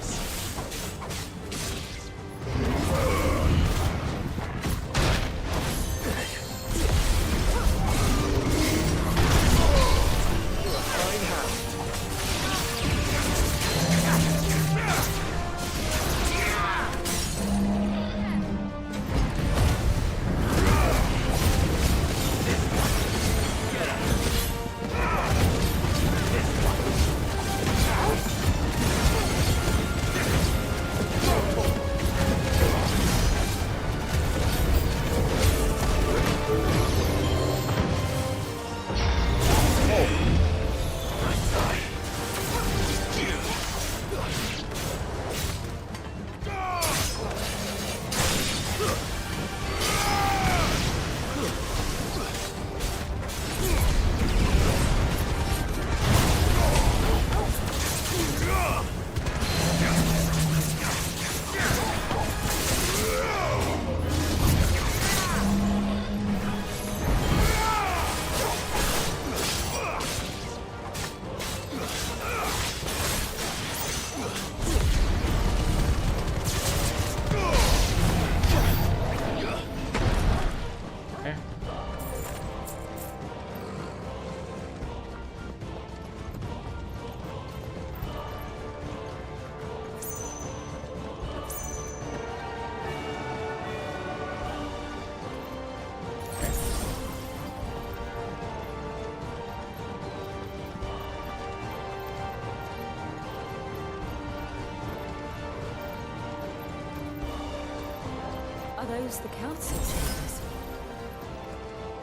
Are those the council chambers?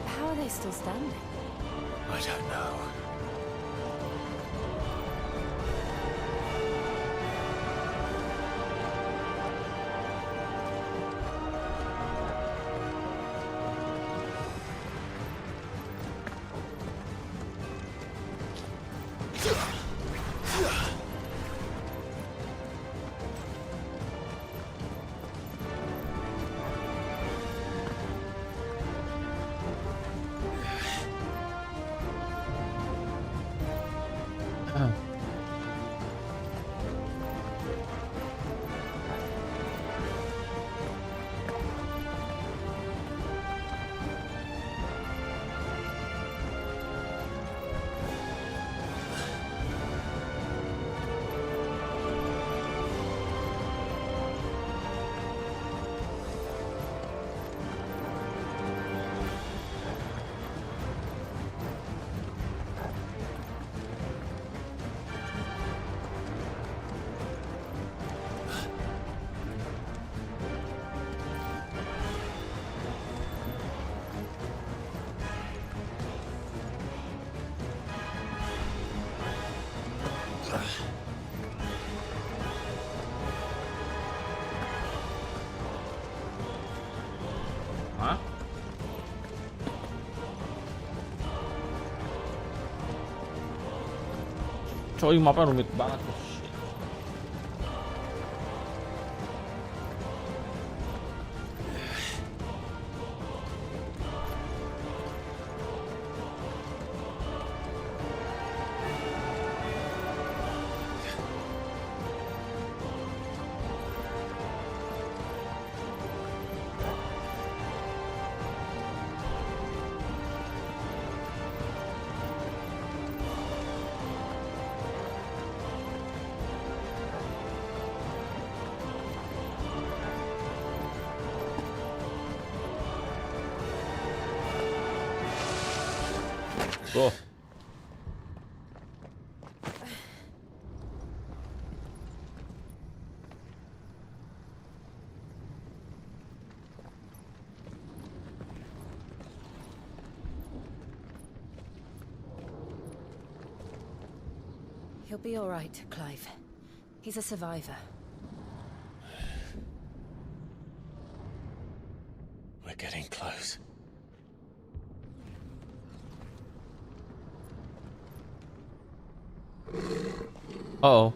How are they still standing? I don't know. Hah? Coy, mapnya rumit banget. Tuh. He'll be all right, Clive. He's a survivor. We're getting close. Uh-oh.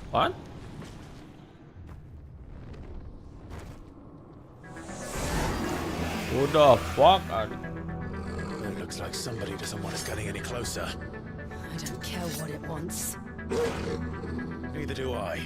What? What the fuck? It looks like somebody doesn't want us getting any closer. I don't care what it wants. Neither do I.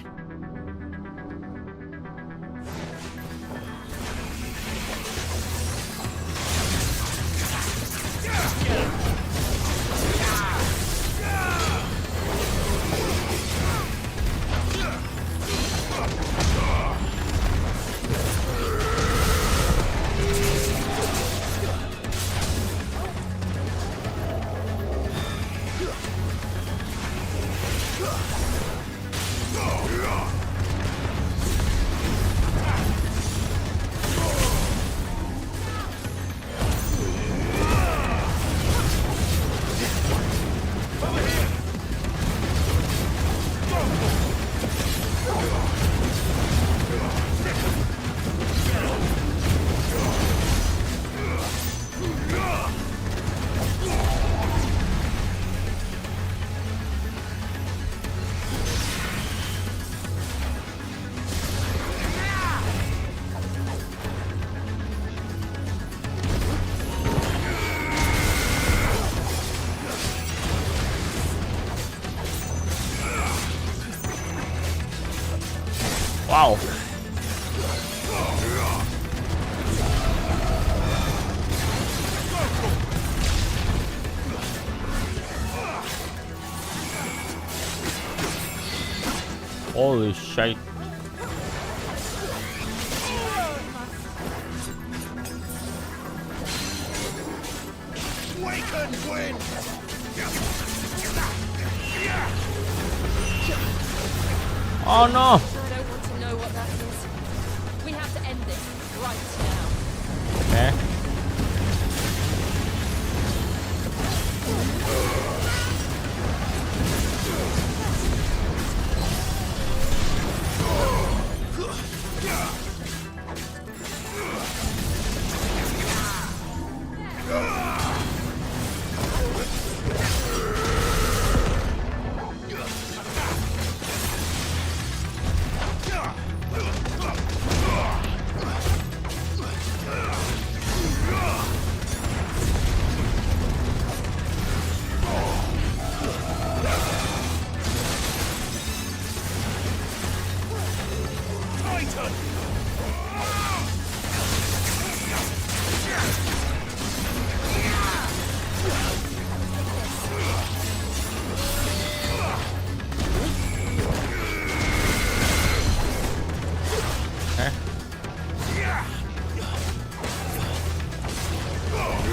Wow. Holy shit. Oh no. I don't want to know what that is. We have to end this right now. Okay.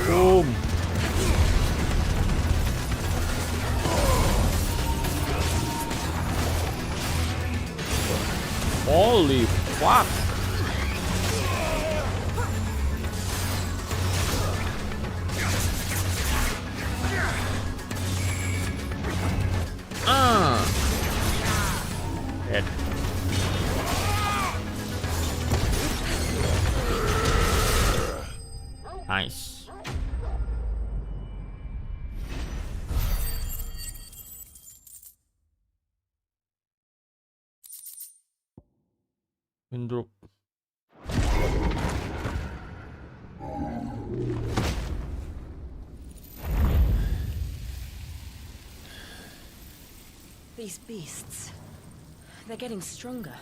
Boom. Holy fuck. Windrop. These beasts, they're getting stronger.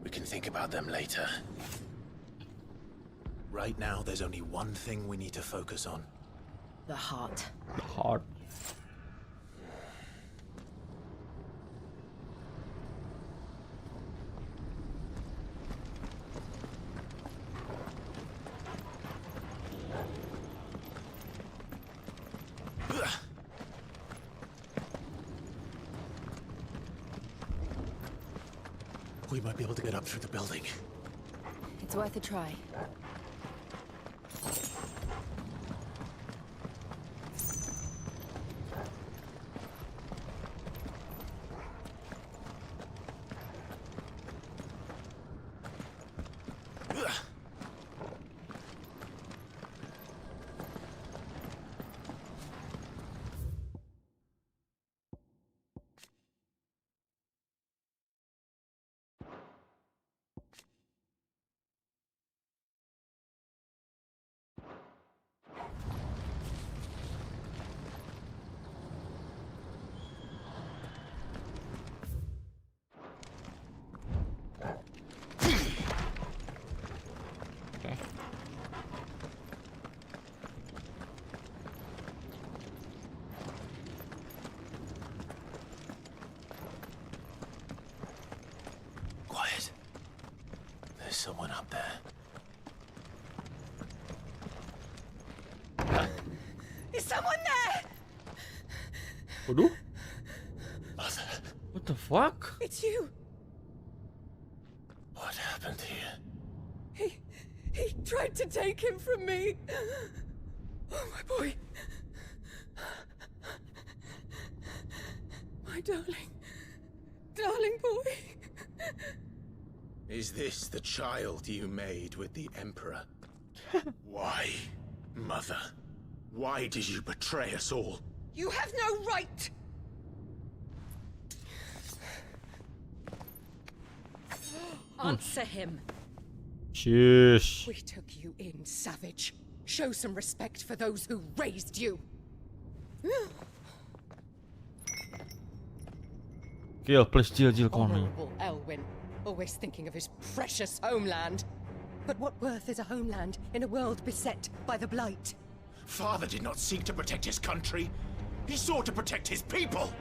We can think about them later. Right now, there's only one thing we need to focus on. The heart. The heart. We might be able to get up through the building. It's worth a try. Quiet. There's someone up there. Is someone there? Waduh. Mother. What the fuck? It's you. What happened here? He tried to take him from me. Oh, my boy. My darling. Darling boy. Is this the child you made with the Emperor? Why, Mother? Why did you betray us all? You have no right! Answer him. Sheesh. We took you in, savage. Show some respect for those who raised you. Kill, please, Jill, come on, man. Honorable Elwyn, always thinking of his precious homeland. But what worth is a homeland in a world beset by the Blight? Father did not seek to protect his country. He sought to protect his people.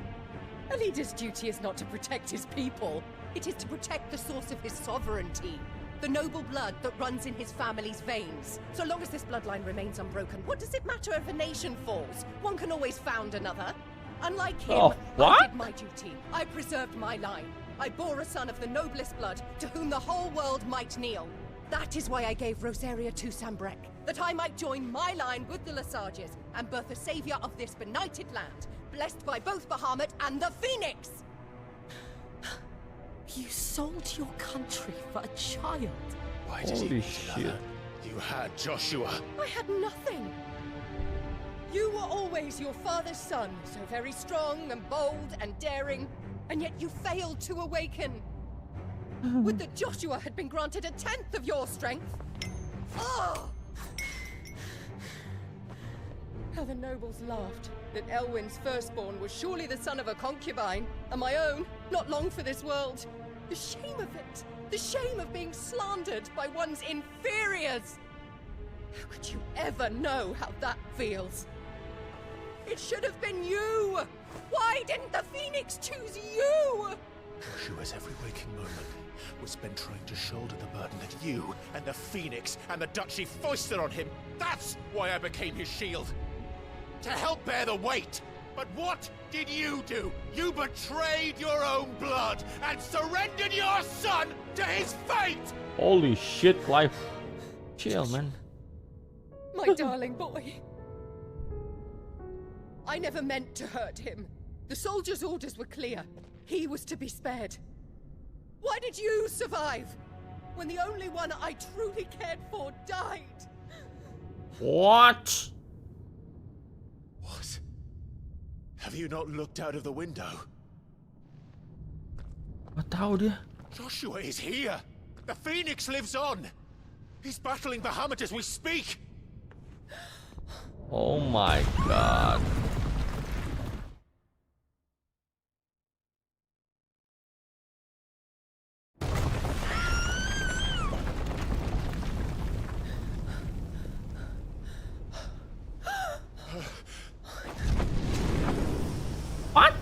A leader's duty is not to protect his people. It is to protect the source of his sovereignty. The noble blood that runs in his family's veins. So long as this bloodline remains unbroken, what does it matter if a nation falls? One can always found another. Unlike him, Oh, what? I did my duty. I preserved my line. I bore a son of the noblest blood, to whom the whole world might kneel. That is why I gave Rosaria to Sambrek, that I might join my line with the Lesages and birth a savior of this benighted land, blessed by both Bahamut and the Phoenix! You sold your country for a child. Why did he Holy need shit. another? You had Joshua. I had nothing. You were always your father's son, so very strong and bold and daring, and yet you failed to awaken. Would that Joshua had been granted 1/10 of your strength? Oh! How the nobles laughed that Elwyn's firstborn was surely the son of a concubine, and my own, not long for this world. The shame of it! The shame of being slandered by one's inferiors! How could you ever know how that feels? It should have been you! Why didn't the Phoenix choose you? Joshua's every waking moment was spent trying to shoulder the burden that you and the Phoenix and the Duchy foisted on him. That's why I became his shield. To help bear the weight. But what did you do? You betrayed your own blood and surrendered your son to his fate! Holy shit, Clive. Chill, man. My darling boy. I never meant to hurt him. The soldiers' orders were clear. He was to be spared. Why did you survive? When the only one I truly cared for died? What? What? Have you not looked out of the window? What tahu dia? Joshua is here! The Phoenix lives on! He's battling Bahamut as we speak! Oh my god. What?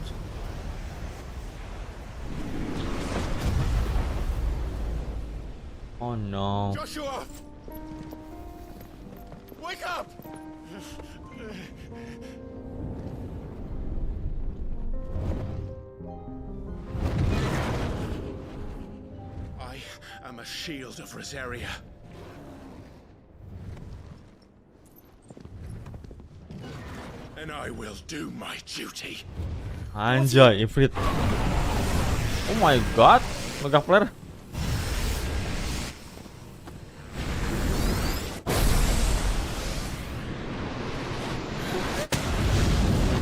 Oh no. Joshua! Wake up! I am a shield of Rosaria. And I will do my duty. Anjay, Ifrit. Oh my god, mega flare.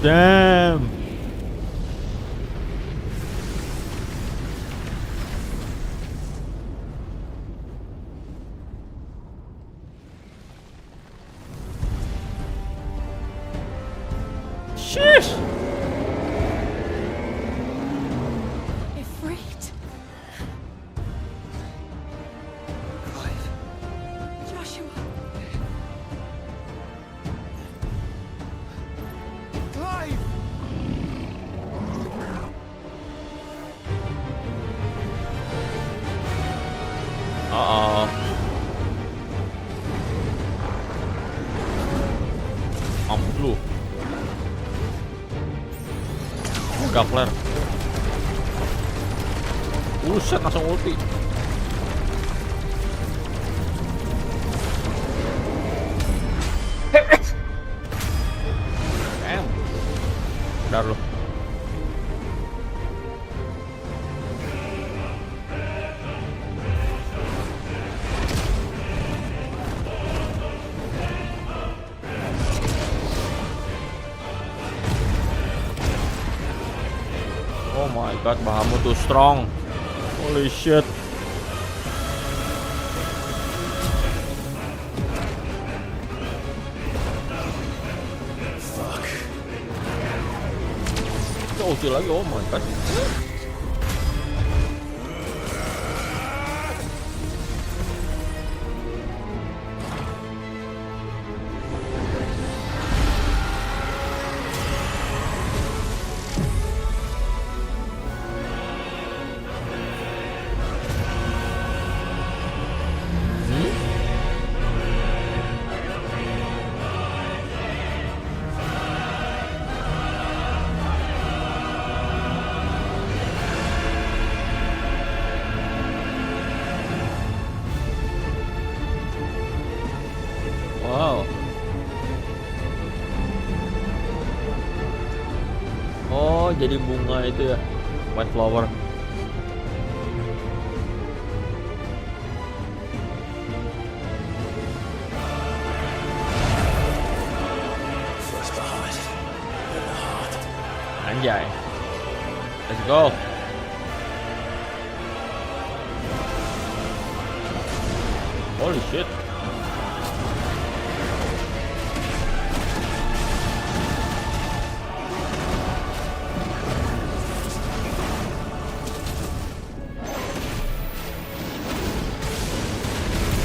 Damn. Sheesh. Ifrit. Joshua. Clive! Uh-oh. Mampus lu. Mega flare. Buset, langsung ulti. Damn. Bentar lu. Oh my god, Bahamut too strong. Holy shit. Fuck. Itu ulti lagi, oh my god. Wow. Oh, jadi bunga itu ya. White flower. First Bahamut, then the heart. Anjay. Let's go. Holy shit.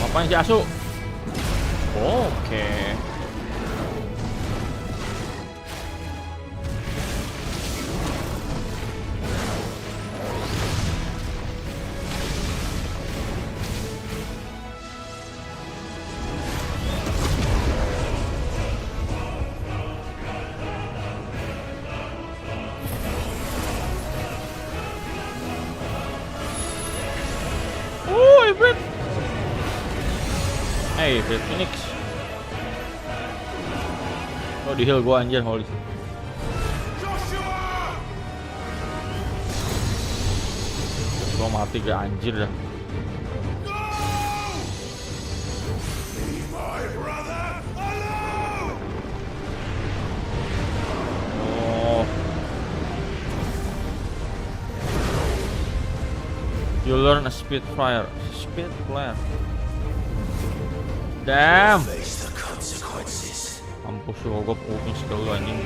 Apaan si Asu? Oke. Hybrid. Hey, Hybrid Phoenix. Oh, di heal gua anjir, holy. Gua mati ke anjir dah. Oh. You learn a speed flare. Speed flare. Damn. Mampus gue puking skill lu anjing.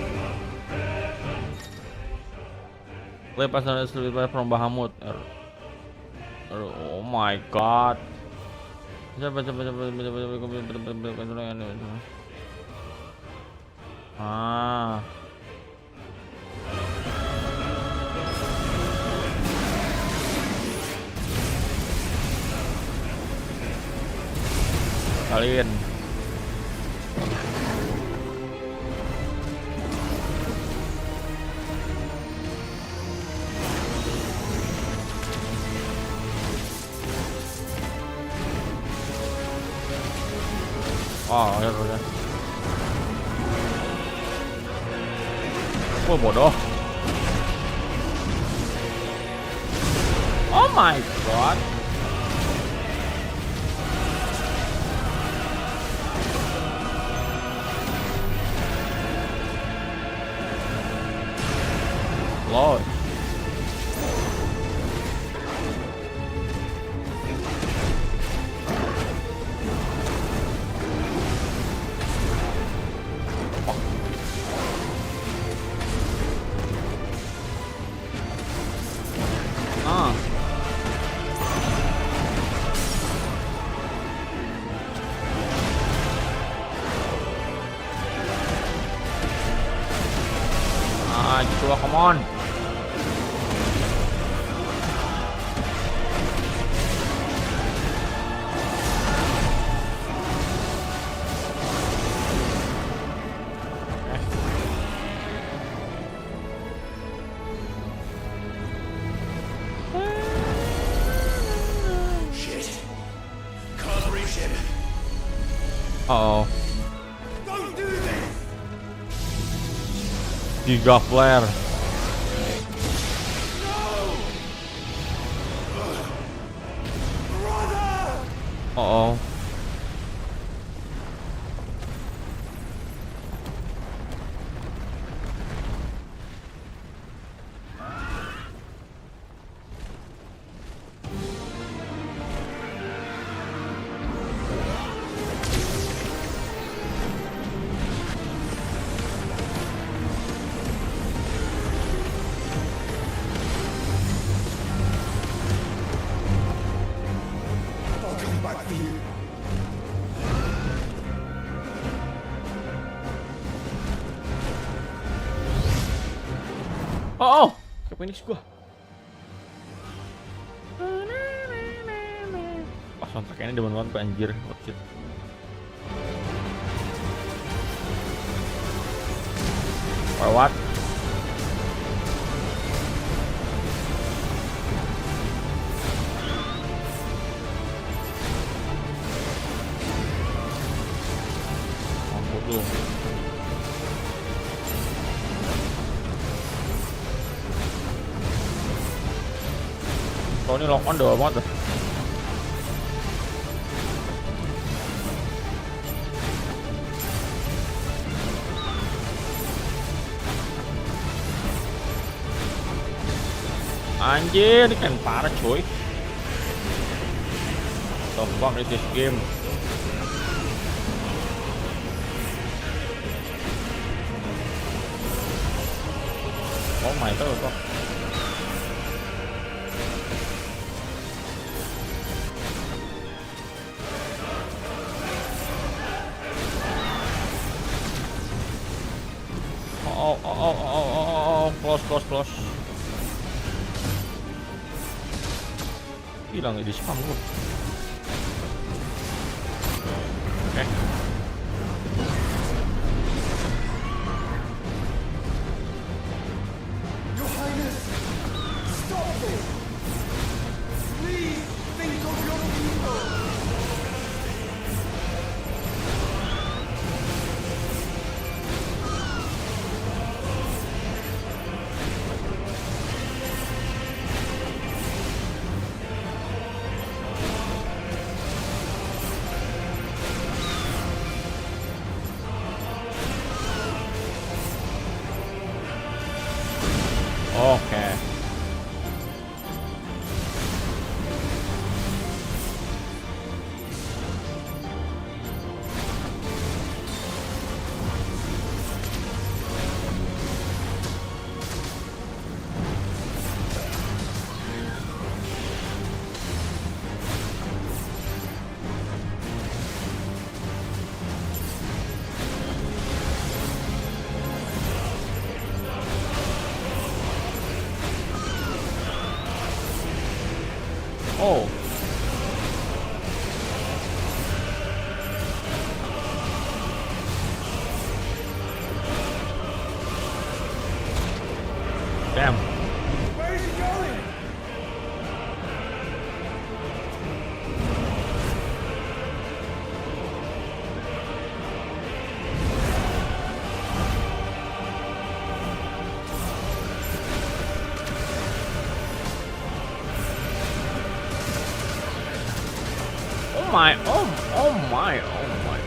Lepas dari speed flare from Bahamut. Oh my god. Ah. Kalian. Oh, ya udah. Wah, bodoh. Oh my god. Lord. Joshua, come on. Uh-oh. Don't do this! Giga flare. Uh-oh. Oh, ke Phoenix gua. Wah, soundtracknya demen banget anjir. Oh shit. What? Mampus lu. Oh, ini lock on doa banget dah. Anjir, ini kan parah coy. The fuck is this game? Oh my god. Close. Hilang di spam gua. Oke. Your Highness, stop this! Please think of your people! Oh. Damn. Where is he going? Oh my, oh my, oh my.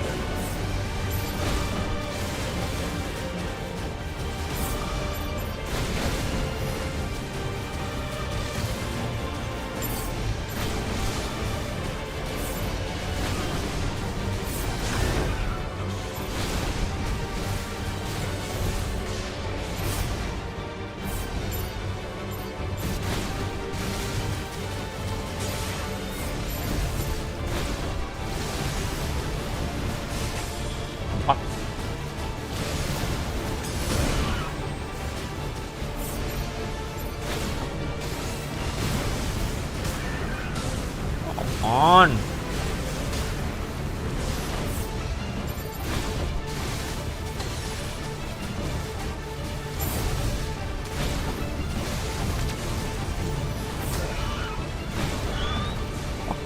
On.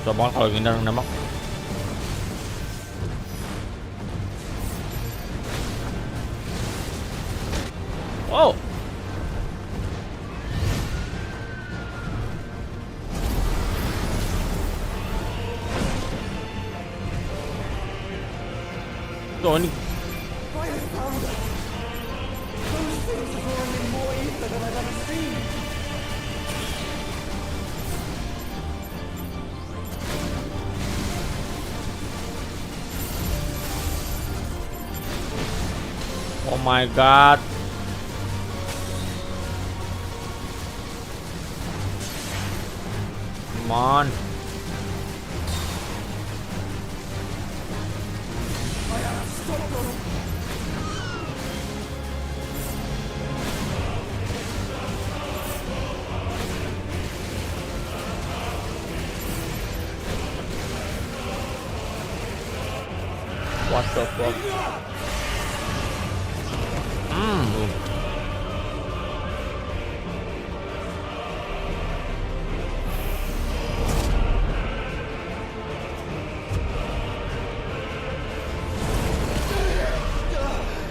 Coba kalau gini nembak. Wow. Tuh ini. Oh my god. Come on. What the fuck?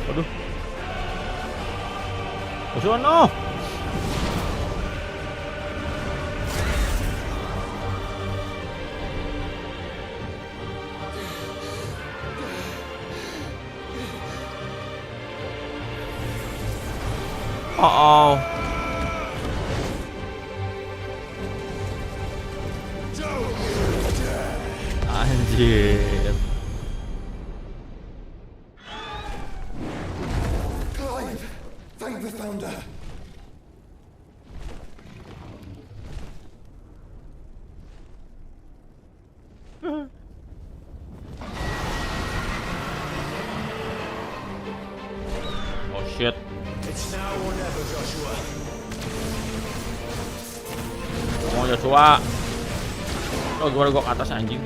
Aduh. Ke sono. Uh-oh. Anjir. Clive, thank the founder. Oh shit. It's now or never, Joshua. Oh Joshua. Oh gimana gua ke atas anjing.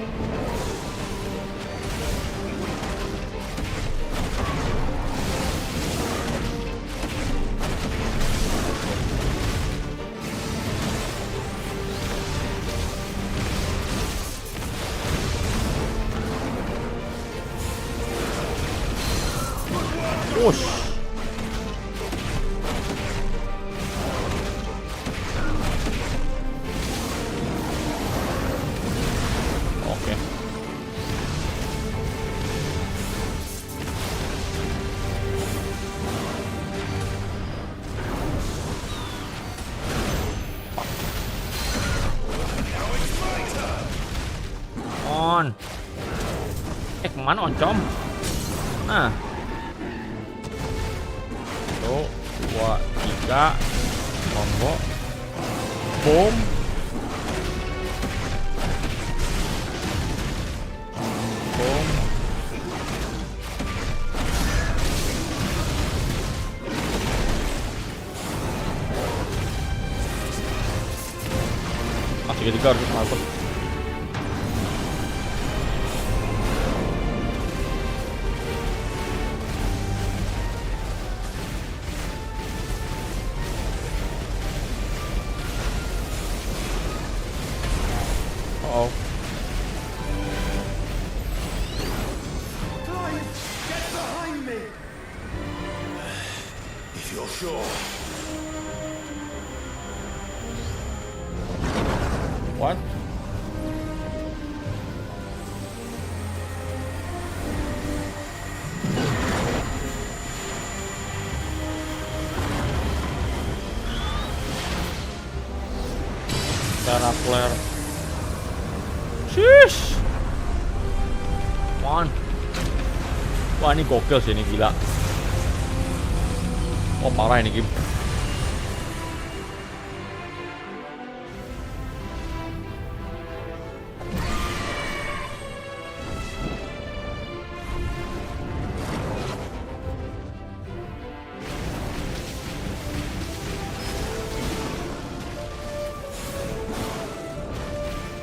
Ush. Oke. On. Kemana oncom? Nah. 1, 2, 3. Combo. Boom. Boom. Segitiga harus masuk. you're sure. What? Darah flare. Shish. Man. Wah, ini gokil sih, ini gila. Oh, parah ini game.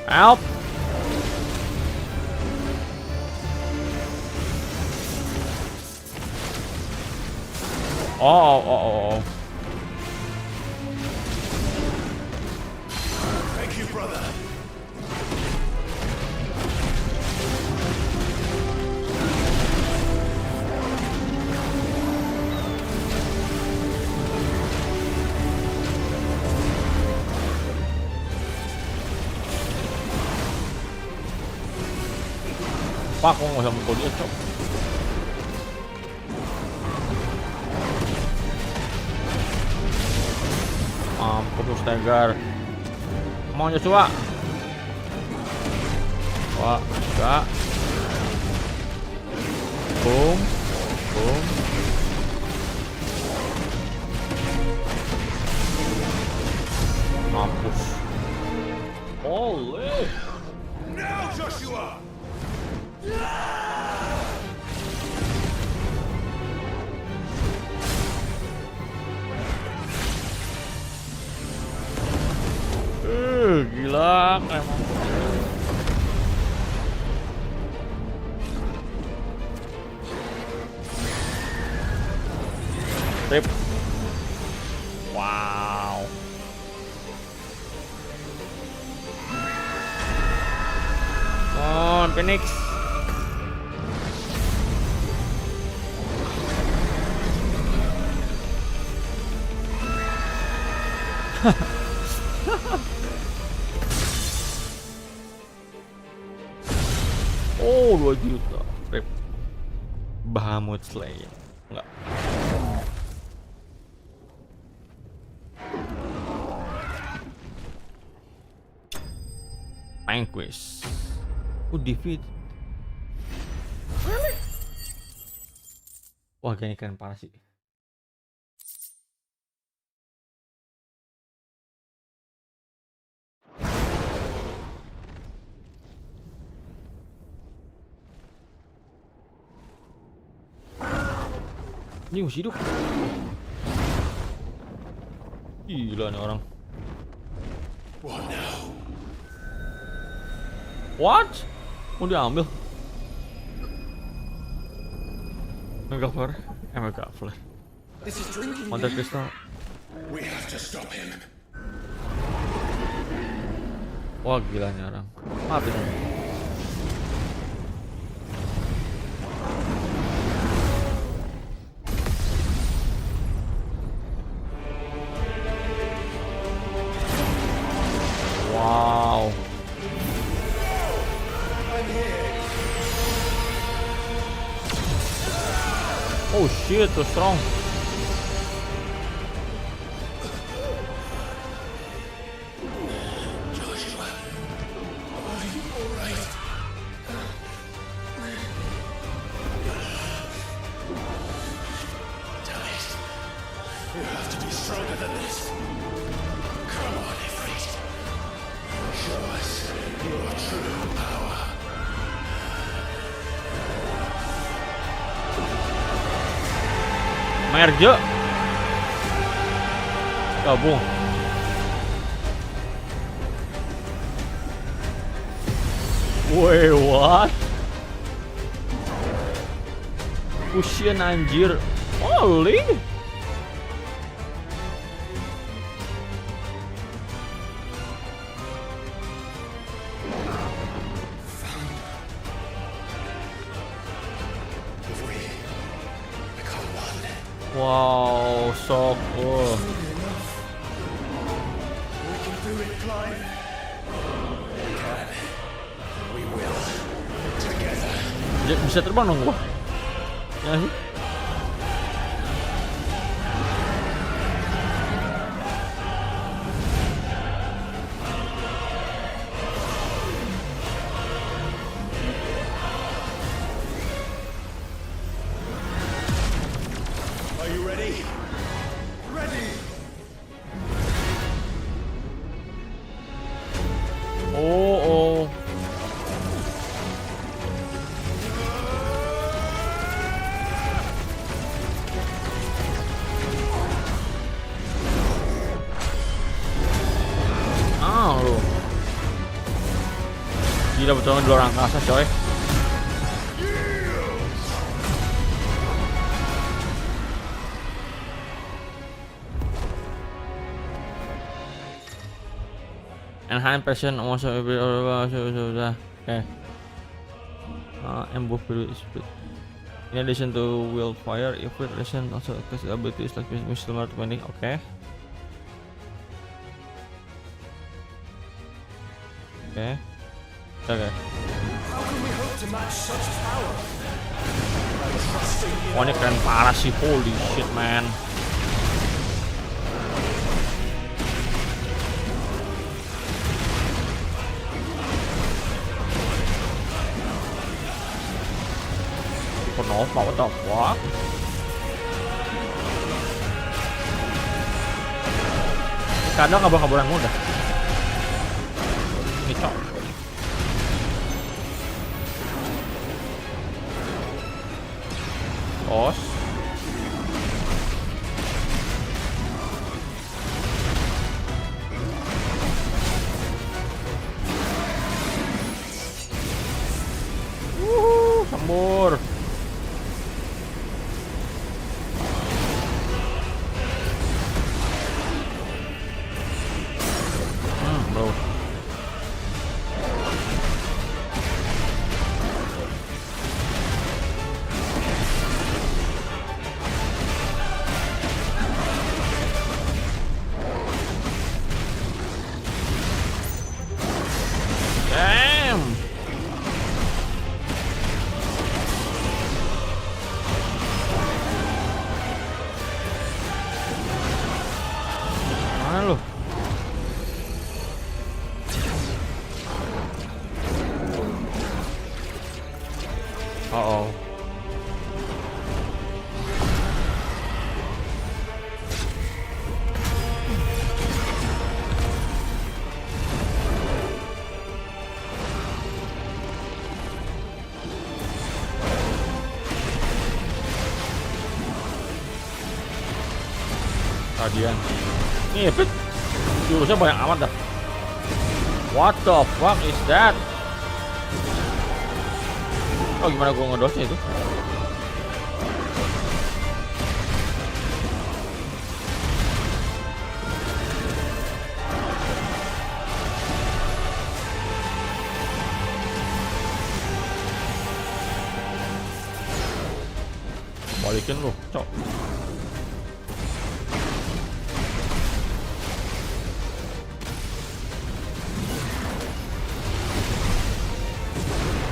Help! Oh. Thank you, brother. Pak, kok nggak usah mukul dia, cok. Mampus, Tiger. Mau Joshua. Wah, enggak. Boom. Boom. Mampus. Oleh. Now, Joshua! Gila emang. Rip. Wow. On Phoenix. Oh, 2 juta. Rip. Bahamut Slayer. Enggak. Vanquish. Defeat. Wah, kayaknya keren parah sih. Ini masih hidup. Gila nih orang. What? Mau diambil? Mega flare. Mega flare. Mantap kristal. We have to stop him. Wah, gila nih orang. Maafin dong. Wow. Oh shit, so strong. Joshua, are you alright? Dallas, you have to be stronger than this. Come on, Ifrit. Show us your true power. Merge. Gabung. Wait, what? Fusion anjir. Holy. Wow, so cool. We can do it, Clive. We can. We will. Together. Bisa terbang dong gua. Ya sih. Are you ready? Ready! Oh. Lu. Gila betul dua orang angkasa coy. Enhance passion also sudah. Okay. Embuff speed. In addition to wildfire, if it resent also cast abilities like Mr. Martini. Okay. Okay. Okay. How can we hope to match such power? Wah, ini keren parah sih, holy shit man. Nova, what the fuck? Kadang kabur-kaburan mudah. Ini cok. Os. Sambur. Bro. Damn. Mana lu? Uh-oh. Radian. Nih, Pit. Jurusnya banyak amat dah. What the fuck is that? Oh, gimana gua ngedosnya itu? Balikin lu, cok.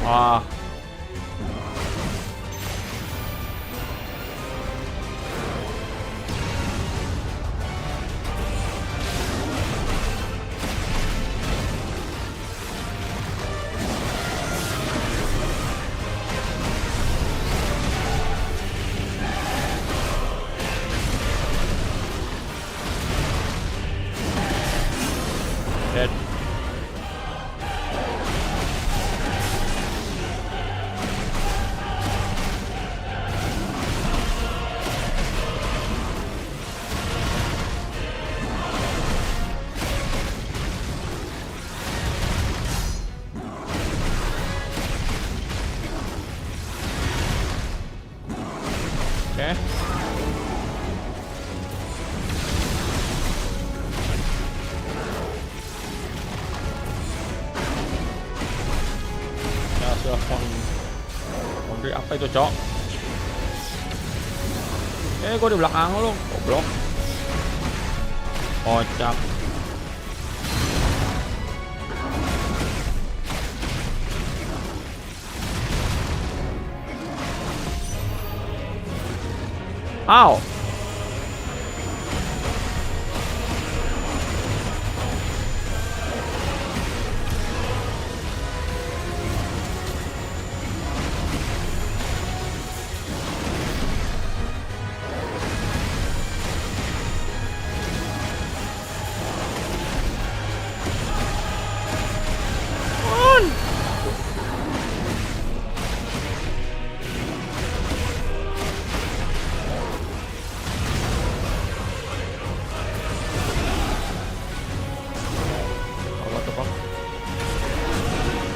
Wah. Dead. Okay. Ya sudah, apa itu, cok? Gua di belakang lu, goblok. Kocak. Ow.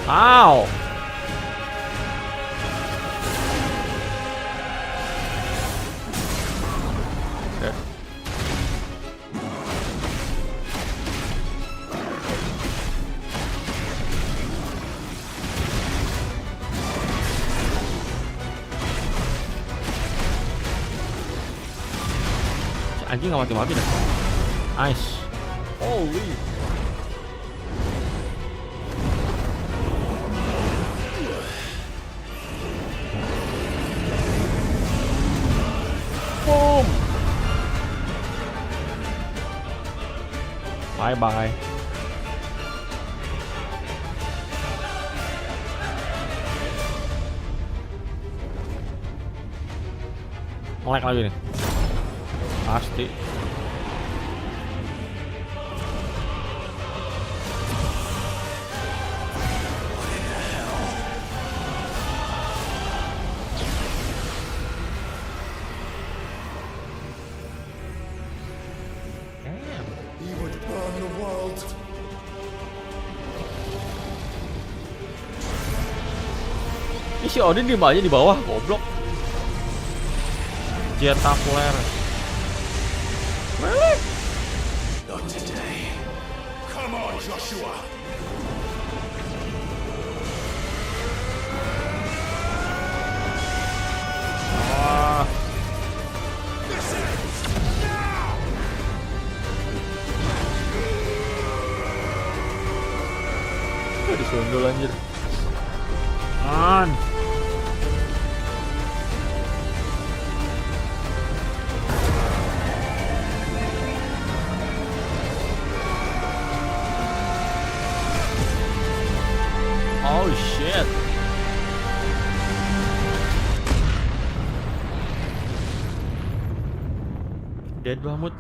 Ow! Okay. Anjing nggak mati-mati dah. Nice. Holy. Boom. Bye bye. Nge-lag lagi nih. Pasti. He would burn the world. Ini si Odin diem aja di bawah, goblok. Jetakuler. Really? Not today. Come on, Joshua. Ah. Disundul anjir. Man. Oh shit. Dead banget.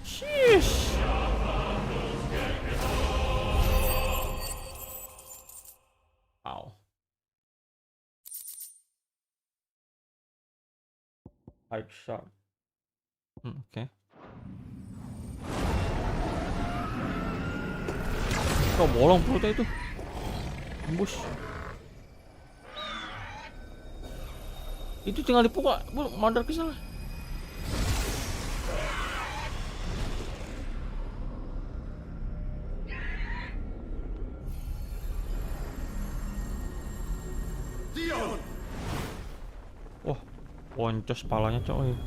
Sheesh. Wow. Hype shot. Okay. Kok bolong perutnya itu? Tembus. Itu tinggal dipukul, mandar ke sana. Wah, poncos palanya coy.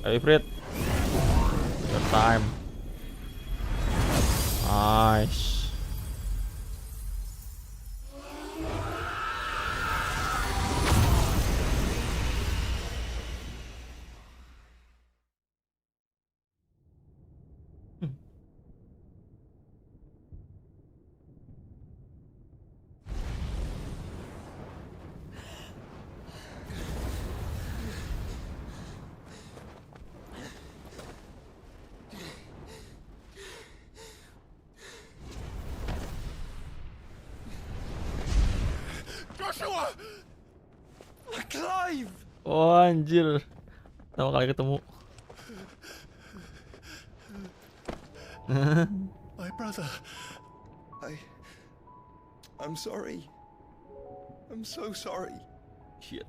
Hey Fred, your time. Nice. Joshua! Clive! Oh anjir. Pertama kali ketemu. My brother. I'm sorry. I'm so sorry. Shit.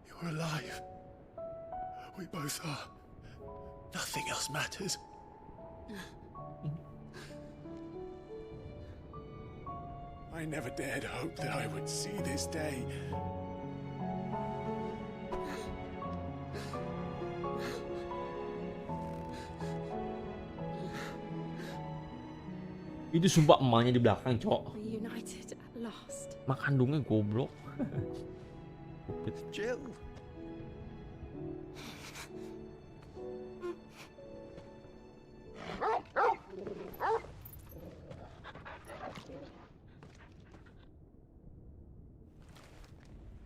You're alive. We both are. Nothing else matters. I never dared hope that I would see this day. Itu sumpah emaknya di belakang, cok. Reunited at last. Mak kandungnya goblok. Jill.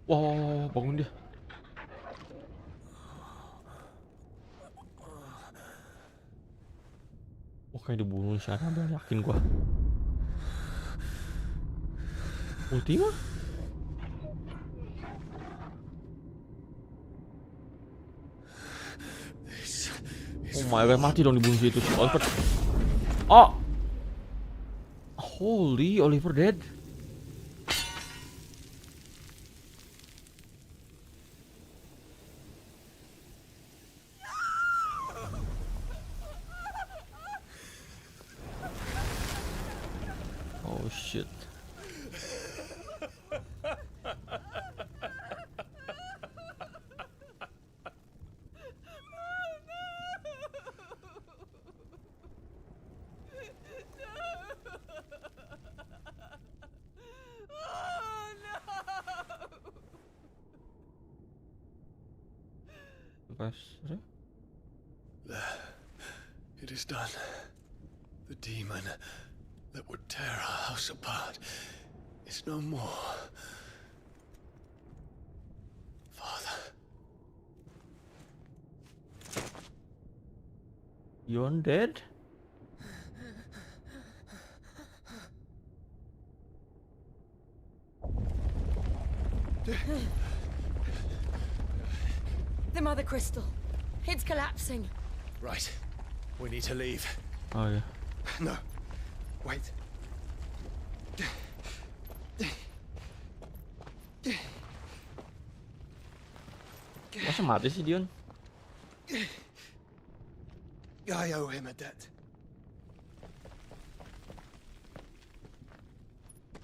Wah, bangun dia. Wah, kayak dibunuh si Annabelle, yakin gua. Ulti mah? Oh my god, mati dong dibunuh situ si Oliver. Oh! Holy, Oliver dead. Oh shit. It is done. The demon that would tear our house apart is no more. Father. You undead? The Mother Crystal. It's collapsing. Right. We need to leave. Oh yeah. No. Wait. Masa mati sih Dion? I owe him a debt.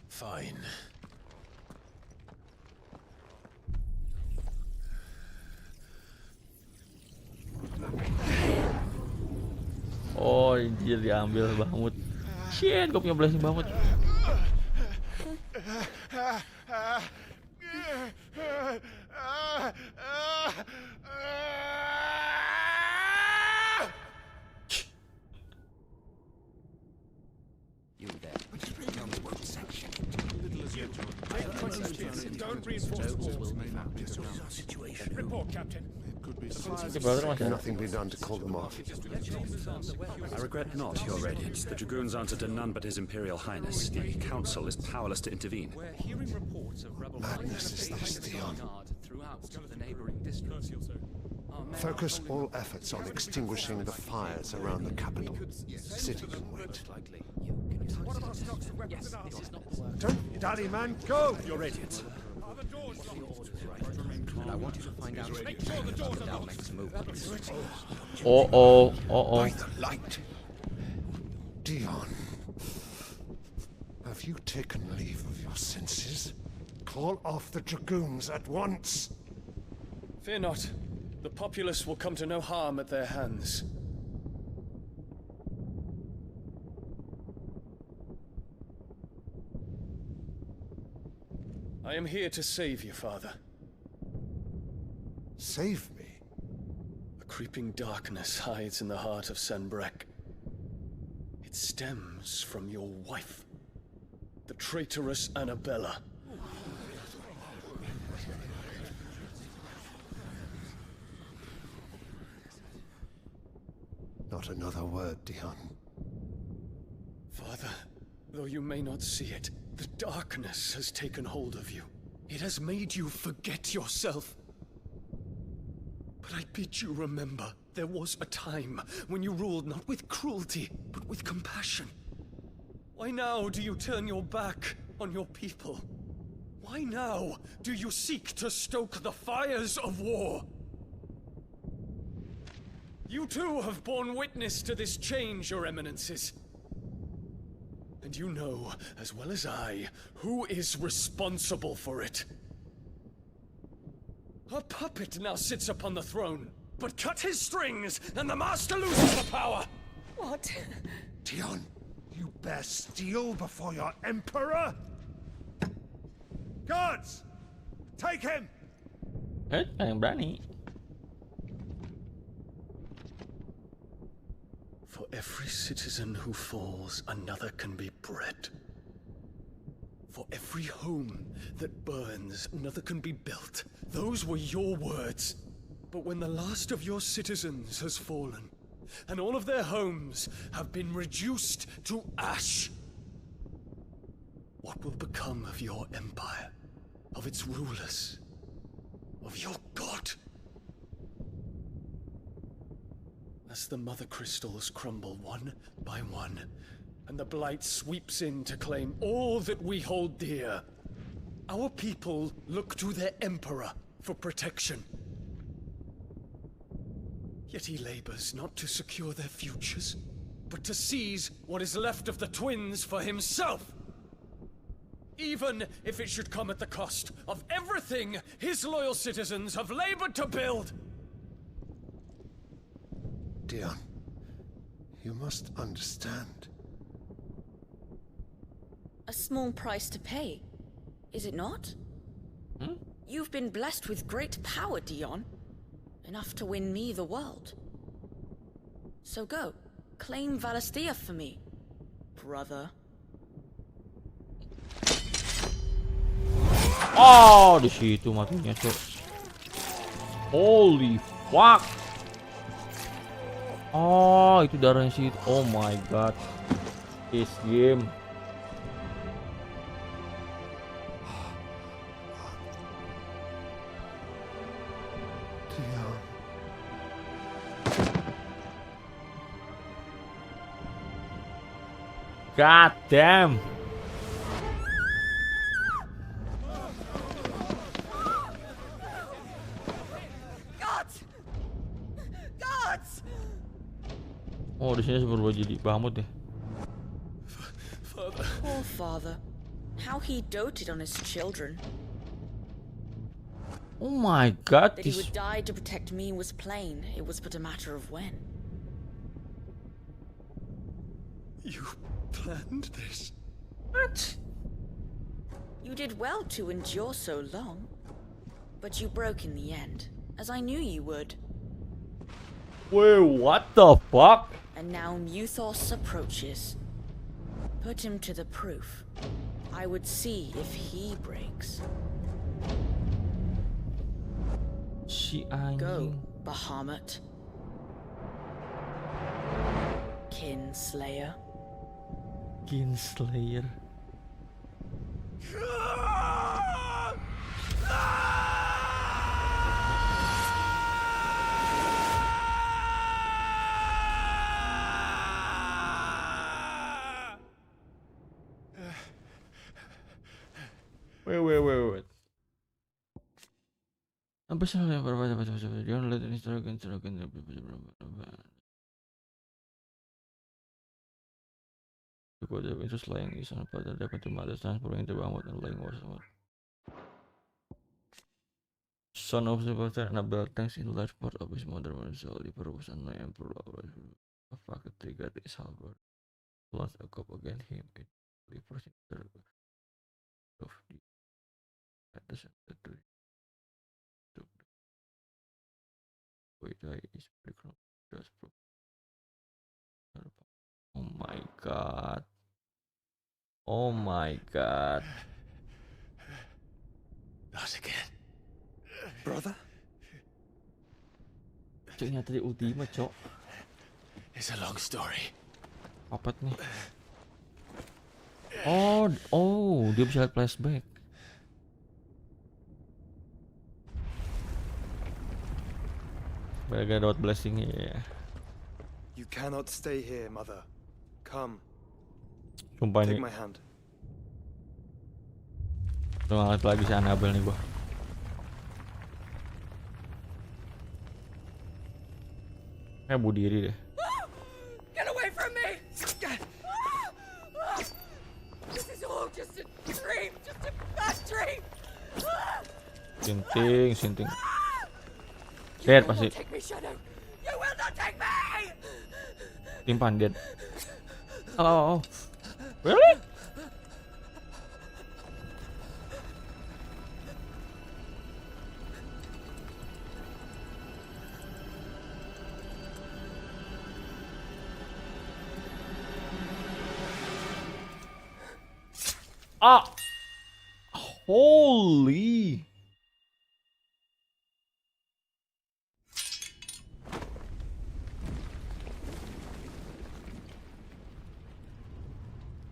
Fine. Oh, dia diambil banget. Shit, gue punya blessing banget. You there. Don't reinforce the walls. Report, Captain. Nothing been done to call them off. I regret not, Your Radiance. The Dragoons answer to none but His Imperial Highness. The Council is powerless to intervene. We're hearing reports of rebel Madness is this, Theon. throughout the neighboring districts. Focus all efforts on extinguishing the fires around the capital. City can wait. Don't dally, man. Go! Your Radiance. And I want you to find out if Dal makes a move. By the light. Dion. Have you taken leave of your senses? Call off the Dragoons at once. Fear not. The populace will come to no harm at their hands. I am here to save you, Father. Save me? A creeping darkness hides in the heart of Sanbreque. It stems from your wife, the traitorous Annabella. Not another word, Dion. Father, though you may not see it, the darkness has taken hold of you. It has made you forget yourself. But I bid you remember, there was a time when you ruled not with cruelty, but with compassion. Why now do you turn your back on your people? Why now do you seek to stoke the fires of war? You too have borne witness to this change, Your Eminences. And you know, as well as I, who is responsible for it. A puppet now sits upon the throne, but cut his strings, and the master loses the power! What? Dion, you bear steel before your emperor? Guards! Take him! Yang berani. For every citizen who falls, another can be bred. For every home that burns, another can be built. Those were your words. But when the last of your citizens has fallen, and all of their homes have been reduced to ash, what will become of your empire, of its rulers, of your god? As the mother crystals crumble one by one, and the blight sweeps in to claim all that we hold dear, our people look to their emperor for protection. Yet he labors not to secure their futures, but to seize what is left of the twins for himself. Even if it should come at the cost of everything his loyal citizens have labored to build. Dion, you must understand. A small price to pay, is it not? You've been blessed with great power, Dion. Enough to win me the world. So go, claim Valisthea for me, brother. Oh, di situ matinya, Cok. Holy fuck. Oh, itu darahnya situ. Oh my god. This game. God damn. Gods! Gods! Oh, di sini berubah jadi Bahamut deh. Father. Poor father. How he doted on his children. Oh my god. That he would die to protect me was plain. It was but a matter of when. You planned this? What? You did well to endure so long. But you broke in the end, as I knew you would. Wait, what the fuck? And now Muthos approaches. Put him to the proof. I would see if he breaks. Go, Bahamut. Kinslayer. Kinslayer. Wait. Apa sih yang berapa? Jangan lihat ini slogan. Because the winter slaying is on part that happened to mother transporting the Bahamut and laying was son of the butter and a belt thanks in large part of his mother was only purpose and no emperor a fuck triggered his halberd. Lost a cup against him. It first of the at the center to wait is pretty just oh my god. Oh my god. Not again. Brother? Cok, nyata di ultimate, Cok. It's a long story. Apa nih? Oh, dia bisa lihat flashback. Gara-gara dapat blessingnya ya. You cannot stay here, mother. Come. Sumpah Take ini. my hand. Udah nggak ngerti lagi si Annabelle nih gua. Kayak bunuh diri deh. Get away from me! This is all just a dream, just a bad dream. Sinting. Dead pasti. Take me, Shadow. You will not take me. Timpan dead. Oh. Really? Ah! Holy!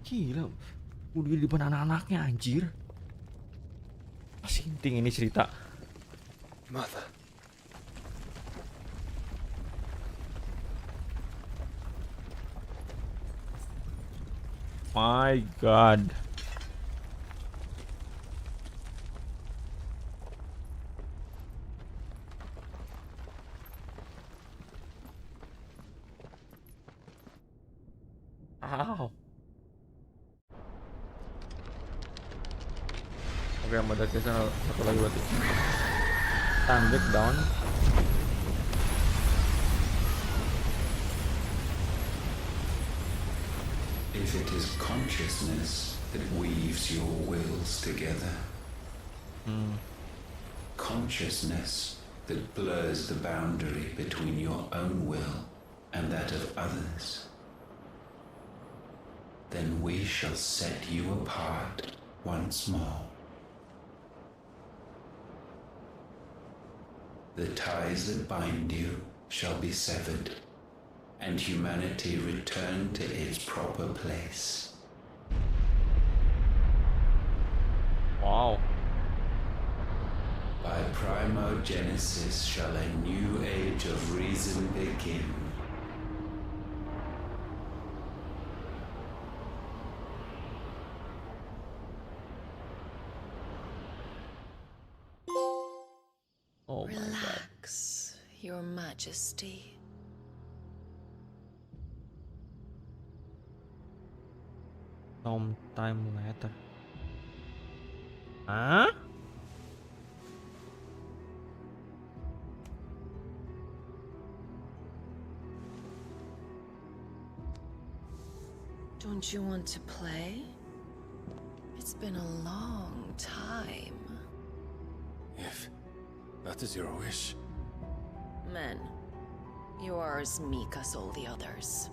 Gila, bunuh diri depan anak-anaknya anjir. Sinting ini cerita. Mother. My God. Ow. Oke, ada kisah satu lagi berarti. Time breakdown. If it is consciousness that weaves your wills together, consciousness that blurs the boundary between your own will and that of others, then we shall set you apart once more. The ties that bind you shall be severed, and humanity return to its proper place. Wow. By primogenesis shall a new age of reason begin. Oh my God. Relax, Your Majesty. Some time later. Huh? Don't you want to play? It's been a long time. If that is your wish. Men, you are as meek as all the others.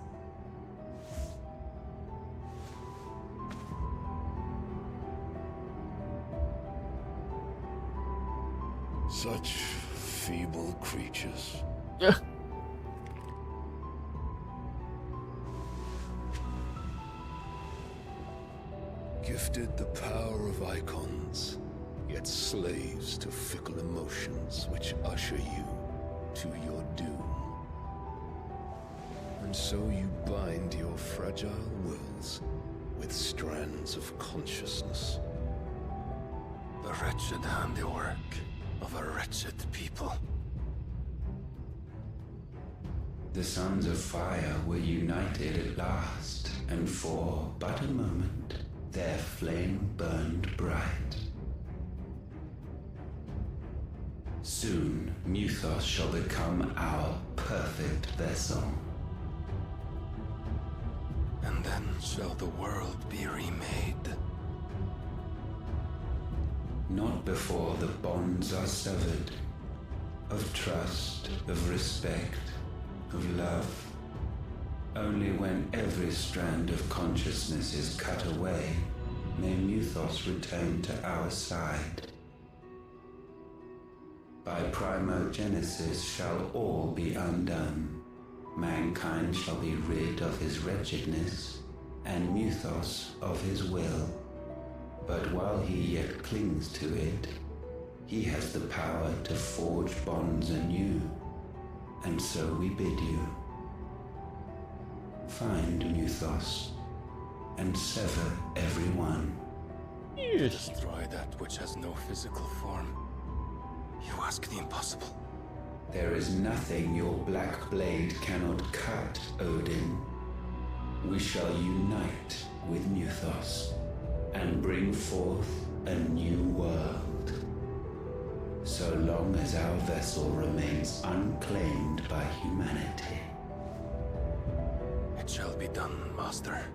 Such feeble creatures. Gifted the power of icons, yet slaves to fickle emotions which usher you to your doom. And so you bind your fragile wills with strands of consciousness. The wretched handiwork of a wretched people. The sons of fire were united at last, and for but a moment their flame burned bright. Soon Muthos shall become our perfect vessel. And then shall the world be remade. Not before the bonds are severed, of trust, of respect, of love. Only when every strand of consciousness is cut away, may Muthos return to our side. By primogenesis shall all be undone. Mankind shall be rid of his wretchedness, and Muthos of his will. But while he yet clings to it, he has the power to forge bonds anew. And so we bid you, find Muthos and sever everyone. Destroy that which has no physical form. You ask the impossible. There is nothing your black blade cannot cut, Odin. We shall unite with Mythos and bring forth a new world. So long as our vessel remains unclaimed by humanity. It shall be done, Master.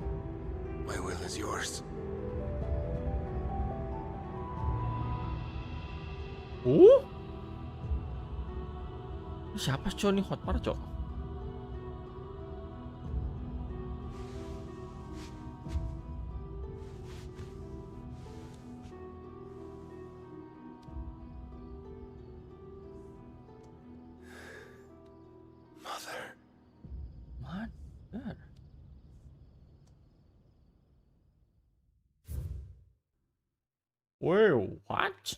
My will is yours. Siapa Johnny Hotmar, Cok? Mother. Wait, what?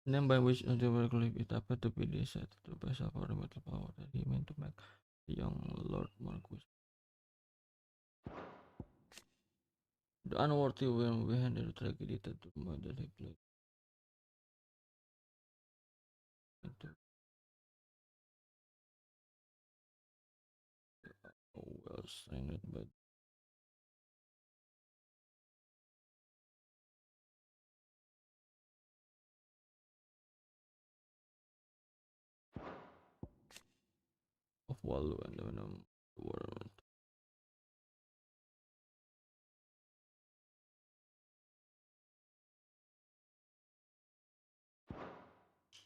Name by which the workly it happened to be decided to pass up for the metal power that he meant to make the young Lord Marquis. The unworthy will behind the tragedy that the mother he played. Well strained by of Walu and the venom world.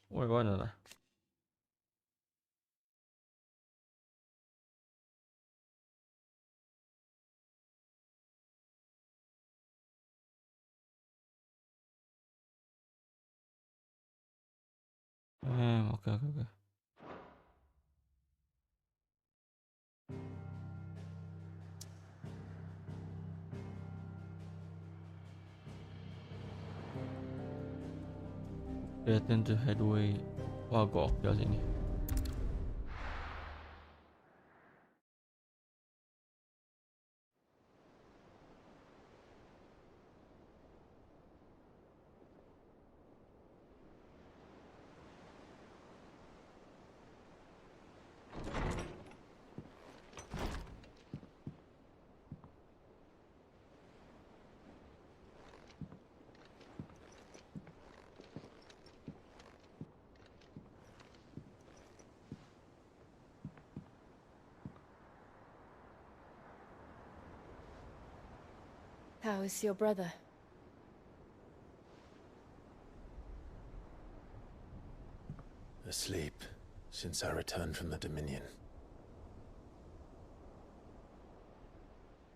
Wait, what another? Okay. Threaten to headway. Wah, gokil sini. How is your brother? Asleep since I returned from the Dominion.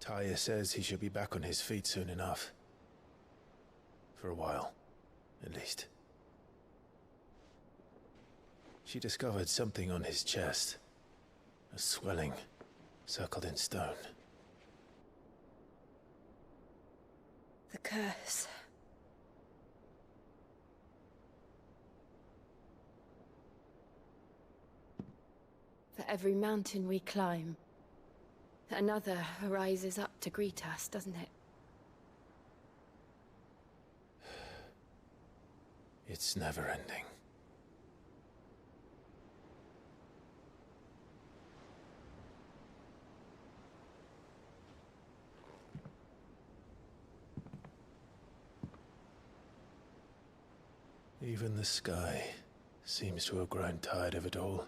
Taya says he should be back on his feet soon enough. For a while, at least. She discovered something on his chest. A swelling, circled in stone. The curse. For every mountain we climb, another rises up to greet us, doesn't it? It's never ending. Even the sky seems to have grown tired of it all.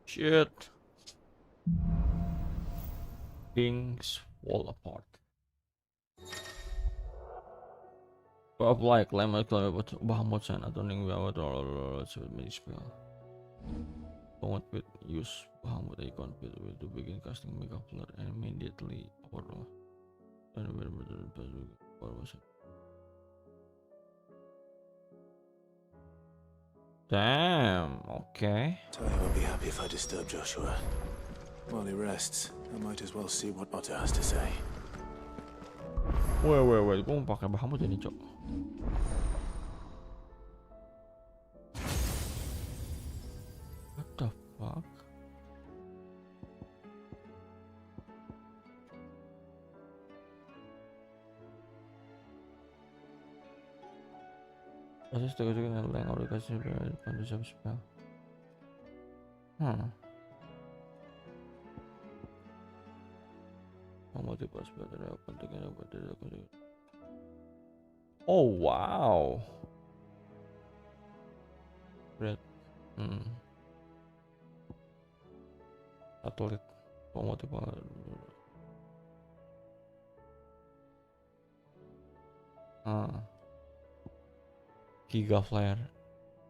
Shit. Things fall apart. Apply climate but Bahamut and atoning without all many spell. Don't with use Bahamut icon to begin casting Mega Flare and immediately power. Damn, okay. Taya won't be happy if I disturb Joshua. While he rests, I might as well see what Otter has to say. Wait, gue mau pakai Bahamut ini, Cok. What the fuck? Proses juga yang udah kasih pada spell. Motivasi pada pentingnya pada. Oh wow. Red. Atlet pemotivasi. Giga Flare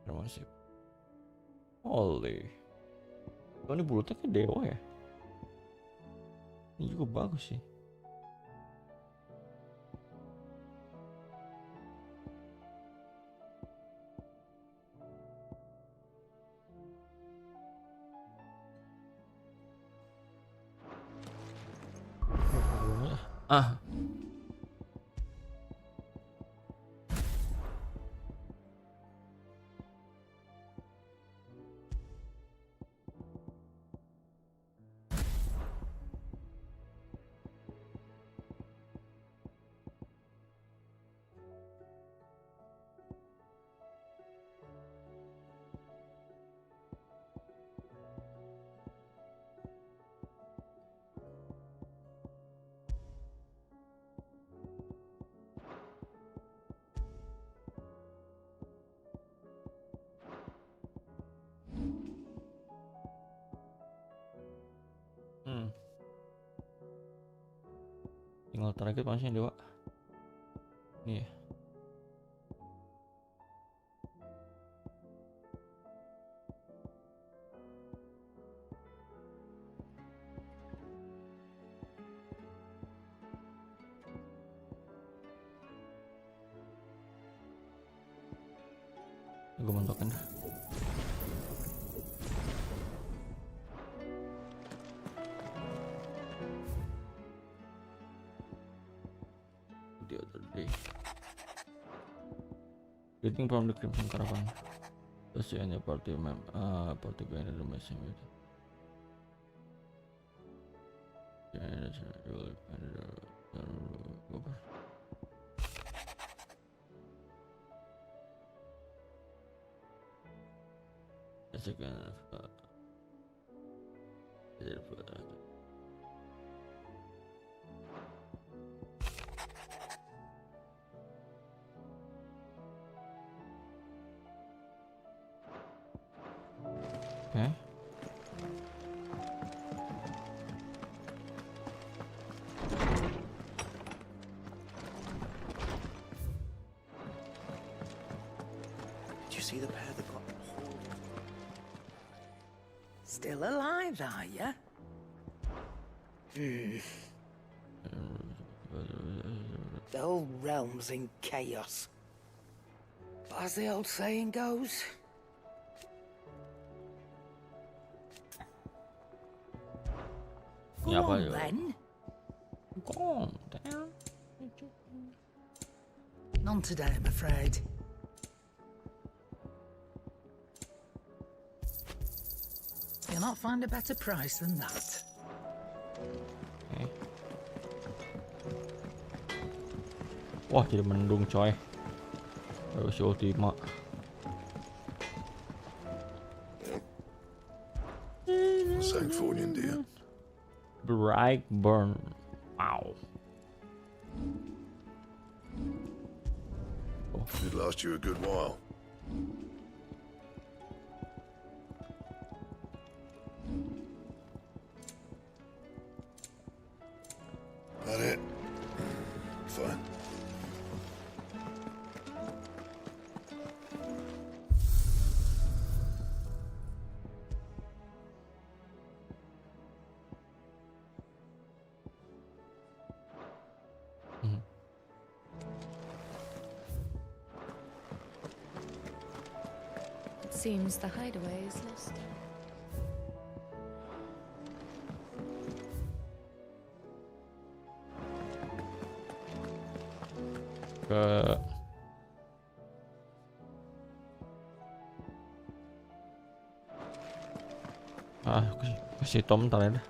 termasuk. Holy. Oh, ini bulutnya kayak dewa ya. Ini juga bagus sih. Ah. Tinggal target masih dewa. Nih. Gue mentokin. The other day. Getting from the Crimson Caravan. Terus ya party party gue ada mesin gitu. Ya ada Okay. Did you see the pair that got hauled? Still alive, are ya? The whole realm's in chaos. But as the old saying goes, go on then. Go on then. None today, I'm afraid. You'll not find a better price than that. Okay. Wah, jadi mendung coy. Baru si Ultima. Sanctfornian, dear. Brightburn. Wow. It last you a good while. That it? Fine. It seems the hideaway is lost. Kasih Tom ntar ya.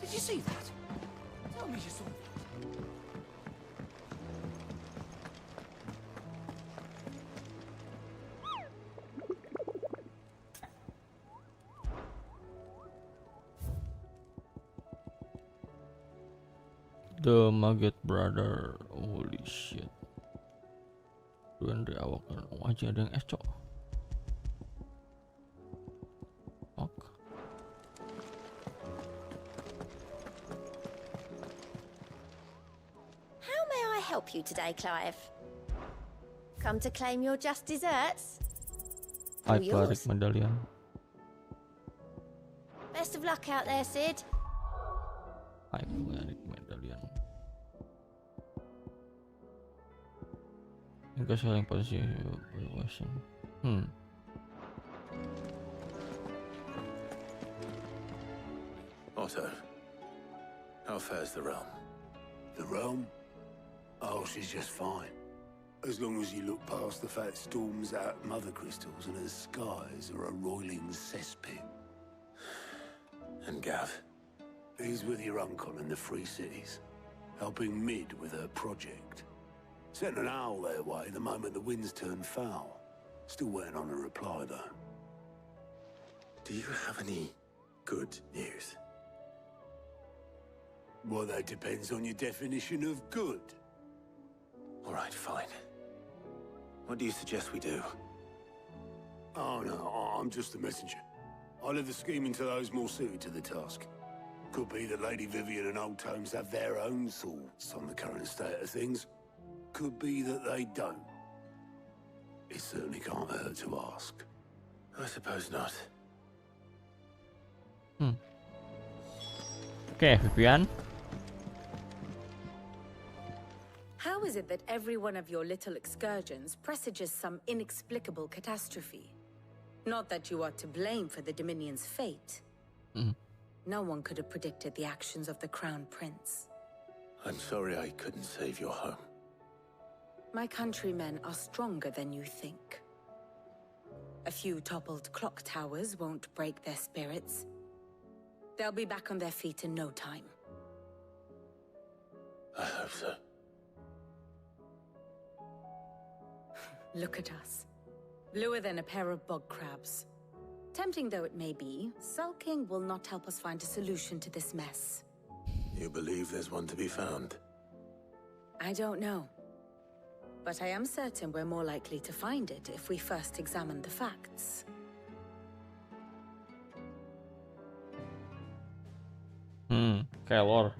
Did you see that? Tell me you saw that. The Maggot Brother. Holy shit. Andre awak aja ada yang escok. Ok. How may I help you today, Clive? Come to claim your just desserts? Hyperic Medallion. Best of luck out there, Sid. Hyperic Medallion. Enggak saling posisi perluasan. Otto, how fares the realm? The realm? Oh, she's just fine. As long as you look past the fact storms out mother crystals and her skies are a roiling cesspit. And Gav? He's with your uncle in the Free Cities, helping Mid with her project. Sent an owl their way the moment the winds turned foul. Still waiting on a reply, though. Do you have any good news? Well, that depends on your definition of good. All right, fine. What do you suggest we do? Oh, no, I'm just a messenger. I leave the scheming to those more suited to the task. Could be that Lady Vivian and Old Tomes have their own thoughts on the current state of things. Could be that they don't. It certainly can't hurt to ask. I suppose not. Okay, Vivian. How is it that every one of your little excursions presages some inexplicable catastrophe? Not that you are to blame for the Dominion's fate. No one could have predicted the actions of the Crown Prince. I'm sorry I couldn't save your home. My countrymen are stronger than you think. A few toppled clock towers won't break their spirits. They'll be back on their feet in no time. I hope so. Look at us. Bluer than a pair of bog crabs. Tempting though it may be, sulking will not help us find a solution to this mess. You believe there's one to be found? I don't know. But I am certain we're more likely to find it if we first examine the facts. Kaelor.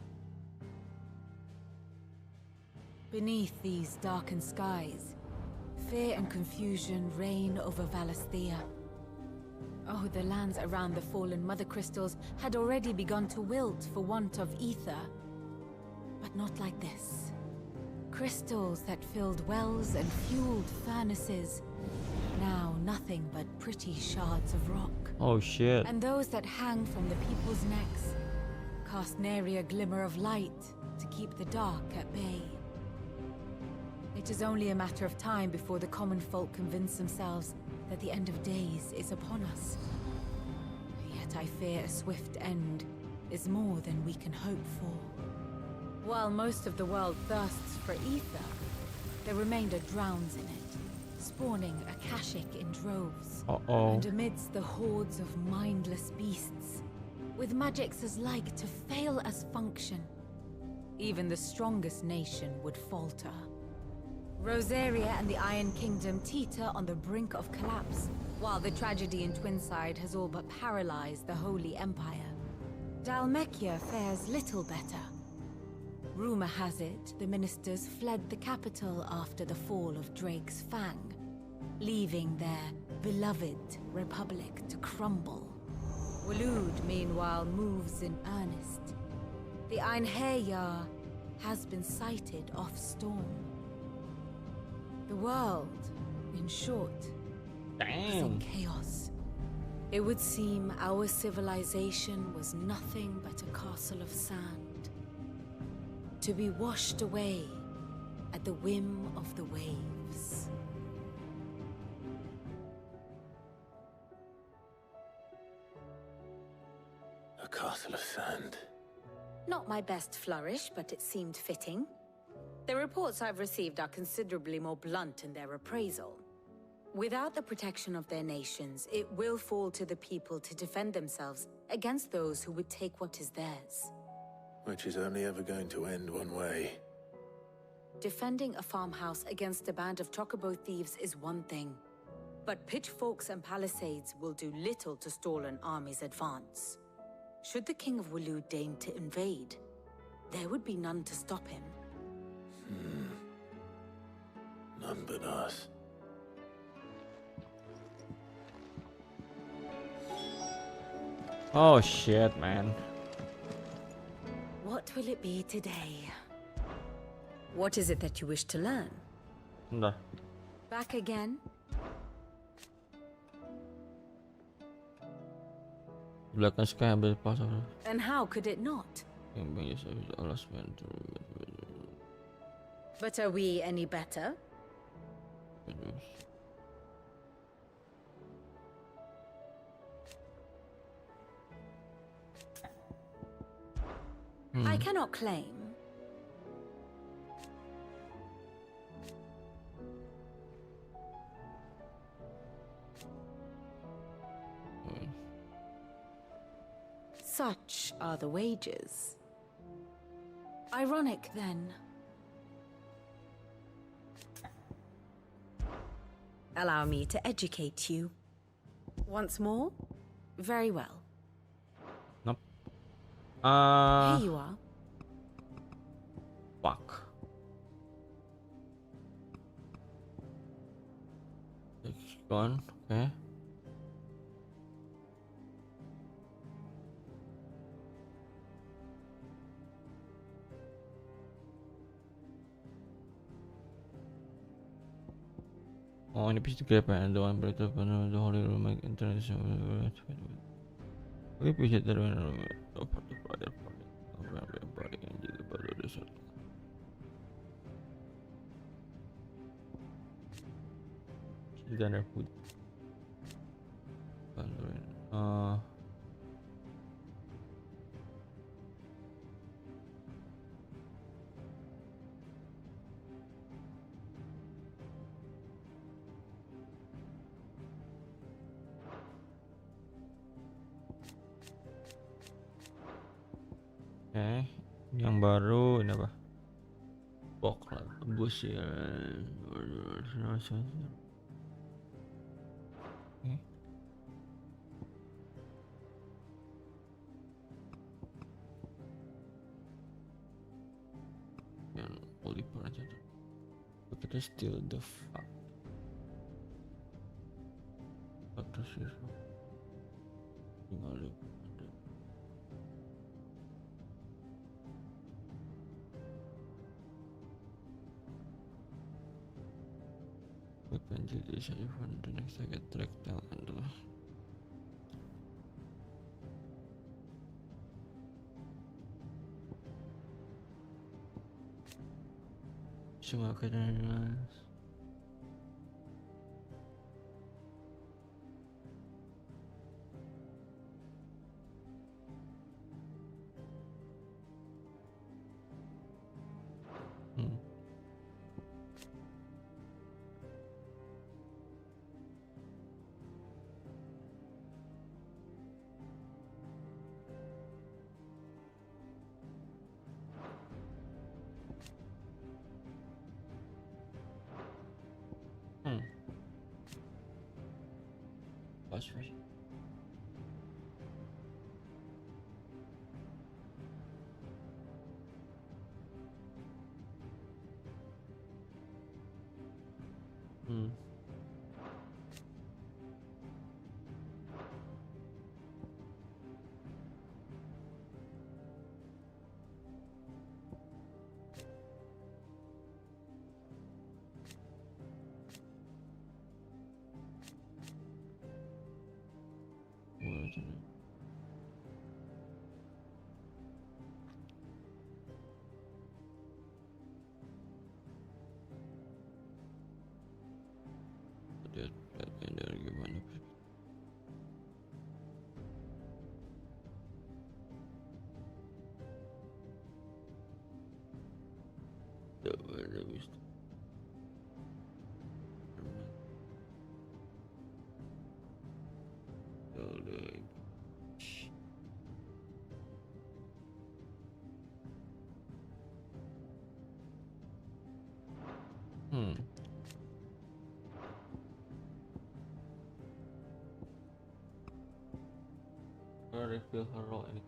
Beneath these darkened skies, fear and confusion reign over Valisthea. Oh, the lands around the fallen Mother Crystals had already begun to wilt for want of ether. But not like this. Crystals that filled wells and fueled furnaces. Now nothing but pretty shards of rock. Oh shit. And those that hang from the people's necks cast nary a glimmer of light to keep the dark at bay. It is only a matter of time before the common folk convince themselves that the end of days is upon us. Yet I fear a swift end is more than we can hope for. While most of the world thirsts for ether, the remainder drowns in it, spawning Akashic in droves. And amidst the hordes of mindless beasts, with magics as like to fail as function, even the strongest nation would falter. Rosaria and the Iron Kingdom teeter on the brink of collapse, while the tragedy in Twinside has all but paralyzed the Holy Empire. Dhalmekia fares little better. Rumor has it the ministers fled the capital after the fall of Drake's Fang, leaving their beloved republic to crumble. Waloed, meanwhile, moves in earnest. The Einherjar has been sighted off-storm. The world, in short, is in chaos. It would seem our civilization was nothing but a castle of sand. to be washed away at the whim of the waves. A castle of sand. Not my best flourish, but it seemed fitting. The reports I've received are considerably more blunt in their appraisal. Without the protection of their nations, it will fall to the people to defend themselves against those who would take what is theirs. Which is only ever going to end one way. Defending a farmhouse against a band of chocobo thieves is one thing, but pitchforks and palisades will do little to stall an army's advance. Should the King of Wulu deign to invade, there would be none to stop him. None but us. Oh shit, man. What will it be today? What is it that you wish to learn? Bentar. Back again? Belakang sky ambil pas apa? And how could it not? But are we any better? I cannot claim. Such are the wages. Ironic, then. Allow me to educate you. Once more? Very well. Nope. Here you are. Fuck. It's gone. Okay. Oh, ini bisa digrepen doang berita pada the Holy Roman International. We bisa terus over the father body and the pada resort. Gonna put. Oke, yang baru ini apa? Poklat tebus ya. Oke. Yang Oliver aja tuh. Kita still the fuck. Terus ya. Tinggal dulu. Penjil desa Ivan dan next I get track down adalah semua keadaan pas. wis. Reveal her role ini.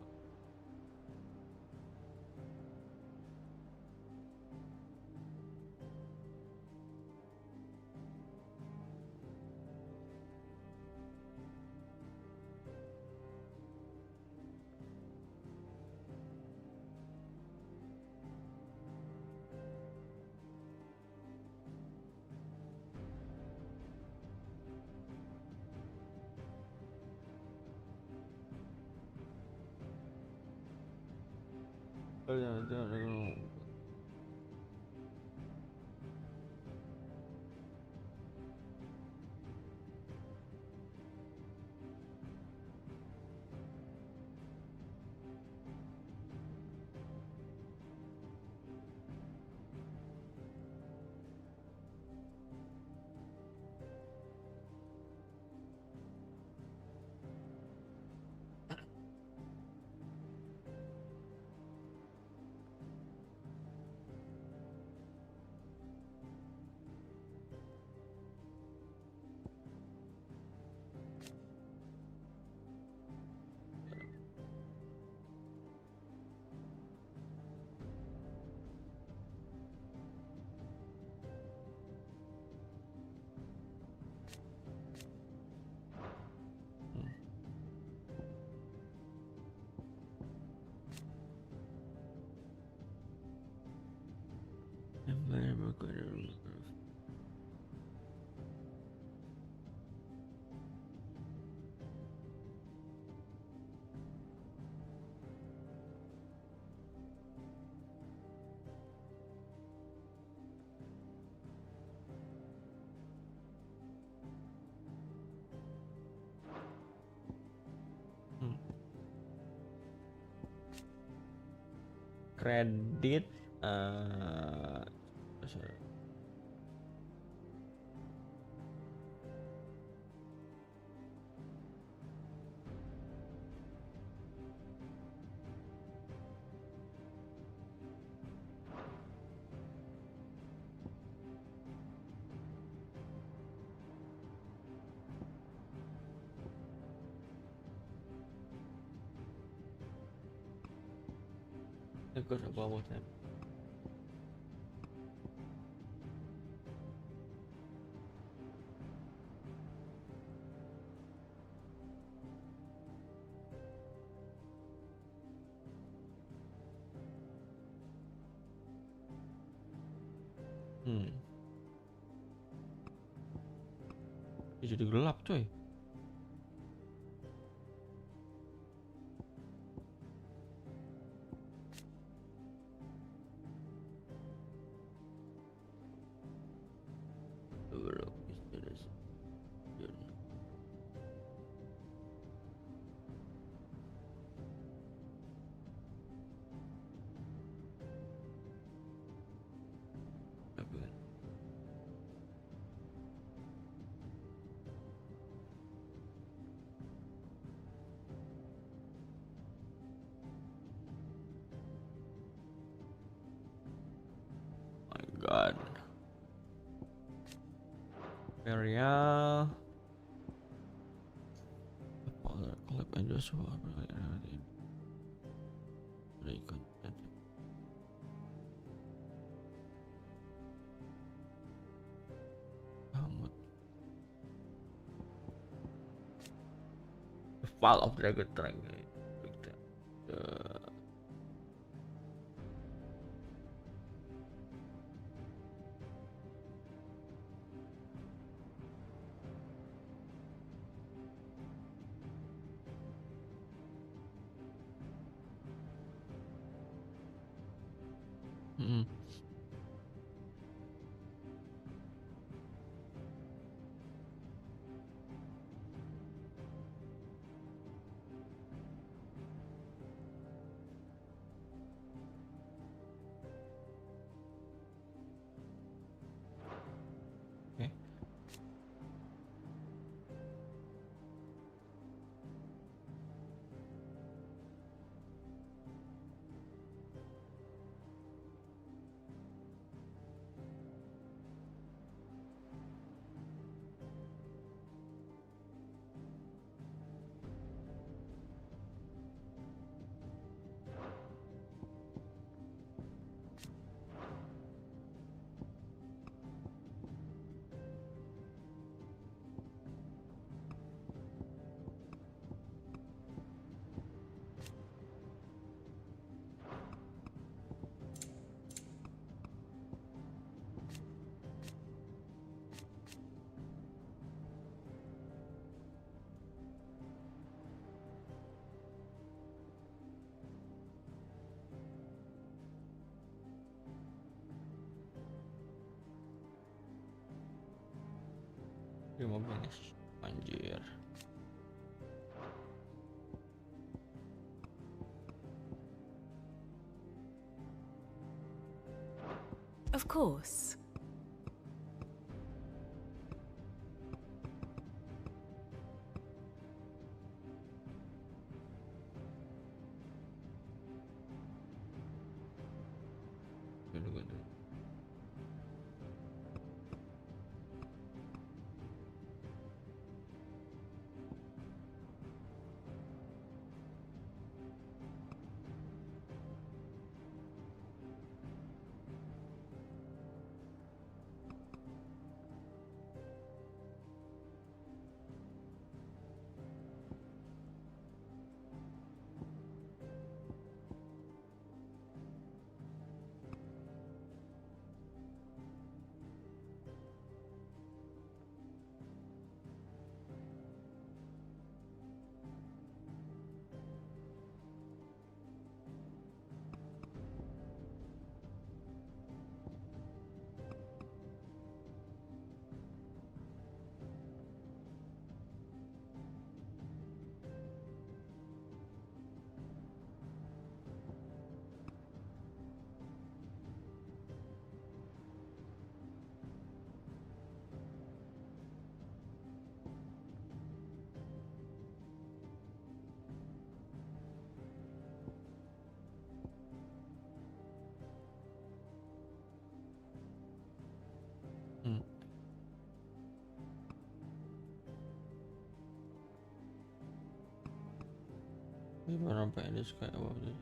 Kredit good about what happened. Jadi gelap coy. God. Imperial. Collab and Joshua. The Fall of Dragon Track. mau beres. Anjir. Of course. Gimana PNS kayak waktu itu?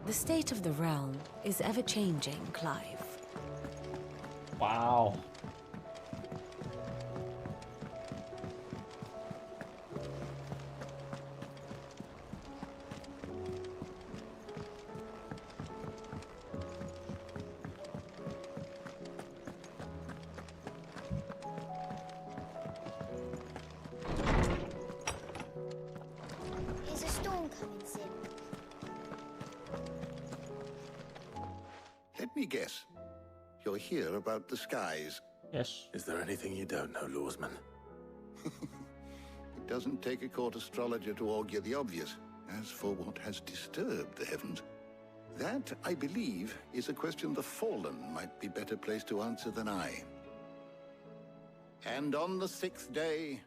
The state of the realm is ever-changing, Clive. Wow. Is a storm coming soon? Let me guess. You're here about the skies. Yes. Is there anything you don't know, Lawsman? It doesn't take a court astrologer to augur the obvious. As for what has disturbed the heavens, that, I believe, is a question the Fallen might be better placed to answer than I. And on the 6th day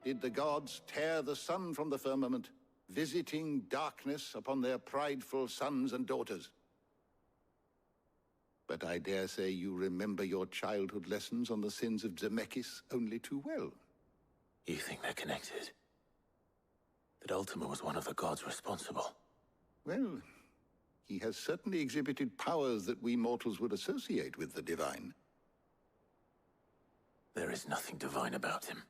did the gods tear the sun from the firmament, visiting darkness upon their prideful sons and daughters. But I dare say you remember your childhood lessons on the sins of Zemeckis only too well. You think they're connected? That Ultima was one of the gods responsible? Well, he has certainly exhibited powers that we mortals would associate with the divine. There is nothing divine about him.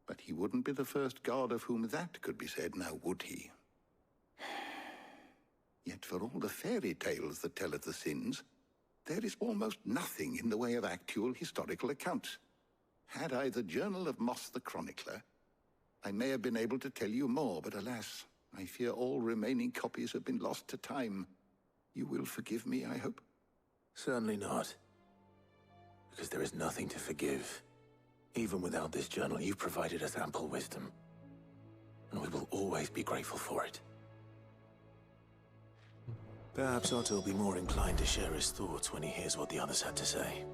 But he wouldn't be the first god of whom that could be said, now would he? Yet for all the fairy tales that tell of the sins, there is almost nothing in the way of actual historical accounts. Had I the Journal of Moss the Chronicler, I may have been able to tell you more, but alas, I fear all remaining copies have been lost to time. You will forgive me, I hope? Certainly not. Because there is nothing to forgive. Even without this journal, you've provided us ample wisdom. And we will always be grateful for it. Perhaps Otto will be more inclined to share his thoughts when he hears what the others had to say.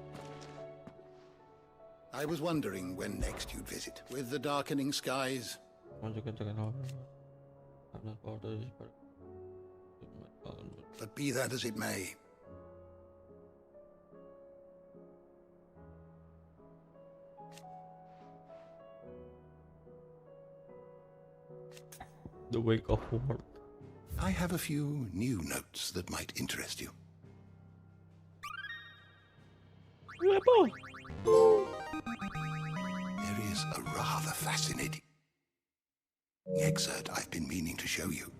I was wondering when next you'd visit. With the darkening skies, but be that as it may. The Wake of War. I have a few new notes that might interest you. There is a rather fascinating... The excerpt I've been meaning to show you.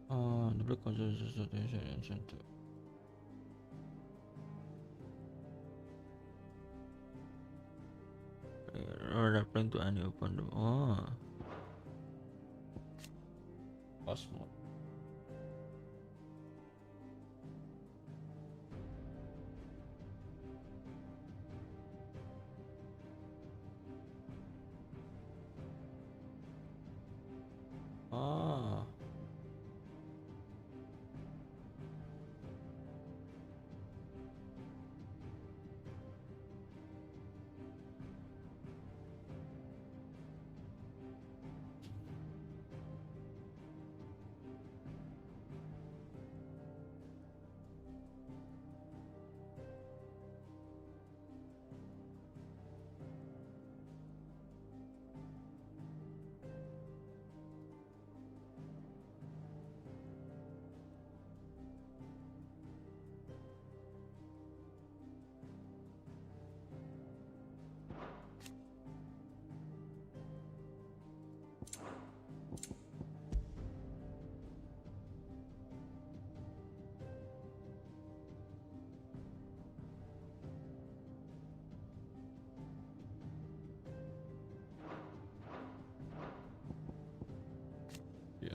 The Black Concentration Center. Referring to any open door. Oh. Cosmo. Ah. Yeah.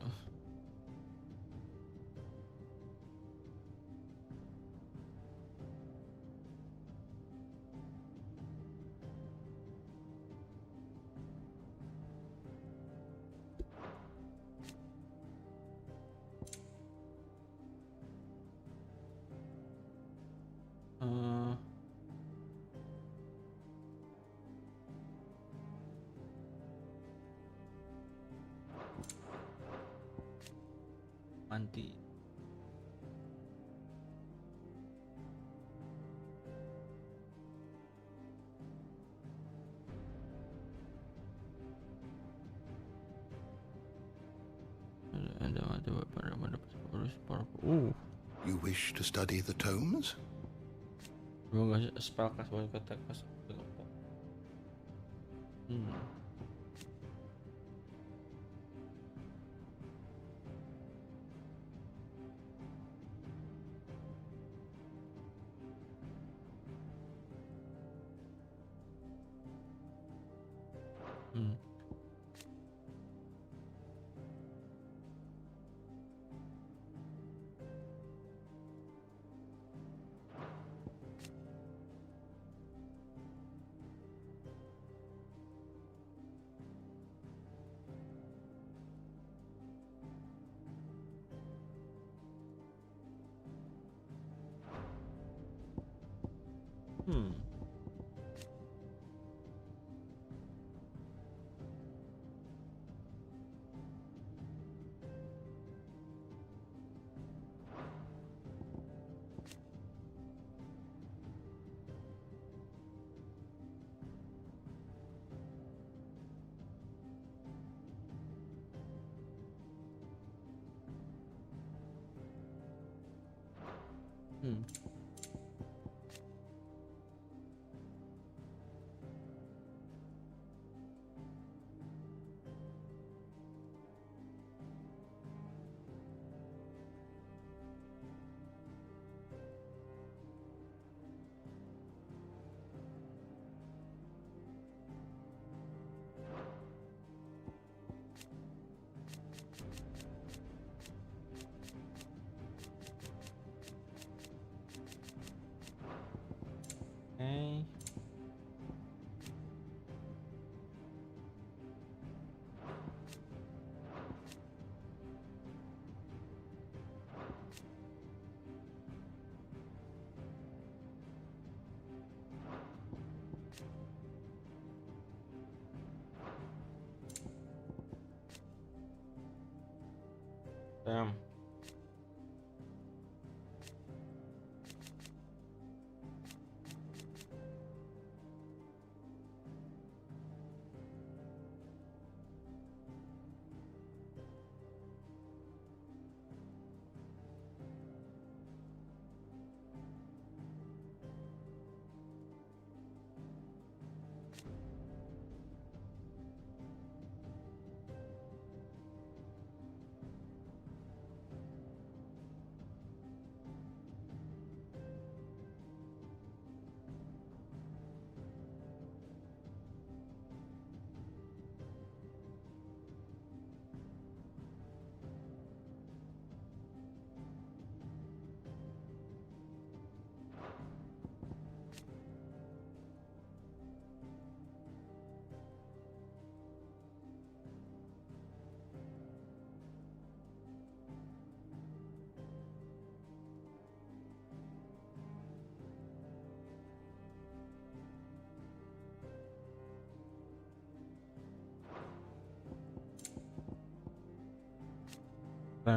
Anti. You wish to study the tomes? Okay. Damn.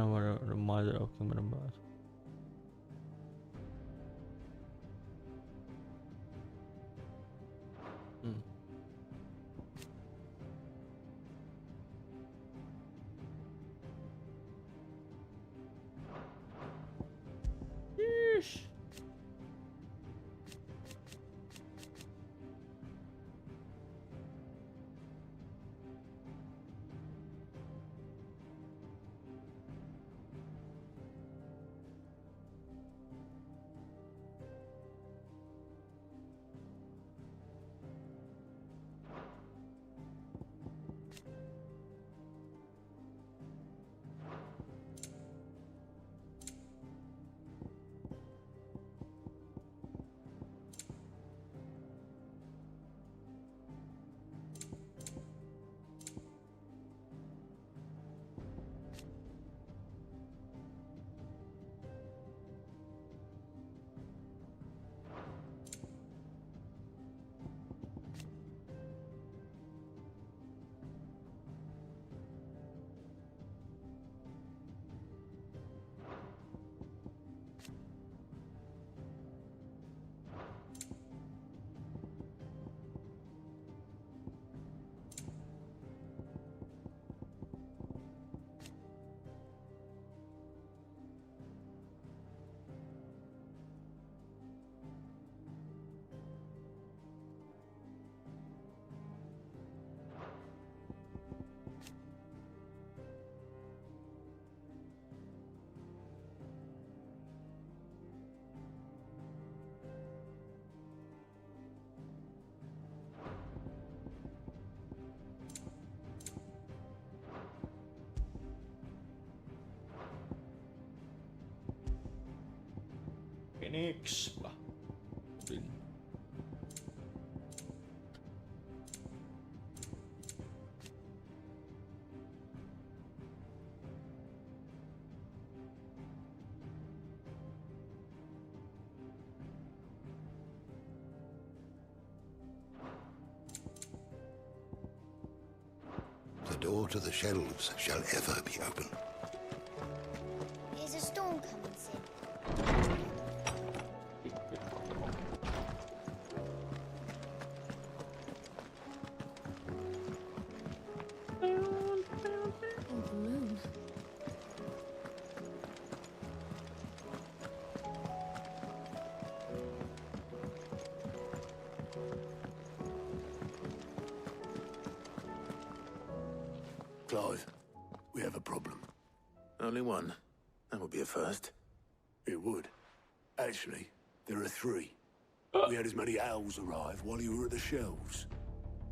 bukan the mother of King Barnabas. Yeesh. Phoenix lah. The door to the shelves shall ever be open. Is a storm coming soon? Clive, we have a problem. Only one. That would be a first. It would. Actually, there are three. We had as many owls arrive while you were at the shelves.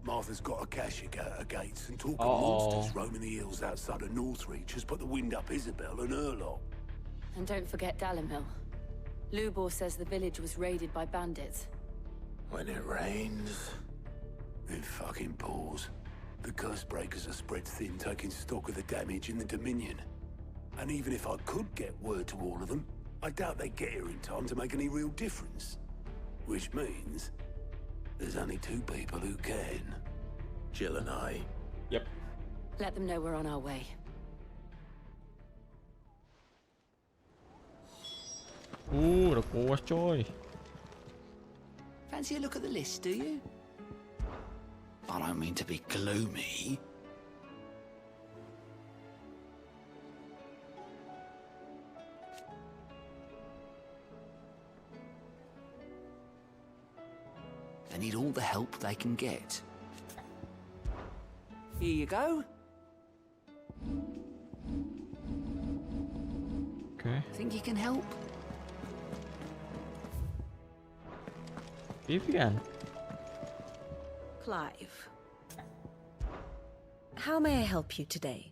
Martha's got a Kashik at her gates, and talking monsters roaming the hills outside of Northreach has put the wind up Isabel and her lot. And don't forget Dalimil. Lubor says the village was raided by bandits. When it rains... It fucking pours. The curse breakers are spread thin, taking stock of the damage in the Dominion. And even if I could get word to all of them, I doubt they'd get here in time to make any real difference. Which means there's only two people who can. Jill and I. Yep. Let them know we're on our way. Udah puas coy. Fancy a look at the list, do you? I don't mean to be gloomy. They need all the help they can get. Here you go. Okay. Think you can help? Vivian. Clive. How may I help you today?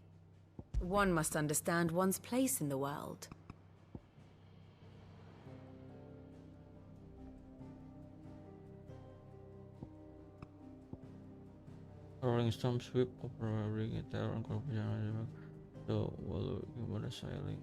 One must understand one's place in the world. Rolling storm sweep over ring it down and so while gimana sailing.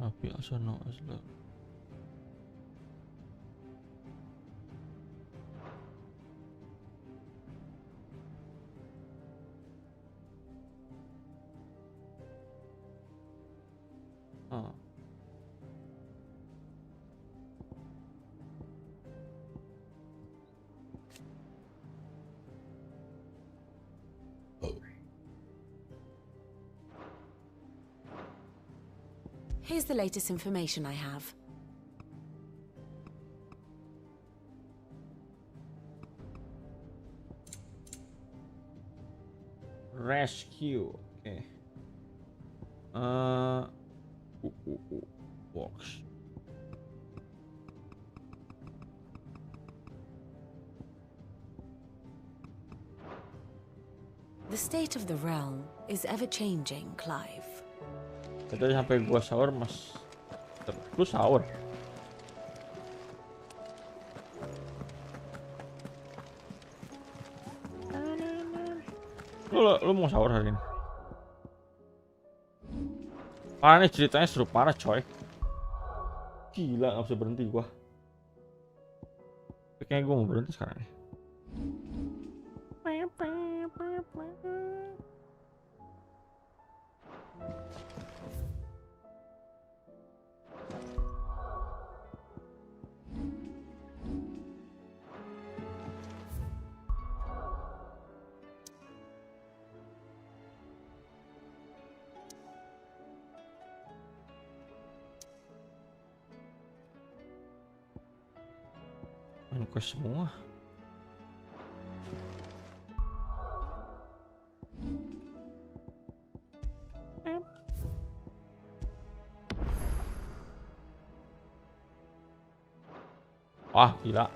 Api asana asla. Here's the latest information I have. Rescue. Okay. Works. The state of the realm is ever-changing, Clive. Tadi sampai gua sahur mas, lu sahur. Lu mau sahur hari ini? Parah nih ceritanya, seru parah coy. Gila, nggak bisa berhenti gua. Kayaknya gua mau berhenti sekarang nih. Main quest semua. Wah, gila.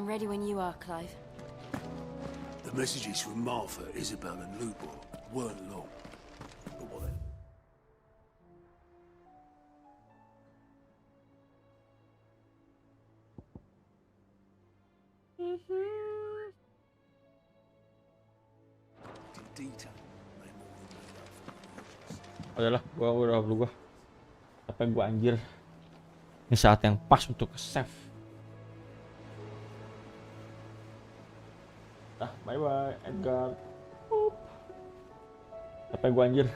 I'm ready when you are, Clive. The messages from Martha, Isabel, and Lubor weren't long. But what then? Detail. Udahlah, gua udah dulu gua. Sampai gua anjir. Ini saat yang pas untuk save. Bye bye Edgar. Sampai gua anjir.